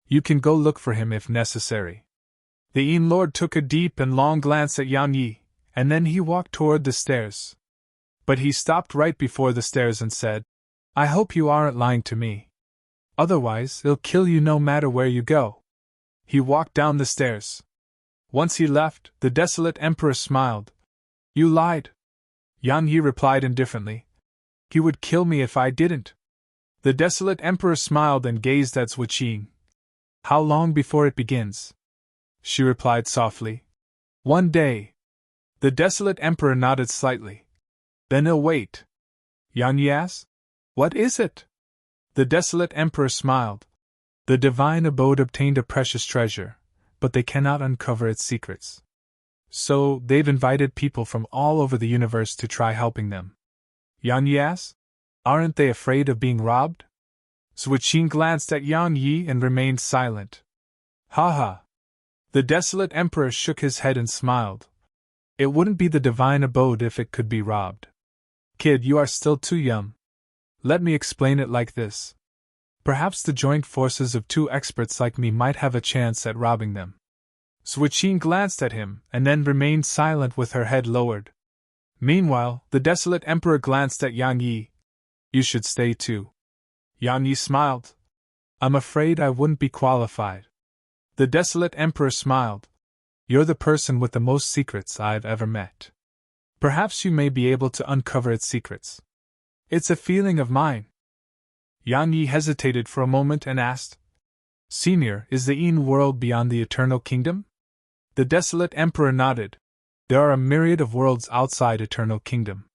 You can go look for him if necessary. The Een Lord took a deep and long glance at Yang Yi, and then he walked toward the stairs. But he stopped right before the stairs and said, I hope you aren't lying to me. Otherwise, it'll kill you no matter where you go. He walked down the stairs. Once he left, the desolate emperor smiled. You lied. Yang Yi replied indifferently. He would kill me if I didn't. The desolate emperor smiled and gazed at Suiqin. How long before it begins? She replied softly. One day. The desolate emperor nodded slightly. Then he'll wait. Yang Yi asked, What is it? The desolate emperor smiled. The divine abode obtained a precious treasure, but they cannot uncover its secrets. So, they've invited people from all over the universe to try helping them. Yang Yi asked. Aren't they afraid of being robbed? Suiqing glanced at Yang Yi and remained silent. Ha ha! The desolate emperor shook his head and smiled. It wouldn't be the divine abode if it could be robbed. Kid, you are still too young. Let me explain it like this. Perhaps the joint forces of two experts like me might have a chance at robbing them. Suiqing glanced at him and then remained silent with her head lowered. Meanwhile, the desolate emperor glanced at Yang Yi. You should stay too. Yang Yi smiled. I'm afraid I wouldn't be qualified. The desolate emperor smiled. You're the person with the most secrets I've ever met. Perhaps you may be able to uncover its secrets. It's a feeling of mine. Yang Yi hesitated for a moment and asked, Senior, is the Yin world beyond the Eternal Kingdom? The desolate emperor nodded. There are a myriad of worlds outside Eternal Kingdom.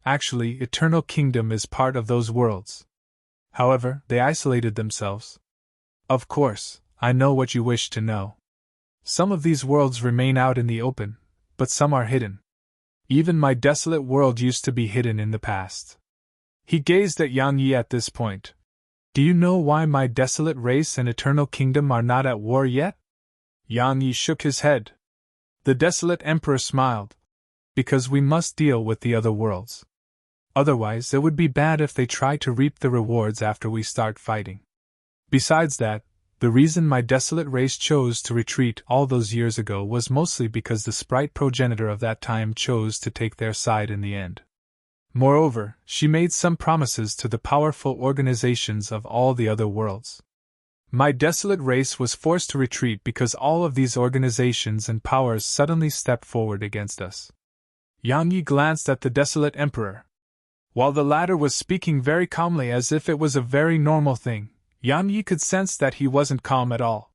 Actually, Eternal Kingdom is part of those worlds. However, they isolated themselves. Of course, I know what you wish to know. Some of these worlds remain out in the open, but some are hidden. Even my desolate world used to be hidden in the past. He gazed at Yang Yi at this point. Do you know why my desolate race and Eternal Kingdom are not at war yet? Yang Yi shook his head. The desolate emperor smiled. Because we must deal with the other worlds. Otherwise, it would be bad if they try to reap the rewards after we start fighting. Besides that, the reason my desolate race chose to retreat all those years ago was mostly because the sprite progenitor of that time chose to take their side in the end. Moreover, she made some promises to the powerful organizations of all the other worlds. My desolate race was forced to retreat because all of these organizations and powers suddenly stepped forward against us. Yang Yi glanced at the desolate emperor. While the latter was speaking very calmly as if it was a very normal thing, Yang Yi could sense that he wasn't calm at all.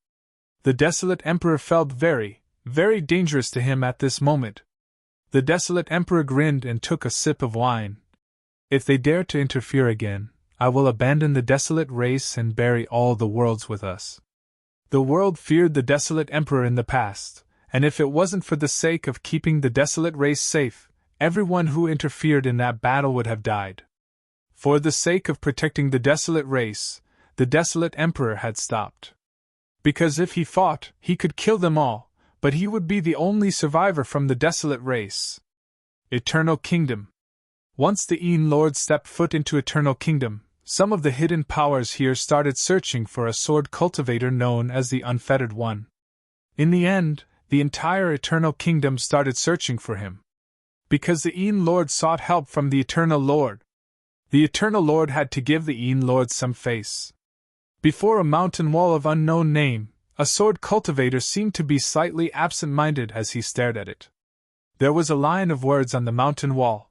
The desolate emperor felt very, very dangerous to him at this moment. The desolate emperor grinned and took a sip of wine. If they dare to interfere again, I will abandon the desolate race and bury all the worlds with us. The world feared the desolate emperor in the past, and if it wasn't for the sake of keeping the desolate race safe, everyone who interfered in that battle would have died. For the sake of protecting the desolate race, the desolate emperor had stopped. Because if he fought, he could kill them all, but he would be the only survivor from the desolate race. Eternal Kingdom. Once the Yin Lord stepped foot into Eternal Kingdom, some of the hidden powers here started searching for a sword cultivator known as the Unfettered One. In the end, the entire Eternal Kingdom started searching for him. Because the Yin Lord sought help from the Eternal Lord. The Eternal Lord had to give the Yin Lord some face. Before a mountain wall of unknown name, a sword cultivator seemed to be slightly absent-minded as he stared at it. There was a line of words on the mountain wall.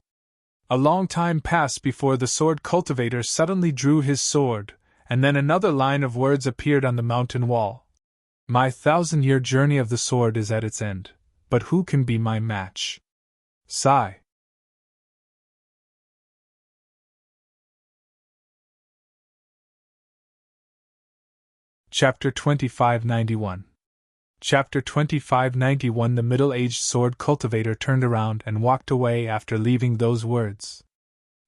A long time passed before the sword cultivator suddenly drew his sword, and then another line of words appeared on the mountain wall. My 1,000-year journey of the sword is at its end, but who can be my match? Sigh. Chapter 2591. Chapter 2591. The middle-aged sword cultivator turned around and walked away after leaving those words.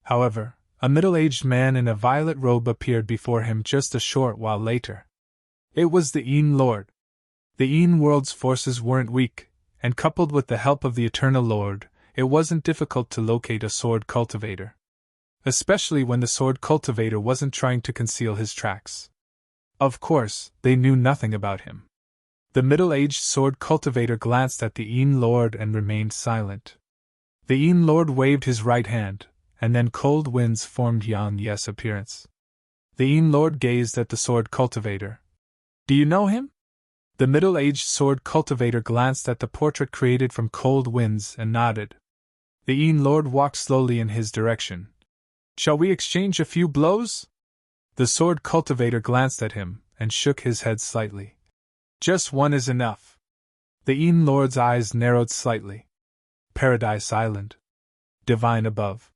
However, a middle-aged man in a violet robe appeared before him just a short while later. It was the Yin Lord. The Yin world's forces weren't weak, and coupled with the help of the Eternal Lord, it wasn't difficult to locate a sword cultivator. Especially when the sword cultivator wasn't trying to conceal his tracks. Of course, they knew nothing about him. The middle-aged sword cultivator glanced at the Yin Lord and remained silent. The Yin Lord waved his right hand, and then cold winds formed Yang Yi's appearance. The Yin Lord gazed at the sword cultivator. Do you know him? The middle-aged sword cultivator glanced at the portrait created from cold winds and nodded. The Yin Lord walked slowly in his direction. Shall we exchange a few blows? The sword cultivator glanced at him and shook his head slightly. Just one is enough. The Yin Lord's eyes narrowed slightly. Paradise Island. Divine above.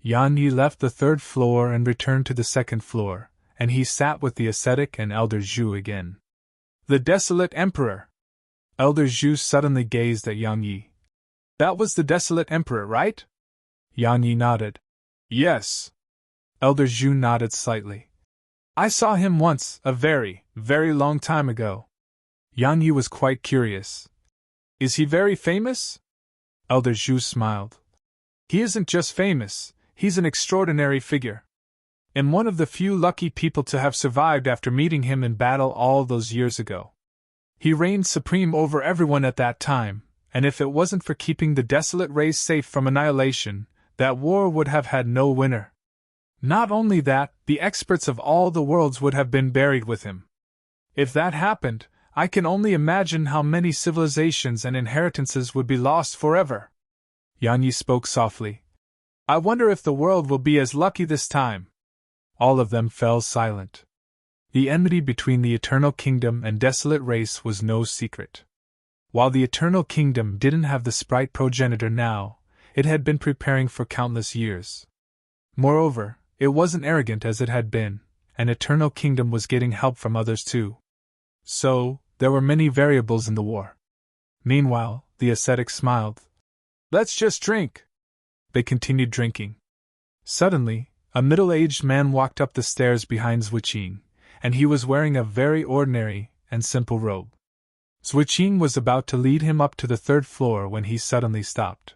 Yang Yi left the third floor and returned to the second floor, and he sat with the ascetic and Elder Zhu again. The desolate emperor! Elder Zhu suddenly gazed at Yang Yi. That was the desolate emperor, right? Yang Yi nodded. Yes. Elder Zhu nodded slightly. I saw him once, a very, very long time ago. Yang Yi was quite curious. Is he very famous? Elder Zhu smiled. He isn't just famous, he's an extraordinary figure. I'm one of the few lucky people to have survived after meeting him in battle all those years ago. He reigned supreme over everyone at that time, and if it wasn't for keeping the desolate race safe from annihilation, that war would have had no winner. Not only that, the experts of all the worlds would have been buried with him. If that happened, I can only imagine how many civilizations and inheritances would be lost forever. Yang Yi spoke softly. I wonder if the world will be as lucky this time. All of them fell silent. The enmity between the Eternal Kingdom and Desolate Race was no secret. While the Eternal Kingdom didn't have the sprite progenitor now, it had been preparing for countless years. Moreover, it wasn't arrogant as it had been, and Eternal Kingdom was getting help from others too. So, there were many variables in the war. Meanwhile, the ascetic smiled. Let's just drink. They continued drinking. Suddenly, a middle-aged man walked up the stairs behind Zhuqing, and he was wearing a very ordinary and simple robe. Zhuqing was about to lead him up to the third floor when he suddenly stopped.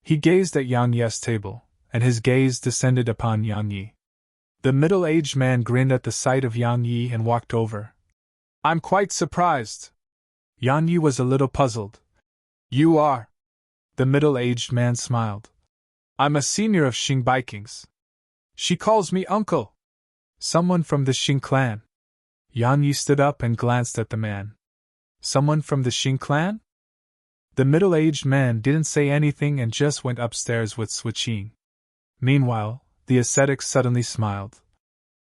He gazed at Yang Yi's table, and his gaze descended upon Yang Yi. The middle-aged man grinned at the sight of Yang Yi and walked over. I'm quite surprised. Yang Yi was a little puzzled. You are? The middle-aged man smiled. I'm a senior of Xing Bikings. She calls me uncle. Someone from the Xing clan. Yang Yi stood up and glanced at the man. Someone from the Xing clan? The middle-aged man didn't say anything and just went upstairs with Zhuqing. Meanwhile, the ascetic suddenly smiled.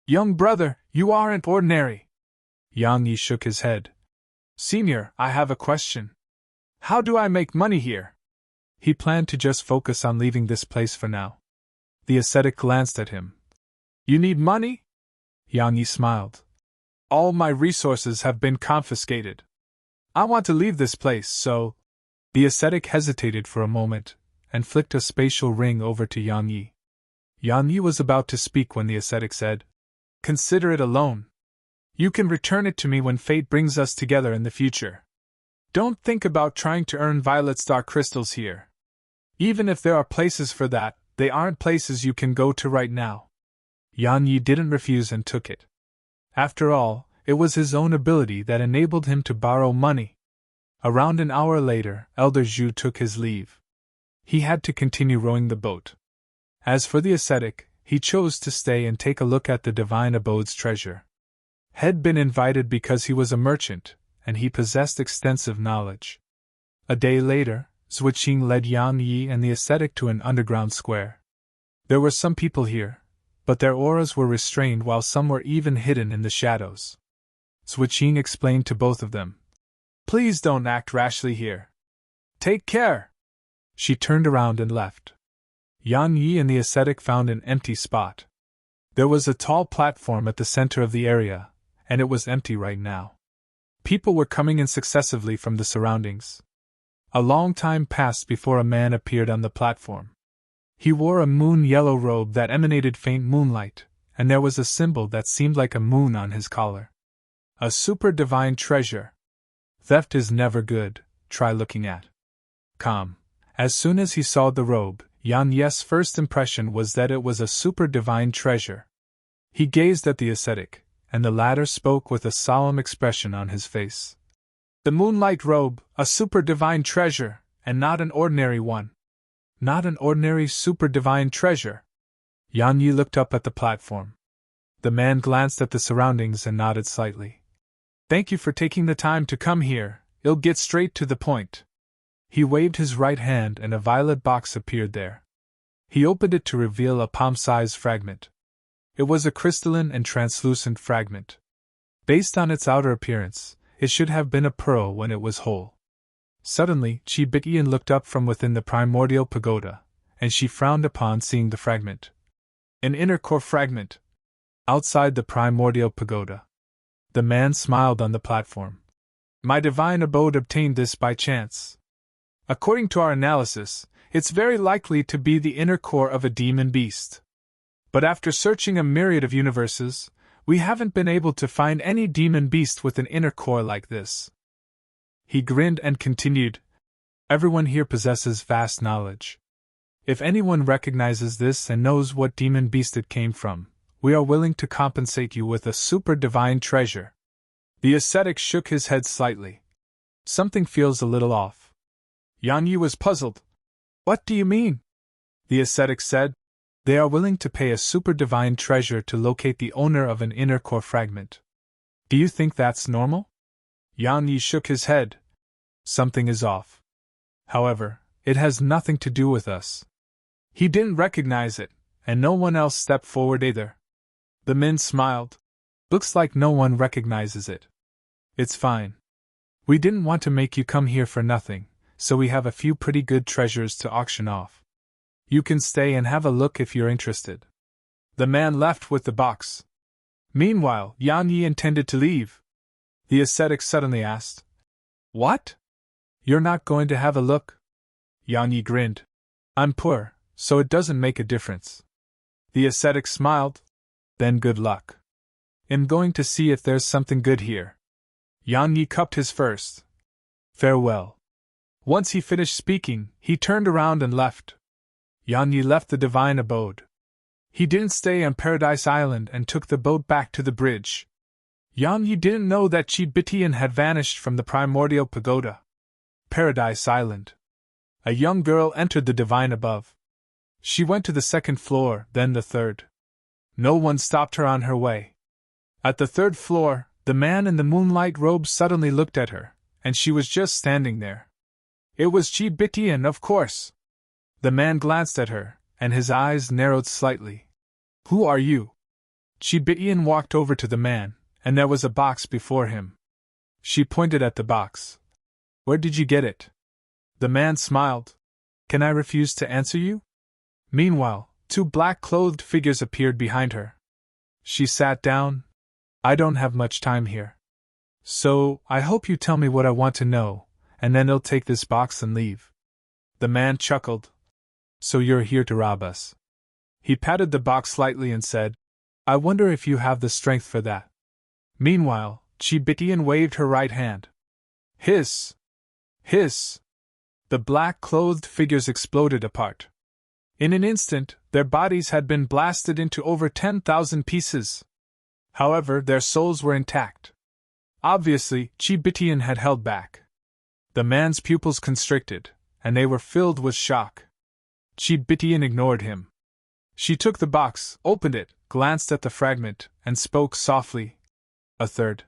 Young brother, you aren't ordinary. Yang Yi shook his head. Senior, I have a question. How do I make money here? He planned to just focus on leaving this place for now. The ascetic glanced at him. You need money? Yang Yi smiled. All my resources have been confiscated. I want to leave this place, so... The ascetic hesitated for a moment, and flicked a spatial ring over to Yang Yi. Yang Yi was about to speak when the ascetic said, Consider it a loan. You can return it to me when fate brings us together in the future. Don't think about trying to earn violet star crystals here. Even if there are places for that, they aren't places you can go to right now. Yang Yi didn't refuse and took it. After all, it was his own ability that enabled him to borrow money. Around an hour later, Elder Zhu took his leave. He had to continue rowing the boat. As for the ascetic, he chose to stay and take a look at the divine abode's treasure. Had been invited because he was a merchant, and he possessed extensive knowledge. A day later, Zhuqing led Yang Yi and the ascetic to an underground square. There were some people here, but their auras were restrained while some were even hidden in the shadows. Zhuqing explained to both of them. Please don't act rashly here. Take care. She turned around and left. Yang Yi and the ascetic found an empty spot. There was a tall platform at the center of the area, and it was empty right now. People were coming in successively from the surroundings. A long time passed before a man appeared on the platform. He wore a moon-yellow robe that emanated faint moonlight, and there was a symbol that seemed like a moon on his collar. A super divine treasure. Theft is never good, try looking at. Calm. As soon as he saw the robe, Yang Yi's first impression was that it was a super divine treasure. He gazed at the ascetic, and the latter spoke with a solemn expression on his face. The moonlight robe, a super divine treasure, and not an ordinary one. Not an ordinary super divine treasure. Yang Yi looked up at the platform. The man glanced at the surroundings and nodded slightly. Thank you for taking the time to come here, I'll get straight to the point. He waved his right hand and a violet box appeared there. He opened it to reveal a palm-sized fragment. It was a crystalline and translucent fragment. Based on its outer appearance, it should have been a pearl when it was whole. Suddenly, Chi-Bitian looked up from within the primordial pagoda, and she frowned upon seeing the fragment. An inner core fragment. Outside the primordial pagoda. The man smiled on the platform. My divine abode obtained this by chance. According to our analysis, it's very likely to be the inner core of a demon beast. But after searching a myriad of universes, we haven't been able to find any demon beast with an inner core like this. He grinned and continued, everyone here possesses vast knowledge. If anyone recognizes this and knows what demon beast it came from, we are willing to compensate you with a super divine treasure. The ascetic shook his head slightly. Something feels a little off. Yan Yi was puzzled. What do you mean? The ascetic said, they are willing to pay a super divine treasure to locate the owner of an inner core fragment. Do you think that's normal? Yan Yi shook his head. Something is off. However, it has nothing to do with us. He didn't recognize it, and no one else stepped forward either. The men smiled. Looks like no one recognizes it. It's fine. We didn't want to make you come here for nothing, so we have a few pretty good treasures to auction off. You can stay and have a look if you're interested. The man left with the box. Meanwhile, Yan Yi intended to leave. The ascetic suddenly asked, What? You're not going to have a look? Yan Yi grinned. I'm poor, so it doesn't make a difference. The ascetic smiled. Then good luck. I'm going to see if there's something good here. Yan Yi cupped his fist. Farewell. Once he finished speaking, he turned around and left. Yan Yi left the divine abode. He didn't stay on Paradise Island and took the boat back to the bridge. Yan Yi didn't know that Chi Bitian had vanished from the primordial pagoda. Paradise Island. A young girl entered the divine above. She went to the second floor, then the third. No one stopped her on her way. At the third floor, the man in the moonlight robe suddenly looked at her, and she was just standing there. It was Chi Bitian, of course. The man glanced at her, and his eyes narrowed slightly. Who are you? Chi Bitian walked over to the man, and there was a box before him. She pointed at the box. Where did you get it? The man smiled. Can I refuse to answer you? Meanwhile, two black-clothed figures appeared behind her. She sat down. I don't have much time here. So, I hope you tell me what I want to know, and then I'll take this box and leave. The man chuckled. So you're here to rob us. He patted the box slightly and said, I wonder if you have the strength for that. Meanwhile, Chi Bitian waved her right hand. Hiss! Hiss! The black-clothed figures exploded apart. In an instant, their bodies had been blasted into over 10,000 pieces. However, their souls were intact. Obviously, Chi Bitian had held back. The man's pupils constricted, and they were filled with shock. Chi Bitian ignored him. She took the box, opened it, glanced at the fragment, and spoke softly. A third.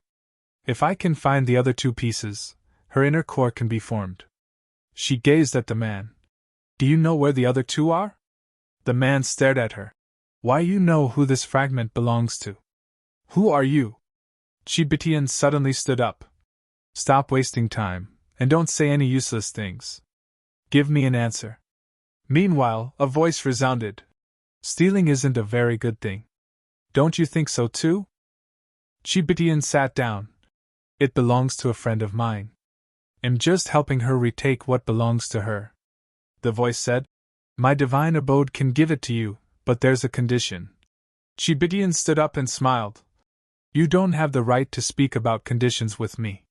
If I can find the other two pieces, her inner core can be formed. She gazed at the man. Do you know where the other two are? The man stared at her. Why, you know who this fragment belongs to. Who are you? Chi Bitian suddenly stood up. Stop wasting time, and don't say any useless things. Give me an answer. Meanwhile, a voice resounded. Stealing isn't a very good thing. Don't you think so too? Chi Bitian sat down. It belongs to a friend of mine. I'm just helping her retake what belongs to her. The voice said, My divine abode can give it to you, but there's a condition. Chi Bitian stood up and smiled. You don't have the right to speak about conditions with me.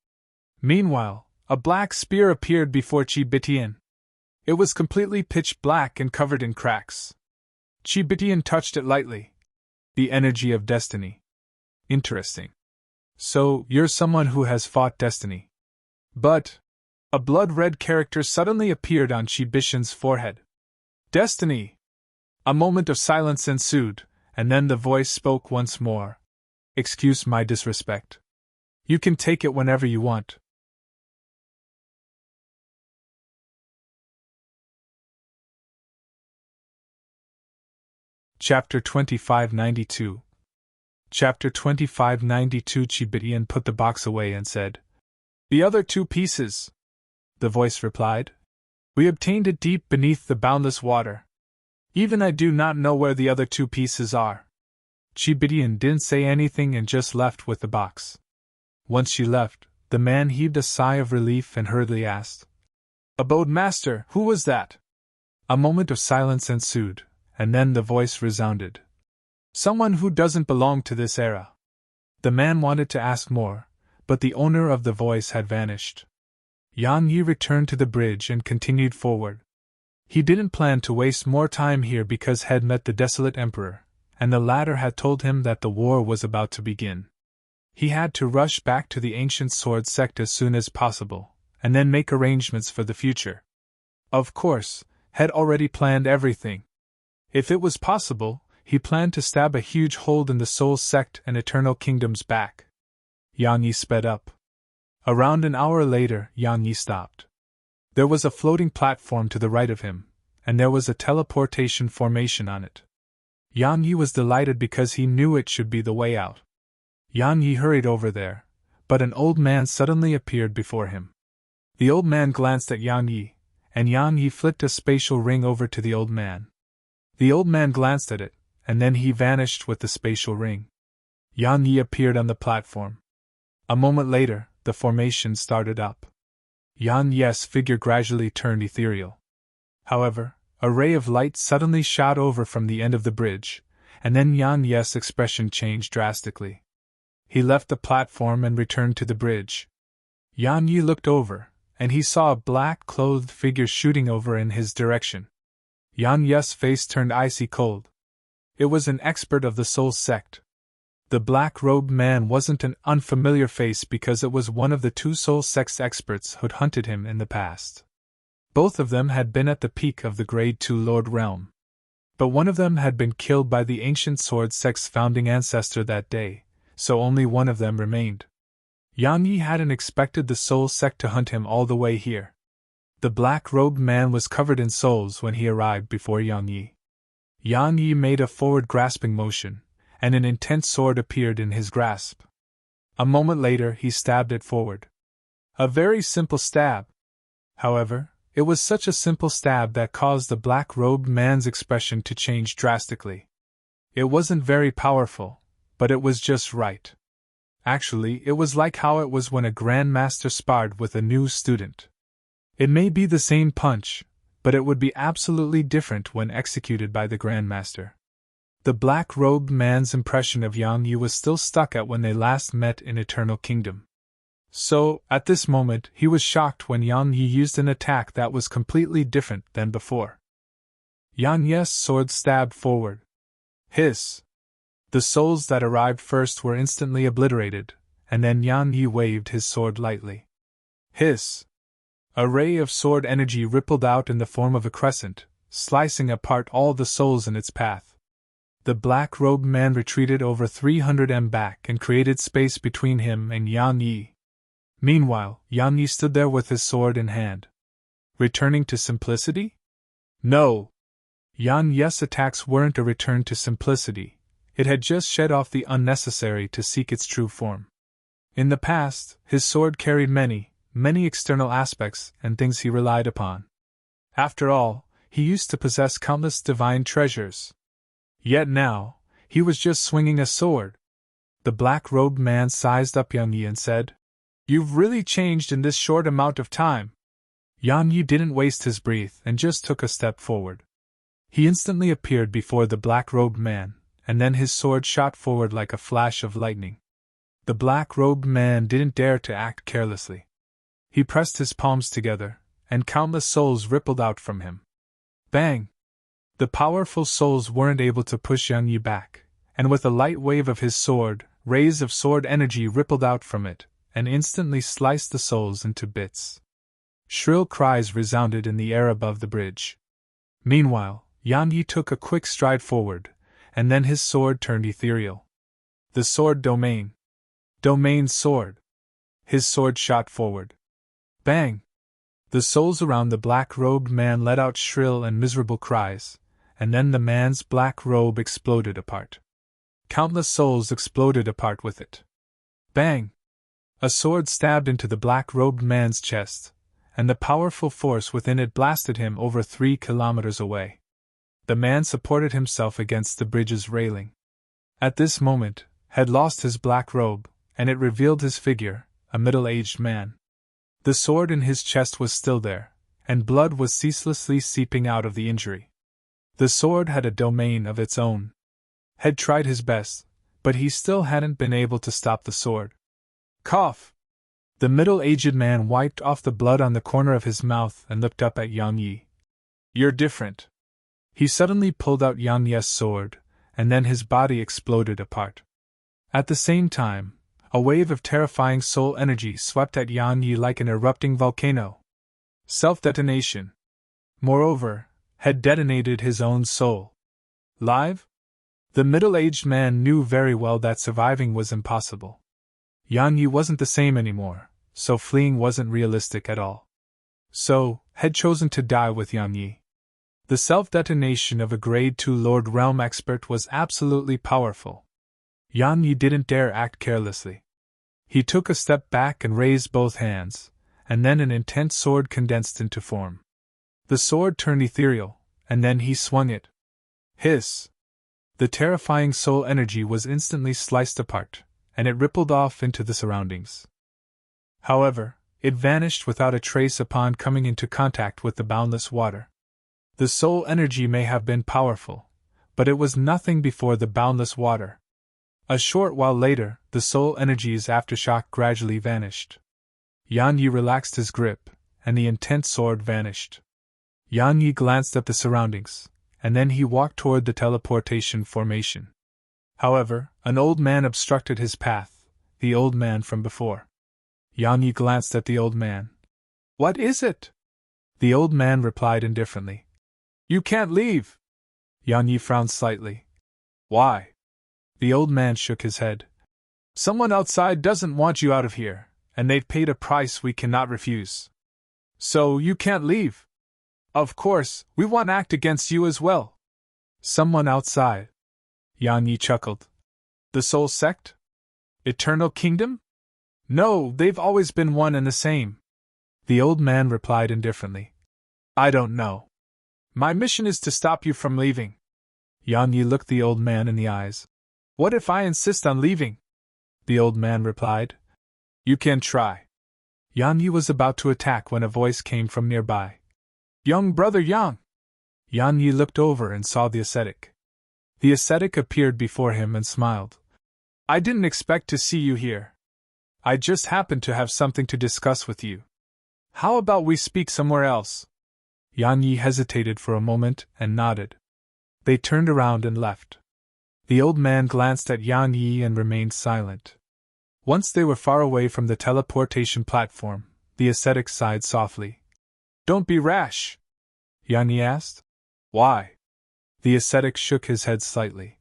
Meanwhile, a black spear appeared before Chi Bitian. It was completely pitch black and covered in cracks. Chi Bitian touched it lightly. The energy of destiny. Interesting. So, you're someone who has fought destiny. But a blood-red character suddenly appeared on Chi Bitian's forehead. Destiny! A moment of silence ensued, and then the voice spoke once more. Excuse my disrespect. You can take it whenever you want. Chapter 2592. Chapter 2592. Chi Bitian put the box away and said, The other two pieces. The voice replied, We obtained it deep beneath the boundless water. Even I do not know where the other two pieces are. Chi Bitian didn't say anything and just left with the box. Once she left, the man heaved a sigh of relief and hurriedly asked, Abode Master, who was that? A moment of silence ensued, and then the voice resounded. Someone who doesn't belong to this era. The man wanted to ask more, but the owner of the voice had vanished. Yan Yi returned to the bridge and continued forward. He didn't plan to waste more time here because he had met the desolate emperor, and the latter had told him that the war was about to begin. He had to rush back to the ancient sword sect as soon as possible, and then make arrangements for the future. Of course, had already planned everything. If it was possible, he planned to stab a huge hole in the Soul Sect and Eternal Kingdom's back. Yan Yi sped up. Around an hour later, Yan Yi stopped. There was a floating platform to the right of him, and there was a teleportation formation on it. Yan Yi was delighted because he knew it should be the way out. Yan Yi hurried over there, but an old man suddenly appeared before him. The old man glanced at Yan Yi, and Yan Yi flicked a spatial ring over to the old man. The old man glanced at it, and then he vanished with the spatial ring. Yan Yi appeared on the platform. A moment later, the formation started up. Yan Yi's figure gradually turned ethereal. However, a ray of light suddenly shot over from the end of the bridge, and then Yan Yi's expression changed drastically. He left the platform and returned to the bridge. Yan Yi looked over, and he saw a black-clothed figure shooting over in his direction. Yan Yi's face turned icy cold. It was an expert of the Soul Sect. The black-robed man wasn't an unfamiliar face because it was one of the two Soul Sect's experts who'd hunted him in the past. Both of them had been at the peak of the Grade 2 Lord Realm. But one of them had been killed by the ancient Sword Sect's founding ancestor that day, so only one of them remained. Yan Yi hadn't expected the Soul Sect to hunt him all the way here. The black-robed man was covered in souls when he arrived before Yan Yi. Yan Yi made a forward grasping motion, and an intense sword appeared in his grasp. A moment later he stabbed it forward. A very simple stab. However, it was such a simple stab that caused the black-robed man's expression to change drastically. It wasn't very powerful, but it was just right. Actually, it was like how it was when a grandmaster sparred with a new student. It may be the same punch, but it would be absolutely different when executed by the grandmaster. The black-robed man's impression of Yan Yi was still stuck at when they last met in Eternal Kingdom. So, at this moment, he was shocked when Yan Yi used an attack that was completely different than before. Yan Yi's sword stabbed forward. Hiss! The souls that arrived first were instantly obliterated, and then Yan Yi waved his sword lightly. Hiss! A ray of sword energy rippled out in the form of a crescent, slicing apart all the souls in its path. The black-robed man retreated over 300 m back and created space between him and Yan Yi. Meanwhile, Yan Yi stood there with his sword in hand. Returning to simplicity? No! Yan Yi's attacks weren't a return to simplicity, it had just shed off the unnecessary to seek its true form. In the past, his sword carried many external aspects and things he relied upon. After all, he used to possess countless divine treasures. Yet now, he was just swinging a sword. The black-robed man sized up Yan Yi and said, "You've really changed in this short amount of time." Yan Yi didn't waste his breath and just took a step forward. He instantly appeared before the black-robed man, and then his sword shot forward like a flash of lightning. The black-robed man didn't dare to act carelessly. He pressed his palms together, and countless souls rippled out from him. Bang! The powerful souls weren't able to push Yan Yi back, and with a light wave of his sword, rays of sword energy rippled out from it, and instantly sliced the souls into bits. Shrill cries resounded in the air above the bridge. Meanwhile, Yan Yi took a quick stride forward, and then his sword turned ethereal. The sword domain. Domain's sword. His sword shot forward. Bang! The souls around the black-robed man let out shrill and miserable cries, and then the man's black robe exploded apart. Countless souls exploded apart with it. Bang! A sword stabbed into the black-robed man's chest, and the powerful force within it blasted him over 3 kilometers away. The man supported himself against the bridge's railing. At this moment, had lost his black robe, and it revealed his figure, a middle-aged man. The sword in his chest was still there, and blood was ceaselessly seeping out of the injury. The sword had a domain of its own. had tried his best, but he still hadn't been able to stop the sword. Cough! The middle-aged man wiped off the blood on the corner of his mouth and looked up at Yang Yi. You're different. He suddenly pulled out Yang Yi's sword, and then his body exploded apart. At the same time, a wave of terrifying soul energy swept at Yang Yi like an erupting volcano. Self-detonation. Moreover, had detonated his own soul. Live? The middle-aged man knew very well that surviving was impossible. Yang Yi wasn't the same anymore, so fleeing wasn't realistic at all. So, had chosen to die with Yang Yi. The self-detonation of a Grade 2 Lord Realm expert was absolutely powerful. Yang Yi didn't dare act carelessly. He took a step back and raised both hands, and then an intense sword condensed into form. The sword turned ethereal, and then he swung it. Hiss! The terrifying soul energy was instantly sliced apart, and it rippled off into the surroundings. However, it vanished without a trace upon coming into contact with the boundless water. The soul energy may have been powerful, but it was nothing before the boundless water. A short while later, the soul energy's aftershock gradually vanished. Yang Yi relaxed his grip, and the intense sword vanished. Yang Yi glanced at the surroundings, and then he walked toward the teleportation formation. However, an old man obstructed his path, the old man from before. Yang Yi glanced at the old man. What is it? The old man replied indifferently. You can't leave. Yang Yi frowned slightly. Why? The old man shook his head. Someone outside doesn't want you out of here, and they've paid a price we cannot refuse. So you can't leave. Of course, we want to act against you as well. Someone outside. Yang Yi chuckled. The Soul Sect? Eternal Kingdom? No, they've always been one and the same. The old man replied indifferently. I don't know. My mission is to stop you from leaving. Yang Yi looked the old man in the eyes. What if I insist on leaving? The old man replied. You can try. Yang Yi was about to attack when a voice came from nearby. Young brother Yang! Yang Yi looked over and saw the ascetic. The ascetic appeared before him and smiled. I didn't expect to see you here. I just happened to have something to discuss with you. How about we speak somewhere else? Yang Yi hesitated for a moment and nodded. They turned around and left. The old man glanced at Yang Yi and remained silent. Once they were far away from the teleportation platform, the ascetic sighed softly. Don't be rash. Yang Yi asked. Why? The ascetic shook his head slightly.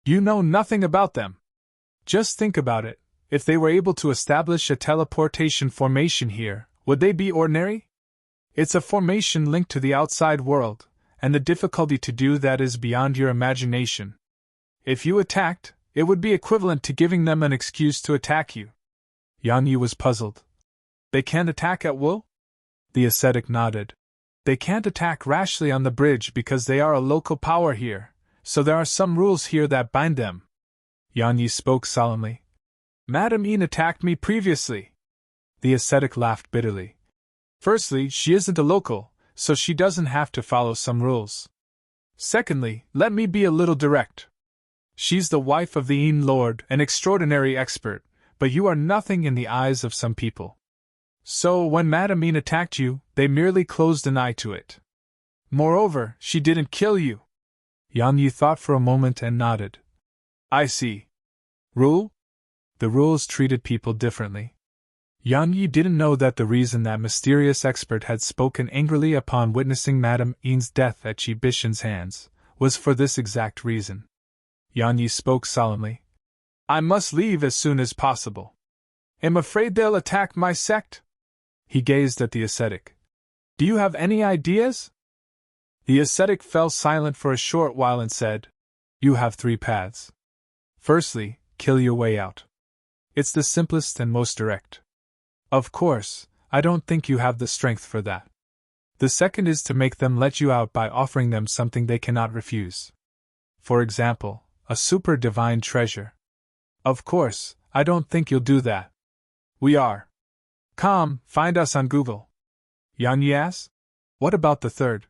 You know nothing about them. Just think about it. If they were able to establish a teleportation formation here, would they be ordinary? It's a formation linked to the outside world, and the difficulty to do that is beyond your imagination. If you attacked, it would be equivalent to giving them an excuse to attack you. Yang Yi was puzzled. They can't attack at will? The ascetic nodded. They can't attack rashly on the bridge because they are a local power here, so there are some rules here that bind them. Yang Yi spoke solemnly. Madame Yin attacked me previously. The ascetic laughed bitterly. Firstly, she isn't a local, so she doesn't have to follow some rules. Secondly, let me be a little direct. She's the wife of the Yin Lord, an extraordinary expert, but you are nothing in the eyes of some people. So when Madame Yin attacked you, they merely closed an eye to it. Moreover, she didn't kill you. Yang Yi thought for a moment and nodded. I see. Rule? The rules treated people differently. Yang Yi didn't know that the reason that mysterious expert had spoken angrily upon witnessing Madame Yin's death at Qi Bishan's hands was for this exact reason. Yang Yi spoke solemnly. I must leave as soon as possible. Am afraid they'll attack my sect? He gazed at the ascetic. Do you have any ideas? The ascetic fell silent for a short while and said, You have 3 paths. Firstly, kill your way out. It's the simplest and most direct. Of course, I don't think you have the strength for that. The second is to make them let you out by offering them something they cannot refuse. For example, a super divine treasure. Of course, I don't think you'll do that. We are. Come, find us on Google. Yang Yi asked. What about the third?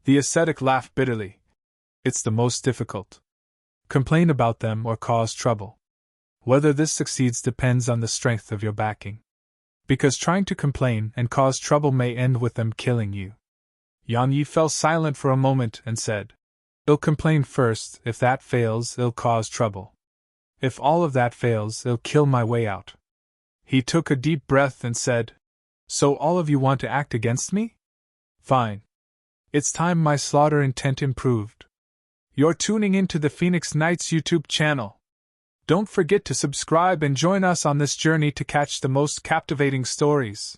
The ascetic laughed bitterly. It's the most difficult. complain about them or cause trouble. Whether this succeeds depends on the strength of your backing. Because trying to complain and cause trouble may end with them killing you. Yan Yi fell silent for a moment and said, "I'll complain first. If that fails, it'll cause trouble. If all of that fails, it'll kill my way out." He took a deep breath and said, "So all of you want to act against me? Fine. It's time my slaughter intent improved." You're tuning into the Phoenix Knights YouTube channel. Don't forget to subscribe and join us on this journey to catch the most captivating stories.